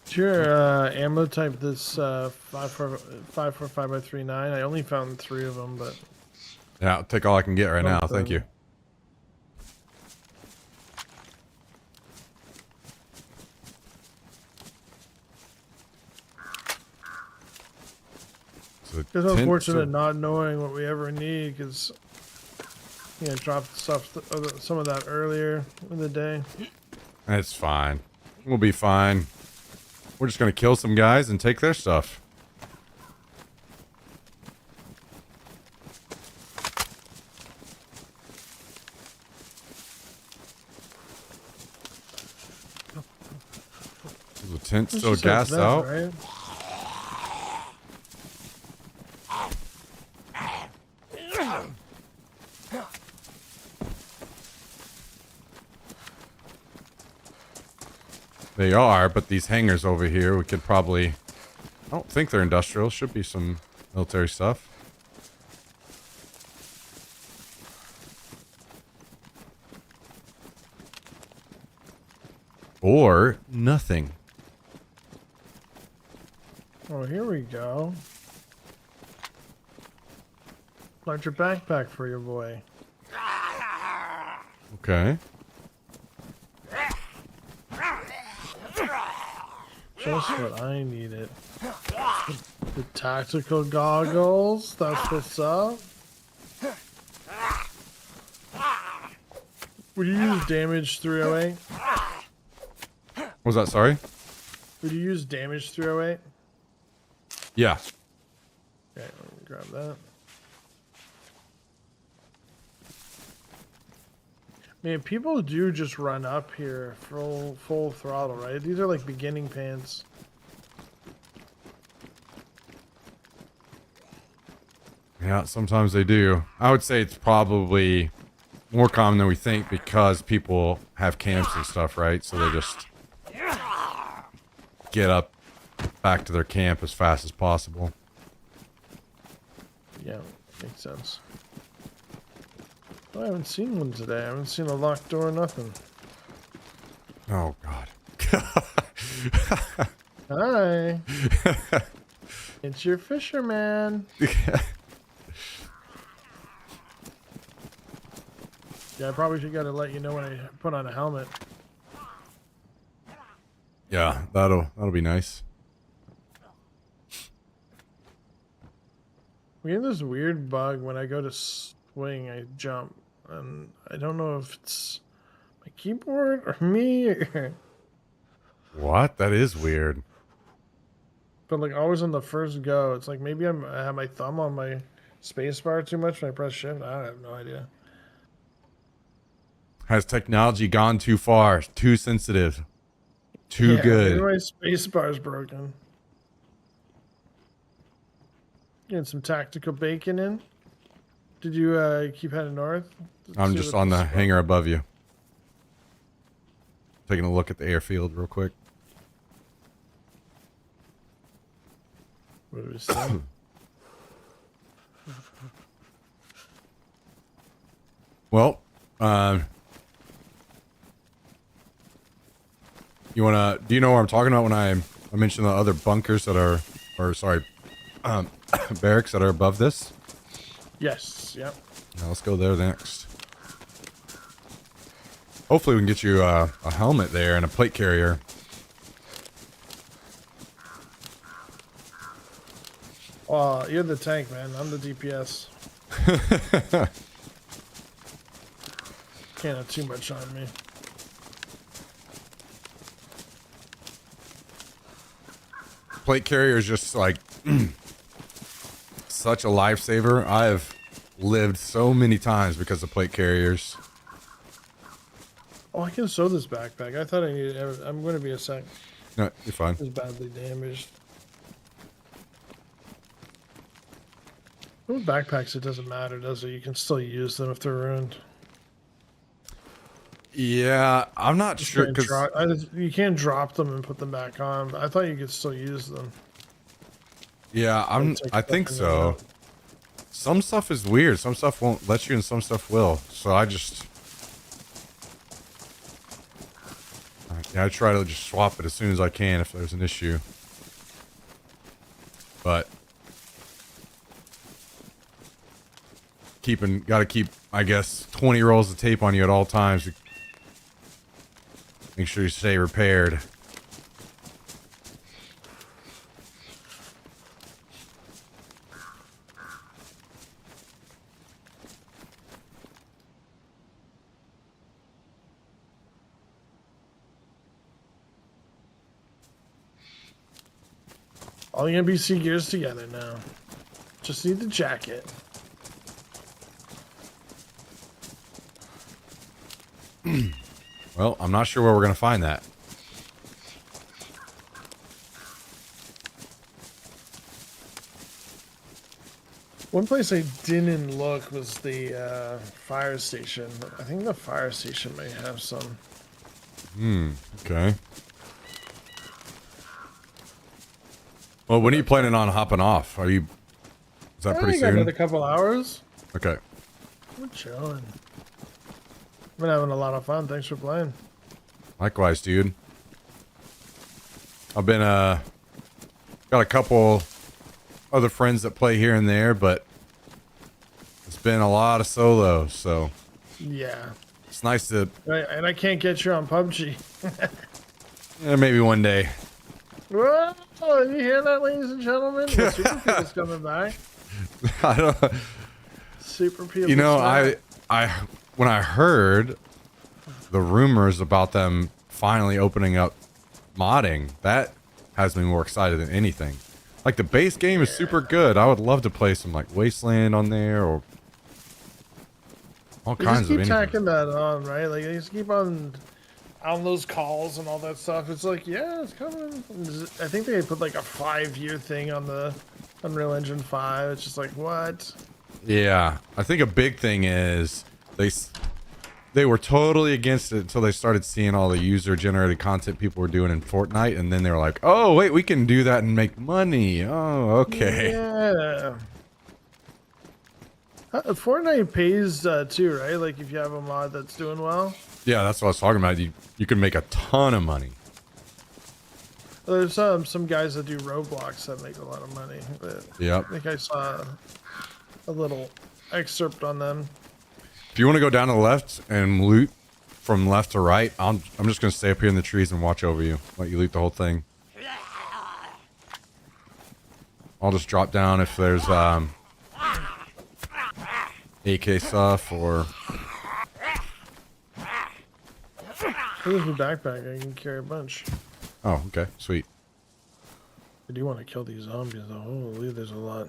Is your ammo type this 545x39? I only found 3 of them, but Yeah, I'll take all I can get right now. Thank you. So it's tint- unfortunate not knowing what we ever need because dropped stuff some of that earlier in the day. It's fine. We'll be fine. We're just gonna kill some guys and take their stuff. Is the tent It's still just like gassed that, out? right? They are, but these hangars over here, we could probably... I don't think they're industrial. Should be some military stuff. Or nothing. Oh, here we go. Larger backpack for your boy. Okay. Just what I needed. The tactical goggles. That's what's up. Would you use damage 308? What was that? Sorry? Would you use damage 308? Yeah. Okay, let me grab that. Man, people do just run up here full throttle, right? These are like beginning pants. Yeah, sometimes they do. I would say it's probably more common than we think because people have camps and stuff, right? So they just get up back to their camp as fast as possible. Yeah, makes sense. I haven't seen one today. I haven't seen a locked door, nothing. Oh God. Hi. It's your fisherman. Yeah, I probably should gotta let you know when I put on a helmet. Yeah, that'll be nice. We have this weird bug when I go to swing, I jump, and I don't know if it's my keyboard or me, What? That is weird. but like always on the first go, it's like maybe I have my thumb on my space bar too much when I press shift. I have no idea. Has technology gone too far? Too sensitive? Too Yeah, good? maybe my space bar is broken. Getting some tactical bacon in. Did you keep heading north? I'm See just what on the this- hangar above you. Taking a look at the airfield real quick. What do we see? Well, do you know what I'm talking about when I mentioned the other bunkers that are, or sorry, barracks that are above this? Yes. Yep. Now let's go there next. Hopefully we can get you a helmet there and a plate carrier. Well, you're the tank, man. I'm the DPS. Can't have too much on me. Plate carrier is just like such a lifesaver. I've lived so many times because of plate carriers. Oh, I can sew this backpack. I thought I needed. I'm going to be a sec. No, you're fine. It's badly damaged. With backpacks, it doesn't matter, does it? You can still use them if they're ruined. Yeah, I'm not sure because You can't drop them and put them back on. But I thought you could still use them. yeah, I think so. Some stuff is weird. Some stuff won't let you, and some stuff will. So I try to just swap it as soon as I can if there's an issue. But gotta keep, I guess, 20 rolls of tape on you at all times. Make sure you stay repaired. All the NPC gear's together now. Just need the jacket. Well, I'm not sure where we're gonna find that. One place I didn't look was the fire station. I think the fire station may have some. Okay. Well, when are you planning on hopping off? Is that pretty I got soon? another couple hours. Okay. We're chilling. Been having a lot of fun. Thanks for playing. Likewise, dude. I've been got a couple other friends that play here and there, but it's been a lot of solos, so Yeah. it's nice to And I can't get you on PUBG. maybe one day. Whoa! Did you hear that, ladies and gentlemen? The Super People's coming back. I don't. Super People. You know, style. I when I heard the rumors about them finally opening up modding, that has me more excited than anything. Like the base game is super good. I would love to play some like Wasteland on there or all They kinds just of keep anything. tacking that on, right? Like they just keep on those calls and all that stuff. It's like, yeah, it's coming. I think they put like a 5-year thing on the Unreal Engine 5. It's just like, what? Yeah, I think a big thing is they were totally against it until they started seeing all the user-generated content people were doing in Fortnite, and then they were like, "Oh, wait, we can do that and make money." Oh, okay. Yeah. Fortnite pays too, right? Like if you have a mod that's doing well. Yeah, that's what I was talking about. You can make a ton of money. There's some guys that do Roblox that make a lot of money. Yep. I think I saw a little excerpt on them. If you want to go down to the left and loot from left to right, I'm just gonna stay up here in the trees and watch over you. Let you loot the whole thing. I'll just drop down if there's AK stuff or. Here's your backpack. I can carry a bunch. Oh, okay, sweet. I do want to kill these zombies though. Holy, there's a lot.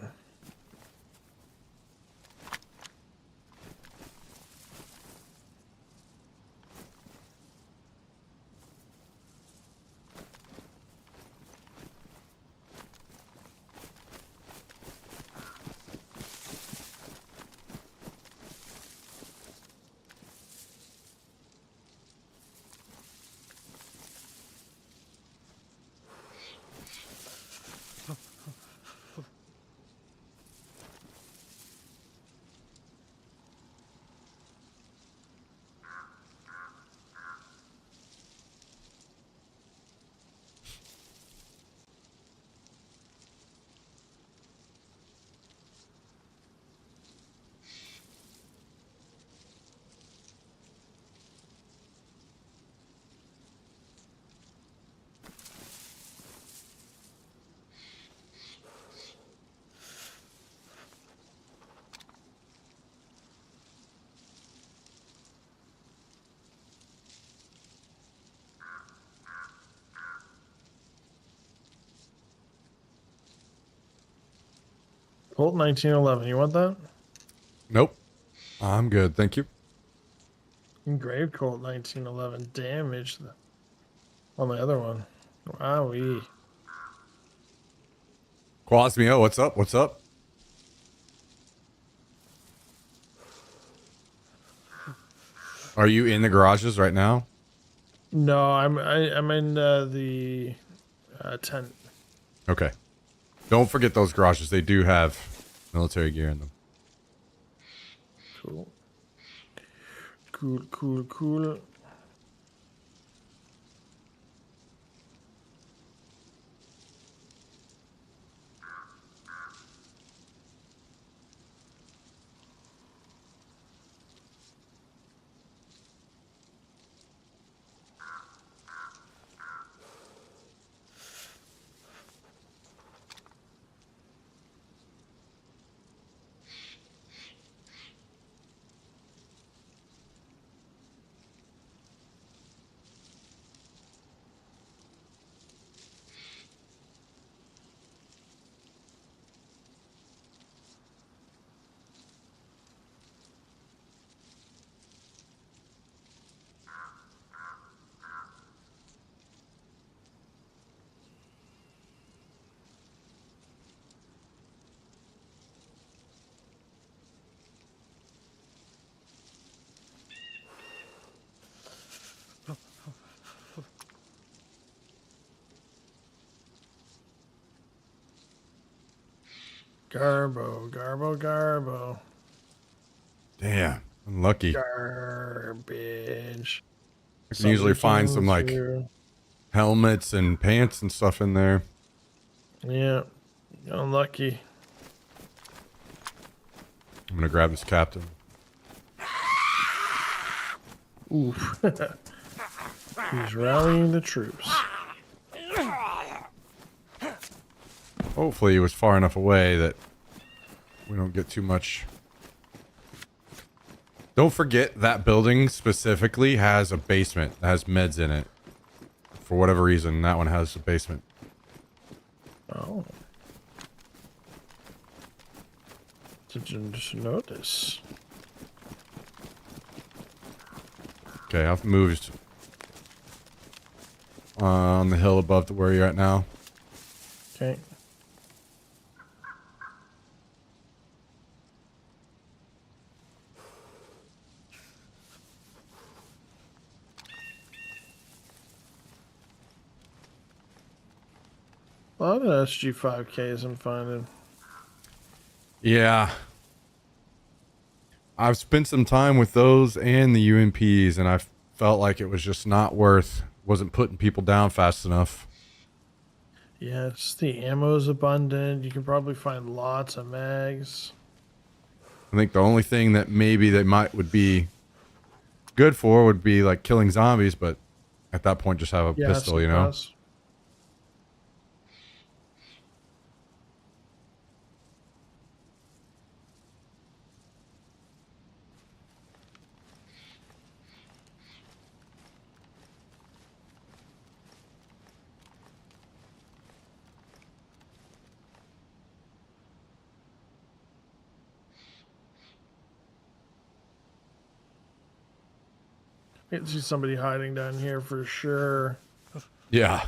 Colt 1911. You want that? Nope. I'm good, thank you. Engraved Colt 1911. Damage on the other one. Wowee. Quasmio, what's up? What's up? Are you in the garages right now? No, I'm in the tent. Okay. Don't forget those garages. They do have military gear in them. Cool. Cool. Garbo. Damn, unlucky. Garbage. I can usually find some like Here. helmets and pants and stuff in there. Yeah, unlucky. I'm gonna grab this captain. Oof. He's rallying the troops. Hopefully he was far enough away that we don't get too much. Don't forget that building specifically has a basement that has meds in it. For whatever reason, that one has a basement. Oh. Didn't just notice. Okay, I've moved on the hill above to where you're at now. Okay. A lot of SG5Ks I'm finding. Yeah. I've spent some time with those and the UMPs, and I felt like it was just not wasn't putting people down fast enough. Yes, the ammo is abundant. You can probably find lots of mags. I think the only thing that maybe would be good for would be like killing zombies, but at that point, just have a Yeah, pistol, you know? suppress. I can see somebody hiding down here for sure. Yeah.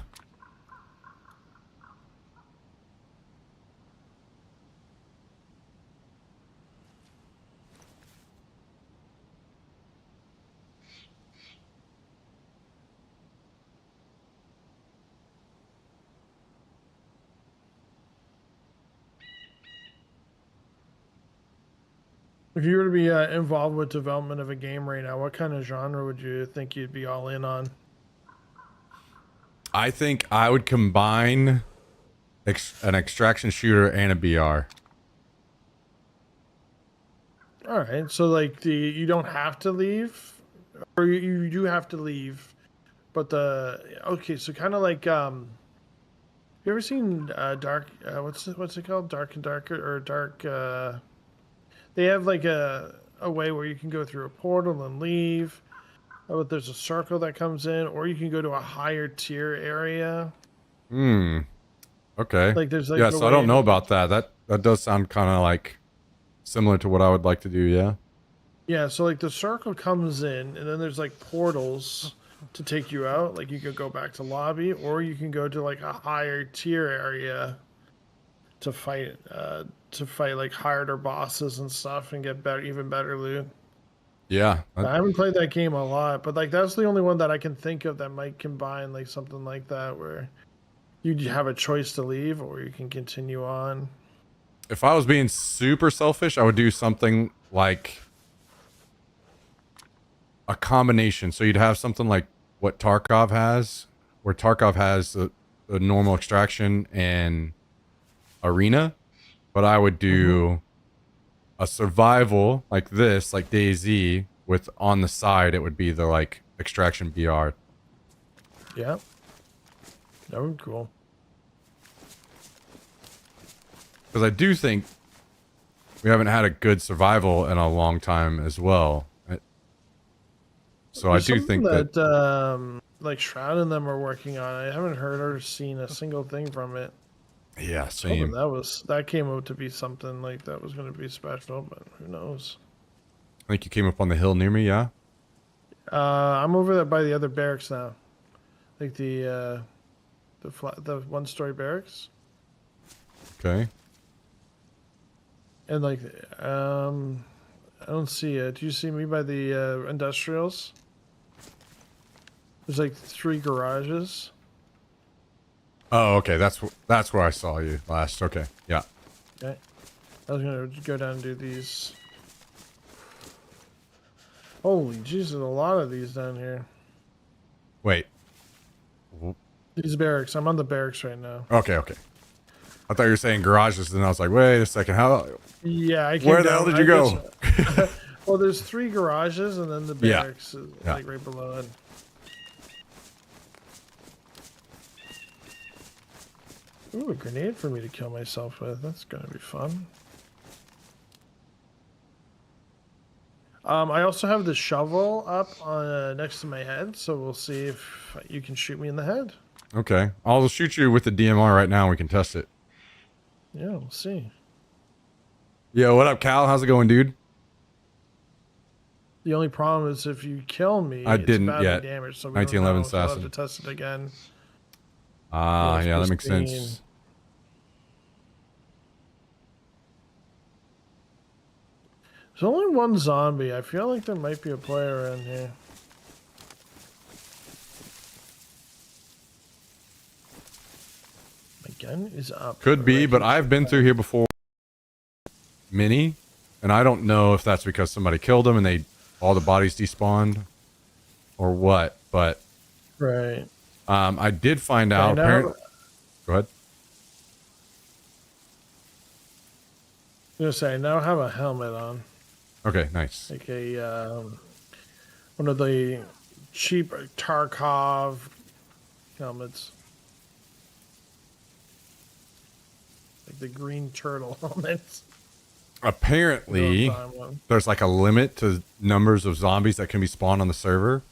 If you were to be involved with development of a game right now, what kind of genre would you think you'd be all in on? I think I would combine an extraction shooter and a BR. All right, so like you don't have to leave, or you do have to leave, but okay, so kind of like you ever seen Dark? What's it called? Dark and Darker or Dark? They have like a way where you can go through a portal and leave. But there's a circle that comes in, or you can go to a higher tier area. Hmm. Okay. Like there's like Yeah, the so I don't way. know about that. That does sound kind of like similar to what I would like to do, yeah. Yeah, so like the circle comes in, and then there's like portals to take you out. Like you could go back to lobby, or you can go to like a higher tier area to fight like harder bosses and stuff and get better, even better loot. Yeah. I haven't played that game a lot, but like that's the only one that I can think of that might combine like something like that where you have a choice to leave or you can continue on. If I was being super selfish, I would do something like a combination. So you'd have something like what Tarkov has, where Tarkov has the normal extraction and arena, but I would do a survival like this, like DayZ, with on the side it would be the like extraction BR. Yeah, that would be cool. Because I do think we haven't had a good survival in a long time as well. So There's I do something think that like Shroud and them are working on. I haven't heard or seen a single thing from it. yeah, Hoping same. that came out to be something like that was going to be special, but who knows? I think you came up on the hill near me, yeah? I'm over there by the other barracks now, like the one-story barracks, Okay. and like I don't see it. Do you see me by the industrials? There's like 3 garages. Oh, okay. That's where I saw you last. Okay. Yeah. Okay, I was gonna go down and do these. Holy jeez, there's a lot of these down here. Wait. These barracks. I'm on the barracks right now. Okay, okay. I thought you were saying garages, and I was like, wait a second. How? Yeah, I came Where the down, hell did you go? Well, there's 3 garages, and then the Yeah. barracks is Yeah. like right below it. Ooh, a grenade for me to kill myself with. That's gonna be fun. I also have the shovel up on next to my head, so we'll see if you can shoot me in the head. Okay. I'll shoot you with the DMR right now. We can test it. Yeah, we'll see. Yo, what up, Cal? How's it going, dude? The only problem is if you kill me, I it's didn't badly yet. damaged, so we 1911 don't know. So I'll have assassin. to test it again. Ah, Yes, yeah, that makes pristine. sense. There's only one zombie. I feel like there might be a player around here. My gun is up. Could be, Right but here. I've been through here before. Mini, and I don't know if that's because somebody killed them and all the bodies despawned, or what. But Right. I did find I out. know. Go ahead. I was gonna say I now have a helmet on, Okay, nice. like one of the cheap Tarkov helmets, like the green turtle helmets. Apparently, there's like a limit to numbers of zombies that can be spawned on the server.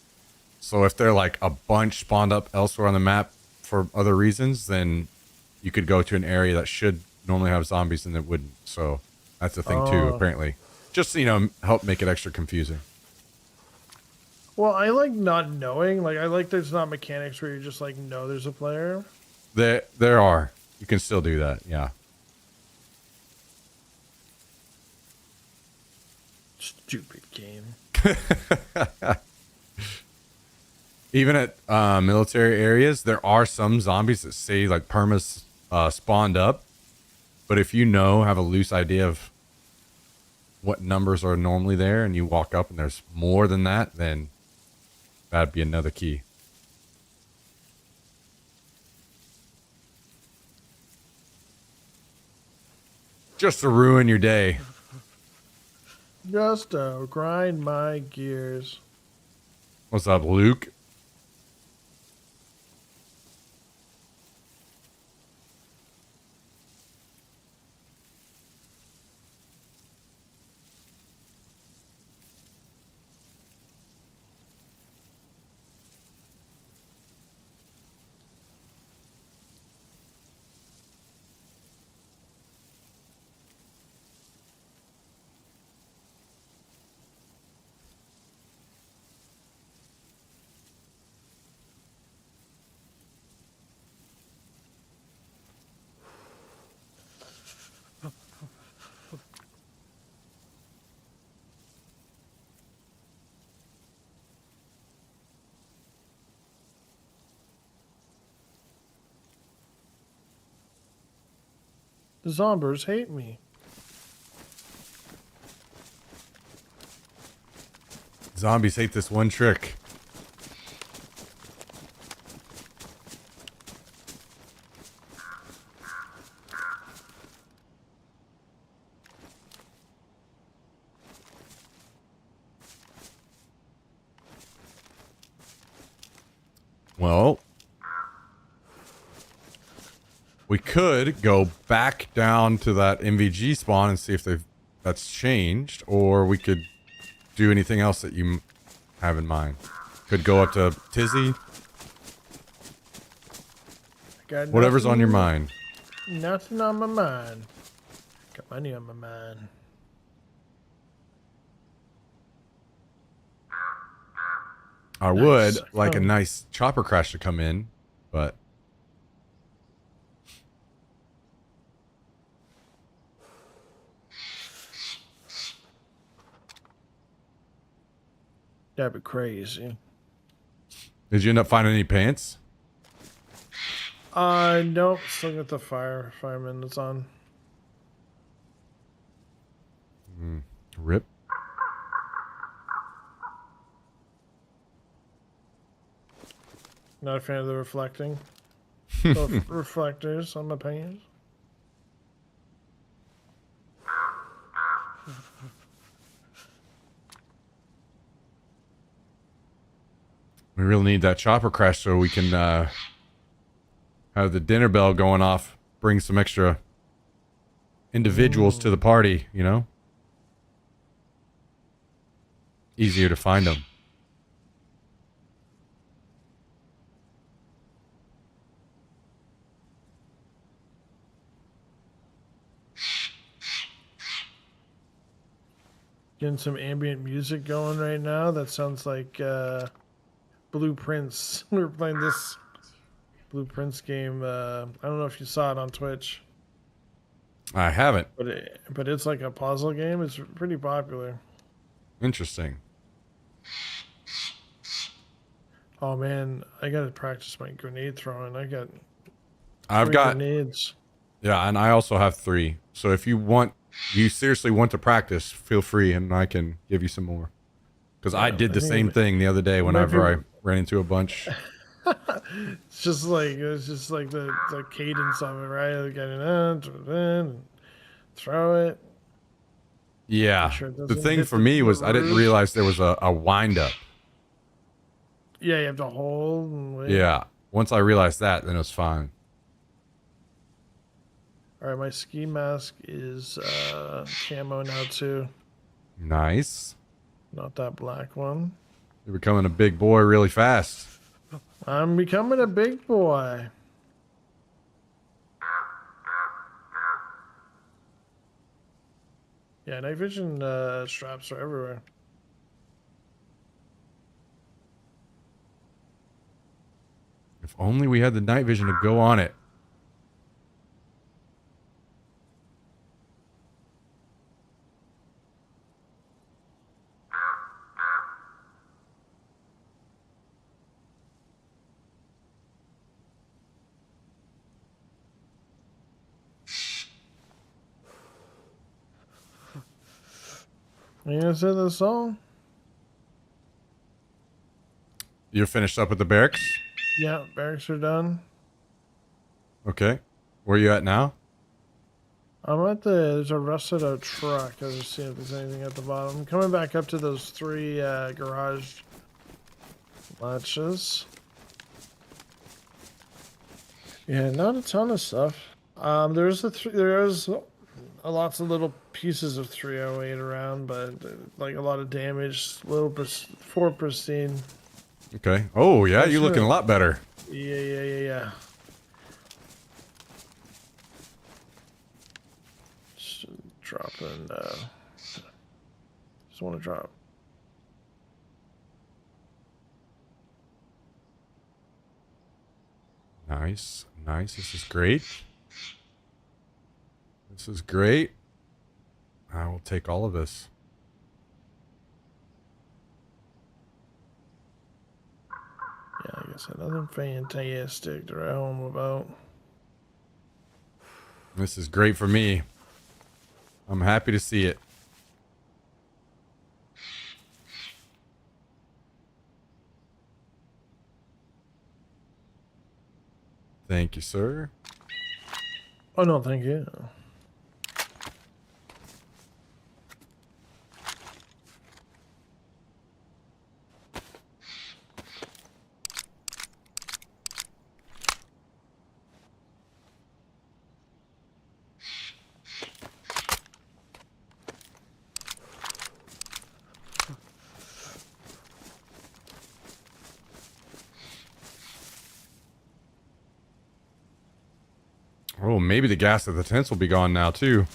So if they're like a bunch spawned up elsewhere on the map for other reasons, then you could go to an area that should normally have zombies and it wouldn't. So that's the thing too, apparently. Just, help make it extra confusing. Well, I like not knowing. Like, I like there's not mechanics where you just like know there's a player. There are. You can still do that, yeah. Stupid game. Even at military areas, there are some zombies that say like permas spawned up. But if you have a loose idea of what numbers are normally there and you walk up and there's more than that, then that'd be another key. Just to ruin your day. Just to grind my gears. What's up, Luke? The zombies hate me. Zombies hate this one trick. Well, we could go back down to that MVG spawn and see if that's changed, or we could do anything else that you have in mind. Could go up to Tizzy. Whatever's on your mind. Nothing on my mind. Got money on my mind. I would like a nice chopper crash to come in, but that'd be crazy. did you end up finding any pants? Nope. Still got the fireman that's on. Rip. Not a fan of the reflecting. Reflectors on my pants. We really need that chopper crash so we can have the dinner bell going off. Bring some extra individuals to the party, Easier to find them. Getting some ambient music going right now. That sounds like Blueprints. We were playing this Blueprints game. I don't know if you saw it on Twitch. I haven't. But it's like a puzzle game. It's pretty popular. Interesting. Oh man, I gotta practice my grenade throwing. I've three got grenades. Yeah, and I also have 3. So if you want you seriously want to practice, feel free, and I can give you some more. Because I did the same thing the other day whenever I ran into a bunch. It's just like the cadence of it, right? Like getting in, throw it. Yeah. Sure it The doesn't thing hit for the me was I didn't roof. realize there was a wind up. Yeah, you have to hold and wait. Yeah. Once I realized that, then it was fine. All right, my ski mask is camo now too. Nice. Not that black one. You're becoming a big boy really fast. I'm becoming a big boy. Yeah, night vision straps are everywhere. If only we had the night vision to go on it. You gonna say the song? You're finished up with the barracks? Yeah, barracks are done. Okay. Where are you at now? I'm at there's a rusted out truck. I was just seeing if there's anything at the bottom. I'm coming back up to those 3 garage latches. Yeah, not a ton of stuff. There's lots of little pieces of 308 around, but like a lot of damage. Little 4 pristine. Okay. Oh, yeah, you're Sure. looking a lot better. Yeah. Just dropping. Just want to drop. Nice. Nice. This is great. This is great. I will take all of this. Yeah, like I said, nothing fantastic to write home about. This is great for me. I'm happy to see it. Thank you, sir. Oh no, thank you. Oh, maybe the gas at the tents will be gone now, too.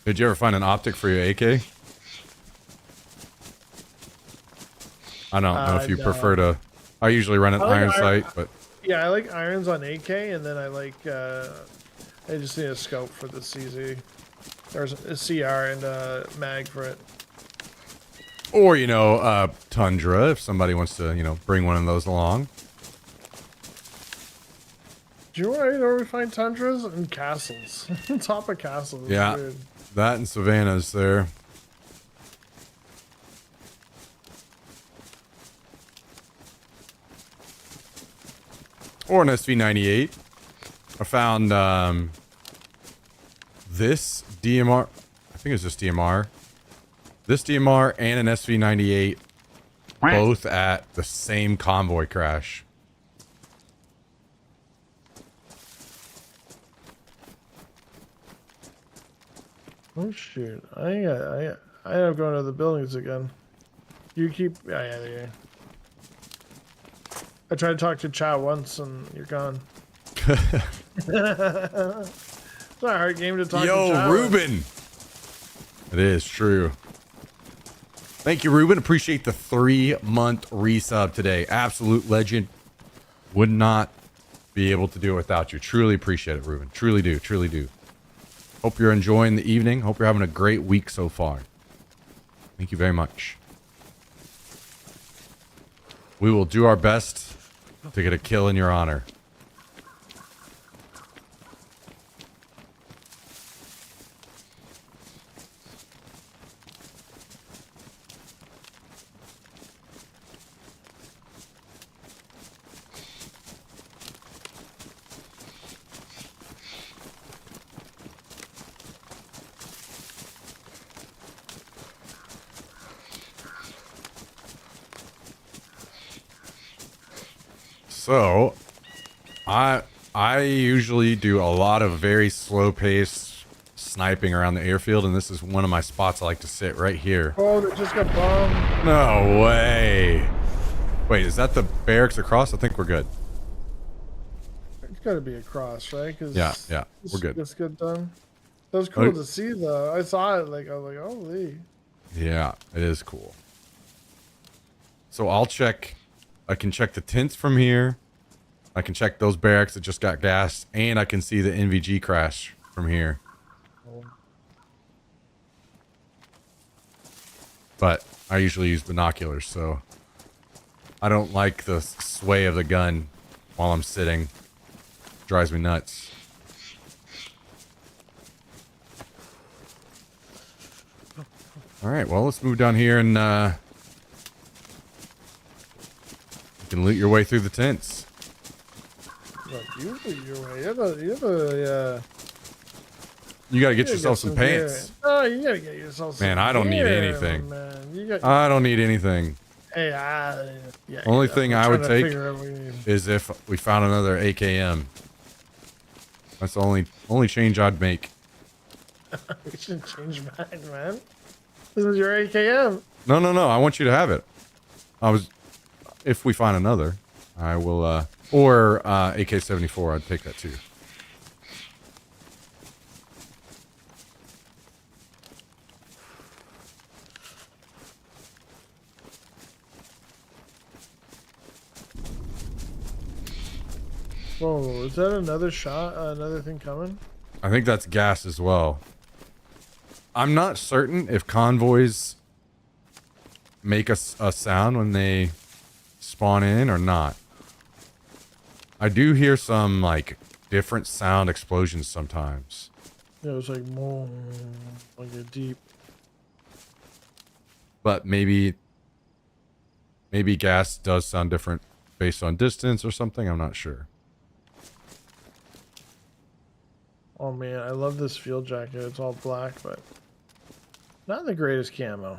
Did you ever find an optic for your AK? I don't know if you prefer to... I usually run an iron sight, but... Yeah, I like irons on AK, and then I like, I just need a scope for the CZ. There's a CR and a mag for it. Or, you know, Tundra, if somebody wants to, you know, bring one of those along. Do you know where we find tundras? And castles. Top of castles. Yeah, Weird. that and Savannah's there. Or an SV98. I found this DMR. I think it's this DMR. This DMR and an SV98 both at the same convoy crash. Oh shoot! I end up going to the buildings again. You keep. Yeah, there you are. I tried to talk to chat once and you're gone. It's not a hard game to talk to Yo, chat. Ruben. It is true. Thank you, Ruben. Appreciate the 3-month resub today. Absolute legend. Would not be able to do it without you. Truly appreciate it, Ruben. Truly do. Truly do. Hope you're enjoying the evening. Hope you're having a great week so far. Thank you very much. We will do our best to get a kill in your honor. So, I usually do a lot of very slow-paced sniping around the airfield, and this is one of my spots I like to sit right here. Oh, they just got bombed. No way. Wait, is that the barracks across? I think we're good. It's got to be across, right? Cause Yeah, we're good. This good done. That was cool to see, though. I saw it, like, I was like, holy. Yeah, it is cool. So I'll check. I can check the tents from here. I can check those barracks that just got gassed, and I can see the NVG crash from here. But I usually use binoculars, so I don't like the sway of the gun while I'm sitting. Drives me nuts. All right, well, let's move down here and you can loot your way through the tents. Look, you You gotta get yourself some pants. Gear. Oh, you gotta get yourself some Man, I don't need gear, anything. Man. I don't need anything. Hey, Only thing I would take figure out what you need. is if we found another AKM. That's the only change I'd make. We should change mine, man. This is your AKM. No. I want you to have it. If we find another, I will, or AK-74, I'd take that too. Whoa, is that another shot? Another thing coming? I think that's gas as well. I'm not certain if convoys make a sound when they spawn in or not. I do hear some, like, different sound explosions sometimes. Yeah, it was like more like a deep. But maybe gas does sound different based on distance or something. I'm not sure. Oh man, I love this field jacket. It's all black, but not the greatest camo.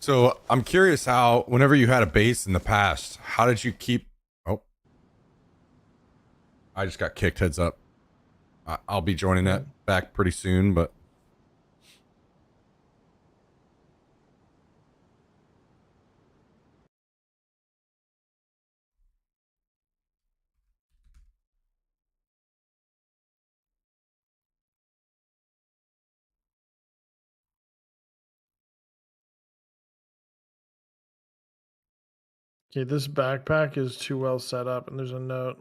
So I'm curious how, whenever you had a base in the past, how did you keep... Oh. I just got kicked, heads up. I'll be joining that back pretty soon, but... Okay, this backpack is too well set up, and there's a note.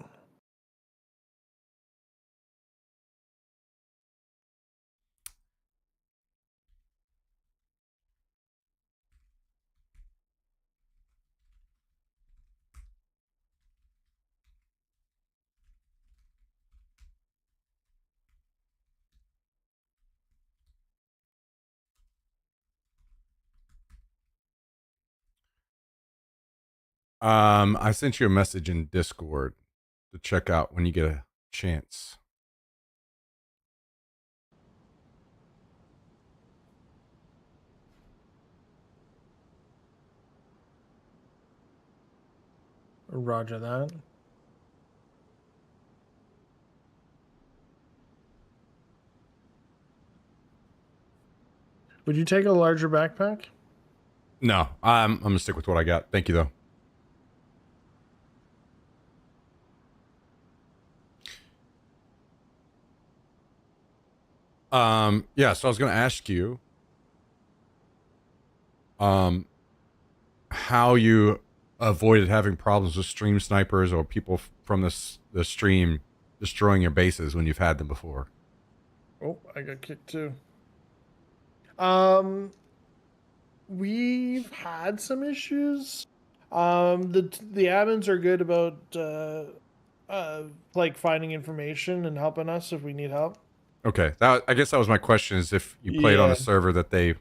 I sent you a message in Discord to check out when you get a chance. Roger that. Would you take a larger backpack? No, I'm gonna stick with what I got. Thank you, though. Yeah, so I was going to ask you, how you avoided having problems with stream snipers or people from the stream destroying your bases when you've had them before. Oh, I got kicked too. Um, we've had some issues. The admins are good about like finding information and helping us if we need help. Okay, I guess that was my question: is if you played on Yeah. a server that they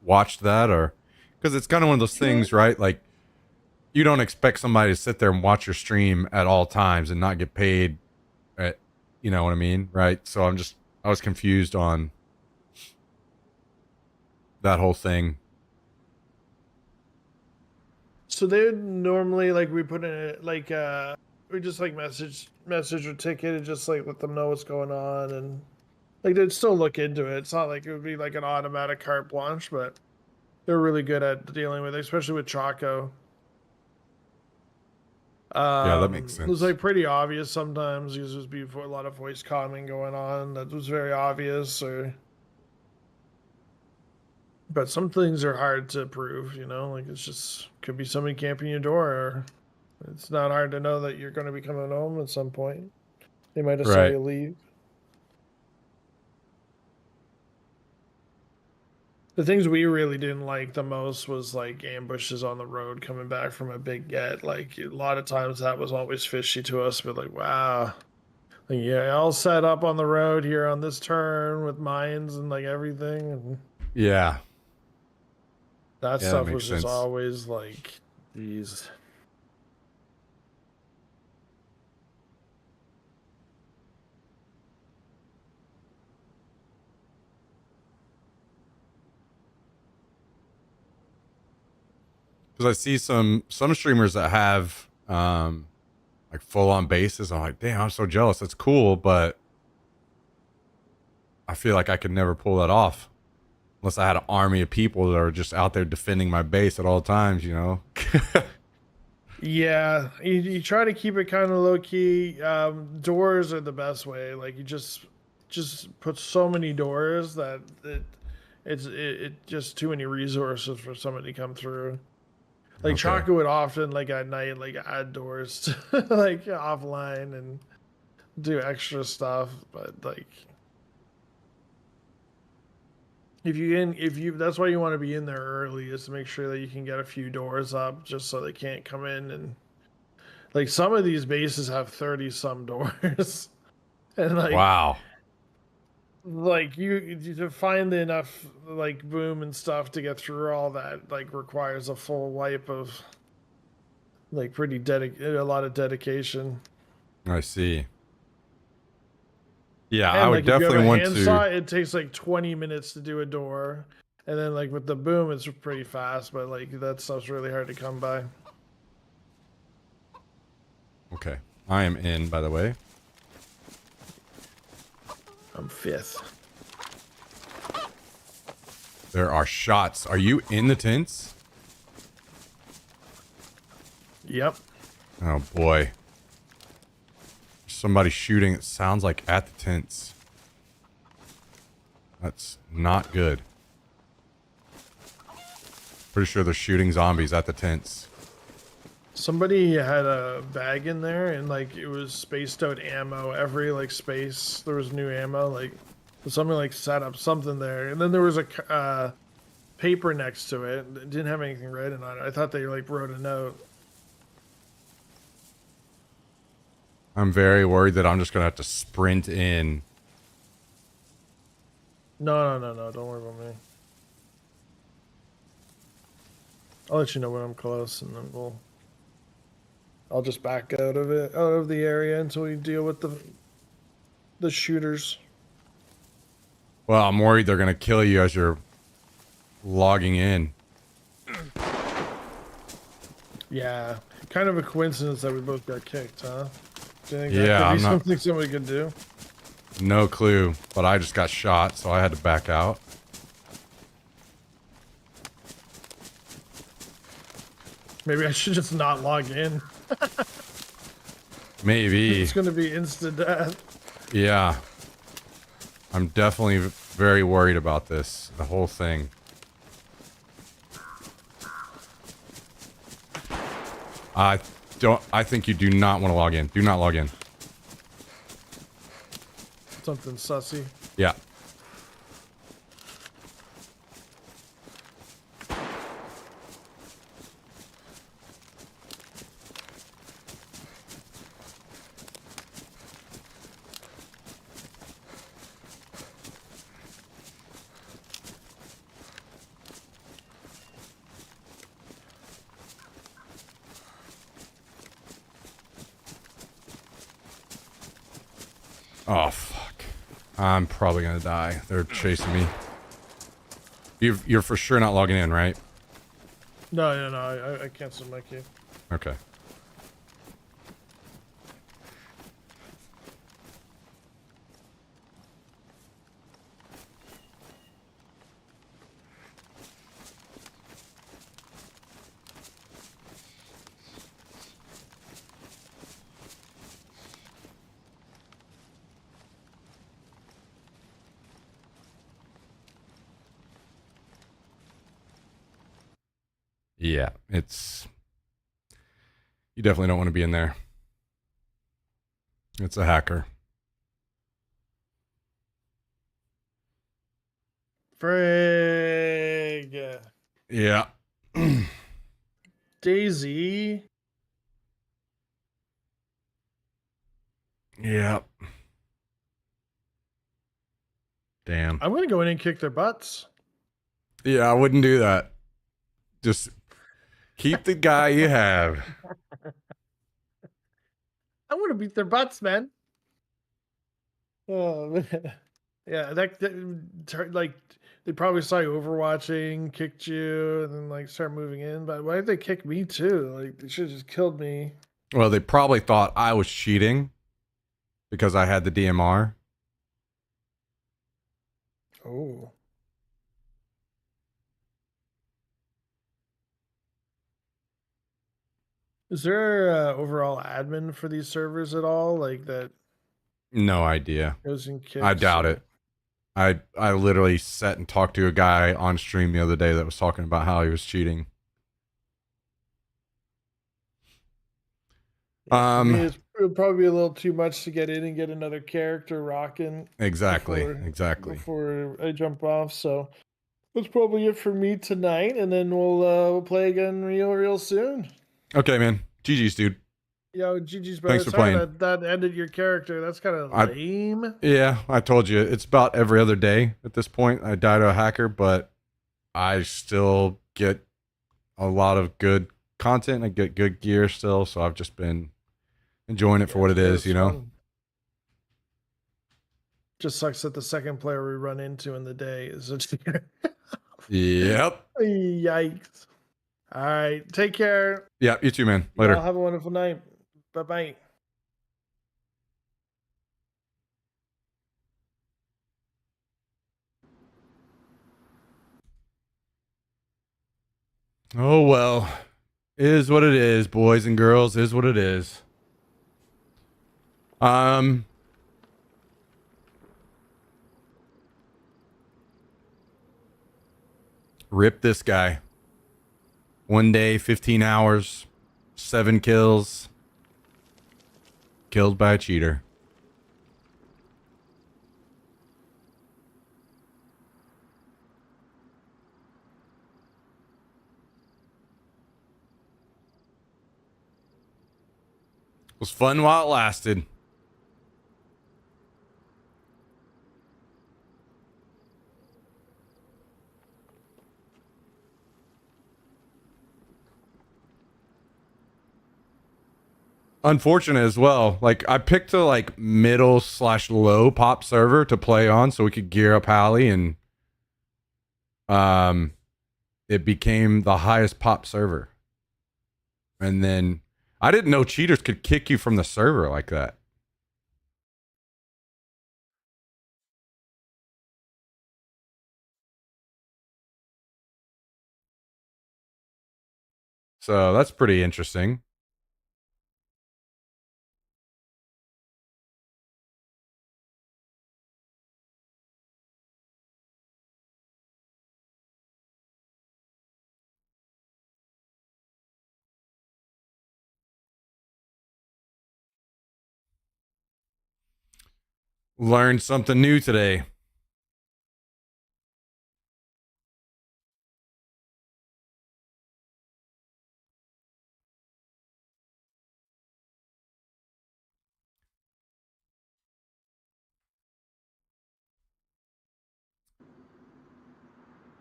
watched that, or because it's kind of one of those things, right? Like you don't expect somebody to sit there and watch your stream at all times and not get paid. You know what I mean, right? So I was confused on that whole thing. So they would normally like we put in it like we just like message or ticket and just like let them know what's going on and like they'd still look into it. It's not like it would be like an automatic carte blanche, but they're really good at dealing with it, especially with Chaco. Yeah, that makes It was sense. like pretty obvious sometimes. Because there's before a lot of voice calming going on that was very obvious, or but some things are hard to prove. You know, like it's just could be somebody camping your door, or it's not hard to know that you're going to be coming home at some point. They might have saw Right. you leave. The things we really didn't like the most was like ambushes on the road coming back from a big get. Like a lot of times that was always fishy to us. But like, wow, like, yeah, all set up on the road here on this turn with mines and like everything, and Yeah. that Yeah, that stuff makes was just sense. always like, these. Because I see some streamers that have like full on bases. I'm like, damn, I'm so jealous. That's cool, but I feel like I could never pull that off unless I had an army of people that are just out there defending my base at all times. You know? Yeah, you try to keep it kind of low key. Doors are the best way. Like you just put so many doors that it just too many resources for somebody to come through. Like Okay. Chaka would often like at night like add doors to like offline and do extra stuff, but like if you that's why you want to be in there early is to make sure that you can get a few doors up just so they can't come in and like some of these bases have 30 some doors and Wow. like you to find enough like boom and stuff to get through all that like requires a full wipe of like a lot of dedication. I see. Yeah, I And would like if you have a definitely want to. handsaw, it takes like 20 minutes to do a door. And then like with the boom, it's pretty fast, but like that stuff's really hard to come by. Okay. I am in, by the way. I'm fifth. There are shots. Are you in the tents? Yep. Oh boy. Somebody shooting, it sounds like at the tents. That's not good. Pretty sure they're shooting zombies at the tents. Somebody had a bag in there and like it was spaced out ammo. Every like space there was new ammo. Like somebody like set up something there, and then there was a paper next to it. It didn't have anything written on it. I thought they like wrote a note. I'm very worried that I'm just gonna have to sprint in. No. Don't worry about me. I'll let you know when I'm close, and then I'll just back out of the area until we deal with the shooters. Well, I'm worried they're gonna kill you as you're logging in. Yeah, kind of a coincidence that we both got kicked, huh? Do you think Yeah, that could I'm be not- something somebody could do? No clue, but I just got shot, so I had to back out. Maybe I should just not log in. Maybe. It's gonna be instant death. Yeah. I'm definitely very worried about this. The whole thing. I think you do not want to log in. Do not log in. Something sussy. Yeah. Oh, fuck. I'm probably gonna die. They're chasing me. You're for sure not logging in, right? No. I canceled my key. Okay. Yeah, it's... You definitely don't want to be in there. It's a hacker. Frig. Yeah. Daisy. Yeah. Damn. I'm gonna go in and kick their butts. Yeah, I wouldn't do that. Just keep the guy you have. I want to beat their butts, man. Oh, man. Yeah, like they probably saw you overwatching, kicked you, and then like start moving in. But why did they kick me too? Like they should have just killed me. Well, they probably thought I was cheating because I had the DMR. Oh. Is there overall admin for these servers at all? Like that No idea. goes and kicks? I doubt it. I literally sat and talked to a guy on stream the other day that was talking about how he was cheating. I mean, it would probably be a little too much to get in and get another character rocking. Exactly. Before I jump off, so that's probably it for me tonight, and then we'll play again real soon. Okay, man. GG's, dude. Yo, GG's brother. Thanks for Sorry playing. that ended your character. That's kind of lame. Yeah, I told you. It's about every other day at this point. I die to a hacker, but I still get a lot of good content. I get good gear still, so I've just been enjoying it for what it is, you know? Fun. Just sucks that the second player we run into in the day is a cheater. Yep. Yikes. All right. Take care. Yeah, you too, man. Later. Y'all have a wonderful night. Bye-bye. Oh, well. Is what it is, boys and girls. Is what it is. Rip this guy. 1 day, 15 hours, 7 kills. Killed by a cheater. It was fun while it lasted. Unfortunate as well. Like I picked a like middle/low pop server to play on so we could gear up Hallie, and it became the highest pop server. And then I didn't know cheaters could kick you from the server like that. So that's pretty interesting. Learned something new today.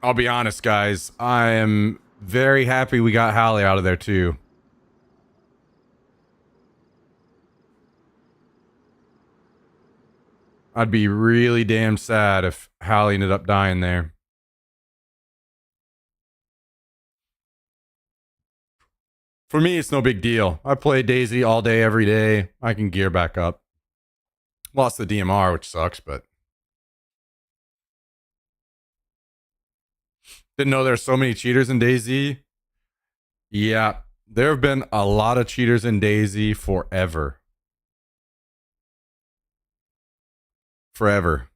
I'll be honest, guys. I am very happy we got Hallie out of there, too. I'd be really damn sad if Hallie ended up dying there. For me, it's no big deal. I play Daisy all day, every day. I can gear back up. Lost the DMR, which sucks, but... Didn't know there's so many cheaters in Daisy. Yeah, there have been a lot of cheaters in Daisy forever. Forever.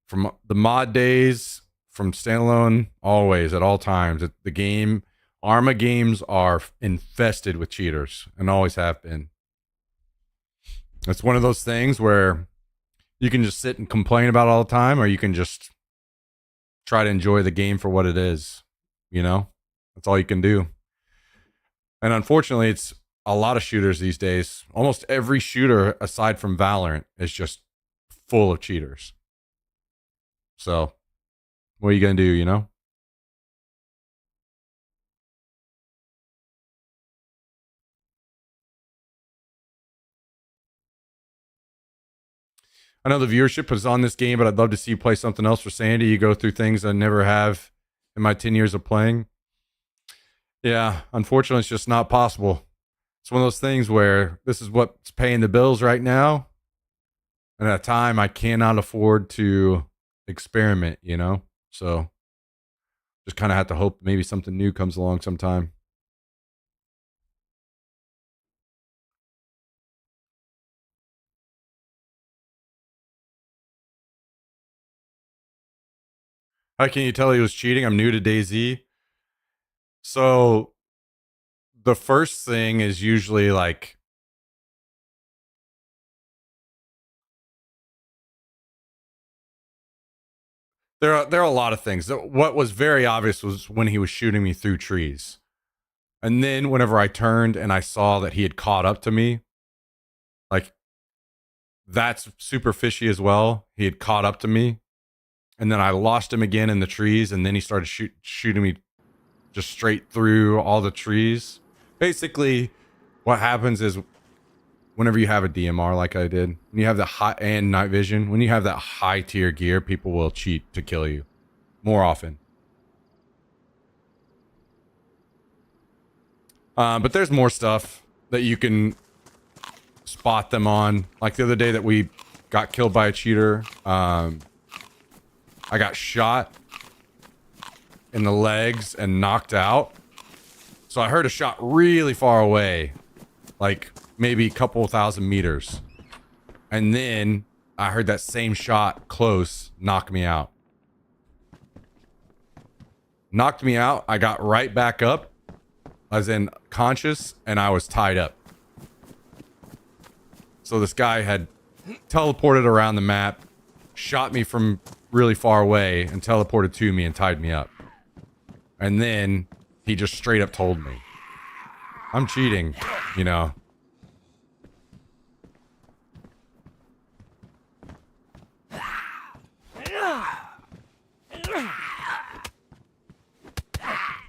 From the mod days, from standalone, always, at all times. The game, Arma games are infested with cheaters and always have been. It's one of those things where you can just sit and complain about it all the time, or you can just try to enjoy the game for what it is. You know? That's all you can do. And unfortunately, it's a lot of shooters these days. Almost every shooter, aside from Valorant, is just full of cheaters. So, what are you going to do, you know? I know the viewership is on this game, but I'd love to see you play something else for Sandy. You go through things I never have in my 10 years of playing. Yeah, unfortunately, it's just not possible. It's one of those things where this is what's paying the bills right now. And at a time, I cannot afford to experiment, you know? So, just kind of have to hope maybe something new comes along sometime. How can you tell he was cheating? I'm new to DayZ. So the first thing is usually like there are a lot of things. What was very obvious was when he was shooting me through trees. And then whenever I turned and I saw that he had caught up to me, like that's super fishy as well. He had caught up to me. And then I lost him again in the trees, and then he started shooting me just straight through all the trees. Basically, what happens is whenever you have a DMR like I did, when you have the high and night vision, when you have that high tier gear, people will cheat to kill you more often. But there's more stuff that you can spot them on. Like the other day that we got killed by a cheater. I got shot in the legs and knocked out. So I heard a shot really far away, like maybe a couple thousand meters. And then I heard that same shot close knock me out. Knocked me out. I got right back up. I was in conscious and I was tied up. So this guy had teleported around the map, shot me from really far away and teleported to me and tied me up. And then he just straight up told me, I'm cheating, you know.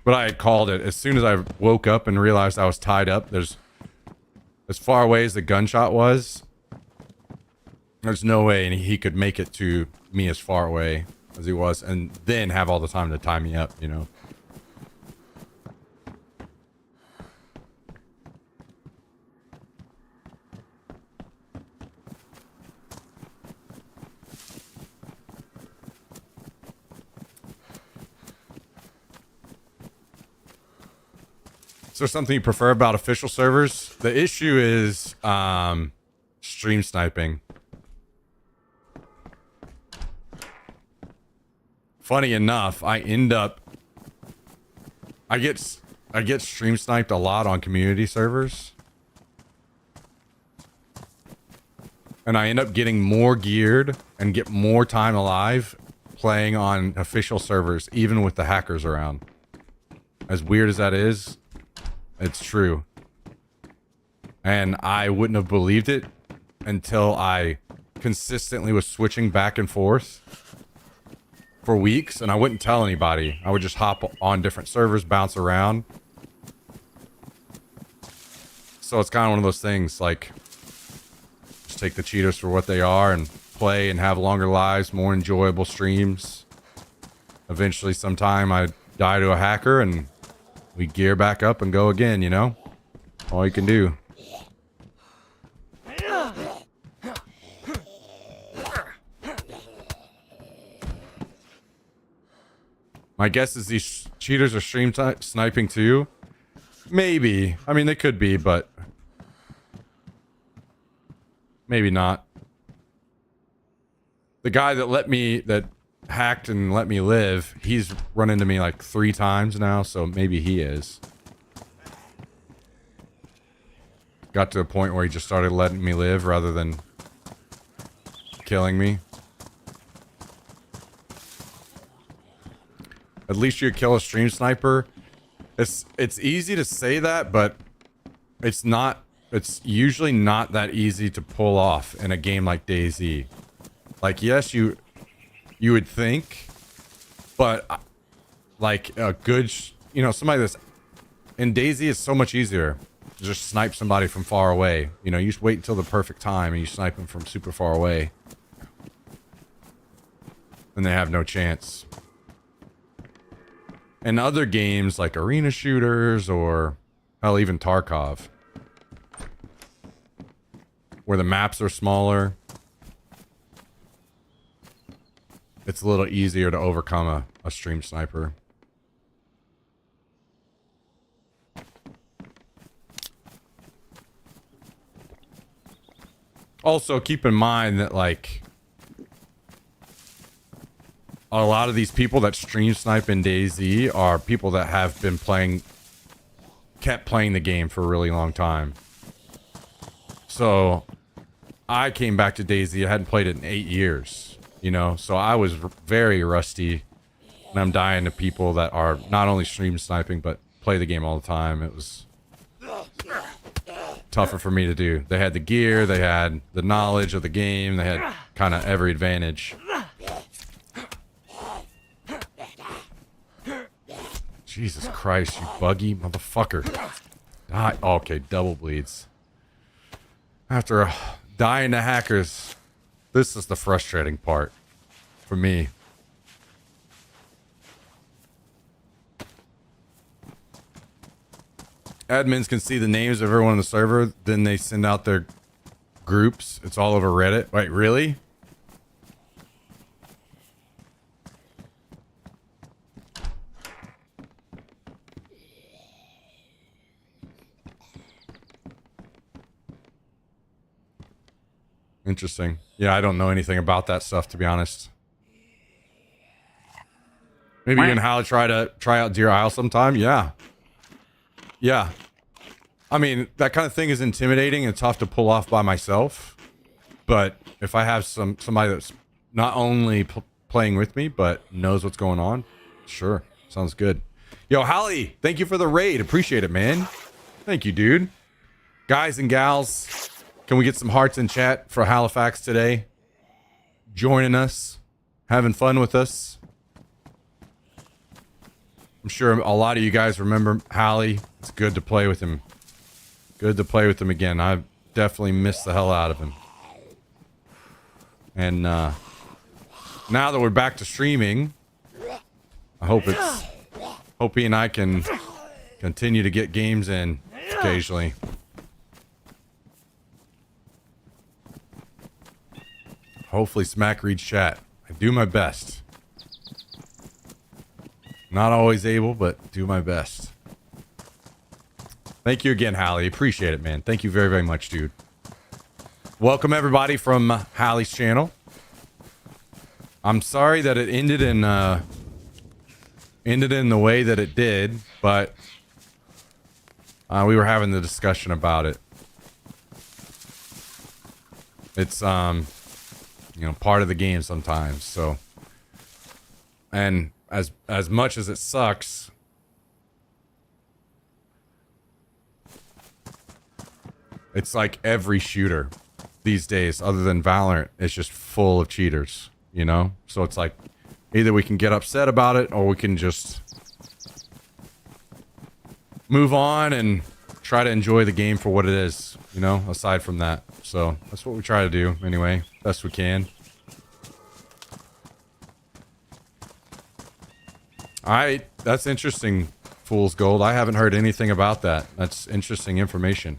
But I had called it. As soon as I woke up and realized I was tied up, there's as far away as the gunshot was, there's no way he could make it to me as far away as he was and then have all the time to tie me up, you know. Is there something you prefer about official servers? The issue is stream sniping. Funny enough, I get stream sniped a lot on community servers. and I end up getting more geared and get more time alive playing on official servers, even with the hackers around. As weird as that is, it's true. And I wouldn't have believed it until I consistently was switching back and forth for weeks, and I wouldn't tell anybody. I would just hop on different servers, bounce around. So it's kind of one of those things, like, just take the cheaters for what they are and play and have longer lives, more enjoyable streams. Eventually, sometime I die to a hacker and we gear back up and go again, you know? All you can do. My guess is these cheaters are stream sniping too. Maybe. I mean, they could be, but maybe not. The guy that hacked and let me live, he's run into me like 3 times now, so maybe he is. Got to a point where he just started letting me live rather than killing me. At least you kill a stream sniper. It's easy to say that, but it's not. It's usually not that easy to pull off in a game like DayZ. Like, yes, you would think, but like a good, somebody that's in DayZ is so much easier to just snipe somebody from far away. You know, you just wait until the perfect time and you snipe them from super far away, and they have no chance. In other games like arena shooters or hell, even Tarkov, where the maps are smaller, it's a little easier to overcome a stream sniper. Also, keep in mind that, like, a lot of these people that stream snipe in DayZ are people that have been kept playing the game for a really long time. So, I came back to DayZ, I hadn't played it in 8 years, so I was very rusty, and I'm dying to people that are not only stream sniping, but play the game all the time. It was tougher for me to do. They had the gear, they had the knowledge of the game, they had kind of every advantage. Jesus Christ, you buggy motherfucker. Die. Oh, okay, double bleeds. After dying to hackers, this is the frustrating part for me. Admins can see the names of everyone on the server, then they send out their groups. It's all over Reddit. Wait, really? Interesting. Yeah, I don't know anything about that stuff, to be honest. Maybe you and Hal try out Deer Isle sometime. Yeah. Yeah. I mean, that kind of thing is intimidating and tough to pull off by myself. But if I have somebody that's not only playing with me, but knows what's going on, sure. Sounds good. Yo, Hallie, thank you for the raid. Appreciate it, man. Thank you, dude. Guys and gals, can we get some hearts in chat for Halifax today? Joining us, having fun with us. I'm sure a lot of you guys remember Hallie. It's good to play with him. Good to play with him again. I've definitely missed the hell out of him. And now that we're back to streaming, I hope he and I can continue to get games in occasionally. Hopefully Smack reads chat. I do my best. Not always able, but do my best. Thank you again, Hallie. Appreciate it, man. Thank you very, very much, dude. Welcome everybody from Hallie's channel. I'm sorry that it ended in the way that it did, but we were having the discussion about it. It's part of the game sometimes. So, and as much as it sucks, it's like every shooter these days, other than Valorant, is just full of cheaters, you know? So it's like, either we can get upset about it, or we can just move on and try to enjoy the game for what it is, you know, aside from that. So that's what we try to do anyway, best we can. Alright, that's interesting, Fool's Gold. I haven't heard anything about that. That's interesting information.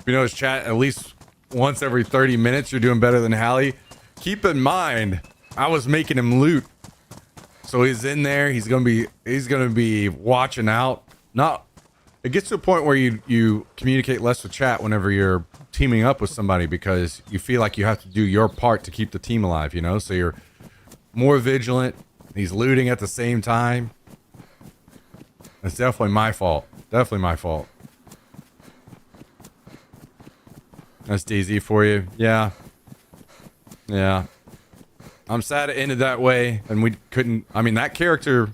You know, his chat, at least once every 30 minutes, you're doing better than Hallie. Keep in mind, I was making him loot. So he's in there, he's gonna be watching out. It gets to a point where you communicate less with chat whenever you're teaming up with somebody, because you feel like you have to do your part to keep the team alive, you know? So you're more vigilant. He's looting at the same time. It's definitely my fault. Definitely my fault. That's DayZ for you. Yeah. Yeah. I'm sad it ended that way, and we couldn't... I mean, that character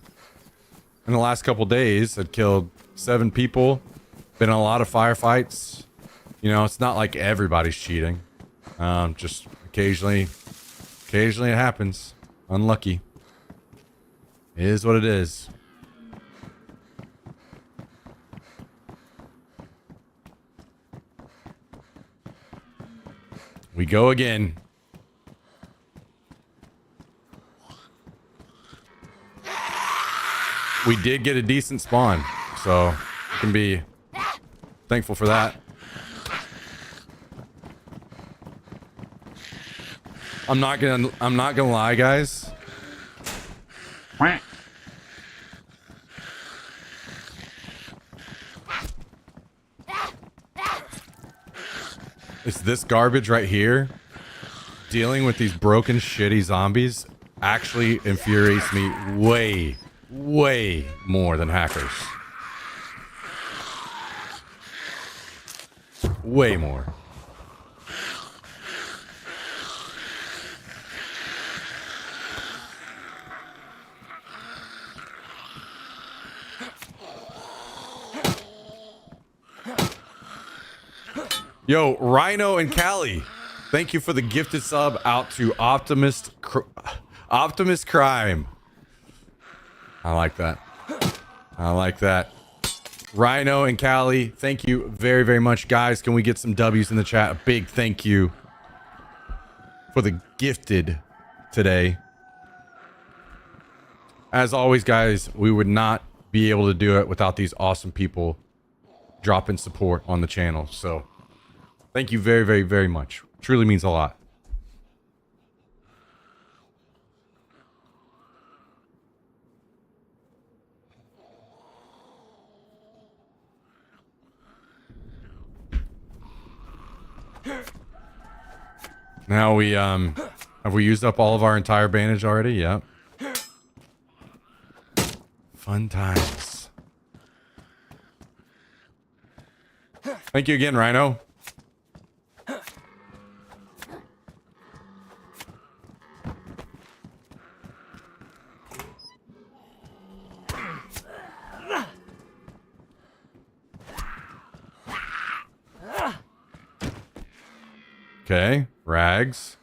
in the last couple days had killed 7 people, been in a lot of firefights. You know, it's not like everybody's cheating. Just occasionally it happens. Unlucky. It is what it is. We go again. We did get a decent spawn, so we can be thankful for that. I'm not gonna lie, guys. It's this garbage right here. Dealing with these broken, shitty zombies actually infuriates me way more than hackers. Way more. Yo, Rhino and Callie, thank you for the gifted sub out to Optimus Crime. I like that. I like that. Rhino and Callie, thank you very, very much. Guys, can we get some W's in the chat? A big thank you for the gifted today. As always, guys, we would not be able to do it without these awesome people dropping support on the channel. So thank you very, very, very much. Truly means a lot. Now we, have we used up all of our entire bandage already? Yep. Fun times. Thank you again, Rhino. Okay, rags.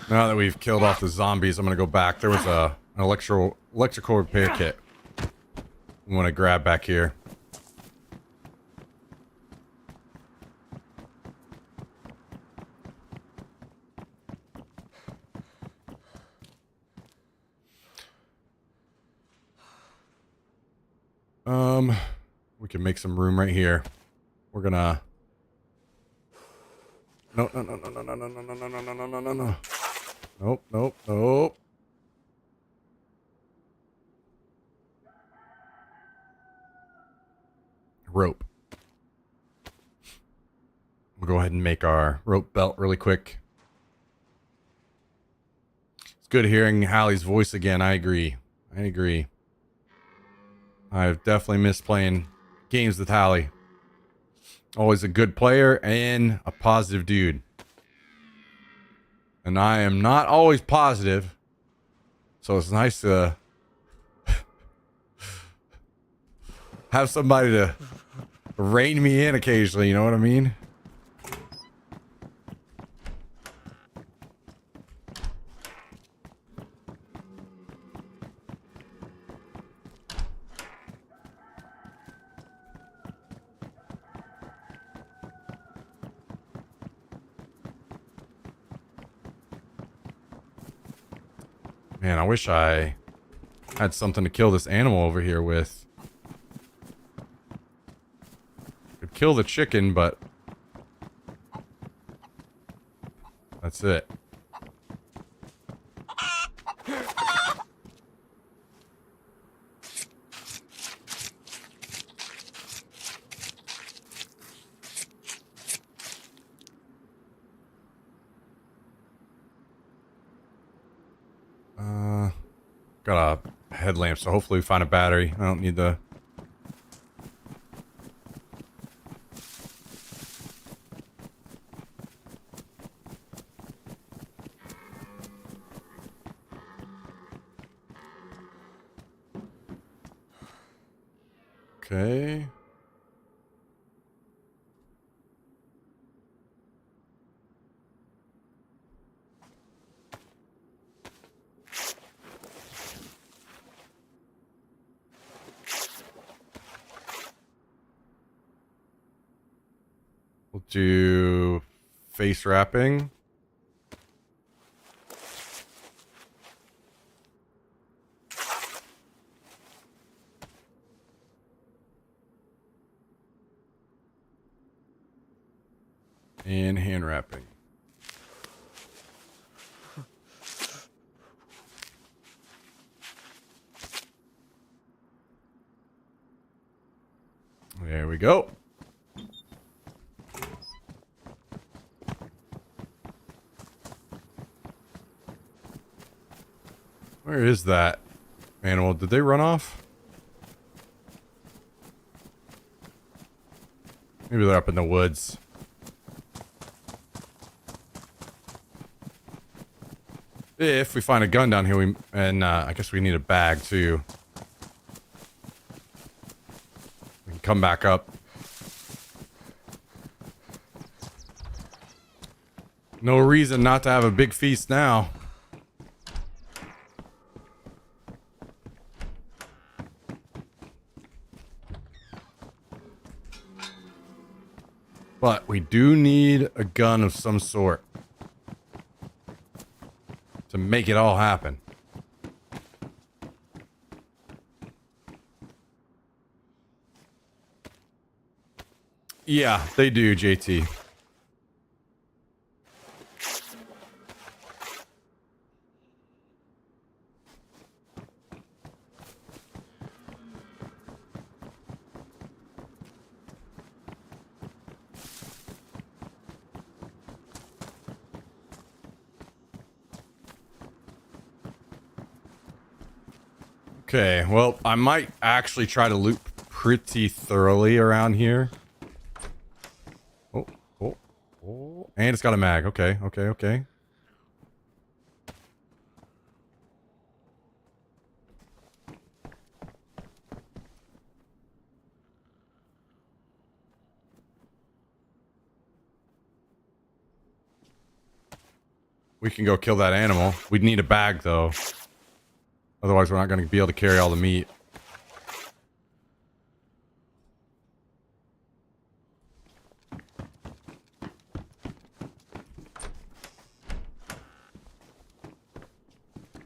Now that we've killed off the zombies, I'm gonna go back. There was an electrical repair kit I want to grab back here. We can make some room right here. We're gonna... No, no, no, no, no, no, no, no, no, no, no, no, no, no, no. Nope, nope, nope. Rope. We'll go ahead and make our rope belt really quick. It's good hearing Hallie's voice again. I agree. I agree. I've definitely missed playing games with Hallie. Always a good player and a positive dude. And I am not always positive. So it's nice to have somebody to rein me in occasionally, you know what I mean? Man, I wish I had something to kill this animal over here with. Could kill the chicken, but that's it. Got a headlamp, so hopefully we find a battery. I don't need the... Okay. We'll do face wrapping. And hand wrapping. There we go. Where is that animal? Did they run off? Maybe they're up in the woods. If we find a gun down here, I guess we need a bag too. We can come back up. No reason not to have a big feast now. But we do need a gun of some sort to make it all happen. Yeah, they do, JT. Okay, well, I might actually try to loot pretty thoroughly around here. Oh, oh, oh. And it's got a mag. Okay, okay, okay. We can go kill that animal. We'd need a bag, though. Otherwise, we're not going to be able to carry all the meat.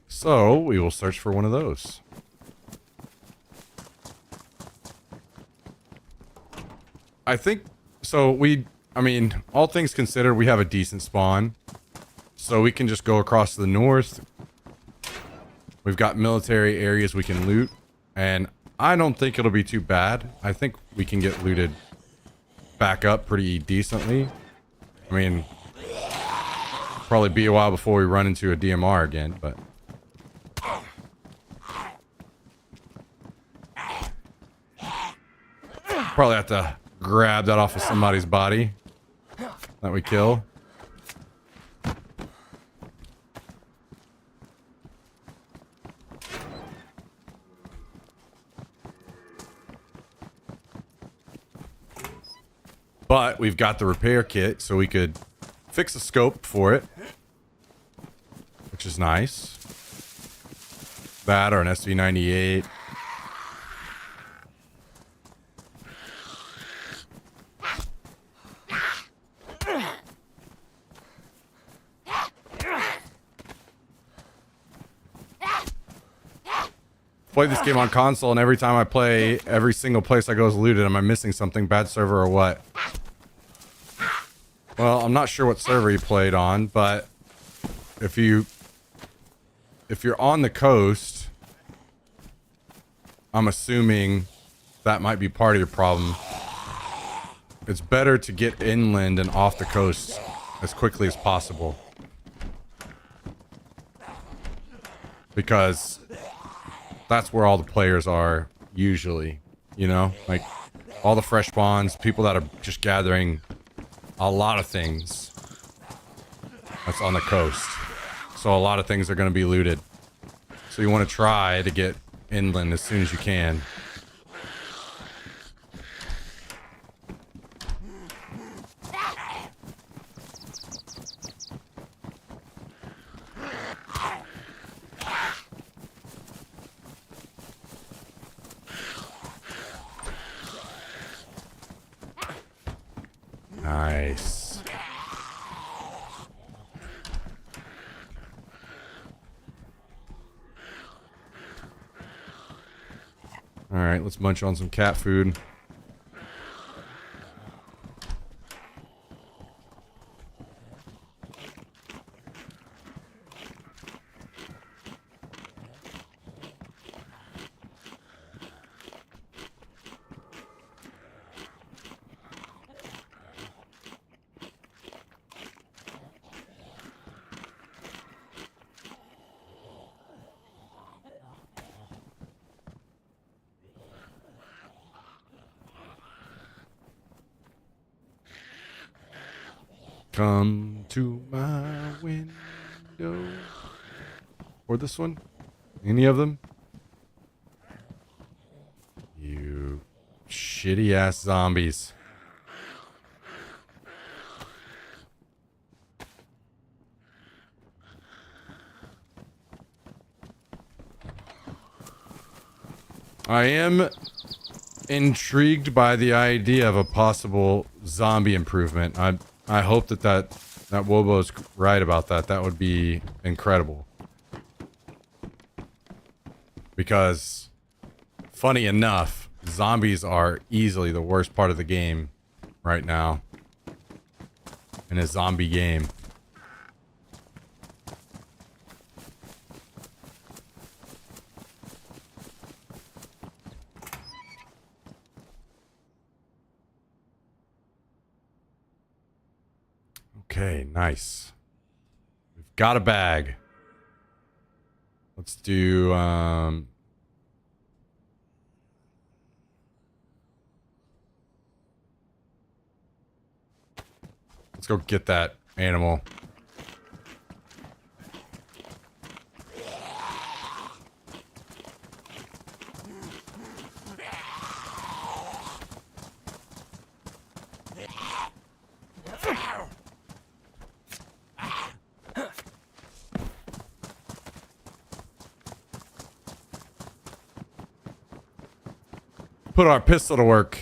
So, we will search for one of those. I think so. I mean, all things considered, we have a decent spawn, so we can just go across to the north. We've got military areas we can loot, and I don't think it'll be too bad. I think we can get looted back up pretty decently. I mean, probably be a while before we run into a DMR again, but probably have to grab that off of somebody's body that we kill. But we've got the repair kit, so we could fix a scope for it, which is nice. That or an SV98. Play this game on console, and every time I play, every single place I go is looted. Am I missing something? Bad server or what? Well, I'm not sure what server you played on, but if you're on the coast, I'm assuming that might be part of your problem. It's better to get inland and off the coast as quickly as possible, because that's where all the players are usually, you know, like all the fresh spawns, people that are just gathering a lot of things. That's on the coast, so a lot of things are going to be looted, so you want to try to get inland as soon as you can. Nice. All right, let's munch on some cat food. Come to my window. Or this one? Any of them? You shitty ass zombies. I am intrigued by the idea of a possible zombie improvement. I hope that Wobo's right about that. That would be incredible. Because, funny enough, zombies are easily the worst part of the game right now. In a zombie game. Okay, nice. We've got a bag. Let's do, let's go get that animal. Put our pistol to work.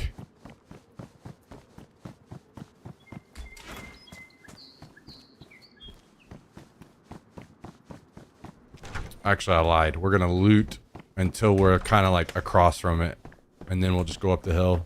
Actually, I lied. We're gonna loot until we're kind of like across from it, and then we'll just go up the hill.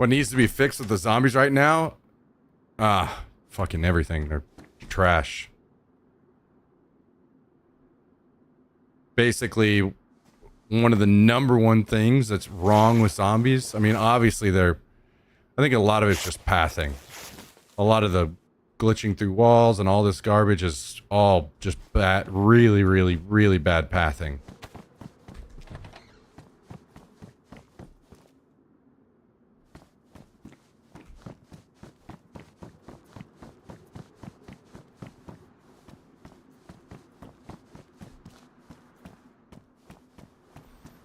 What needs to be fixed with the zombies right now? Fucking everything. They're trash. Basically, one of the number one things that's wrong with zombies. I mean, obviously I think a lot of it's just pathing. A lot of the glitching through walls and all this garbage is all just bad, really, really, really bad pathing.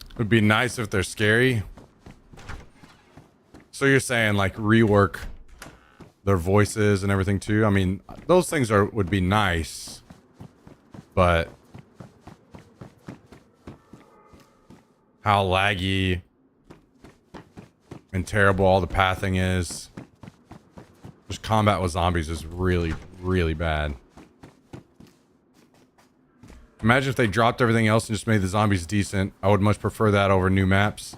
It would be nice if they're scary. So you're saying like rework their voices and everything too? I mean, those things would be nice, but how laggy and terrible all the pathing is. Just combat with zombies is really, really bad. Imagine if they dropped everything else and just made the zombies decent. I would much prefer that over new maps.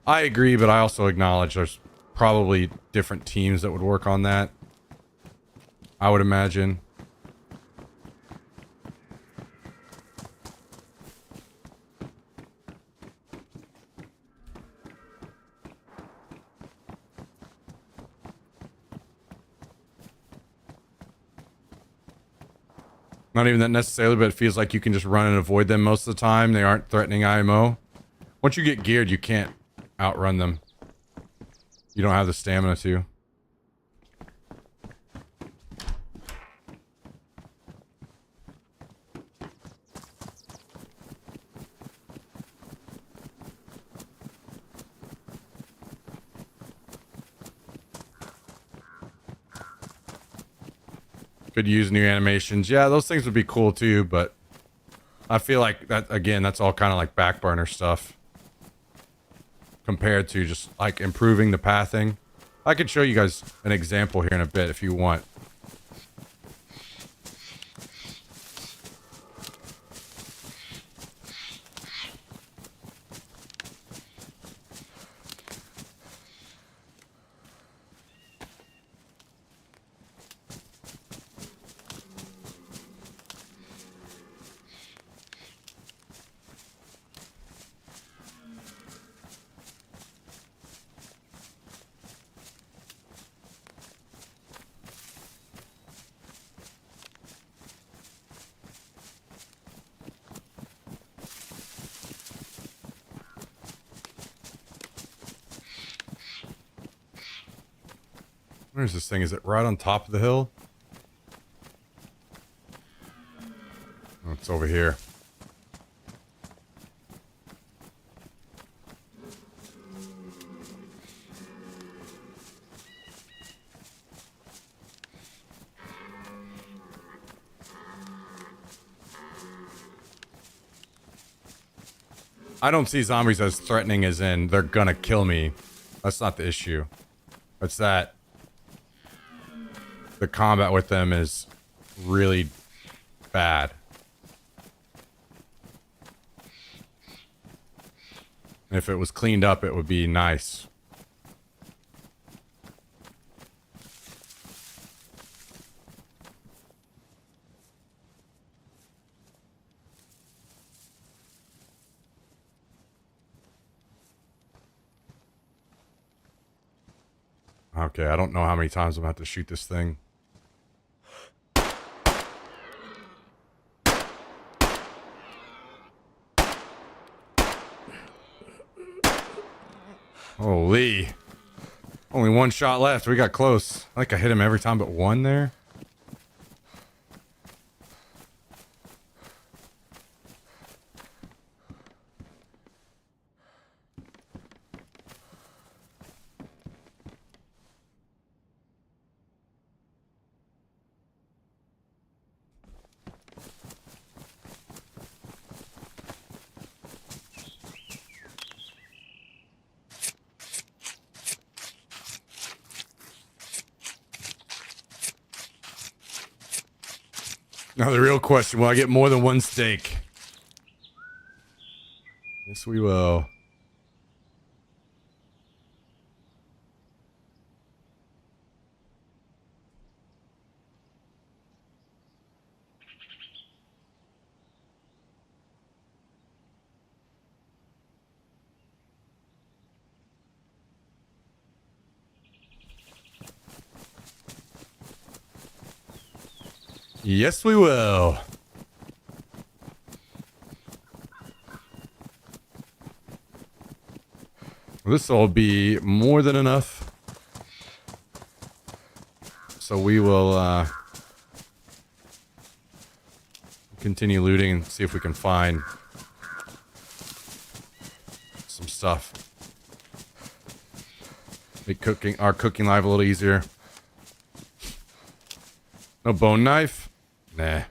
I agree, but I also acknowledge there's probably different teams that would work on that. I would imagine. Not even that necessarily, but it feels like you can just run and avoid them most of the time. They aren't threatening IMO. Once you get geared, you can't outrun them. You don't have the stamina to. Could use new animations. Yeah, those things would be cool too, but I feel like that, again, that's all kind of like back burner stuff compared to just like improving the pathing. I could show you guys an example here in a bit if you want. Where's this thing? Is it right on top of the hill? Oh, it's over here. I don't see zombies as threatening as in they're gonna kill me. That's not the issue. It's that the combat with them is really bad. And if it was cleaned up, it would be nice. Okay, I don't know how many times I'm going to have to shoot this thing. Holy. Only one shot left. We got close. I think I hit him every time but one there. Now the real question, will I get more than one steak? Yes, we will. Yes, we will. This will be more than enough. So we will continue looting and see if we can find some stuff. Make our cooking life a little easier. No bone knife? Nah.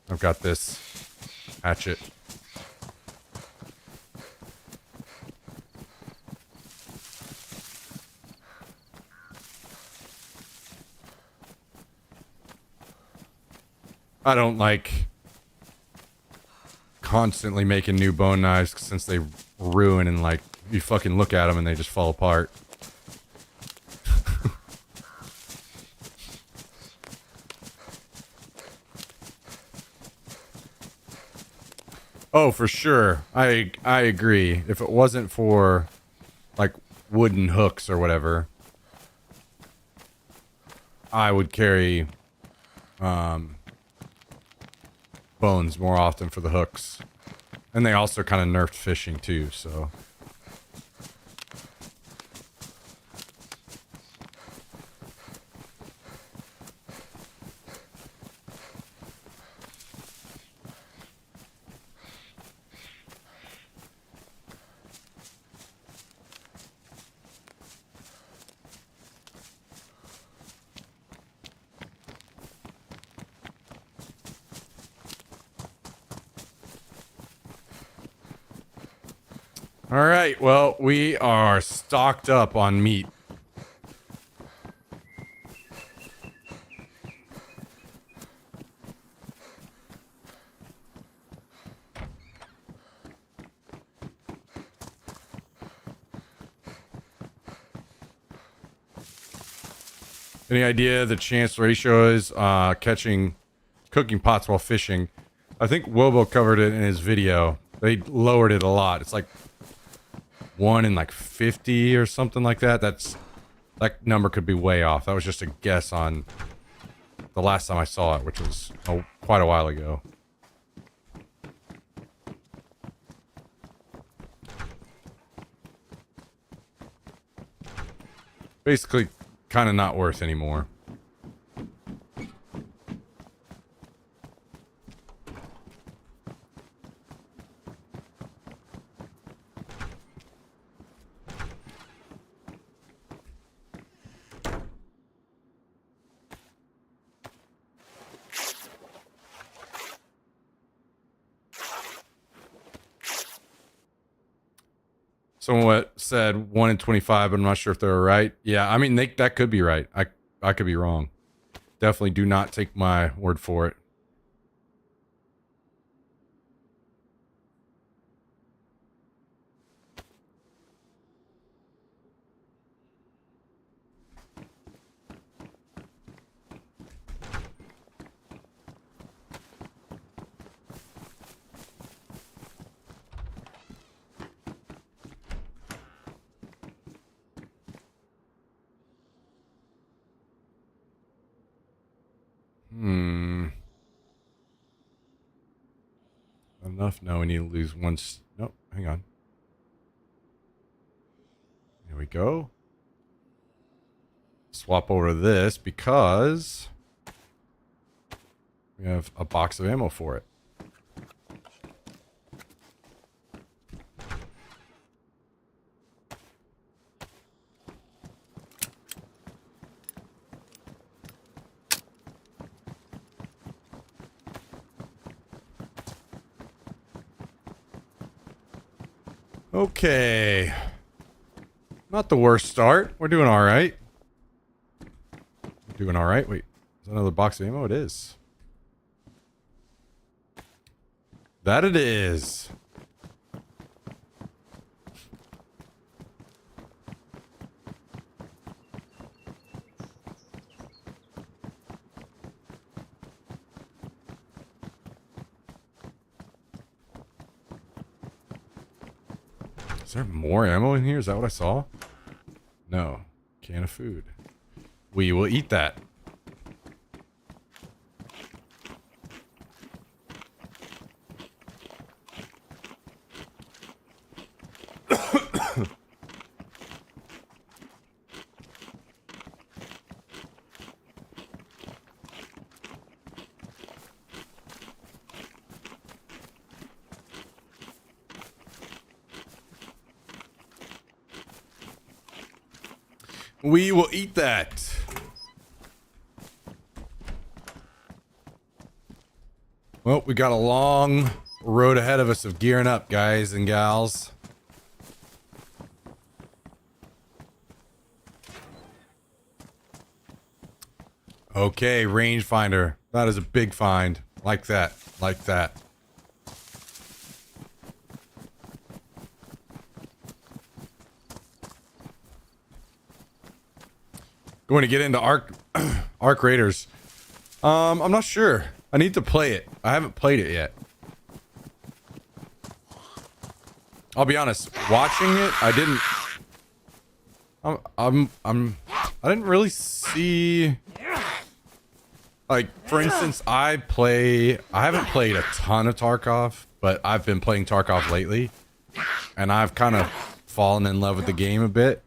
I've got this hatchet. I don't like constantly making new bone knives since they ruin and like you fucking look at them and they just fall apart. Oh, for sure. I agree. If it wasn't for like wooden hooks or whatever, I would carry bones more often for the hooks. And they also kind of nerfed fishing too, so. All right, well, we are stocked up on meat. Any idea the chance ratio is catching cooking pots while fishing? I think Wobo covered it in his video. They lowered it a lot. It's like 1 in like 50 or something like that. That number could be way off. That was just a guess on the last time I saw it, which was quite a while ago. Basically, kind of not worth anymore. Someone said 1 in 25, but I'm not sure if they were right. Yeah, I mean, that could be right. I could be wrong. Definitely do not take my word for it. Enough? No, we need to lose one. Nope, hang on. Here we go. Swap over to this because we have a box of ammo for it. Okay. Not the worst start. We're doing all right. Doing all right. Wait, is that another box of ammo? It is. That it is. Is there more ammo in here? Is that what I saw? No. Can of food. We will eat that. We will eat that. Well, we got a long road ahead of us of gearing up, guys and gals. Okay, rangefinder. That is a big find. Like that. Like that. Going to get into Arc Raiders. I'm not sure. I need to play it. I haven't played it yet. I'll be honest. Watching it, I didn't. I didn't really see. Like, for instance, I haven't played a ton of Tarkov, but I've been playing Tarkov lately, and I've kind of fallen in love with the game a bit.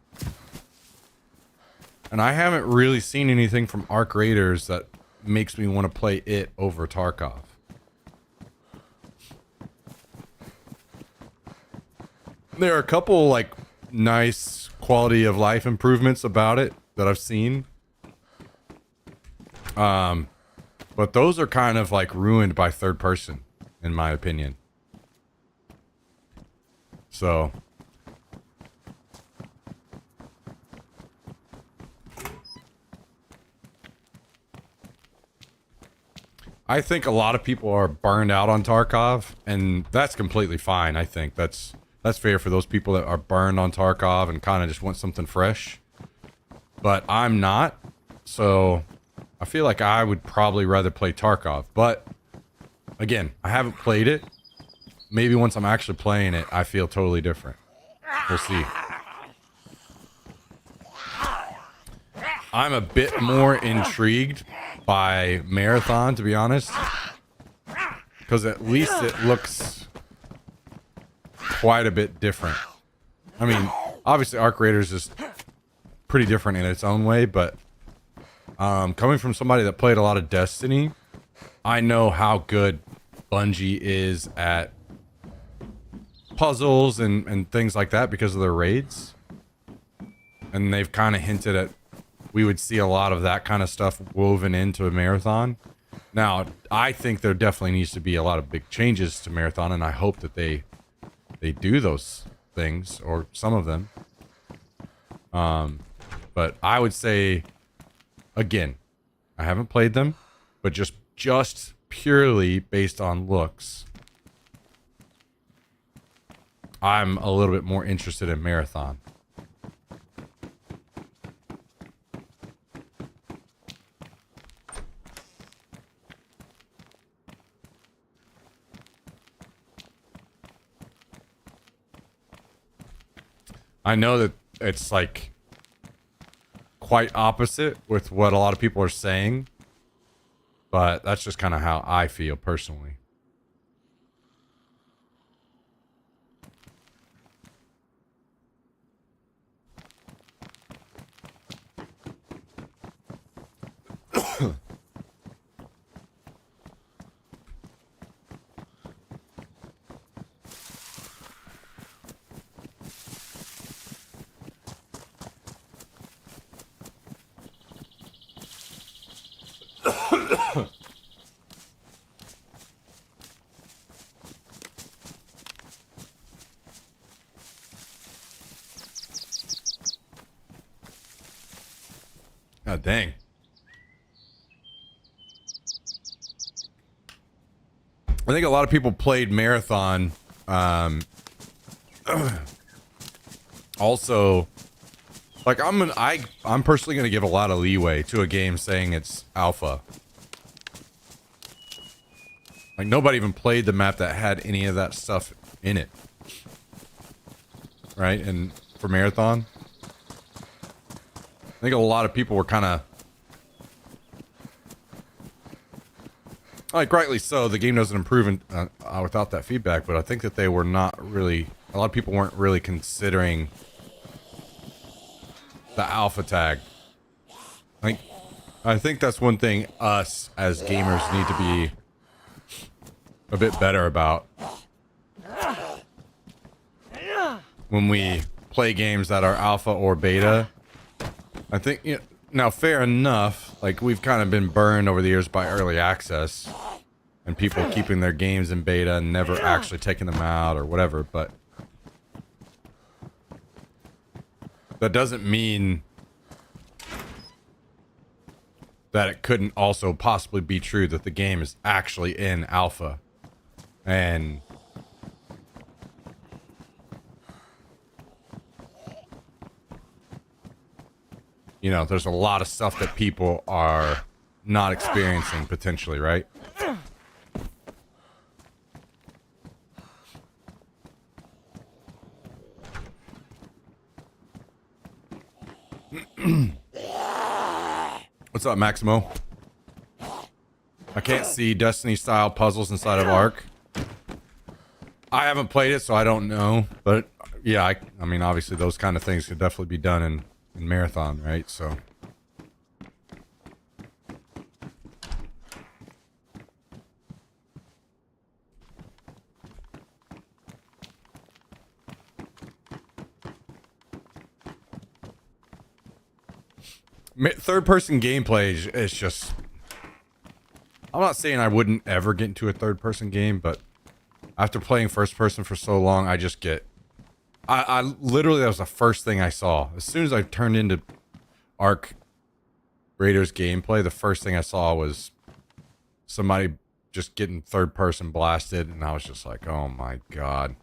And I haven't really seen anything from Arc Raiders that makes me want to play it over Tarkov. There are a couple, like, nice quality of life improvements about it that I've seen. But those are kind of, like, ruined by third person, in my opinion. So... I think a lot of people are burned out on Tarkov, and that's completely fine. I think that's fair for those people that are burned on Tarkov and kind of just want something fresh. But I'm not, so I feel like I would probably rather play Tarkov. But again, I haven't played it. Maybe once I'm actually playing it, I feel totally different. We'll see. I'm a bit more intrigued by Marathon, to be honest, because at least it looks quite a bit different. I mean, obviously Arc Raiders is pretty different in its own way, but coming from somebody that played a lot of Destiny, I know how good Bungie is at puzzles and things like that because of their raids. And they've kind of hinted at we would see a lot of that kind of stuff woven into a Marathon. Now, I think there definitely needs to be a lot of big changes to Marathon, and I hope that they do those things, or some of them. But I would say, again, I haven't played them, but just purely based on looks, I'm a little bit more interested in Marathon. I know that it's like quite opposite with what a lot of people are saying, but that's just kind of how I feel personally. God dang. I think a lot of people played Marathon. Also, like I'm personally gonna give a lot of leeway to a game saying it's alpha. Like nobody even played the map that had any of that stuff in it, right? And for Marathon, I think a lot of people were kind of, like, rightly so. The game doesn't improve without that feedback, but I think that they were not really a lot of people weren't really considering the alpha tag. Like, I think that's one thing us as gamers need to be a bit better about when we play games that are alpha or beta. I think, you know, now fair enough, like we've kind of been burned over the years by early access and people keeping their games in beta and never actually taking them out or whatever, but that doesn't mean that it couldn't also possibly be true that the game is actually in alpha. And you know, there's a lot of stuff that people are not experiencing potentially, right? What's up, Maximo? I can't see Destiny-style puzzles inside of Ark. I haven't played it, so I don't know. But yeah, I mean, obviously those kind of things could definitely be done in Marathon, right? So third-person gameplay is just... I'm not saying I wouldn't ever get into a third-person game, but after playing first-person for so long, I just get... I literally, that was the first thing I saw. As soon as I turned into Ark Raiders gameplay, the first thing I saw was somebody just getting third-person blasted, and I was just like, oh my god.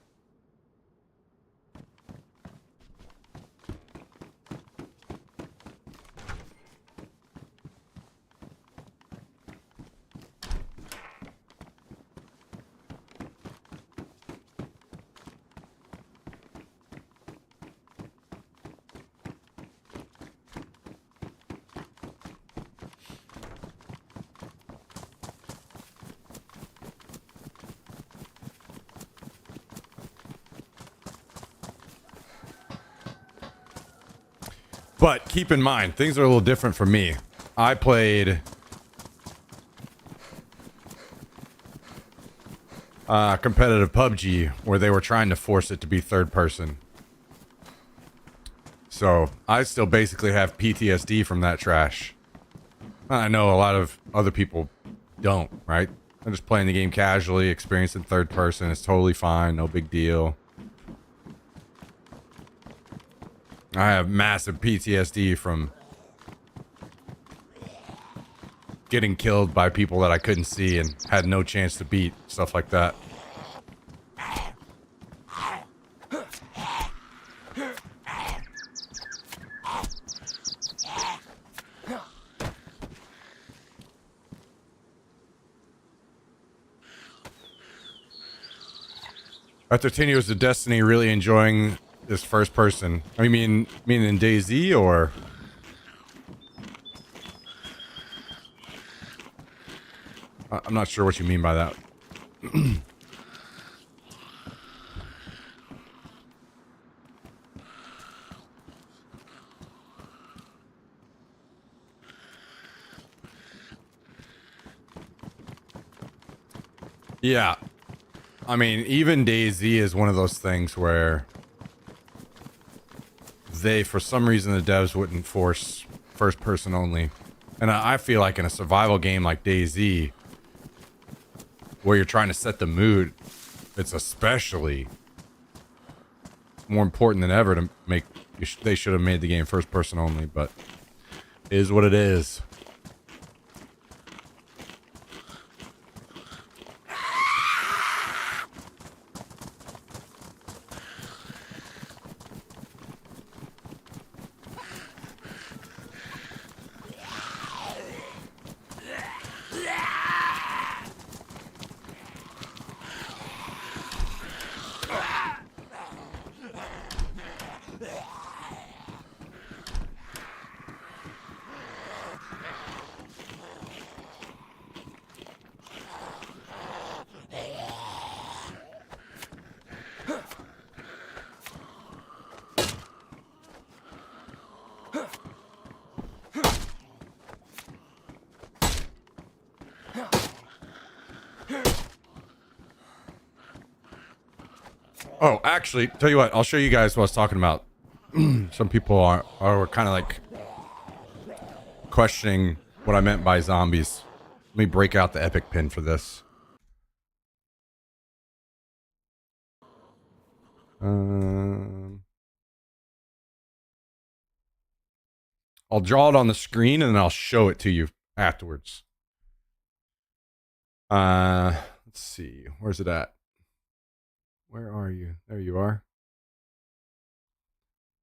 But keep in mind, things are a little different for me. I played competitive PUBG where they were trying to force it to be third person. So I still basically have PTSD from that trash. I know a lot of other people don't, right? I'm just playing the game casually, experiencing third person. It's totally fine, no big deal. I have massive PTSD from getting killed by people that I couldn't see and had no chance to beat, stuff like that. After 10 years of Destiny, really enjoying this first person. I mean in DayZ, or I'm not sure what you mean by that. Yeah. I mean, even DayZ is one of those things where they, for some reason, the devs wouldn't force first person only. And I feel like in a survival game like DayZ, where you're trying to set the mood, it's especially more important than ever to make... They should have made the game first person only, but it is what it is. Oh, actually, tell you what, I'll show you guys what I was talking about. Some people are kind of like questioning what I meant by zombies. Let me break out the epic pin for this. I'll draw it on the screen and then I'll show it to you afterwards. Let's see. Where's it at? Where are you? There you are.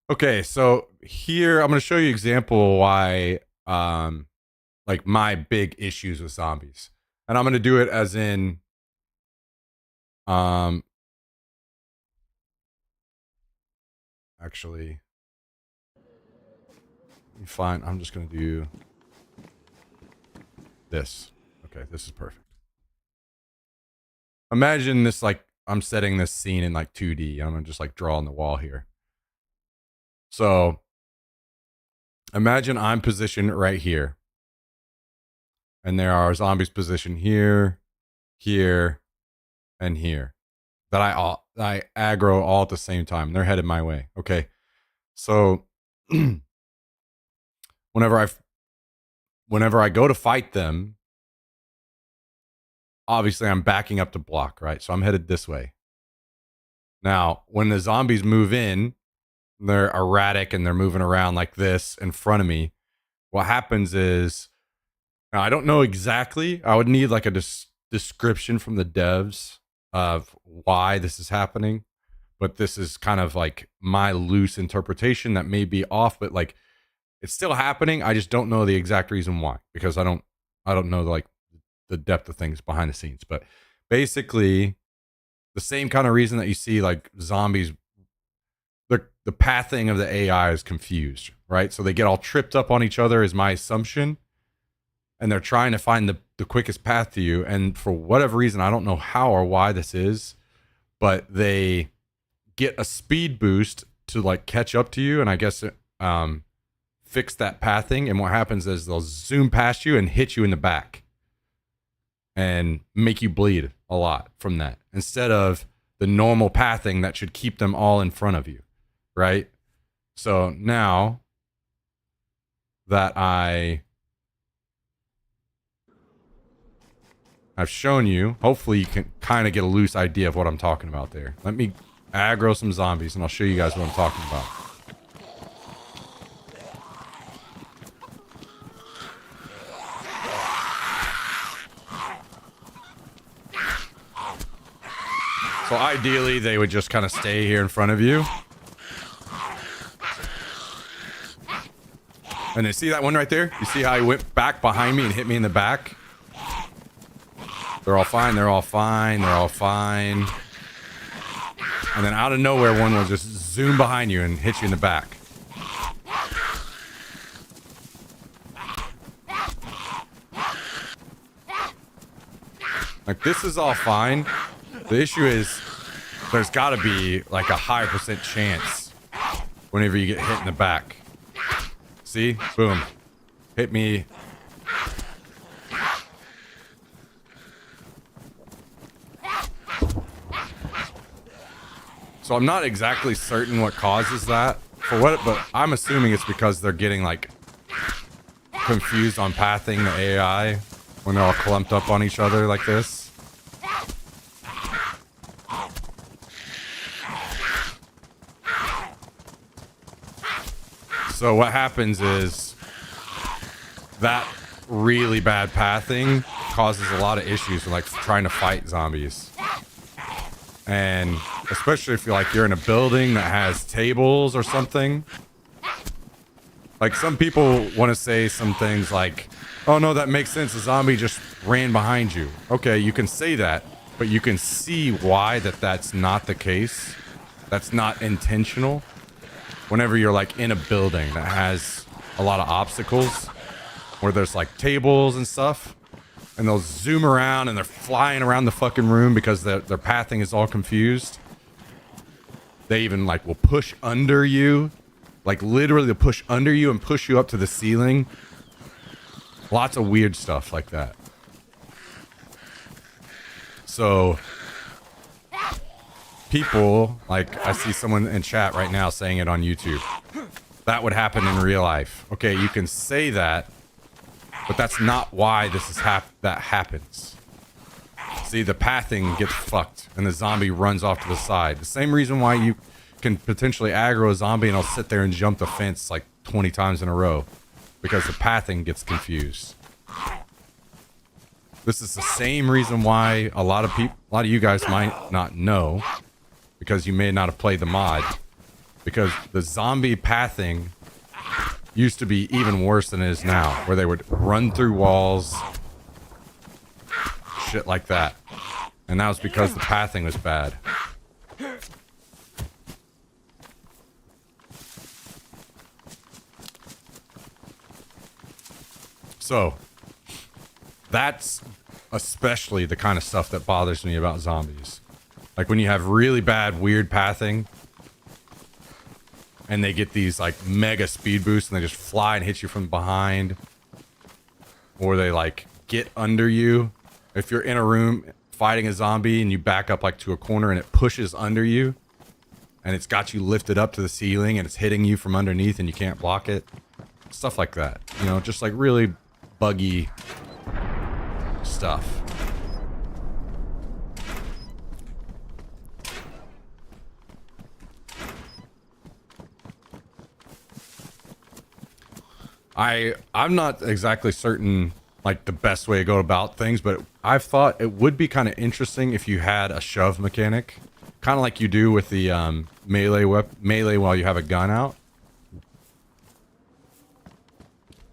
Okay, so here I'm going to show you an example why like my big issues with zombies. And I'm going to do it as in actually fine, I'm just going to do this. Okay, this is perfect. Imagine this, like I'm setting this scene in like 2D. I'm going to just like draw on the wall here. So imagine I'm positioned right here. And there are zombies positioned here, here, and here. That I aggro all at the same time. They're headed my way. Okay. So whenever I go to fight them, obviously I'm backing up to block, right? So I'm headed this way. Now, when the zombies move in, they're erratic and they're moving around like this in front of me. What happens is, now I don't know exactly. I would need like a description from the devs of why this is happening. But this is kind of like my loose interpretation that may be off, but like it's still happening. I just don't know the exact reason why, because I don't know like the depth of things behind the scenes. But basically the same kind of reason that you see like zombies, the pathing of the AI is confused, right? So they get all tripped up on each other is my assumption. And they're trying to find the quickest path to you. And for whatever reason, I don't know how or why this is, but they get a speed boost to like catch up to you. And I guess fix that pathing. And what happens is they'll zoom past you and hit you in the back and make you bleed a lot from that, instead of the normal pathing that should keep them all in front of you, right? So now that I've shown you, hopefully you can kind of get a loose idea of what I'm talking about there. Let me aggro some zombies and I'll show you guys what I'm talking about. So ideally, they would just kind of stay here in front of you. And you see that one right there? You see how he went back behind me and hit me in the back? They're all fine, they're all fine, they're all fine. And then out of nowhere, one will just zoom behind you and hit you in the back. Like, this is all fine. The issue is there's got to be like a high % chance whenever you get hit in the back. See? Boom. Hit me. So I'm not exactly certain what causes that, but I'm assuming it's because they're getting like confused on pathing the AI when they're all clumped up on each other like this. So what happens is that really bad pathing causes a lot of issues with like trying to fight zombies. And especially if you're in a building that has tables or something. Like, some people want to say some things like, oh no, that makes sense, a zombie just ran behind you. Okay, you can say that, but you can see why that's not the case. That's not intentional. Whenever you're like in a building that has a lot of obstacles, where there's like tables and stuff, and they'll zoom around and they're flying around the fucking room because their pathing is all confused. They even like will push under you, like literally they'll push under you and push you up to the ceiling. Lots of weird stuff like that. people, like I see someone in chat right now saying it on YouTube, that would happen in real life. Okay, you can say that, but that's not why this is that happens. See, the pathing gets fucked and the zombie runs off to the side. The same reason why you can potentially aggro a zombie and I'll sit there and jump the fence like 20 times in a row, because the pathing gets confused. This is the same reason why a lot of you guys might not know, because you may not have played the mod, because the zombie pathing used to be even worse than it is now, where they would run through walls, shit like that. And that was because the pathing was bad. So, that's especially the kind of stuff that bothers me about zombies. Like when you have really bad, weird pathing, and they get these like mega speed boosts and they just fly and hit you from behind, or they like get under you. If you're in a room fighting a zombie and you back up like to a corner and it pushes under you and it's got you lifted up to the ceiling and it's hitting you from underneath and you can't block it. Stuff like that, you know, just like really buggy stuff. I'm not exactly certain like the best way to go about things, but I've thought it would be kind of interesting if you had a shove mechanic, kind of like you do with the melee while you have a gun out.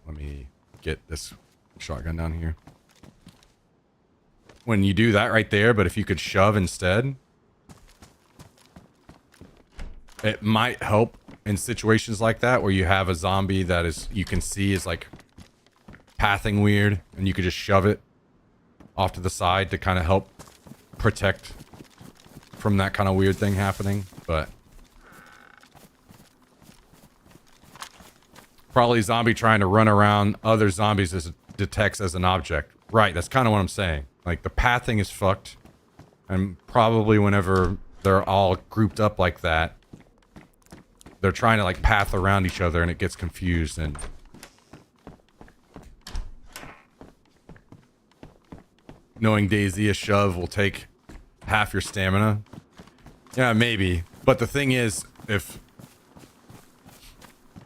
Let me get this shotgun down here. When you do that right there, but if you could shove instead, it might help in situations like that where you have a zombie that is, you can see is like pathing weird, and you could just shove it off to the side to kind of help protect from that kind of weird thing happening. But probably zombie trying to run around other zombies as detects as an object. Right, that's kind of what I'm saying. Like the pathing is fucked, and probably whenever they're all grouped up like that, they're trying to like path around each other and it gets confused. And knowing DayZ, a shove will take half your stamina. Yeah, maybe. But the thing is, if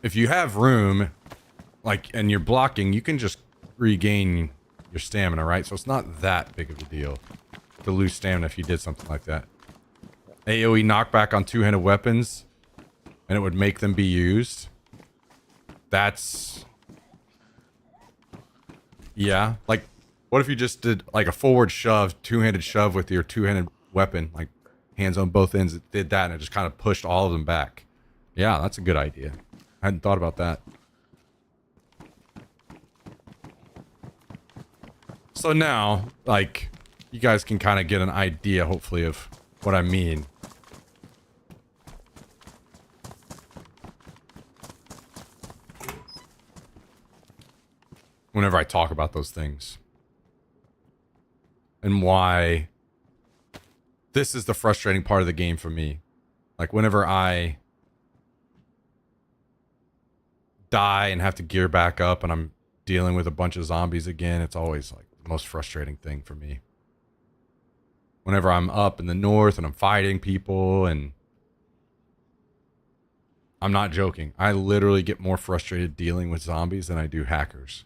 you have room, like, and you're blocking, you can just regain your stamina, right? So it's not that big of a deal to lose stamina if you did something like that. AoE knockback on two-handed weapons, and it would make them be used. That's... yeah. Like, what if you just did, like, a forward shove, two-handed shove with your two-handed weapon, like, hands on both ends, it did that, and it just kind of pushed all of them back. Yeah, that's a good idea. I hadn't thought about that. So now, like, you guys can kind of get an idea, hopefully, of what I mean. Whenever I talk about those things. And why this is the frustrating part of the game for me. Like, whenever I die and have to gear back up and I'm dealing with a bunch of zombies again, it's always like the most frustrating thing for me. Whenever I'm up in the north and I'm fighting people, and I'm not joking, I literally get more frustrated dealing with zombies than I do hackers.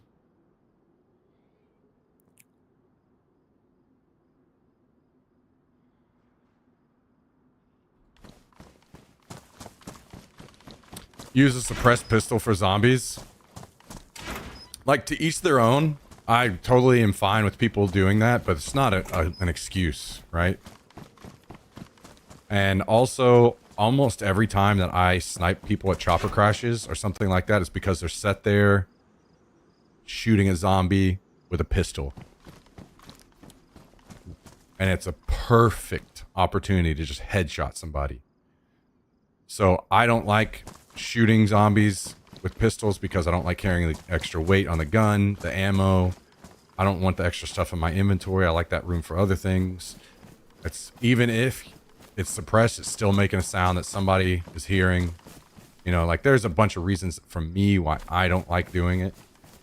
Use a suppressed pistol for zombies. Like, to each their own. I totally am fine with people doing that, but it's not an excuse, right? And also, almost every time that I snipe people at chopper crashes or something like that, it's because they're set there shooting a zombie with a pistol. And it's a perfect opportunity to just headshot somebody. So I don't like shooting zombies with pistols because I don't like carrying the extra weight on the gun, the ammo. I don't want the extra stuff in my inventory. I like that room for other things. It's even if it's suppressed, it's still making a sound that somebody is hearing. You know, like there's a bunch of reasons from me why I don't like doing it.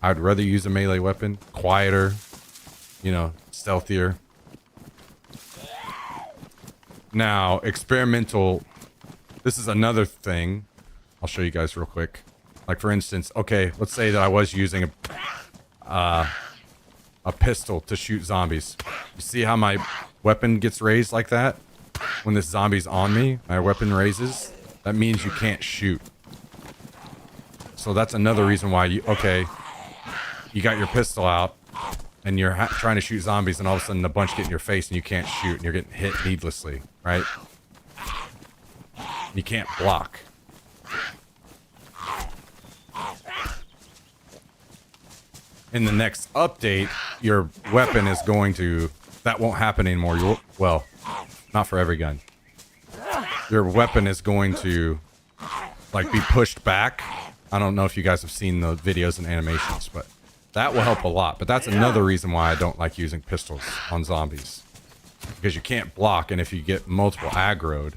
I'd rather use a melee weapon, quieter, you know, stealthier. Now, experimental, this is another thing. I'll show you guys real quick. Like for instance, okay, let's say that I was using a pistol to shoot zombies. You see how my weapon gets raised like that? When this zombie's on me, my weapon raises. That means you can't shoot. So that's another reason why you, okay, you got your pistol out and you're trying to shoot zombies and all of a sudden a bunch get in your face and you can't shoot and you're getting hit needlessly, right? You can't block. In the next update, your weapon is going to, that won't happen anymore. Well, not for every gun. Your weapon is going to like be pushed back. I don't know if you guys have seen the videos and animations, but that will help a lot. But that's another reason why I don't like using pistols on zombies, because you can't block, and if you get multiple aggroed,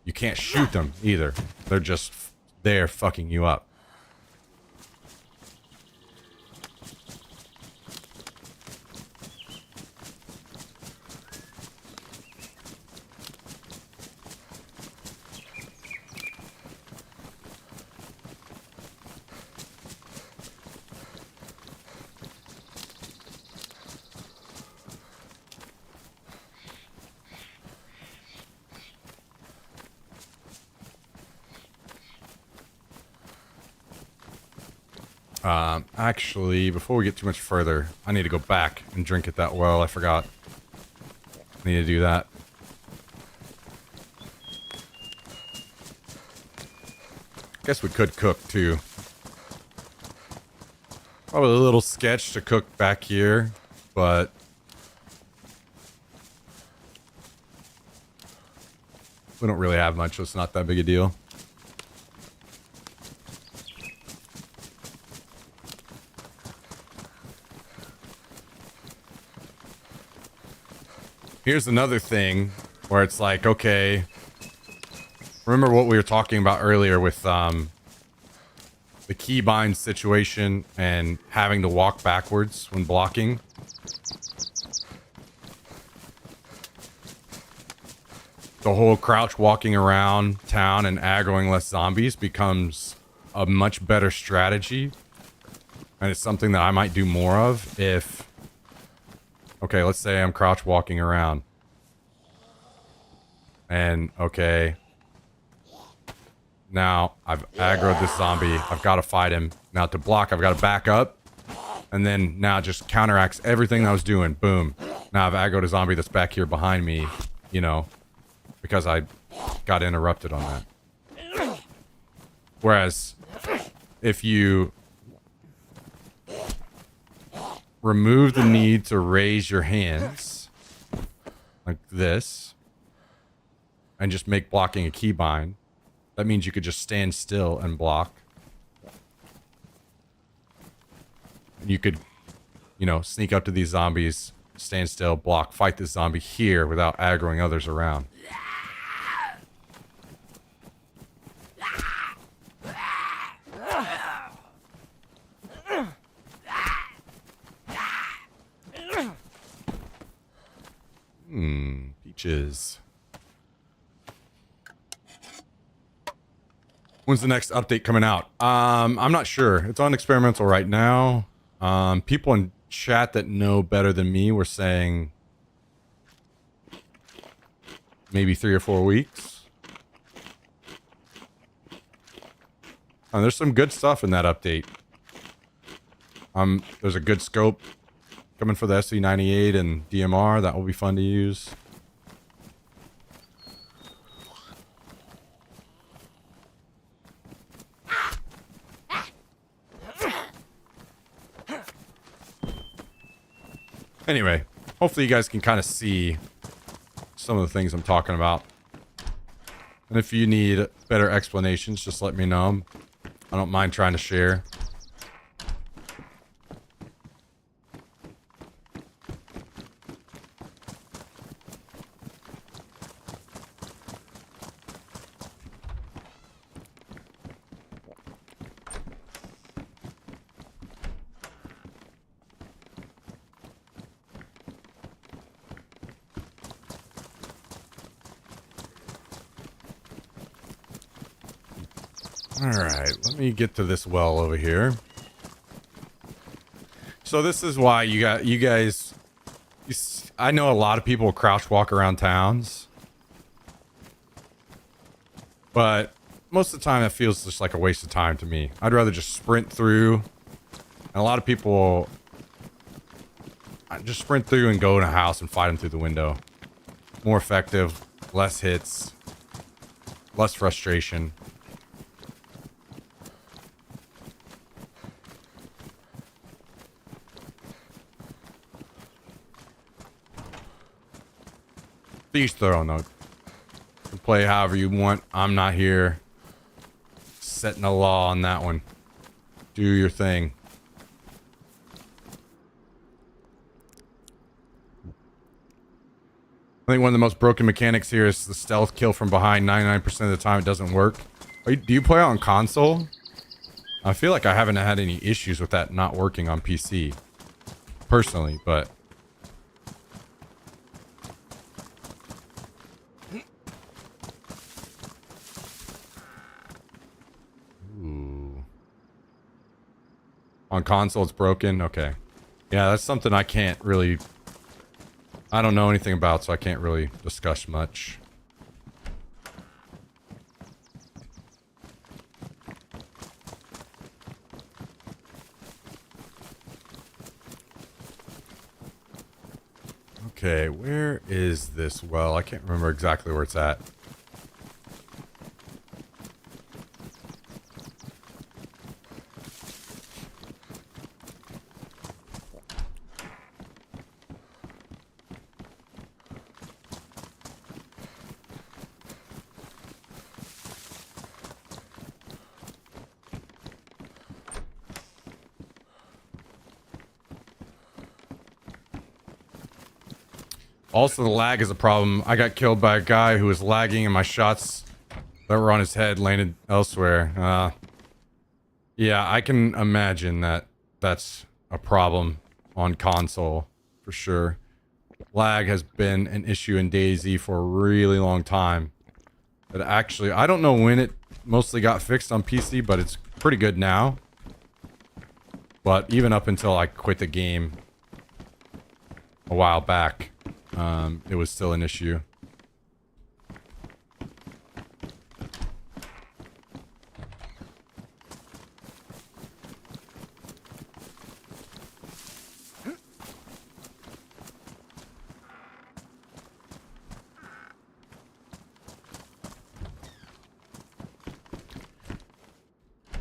you can't shoot them either. They're just there fucking you up. Actually, before we get too much further, I need to go back and drink at that well. I forgot. I need to do that. Guess we could cook too. Probably a little sketch to cook back here, but we don't really have much, so it's not that big a deal. Here's another thing where it's like, okay, remember what we were talking about earlier with the keybind situation and having to walk backwards when blocking? The whole crouch walking around town and aggroing less zombies becomes a much better strategy. And it's something that I might do more of if... Okay, let's say I'm crouch walking around. And, okay. Now, I've aggroed this zombie. I've got to fight him. Now, to block, I've got to back up. And then, now just counteracts everything I was doing. Boom. Now, I've aggroed a zombie that's back here behind me, you know, because I got interrupted on that. Whereas, if you remove the need to raise your hands like this and just make blocking a keybind, that means you could just stand still and block. You could, you know, sneak up to these zombies, stand still, block, fight this zombie here without aggroing others around. Peaches. When's the next update coming out? I'm not sure. It's on experimental right now. People in chat that know better than me were saying maybe 3 or 4 weeks. There's some good stuff in that update. There's a good scope coming for the SC98 and DMR. That will be fun to use. Anyway, hopefully you guys can kind of see some of the things I'm talking about. And if you need better explanations, just let me know. I don't mind trying to share. All right, let me get to this well over here. So this is why you guys. I know a lot of people crouch walk around towns, but most of the time that feels just like a waste of time to me. I'd rather just sprint through. And a lot of people just sprint through and go in a house and fight them through the window. More effective, less hits, less frustration. Each their own though. You can play however you want. I'm not here setting a law on that one. Do your thing. I think one of the most broken mechanics here is the stealth kill from behind. 99% of the time it doesn't work. Do you play on console? I feel like I haven't had any issues with that not working on PC. Personally, but... Ooh. On console it's broken? Okay. Yeah, that's something I can't really... I don't know anything about, so I can't really discuss much. Okay, where is this well? I can't remember exactly where it's at. Also, the lag is a problem. I got killed by a guy who was lagging, and my shots that were on his head landed elsewhere. Yeah, I can imagine that that's a problem on console, for sure. Lag has been an issue in DayZ for a really long time. But actually, I don't know when it mostly got fixed on PC, but it's pretty good now. But even up until I quit the game a while back, it was still an issue.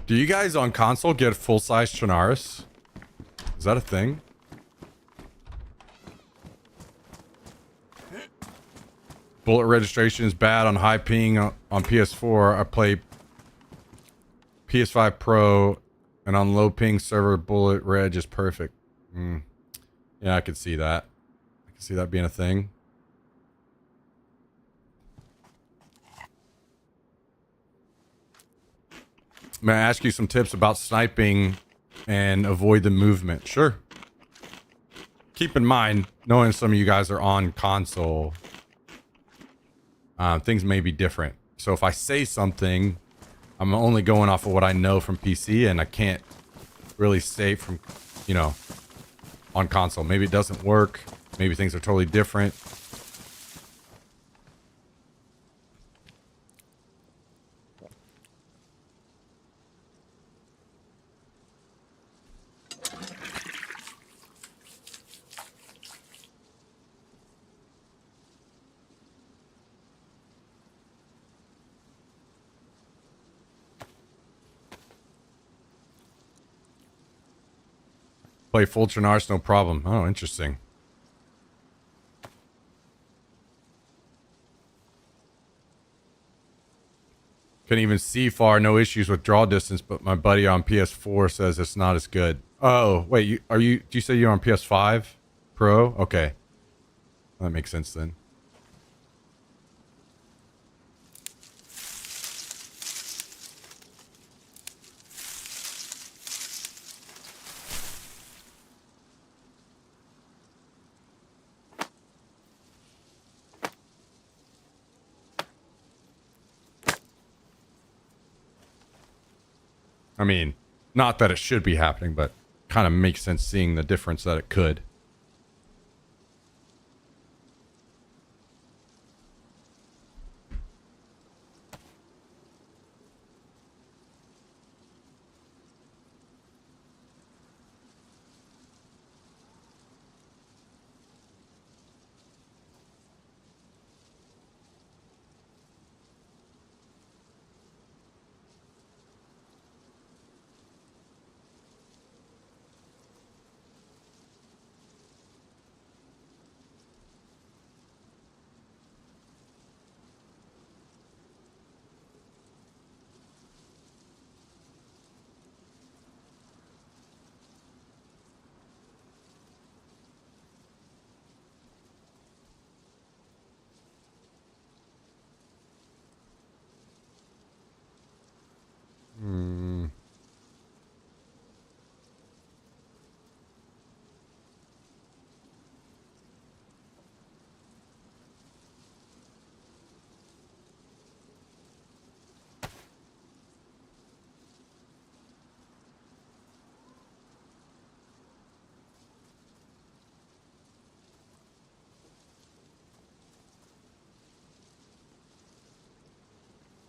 Do you guys on console get full-size Chernarus? Is that a thing? Bullet registration is bad on high ping on PS4. I play PS5 Pro, and on low ping server, bullet reg is perfect. Yeah, I could see that. I can see that being a thing. May I ask you some tips about sniping and avoid the movement? Sure. Keep in mind, knowing some of you guys are on console, things may be different. So if I say something, I'm only going off of what I know from PC, and I can't really say from, you know, on console. Maybe it doesn't work. Maybe things are totally different. Play full Chernarus, no problem. Oh, interesting. Couldn't even see far, no issues with draw distance, but my buddy on PS4 says it's not as good. Oh, wait, do you say you're on PS5 Pro? Okay. That makes sense then. I mean, not that it should be happening, but kind of makes sense seeing the difference that it could.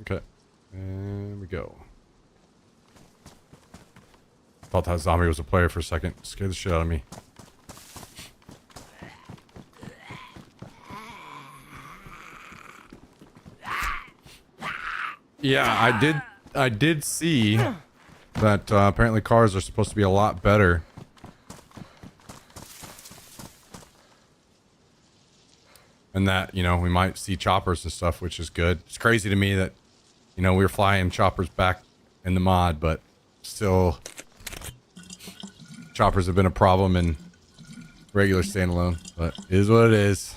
Okay. And we go. Thought that zombie was a player for a second. Scared the shit out of me. Yeah, I did see that apparently cars are supposed to be a lot better. And that, you know, we might see choppers and stuff, which is good. It's crazy to me that, you know, we were flying choppers back in the mod, but still choppers have been a problem in regular standalone, but it is what it is.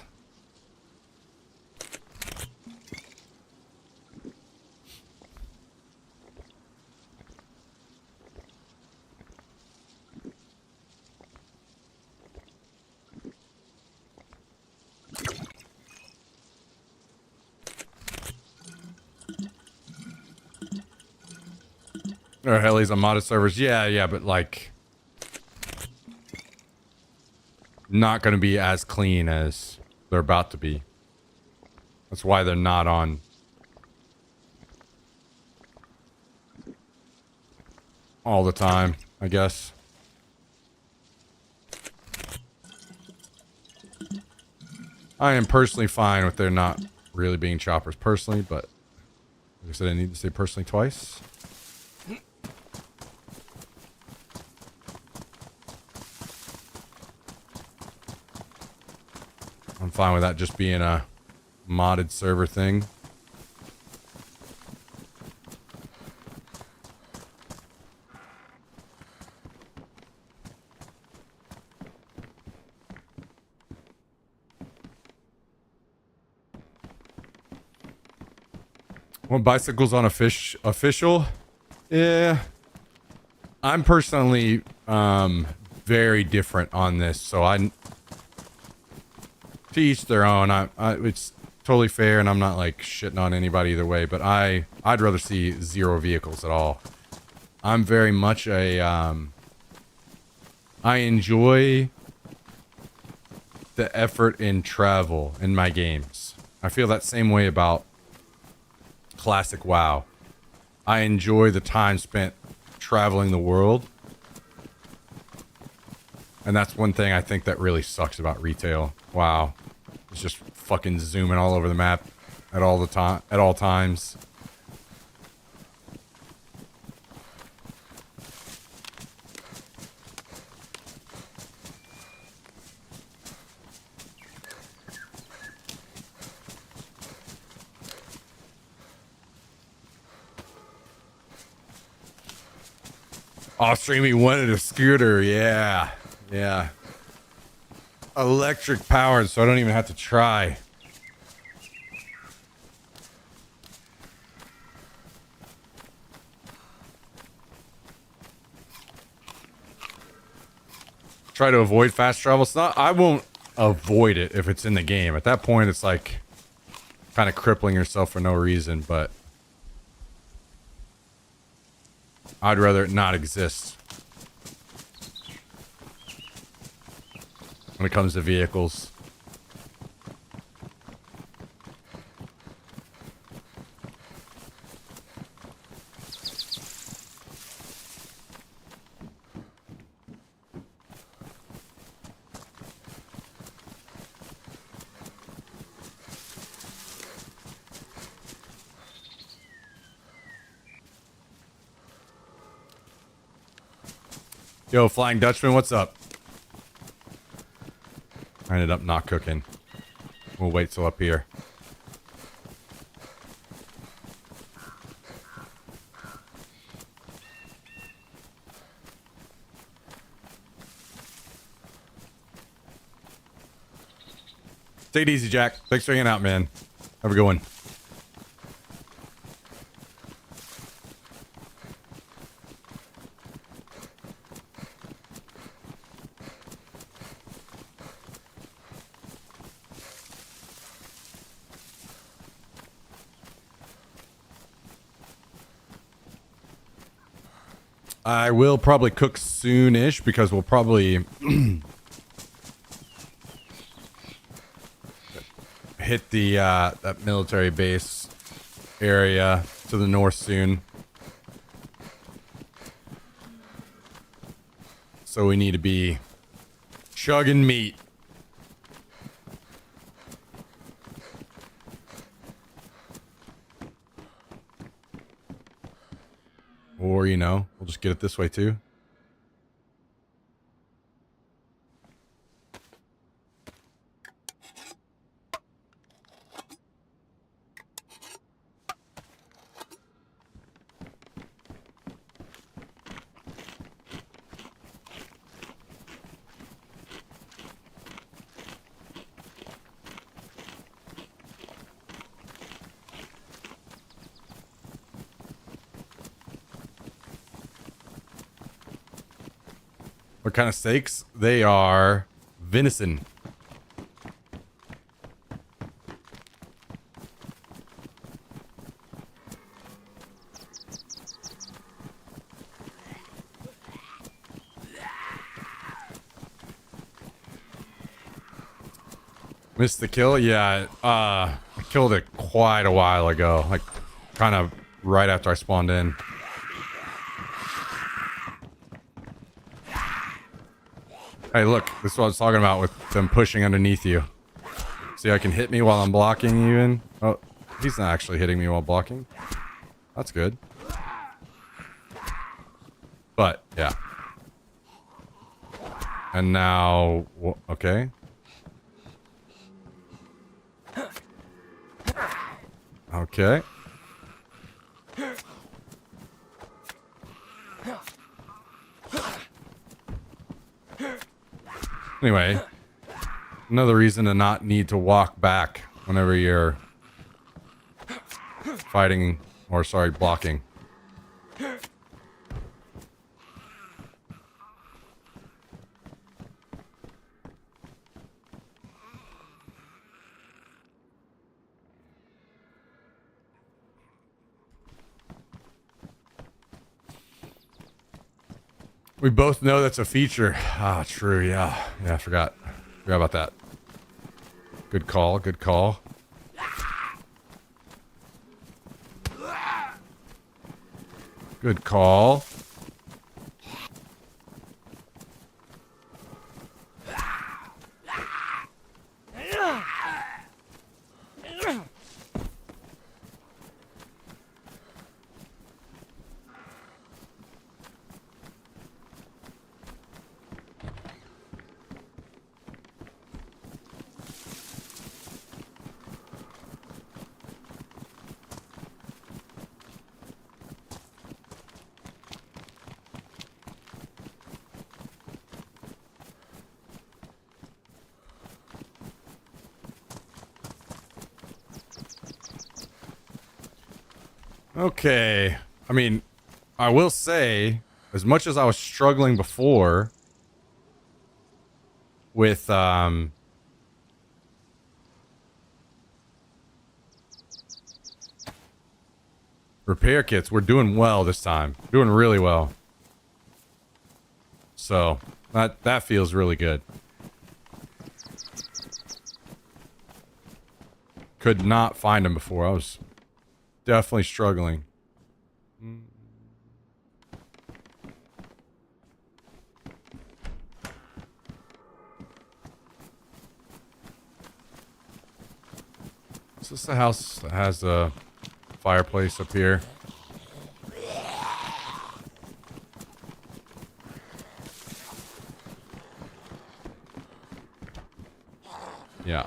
Or helis on modded servers. Yeah, but like not going to be as clean as they're about to be. That's why they're not on all the time, I guess. I am personally fine with there not really being choppers personally, but like I said, I need to say personally twice. I'm fine with that just being a modded server thing. Well, bicycles on official? Yeah. I'm personally very different on this, so to each their own. It's totally fair, and I'm not like shitting on anybody either way, but I'd rather see 0 vehicles at all. I'm very much a I enjoy the effort in travel in my games. I feel that same way about classic WoW. I enjoy the time spent traveling the world. And that's one thing I think that really sucks about retail. WoW. It's just fucking zooming all over the map at all times. Oh, Streamy wanted a scooter. Yeah. Electric powered, so I don't even have to try. Try to avoid fast travel. It's not, I won't avoid it if it's in the game. At that point, it's like kind of crippling yourself for no reason, but I'd rather it not exist when it comes to vehicles. Yo, Flying Dutchman, what's up? I ended up not cooking. We'll wait till up here. Take it easy, Jack. Thanks for hanging out, man. Have a good one. I will probably cook soon-ish because we'll probably hit the that military base area to the north soon. So we need to be chugging meat. Or, you know, we'll just get it this way too. What kind of steaks? They are venison. Missed the kill? Yeah, I killed it quite a while ago. Like, kind of right after I spawned in. Hey, look, this is what I was talking about with them pushing underneath you. See, I can hit me while I'm blocking even. Oh, he's not actually hitting me while blocking. That's good. But, yeah. And now, okay. Okay. Anyway, another reason to not need to walk back whenever you're fighting, or sorry, blocking. We both know that's a feature. Ah, true, yeah. Yeah, I forgot. Forgot about that. Good call, good call. Good call. Okay. I mean, I will say, as much as I was struggling before with Repair kits. We're doing well this time. Doing really well. So, that feels really good. Could not find him before. I was definitely struggling. Is this the house that has a fireplace up here? Yeah.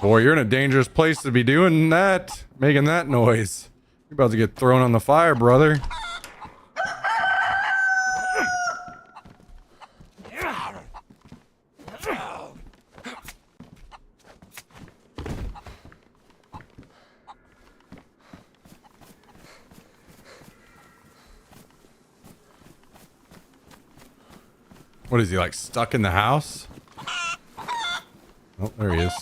Boy, you're in a dangerous place to be doing that, making that noise. You're about to get thrown on the fire, brother. What is he, like, stuck in the house? Oh, there he is.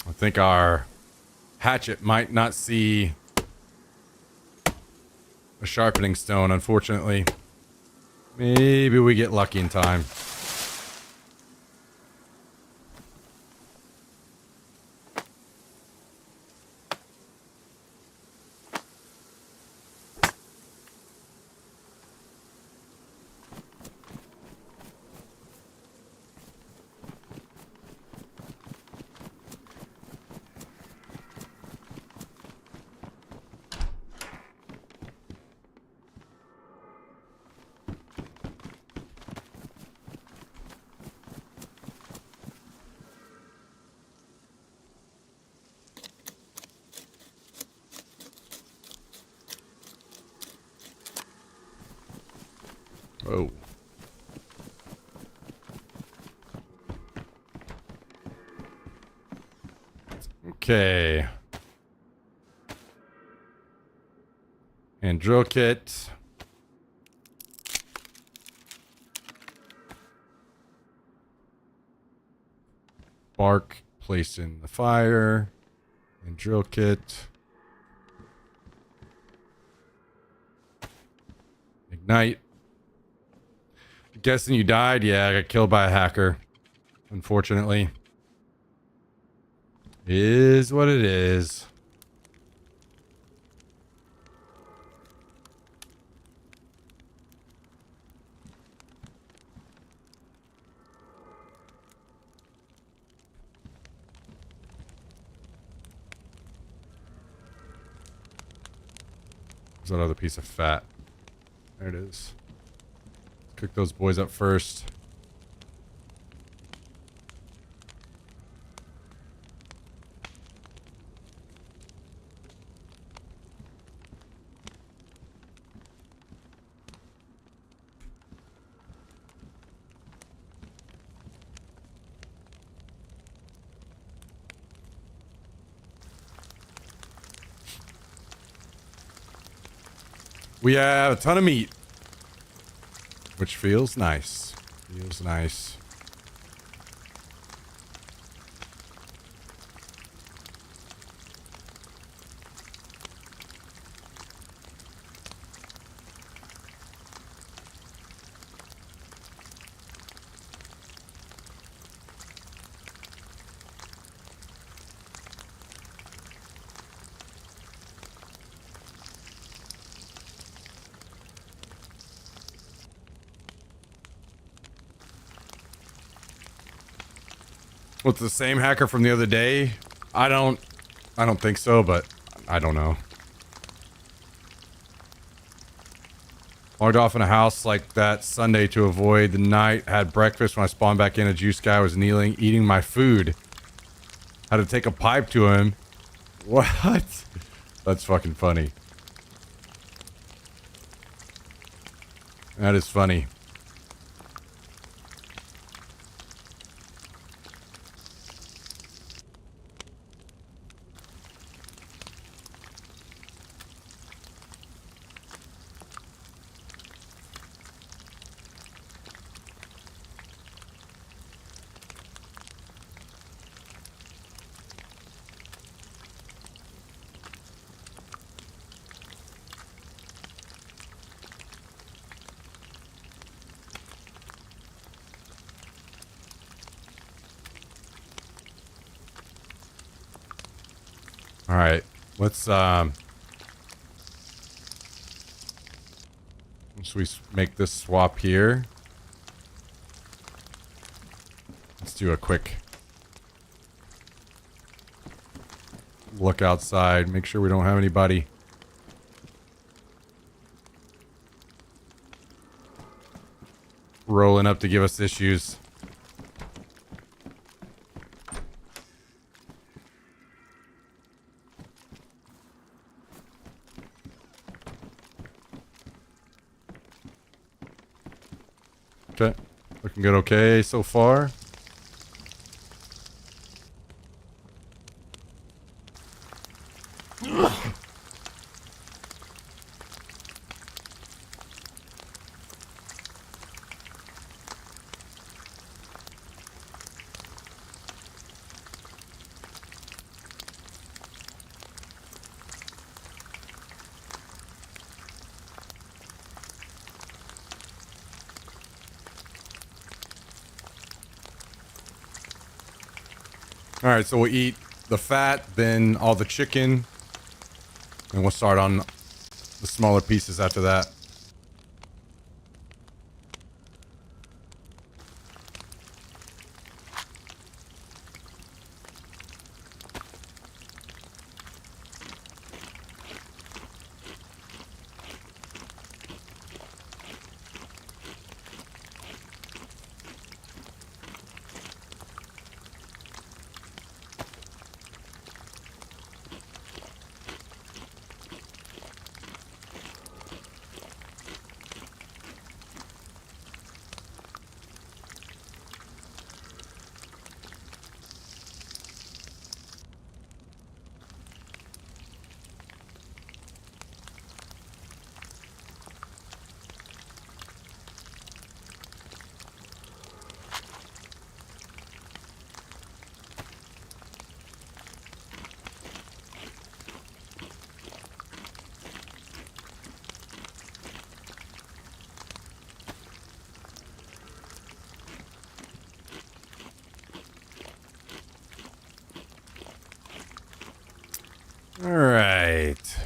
I think our hatchet might not see a sharpening stone, unfortunately. Maybe we get lucky in time. Oh. Okay. And drill kit. Bark placed in the fire. And drill kit. Ignite. Guessing you died? Yeah, I got killed by a hacker. Unfortunately. Is what it is. There's that other piece of fat. There it is. Cook those boys up first. We have a ton of meat. Which feels nice. Feels nice. What's the same hacker from the other day? I don't think so, but I don't know. Logged off in a house like that Sunday to avoid the night. Had breakfast. When I spawned back in, a juice guy was kneeling, eating my food. Had to take a pipe to him. What? That's fucking funny. That is funny. All right, let's make this swap here. Let's do a quick look outside, make sure we don't have anybody rolling up to give us issues. Okay, looking good. Okay so far. All right, so we'll eat the fat, then all the chicken, and we'll start on the smaller pieces after that. All right.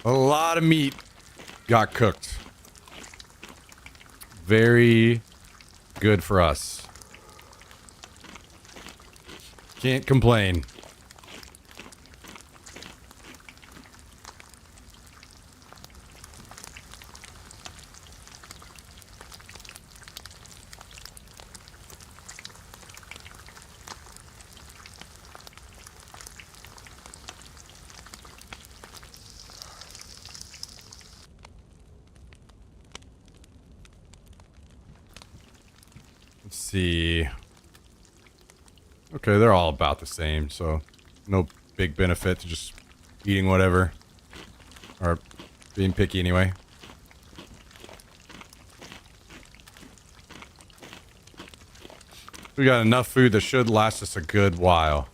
A lot of meat got cooked. Very good for us. Can't complain. Let's see. Okay, they're all about the same, so no big benefit to just eating whatever. Or being picky anyway. We got enough food that should last us a good while.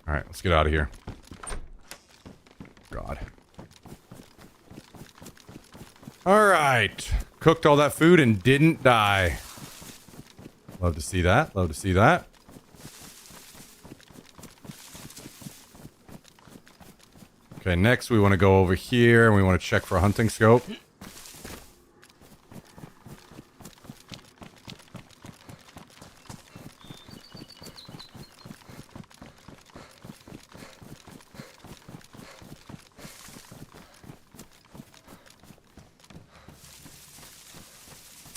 All right, let's get out of here. God. All right. Cooked all that food and didn't die. Love to see that. Love to see that. Okay, next we want to go over here and we want to check for a hunting scope.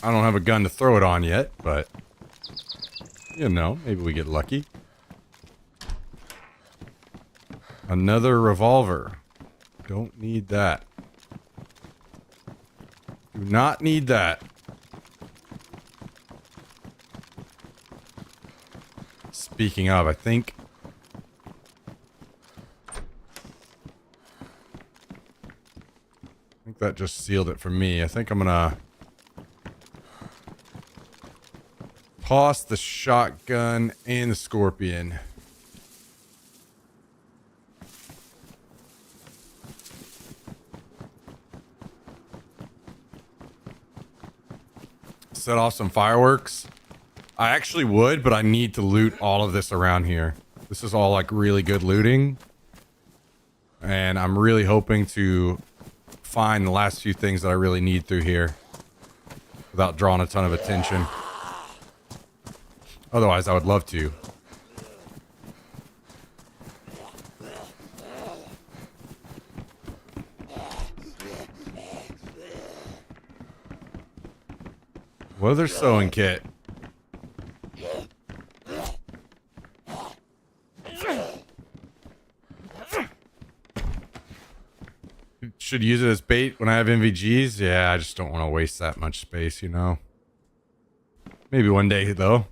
I don't have a gun to throw it on yet, but you know, maybe we get lucky. Another revolver. Don't need that. Do not need that. Speaking of, I think that just sealed it for me. I think I'm gonna toss the shotgun and the scorpion. Set off some fireworks. I actually would, but I need to loot all of this around here. This is all like really good looting. And I'm really hoping to find the last few things that I really need through here without drawing a ton of attention. Otherwise, I would love to. Weather sewing kit. Should use it as bait when I have NVGs. Yeah, I just don't want to waste that much space, you know. Maybe one day, though.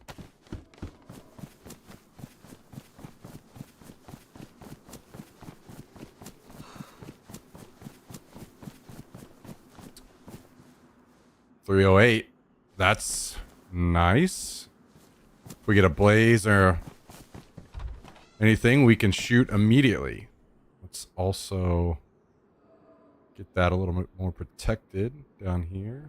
.308. That's nice. If we get a blaze or anything, we can shoot immediately. Let's also get that a little bit more protected down here.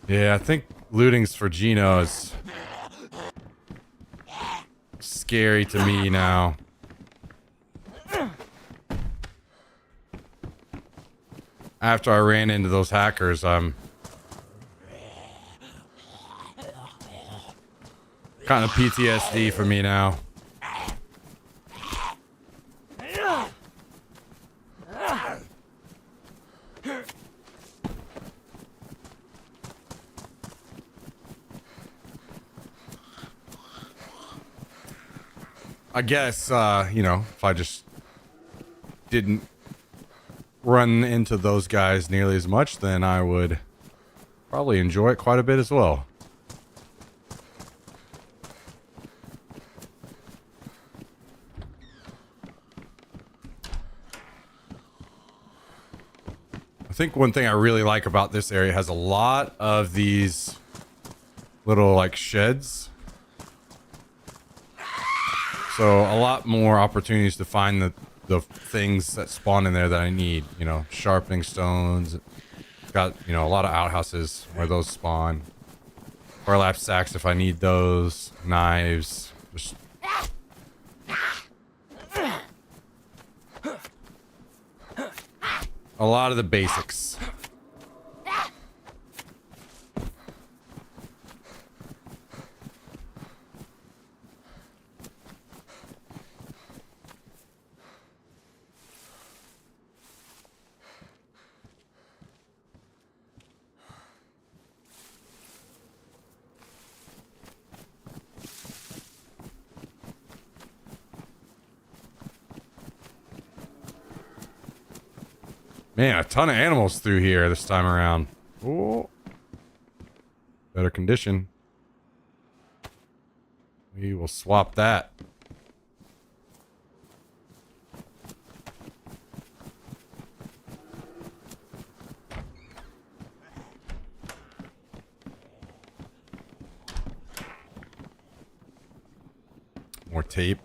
Yeah, I think looting's for Gino is scary to me now. After I ran into those hackers, I'm kind of PTSD for me now. I guess, you know, if I just didn't run into those guys nearly as much, then I would probably enjoy it quite a bit as well. I think one thing I really like about this area has a lot of these little like sheds. So a lot more opportunities to find the things that spawn in there that I need. You know, sharpening stones. Got, you know, a lot of outhouses where those spawn. Burlap sacks if I need those. Knives. Just a lot of the basics. Man, a ton of animals through here this time around. Oh, better condition. We will swap that. More tape.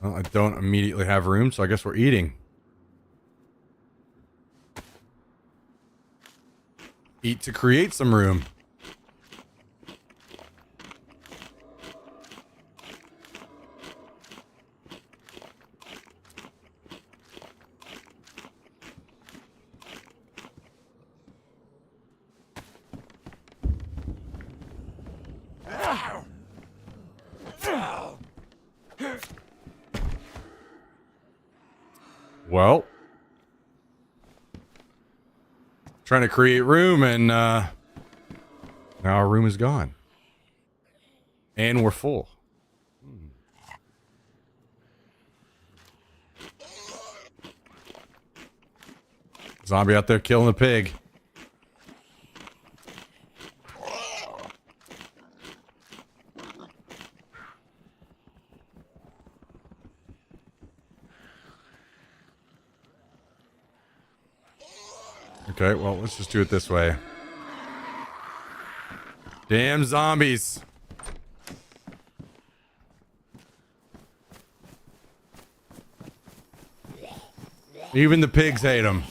Well, I don't immediately have room, so I guess we're eating. eat to create some room. Well, trying to create room, and now our room is gone. And we're full. Zombie out there killing the pig. Okay, well, let's just do it this way. Damn zombies. Even the pigs hate them.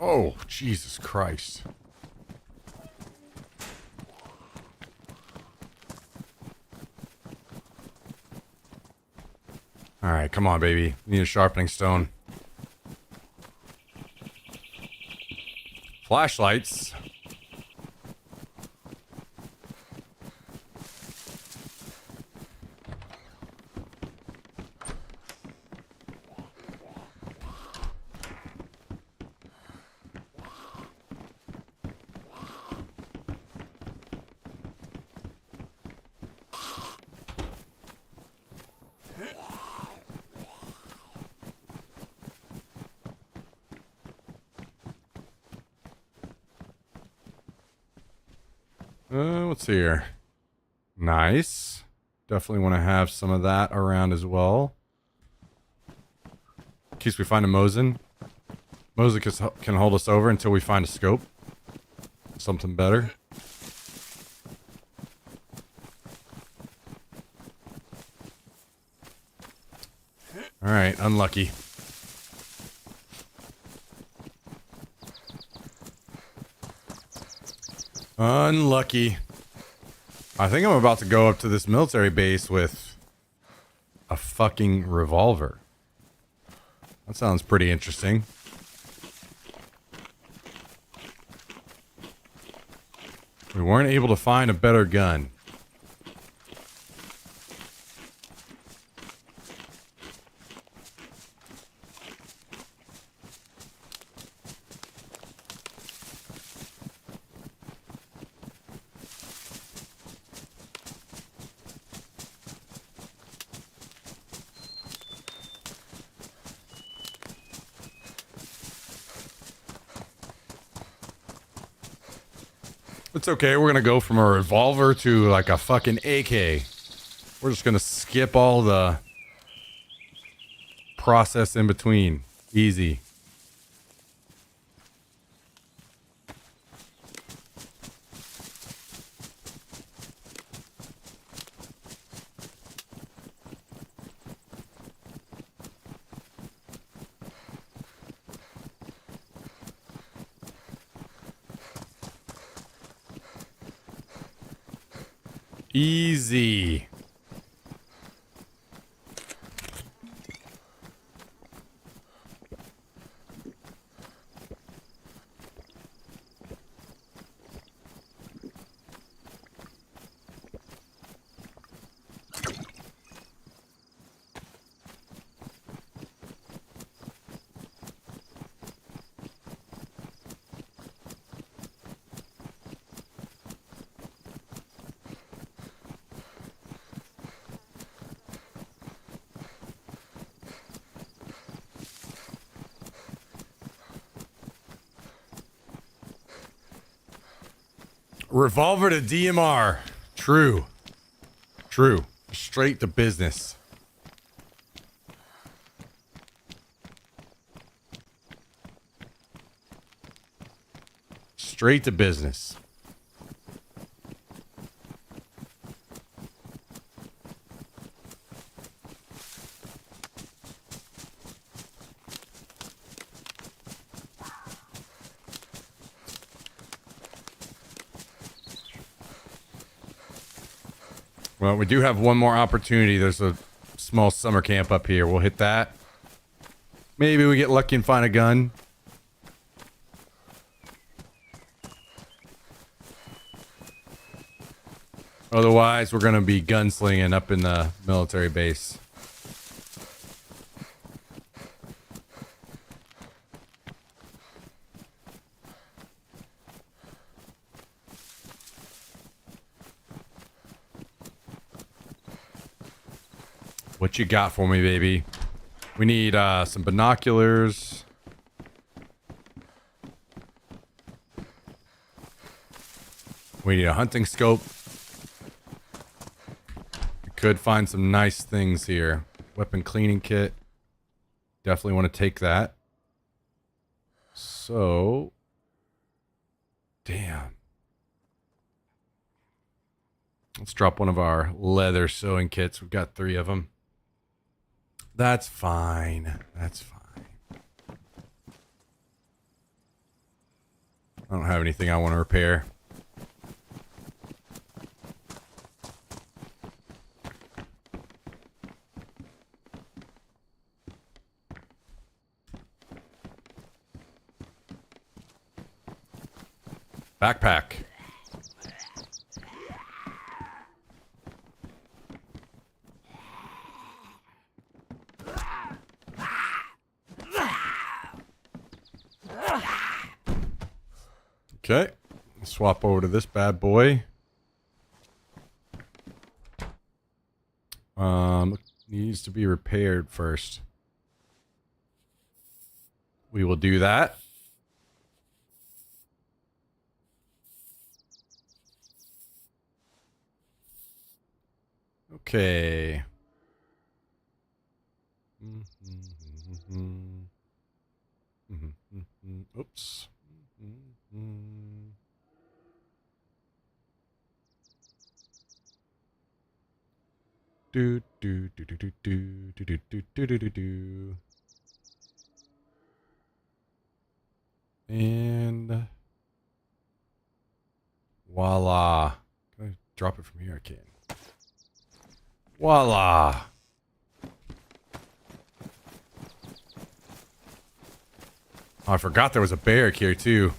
Oh, Jesus Christ. All right, come on, baby. Need a sharpening stone. Flashlights. Let's see here. Nice. Definitely want to have some of that around as well. In case we find a Mosin. Mosin can hold us over until we find a scope. Something better. Alright, unlucky. Unlucky. I think I'm about to go up to this military base with a fucking revolver. That sounds pretty interesting. We weren't able to find a better gun. It's okay, we're gonna go from a revolver to like a fucking AK. We're just gonna skip all the process in between. Easy. Easy. Revolver to DMR. True. True. Straight to business. straight to business. Well, we do have one more opportunity. There's a small summer camp up here. We'll hit that. Maybe we get lucky and find a gun. Otherwise, we're going to be gunslinging up in the military base. What you got for me, baby? We need some binoculars. We need a hunting scope. We could find some nice things here. Weapon cleaning kit. Definitely want to take that. So, damn. Let's drop one of our leather sewing kits. We've got 3 of them. That's fine. That's fine. I don't have anything I want to repair. Backpack. Okay, swap over to this bad boy. Needs to be repaired first. We will do that. Okay. Oops. Do do do do do do do do do do do do do. And voila. Can I drop it from here? I can. Voila. Oh, I forgot there was a barrack here too.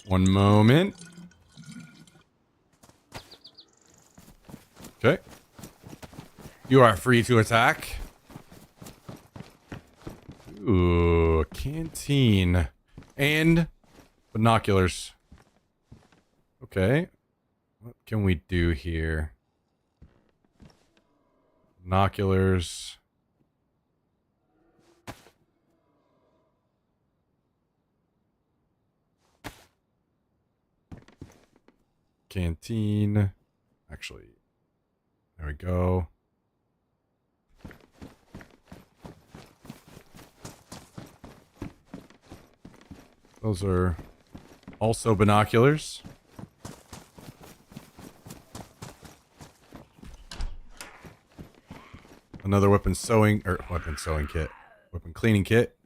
One moment. Okay. You are free to attack. Ooh, canteen. And binoculars. Okay. What can we do here? Binoculars. Canteen. Actually, there we go. Those are also binoculars. Another weapon sewing kit. Weapon cleaning kit.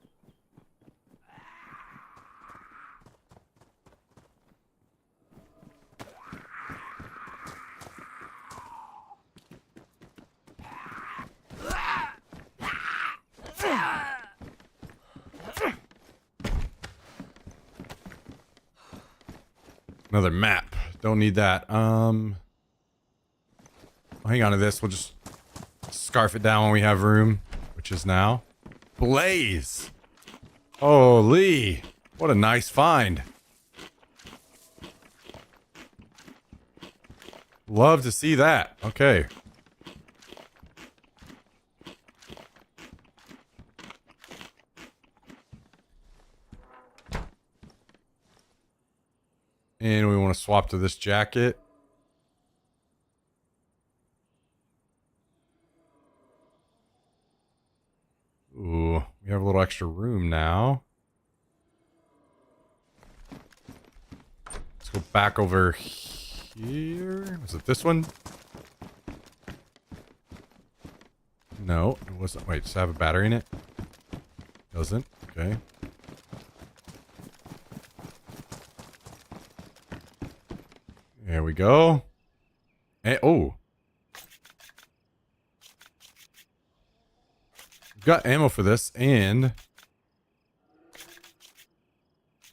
Another map. Don't need that. I'll hang on to this. We'll just scarf it down when we have room, which is now. Blaze. Holy, what a nice find. Love to see that. Okay. And we want to swap to this jacket. Ooh, we have a little extra room now. Let's go back over here. Was it this one? No, it wasn't. Wait, does it have a battery in it? Doesn't. Okay. There we go. And, oh. We've got ammo for this, and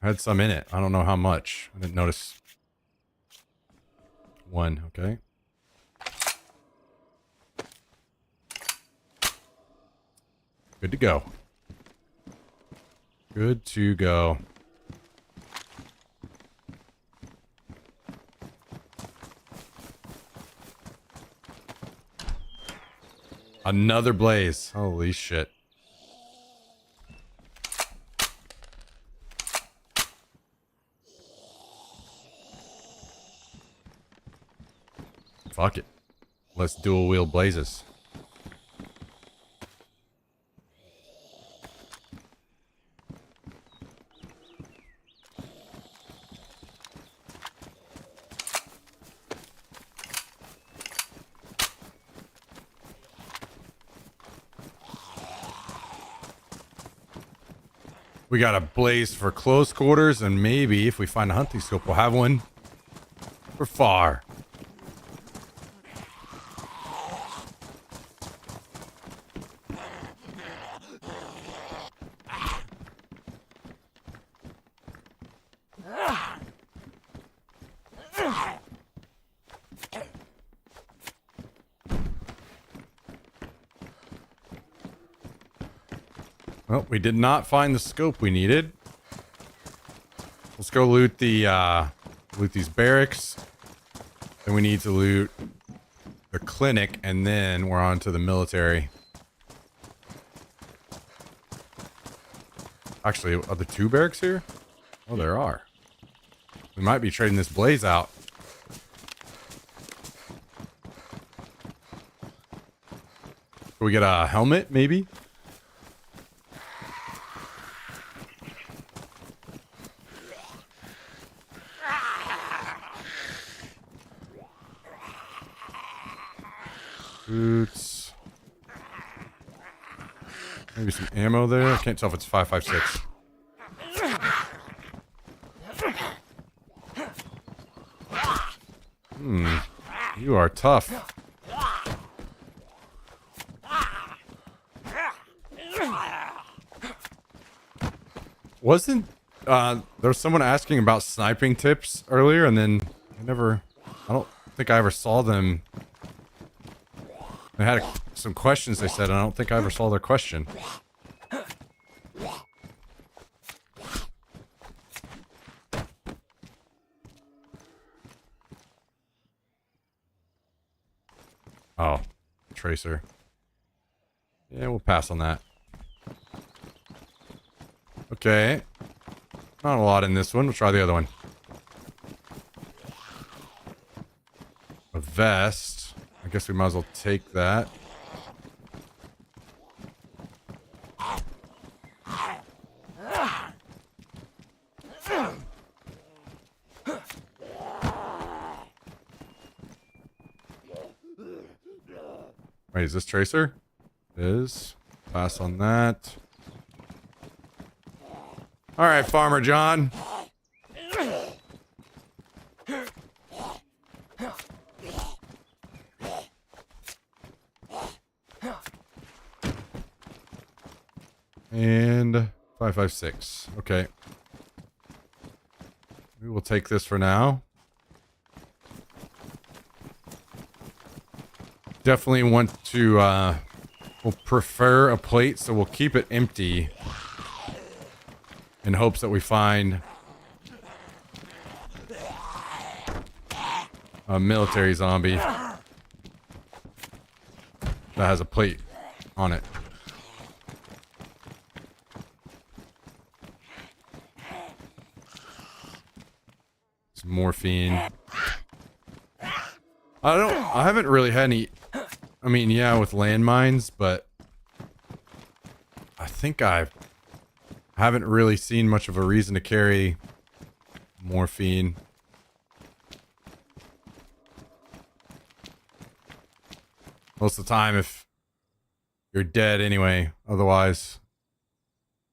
I had some in it. I don't know how much. I didn't notice. One, okay. Good to go. Good to go. Another blaze. Holy shit. Fuck it. Let's dual wheel blazes. We got a blaze for close quarters, and maybe if we find a hunting scope, we'll have one for far. Well, we did not find the scope we needed. Let's go loot the loot these barracks. Then we need to loot the clinic, and then we're on to the military. Actually, are there two barracks here? Oh, there are. We might be trading this blaze out. Can we get a helmet, maybe? Boots. Maybe some ammo there. I can't tell if it's 5.56. You are tough. Wasn't there was someone asking about sniping tips earlier, and then I don't think I ever saw them. They had some questions they said, and I don't think I ever saw their question. Oh, tracer. Yeah, we'll pass on that. Okay. Not a lot in this one. We'll try the other one. A vest. I guess we might as well take that. Wait, is this tracer? It is. Pass on that. All right, Farmer John. And 5.56. Okay. We will take this for now. Definitely want to, we'll prefer a plate, so we'll keep it empty. in hopes that we find a military zombie that has a plate on it. Some morphine. I haven't really had any, I mean, yeah, with landmines, but I think I haven't really seen much of a reason to carry morphine. Most of the time, if you're dead anyway, otherwise.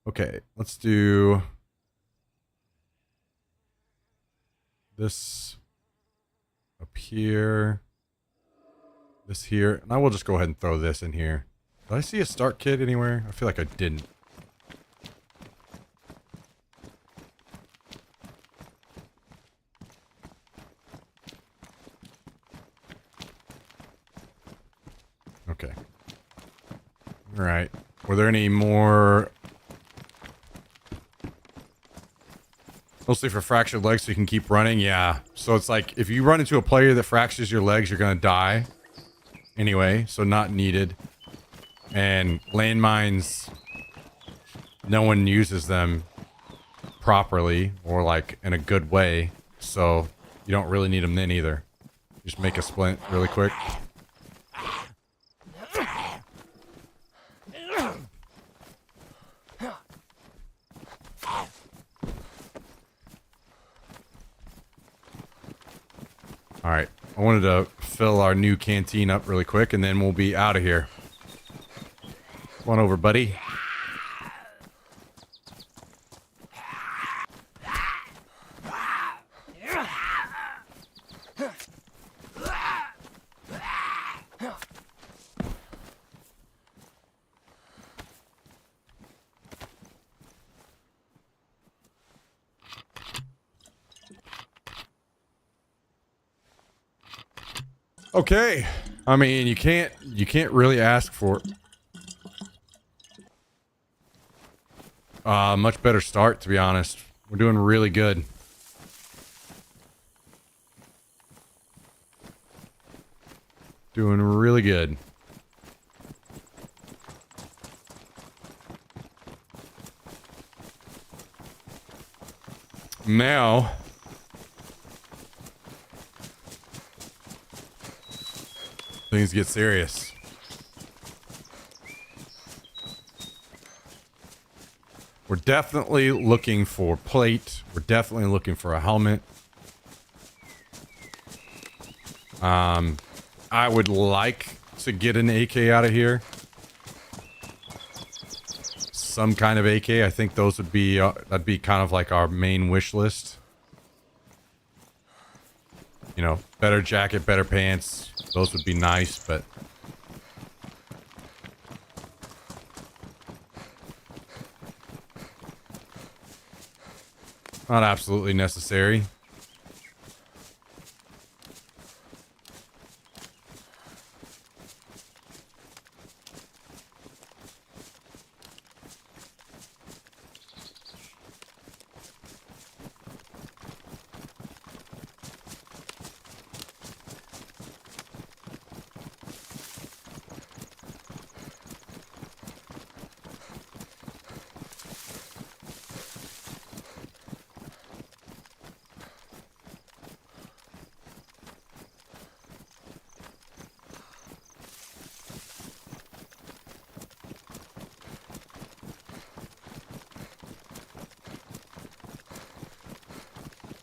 Okay, let's do this up here, this here, and I will just go ahead and throw this in here. Did I see a start kit anywhere? I feel like I didn't. Okay. All right. Were there any more? Mostly for fractured legs so you can keep running. Yeah. So it's like if you run into a player that fractures your legs, you're going to die. Anyway, so not needed. And landmines, no one uses them properly or like in a good way. So you don't really need them then either. Just make a splint really quick. Alright, I wanted to fill our new canteen up really quick and then we'll be out of here. Come on over, buddy. Okay. I mean, you can't really ask for much better start, to be honest. We're doing really good. Doing really good. Now things get serious. We're definitely looking for plate. We're definitely looking for a helmet. I would like to get an AK out of here. Some kind of AK. I think those would be that'd be kind of like our main wish list. You know, better jacket, better pants. Those would be nice, but not absolutely necessary.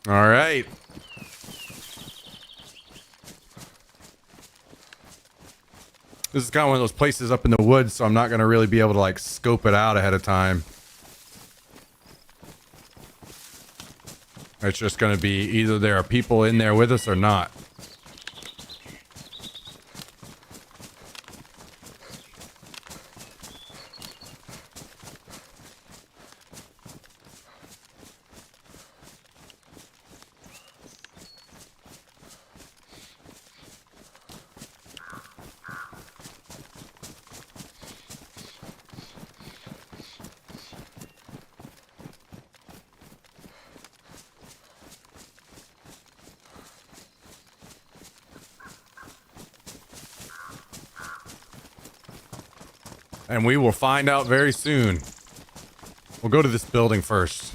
All right. This is kind of one of those places up in the woods, so I'm not going to really be able to like scope it out ahead of time. It's just going to be either there are people in there with us or not. And we will find out very soon. We'll go to this building first.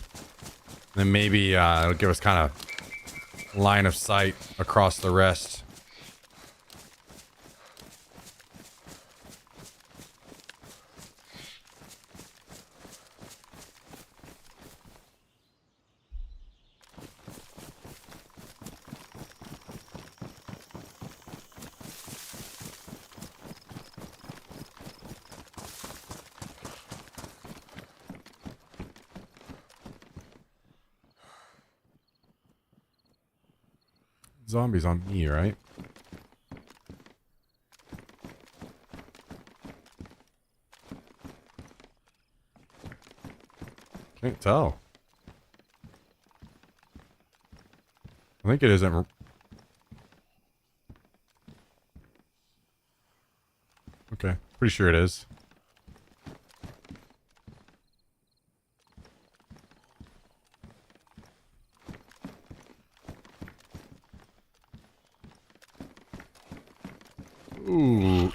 Then maybe it'll give us kind of line of sight across the rest. Zombies on me, right? Can't tell. I think it isn't. Okay, pretty sure it is. Ooh.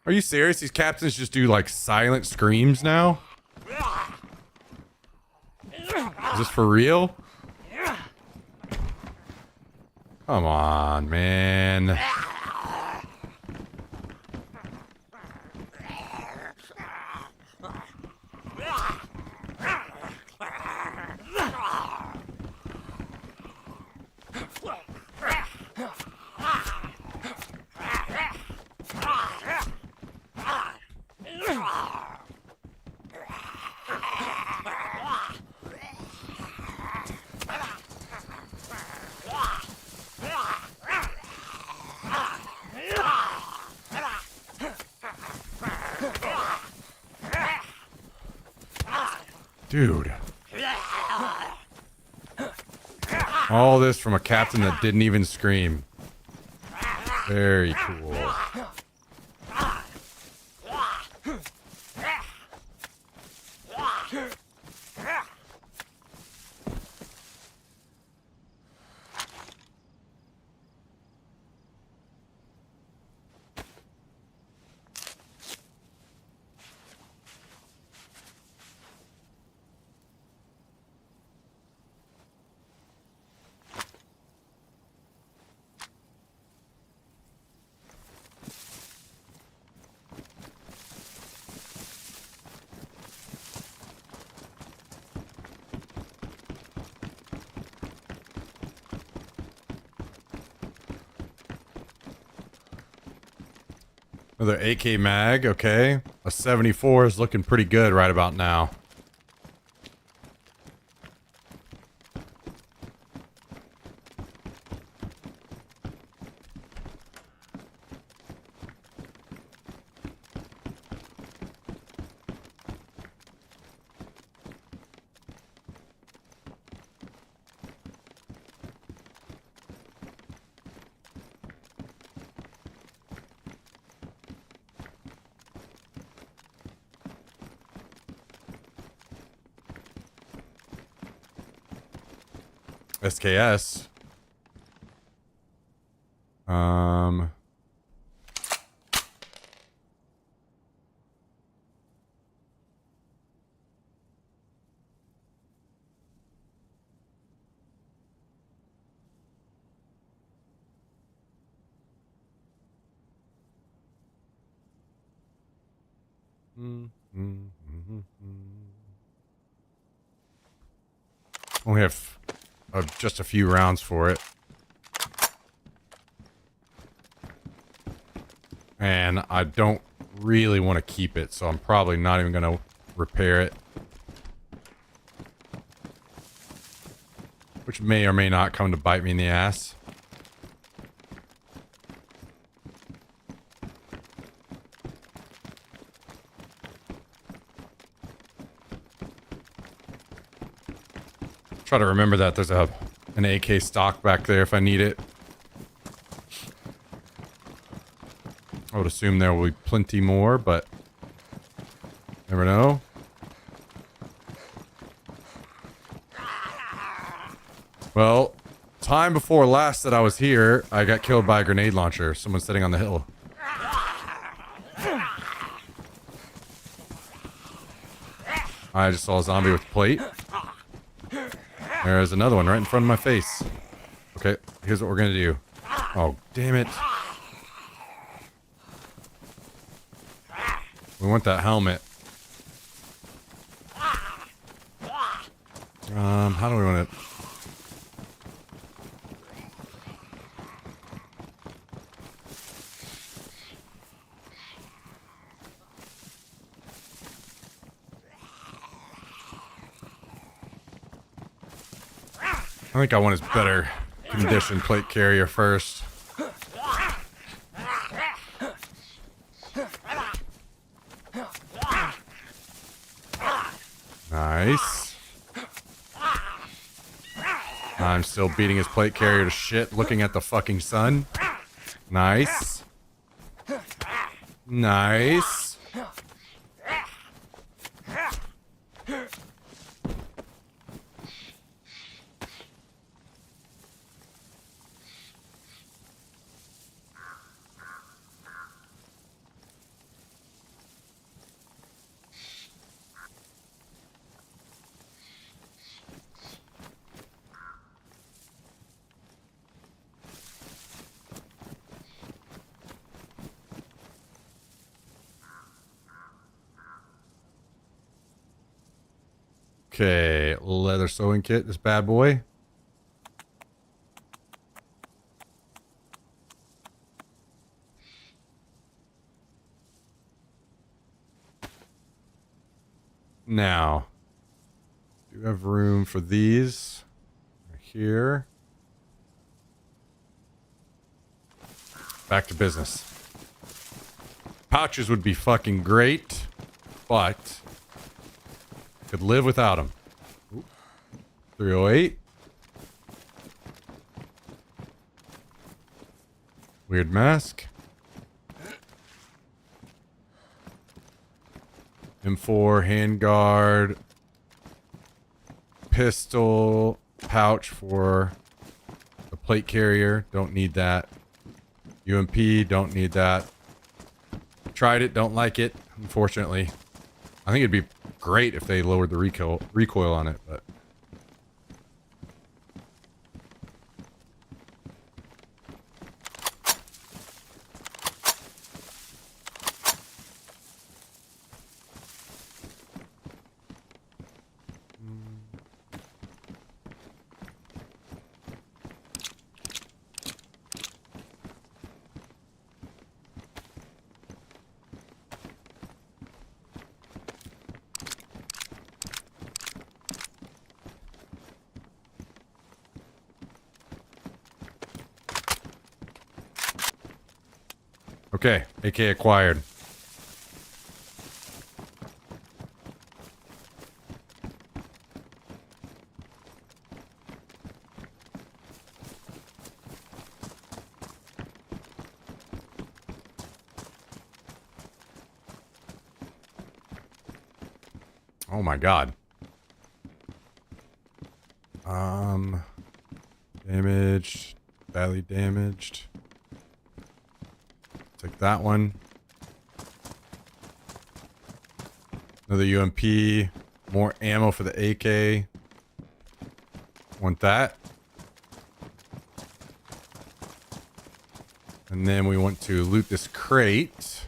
Are you serious? These captains just do like silent screams now? Is this for real? Come on, man. Dude. All this from a captain that didn't even scream. Very cool. Another AK mag, okay. A 74 is looking pretty good right about now. SKS. Only have just a few rounds for it. And I don't really want to keep it, so I'm probably not even going to repair it. Which may or may not come to bite me in the ass. Try to remember that there's an AK stock back there if I need it. I would assume there will be plenty more, but Never know. Well, time before last that I was here, I got killed by a grenade launcher. Someone sitting on the hill. I just saw a zombie with a plate. There's another one right in front of my face. Okay, here's what we're gonna do. Oh, damn it. We want that helmet. How do we want it? I think I want his better condition plate carrier first. Nice. I'm still beating his plate carrier to shit, looking at the fucking sun. Nice. Nice. Okay, leather sewing kit, this bad boy. Now, do you have room for these? Right here. Back to business. Pouches would be fucking great, but could live without them. 308. Weird mask. M4 handguard. Pistol pouch for the plate carrier. Don't need that. UMP, don't need that. Tried it, don't like it, unfortunately. I think it'd be great if they lowered the recoil on it, but okay, AK acquired. Oh my god. Damaged, badly damaged. Take that one. Another UMP. More ammo for the AK. Want that. And then we want to loot this crate.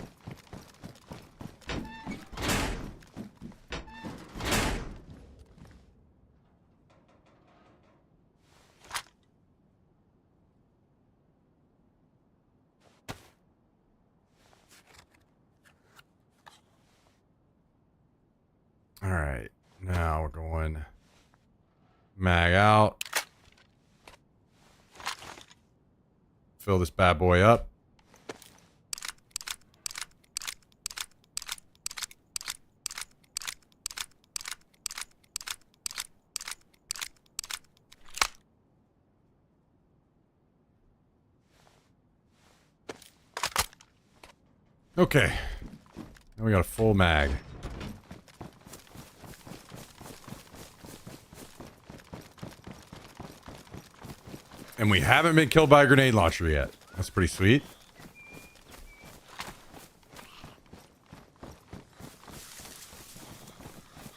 All right, now we're going mag out. Fill this bad boy up. Okay, now we got a full mag. And we haven't been killed by a grenade launcher yet. That's pretty sweet.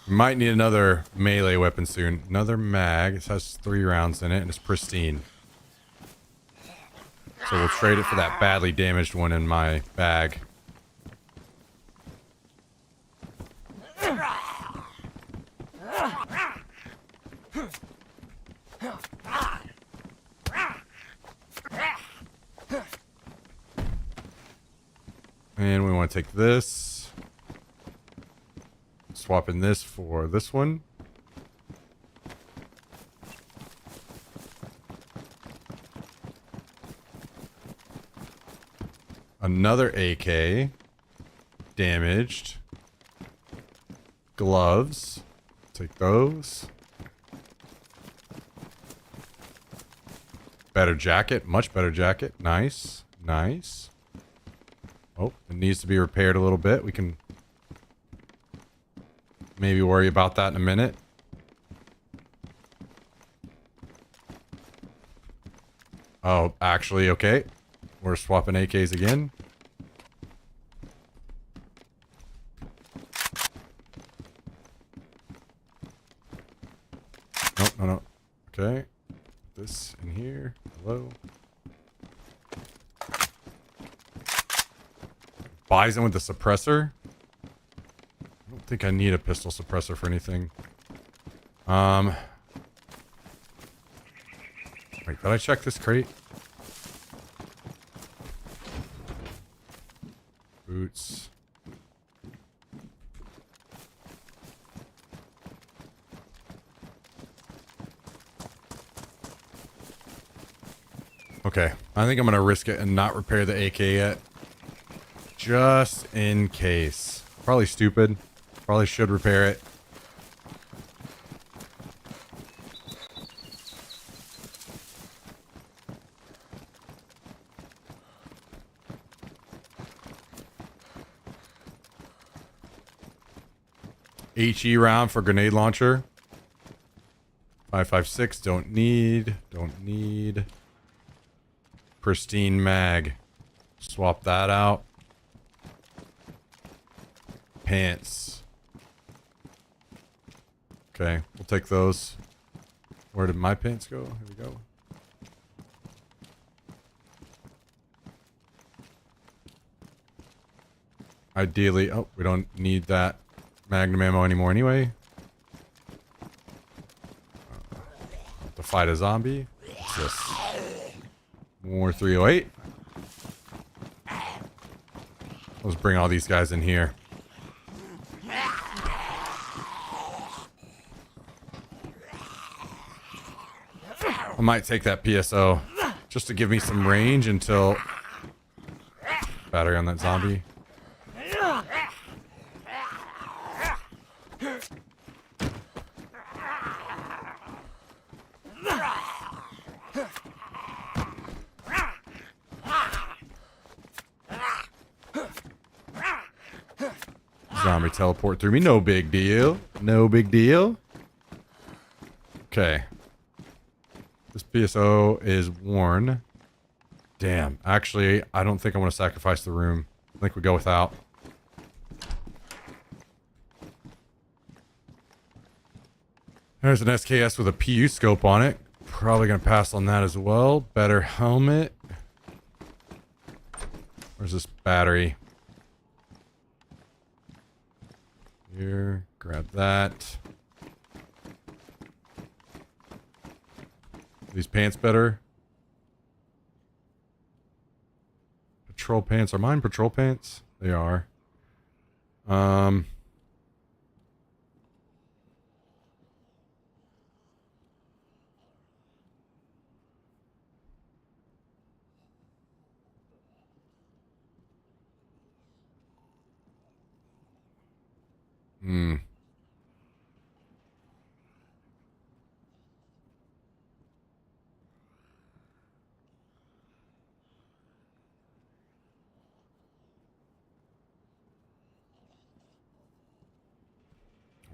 We might need another melee weapon soon. Another mag. It has 3 rounds in it and it's pristine. So we'll trade it for that badly damaged one in my bag. And we want to take this. Swapping this for this one. Another AK. Damaged. Gloves. Take those. Better jacket. Much better jacket. Nice. Nice. Oh, it needs to be repaired a little bit. We can maybe worry about that in a minute. Oh, actually, okay. We're swapping AKs again. Nope, no, no. Okay. This in here. Hello. Bison with the suppressor. I don't think I need a pistol suppressor for anything. Wait, did I check this crate? Boots. Okay, I think I'm gonna risk it and not repair the AK yet. Just in case. Probably stupid. Probably should repair it. HE round for grenade launcher. 5.56, don't need. Don't need. Pristine mag. Swap that out. Pants. Okay, we'll take those. Where did my pants go? Here we go. Ideally, oh, we don't need that magnum ammo anymore anyway. To fight a zombie. What's this? More 308. Let's bring all these guys in here. I might take that PSO just to give me some range until battery on that zombie. Zombie teleport through me. No big deal. No big deal. Okay. This PSO is worn. Damn. Actually, I don't think I want to sacrifice the room. I think we go without. There's an SKS with a PU scope on it. Probably going to pass on that as well. Better helmet. Where's this battery? Here. Grab that. These pants better. Patrol pants. Are mine patrol pants? They are. Are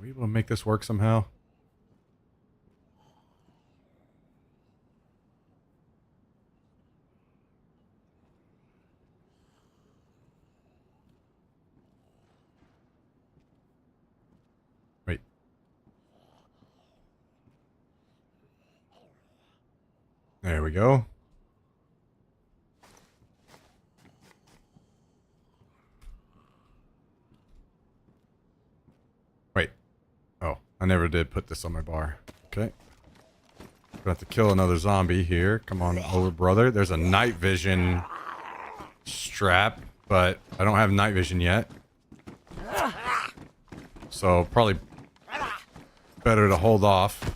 we able to make this work somehow? There we go. Wait. Oh, I never did put this on my bar. Okay. Gonna have to kill another zombie here. Come on over, brother. There's a night vision strap, but I don't have night vision yet. So probably better to hold off.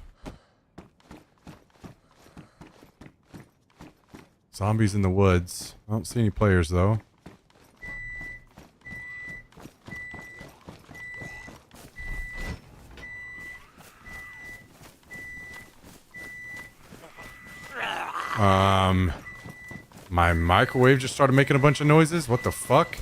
Zombies in the woods. I don't see any players though. My microwave just started making a bunch of noises. What the fuck?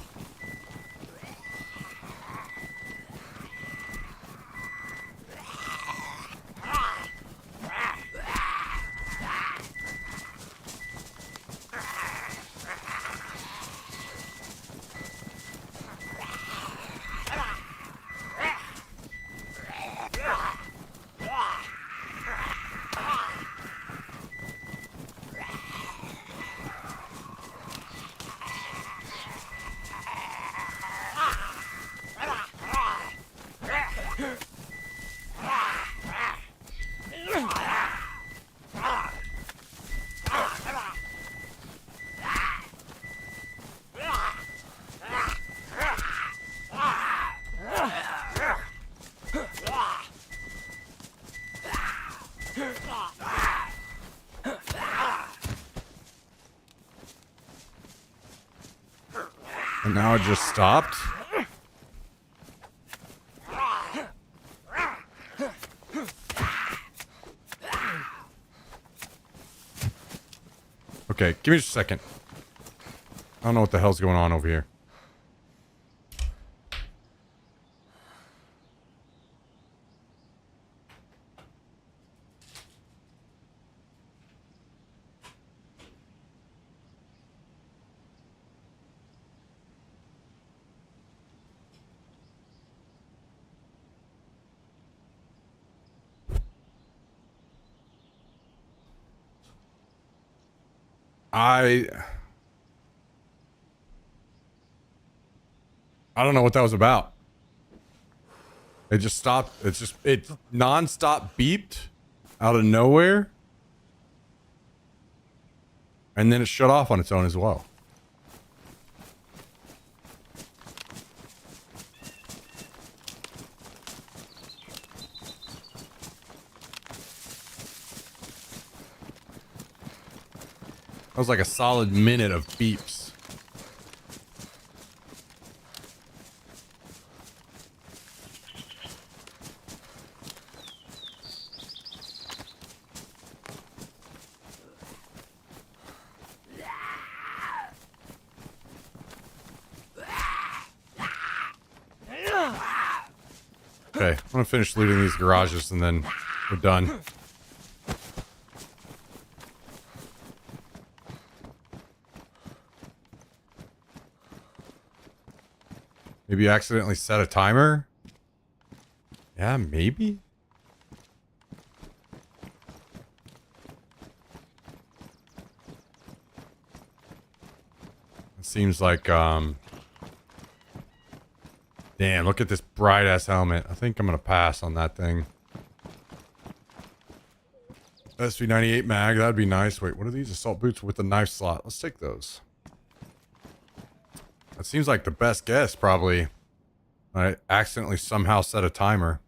And now it just stopped. Okay, give me just a second. I don't know what the hell's going on over here. I don't know what that was about. It just stopped. It non-stop beeped out of nowhere. And then it shut off on its own as well. That was like a solid minute of beeps. Okay, I'm gonna finish looting these garages and then we're done. Maybe you accidentally set a timer? Yeah, maybe? It seems like, damn, look at this bright-ass helmet. I think I'm gonna pass on that thing. SV98 mag, that'd be nice. Wait, what are these? Assault boots with a knife slot. Let's take those. That seems like the best guess, probably. I accidentally somehow set a timer.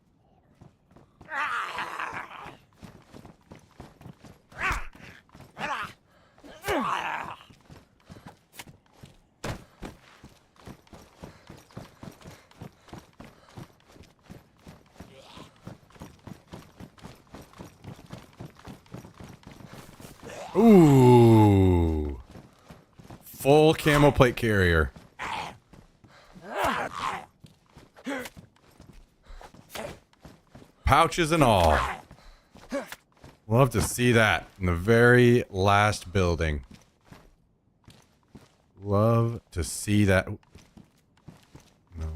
Ooh. Full camo plate carrier. Pouches and all. Love to see that in the very last building. Love to see that. No.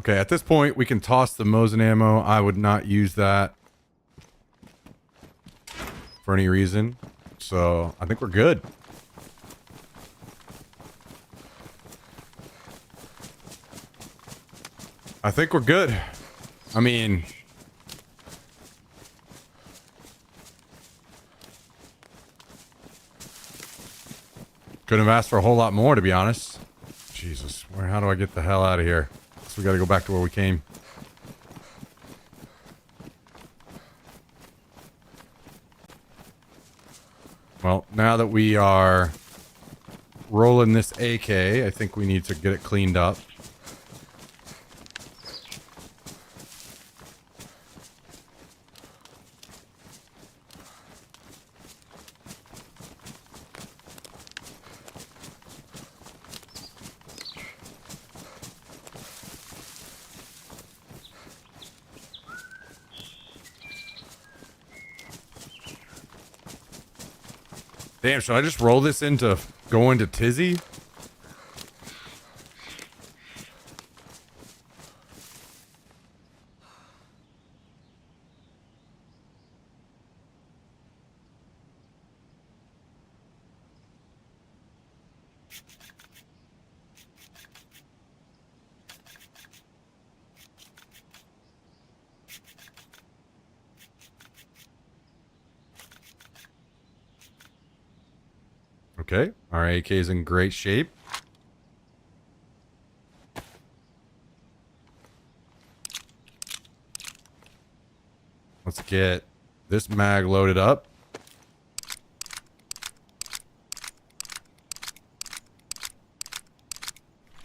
Okay, at this point, we can toss the Mosin ammo. I would not use that for any reason. So, I think we're good. I think we're good. I mean... couldn't have asked for a whole lot more, to be honest. Jesus, how do I get the hell out of here? So we gotta go back to where we came. Well, now that we are rolling this AK, I think we need to get it cleaned up. Damn, should I just roll this into going to Tizzy? Okay, our AK is in great shape. Let's get this mag loaded up.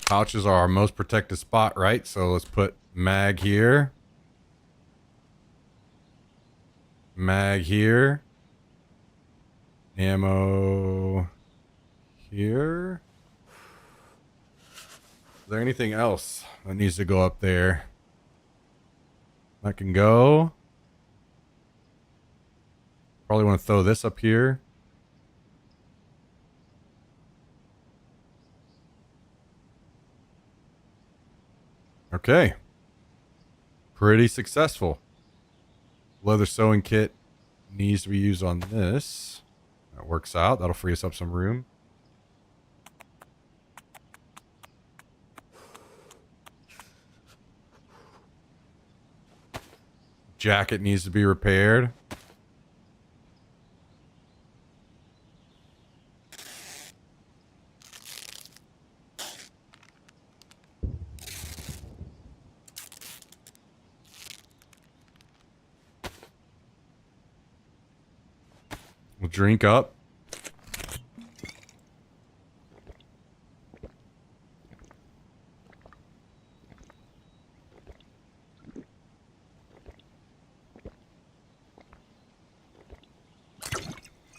Pouches are our most protected spot, right? So let's put mag here. Mag here. Ammo here. Is there anything else that needs to go up there? That can go. Probably want to throw this up here. Okay. Pretty successful. Leather sewing kit needs to be used on this. That works out. That'll free us up some room. Jacket needs to be repaired. We'll drink up.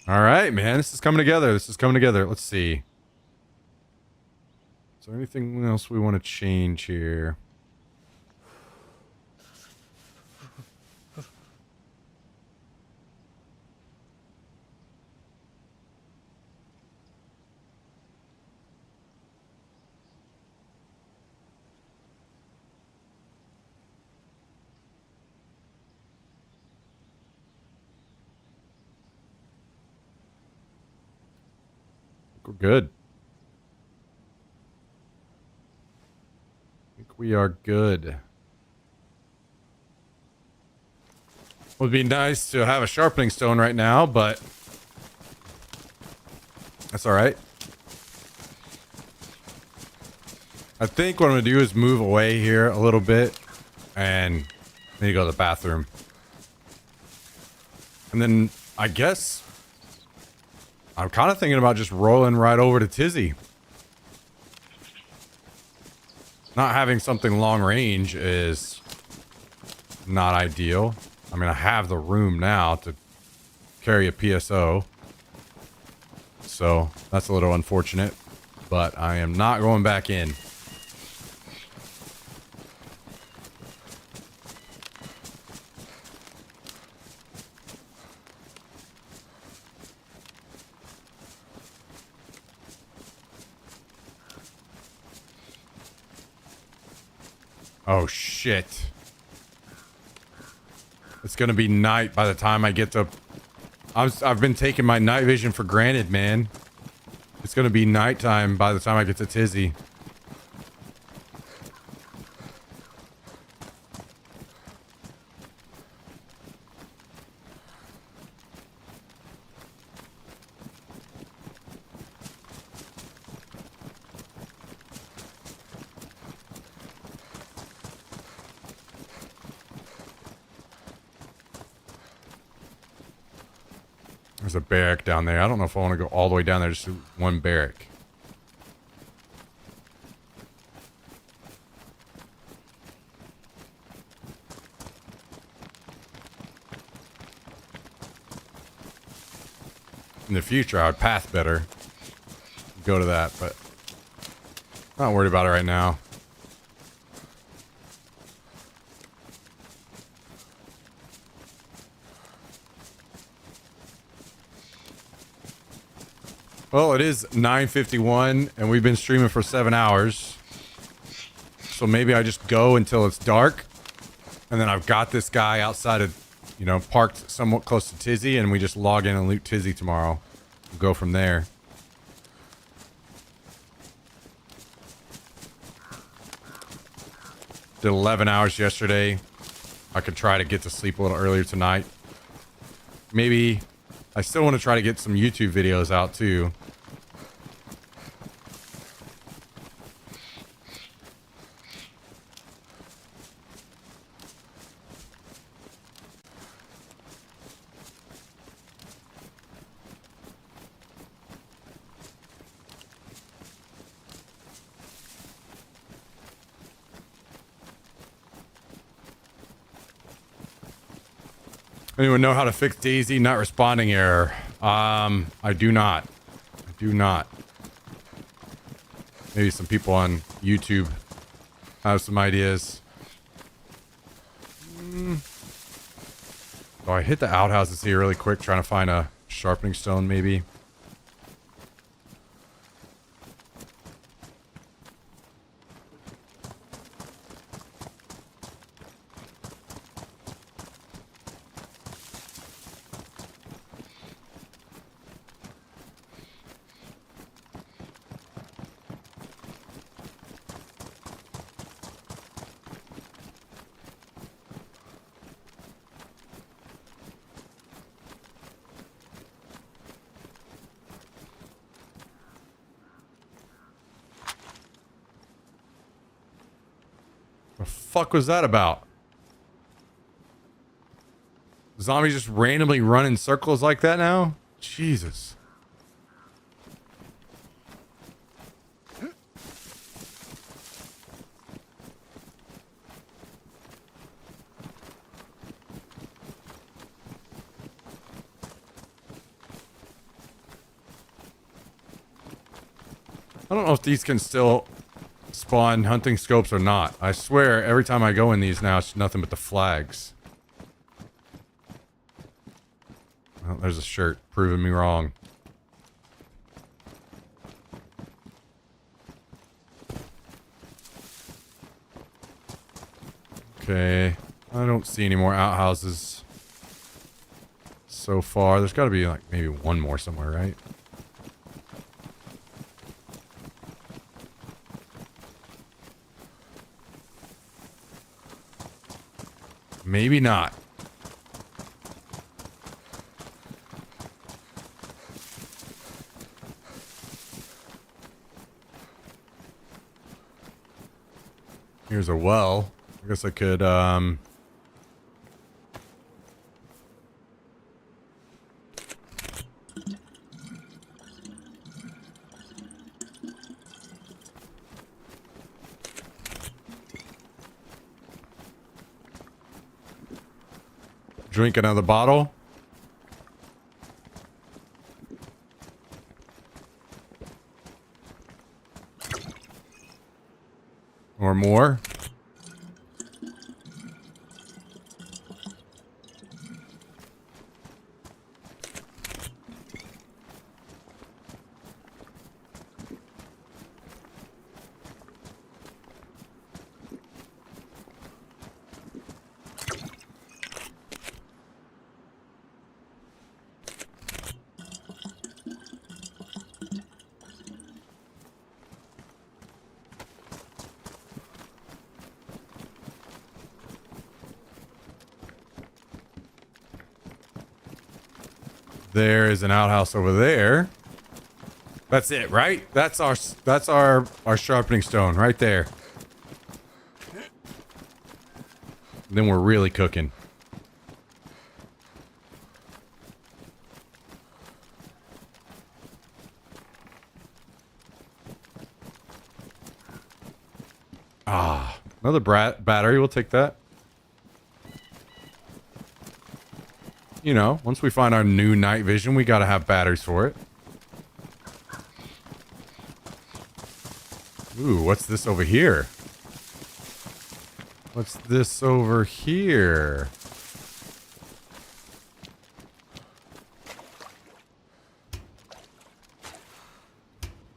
All right, man. This is coming together. This is coming together. Let's see. Is there anything else we want to change here? We're good. I think we are good. Would be nice to have a sharpening stone right now, but that's all right. I think what I'm gonna do is move away here a little bit and I need to go to the bathroom. And then I guess I'm kind of thinking about just rolling right over to Tizzy. Not having something long range is not ideal. I mean, I have the room now to carry a PSO. So that's a little unfortunate, but I am not going back in. Oh, shit. It's gonna be night by the time I get to... I've been taking my night vision for granted, man. It's gonna be nighttime by the time I get to Tizzy. There's a barrack down there. I don't know if I want to go all the way down there just to one barrack. In the future, I would path better. Go to that, but not worried about it right now. Well, it is 9:51 and we've been streaming for 7 hours. So maybe I just go until it's dark. And then I've got this guy outside of, you know, parked somewhat close to Tizzy, and we just log in and loot Tizzy tomorrow. We'll go from there. Did 11 hours yesterday. I could try to get to sleep a little earlier tonight. Maybe I still want to try to get some YouTube videos out too. Anyone know how to fix Daisy not responding error? I do not. I do not. Maybe some people on YouTube have some ideas. Oh, I hit the outhouses here really quick, trying to find a sharpening stone, maybe. The fuck was that about? Zombies just randomly run in circles like that now? Jesus. I don't know if these can still spawn hunting scopes or not. I swear every time I go in these now, it's nothing but the flags. Well, there's a shirt proving me wrong. Okay, I don't see any more outhouses so far. There's got to be like maybe one more somewhere, right? Maybe not. Here's a well. I guess I could, drink another bottle. Or more. There is an outhouse over there. That's it, right? That's our sharpening stone right there. Then we're really cooking. Ah, another battery. We'll take that. You know, once we find our new night vision, we gotta have batteries for it. Ooh, what's this over here? What's this over here?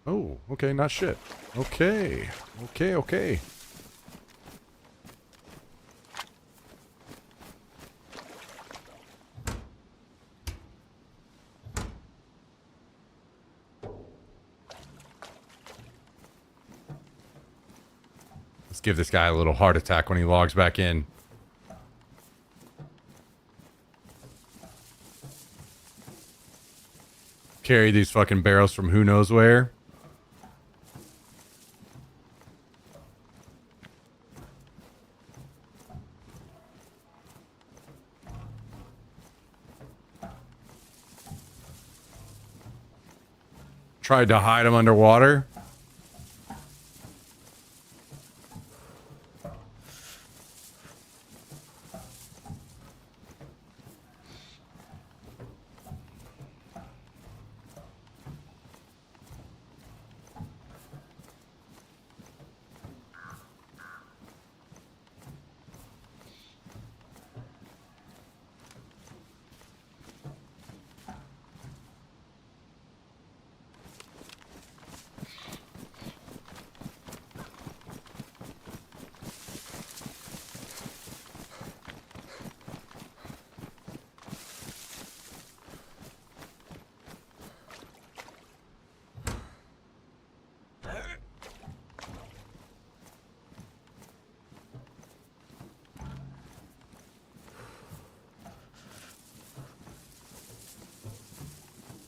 Oh, okay, not shit. Okay, okay. Let's give this guy a little heart attack when he logs back in. Carry these fucking barrels from who knows where. Tried to hide him underwater.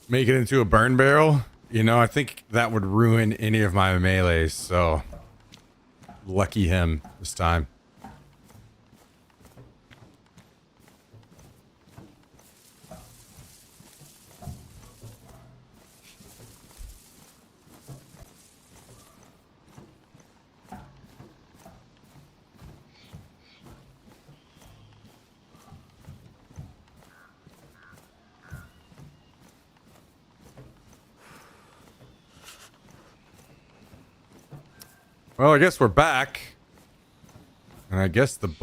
Make it into a burn barrel? You know, I think that would ruin any of my melees, so lucky him this time. Well, I guess we're back. And I guess that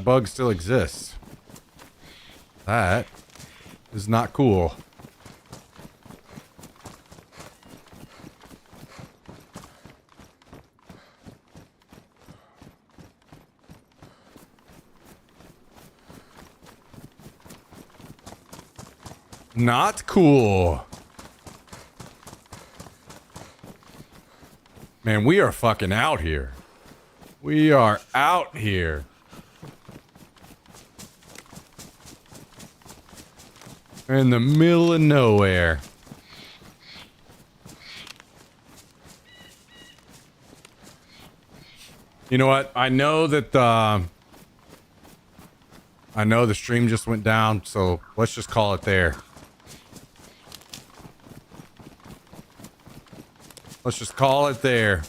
bug still exists. That is not cool. Not cool. Man, we are fucking out here. We are out here. In the middle of nowhere. You know what? I know that the stream just went down, so let's just call it there. Let's just call it there.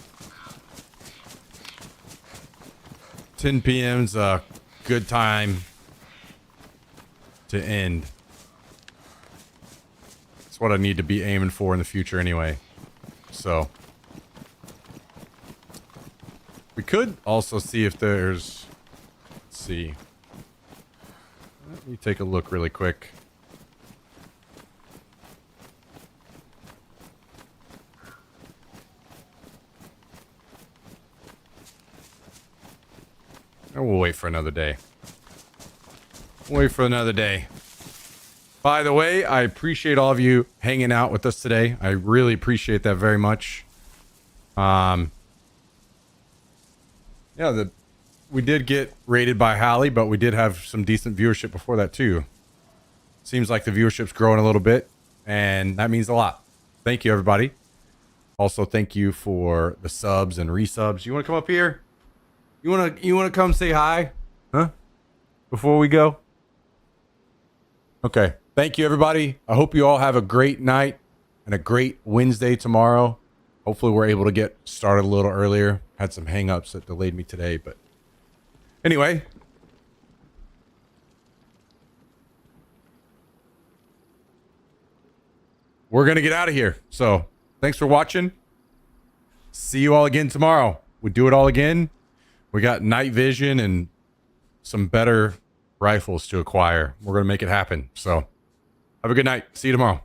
10 p.m.'s a good time to end. That's what I need to be aiming for in the future anyway. So. We could also see if there's... Let's see. Let me take a look really quick. And we'll wait for another day. Wait for another day. By the way, I appreciate all of you hanging out with us today. I really appreciate that very much. Yeah, we did get rated by Hallie, but we did have some decent viewership before that too. Seems like the viewership's growing a little bit, and that means a lot. Thank you, everybody. Also, thank you for the subs and resubs. You want to come up here? You want to come say hi? Huh? Before we go? Okay. Thank you, everybody. I hope you all have a great night and a great Wednesday tomorrow. Hopefully we're able to get started a little earlier. Had some hang-ups that delayed me today, but anyway. We're going to get out of here. So thanks for watching. See you all again tomorrow. We do it all again. We got night vision and some better rifles to acquire. We're going to make it happen. So have a good night. See you tomorrow.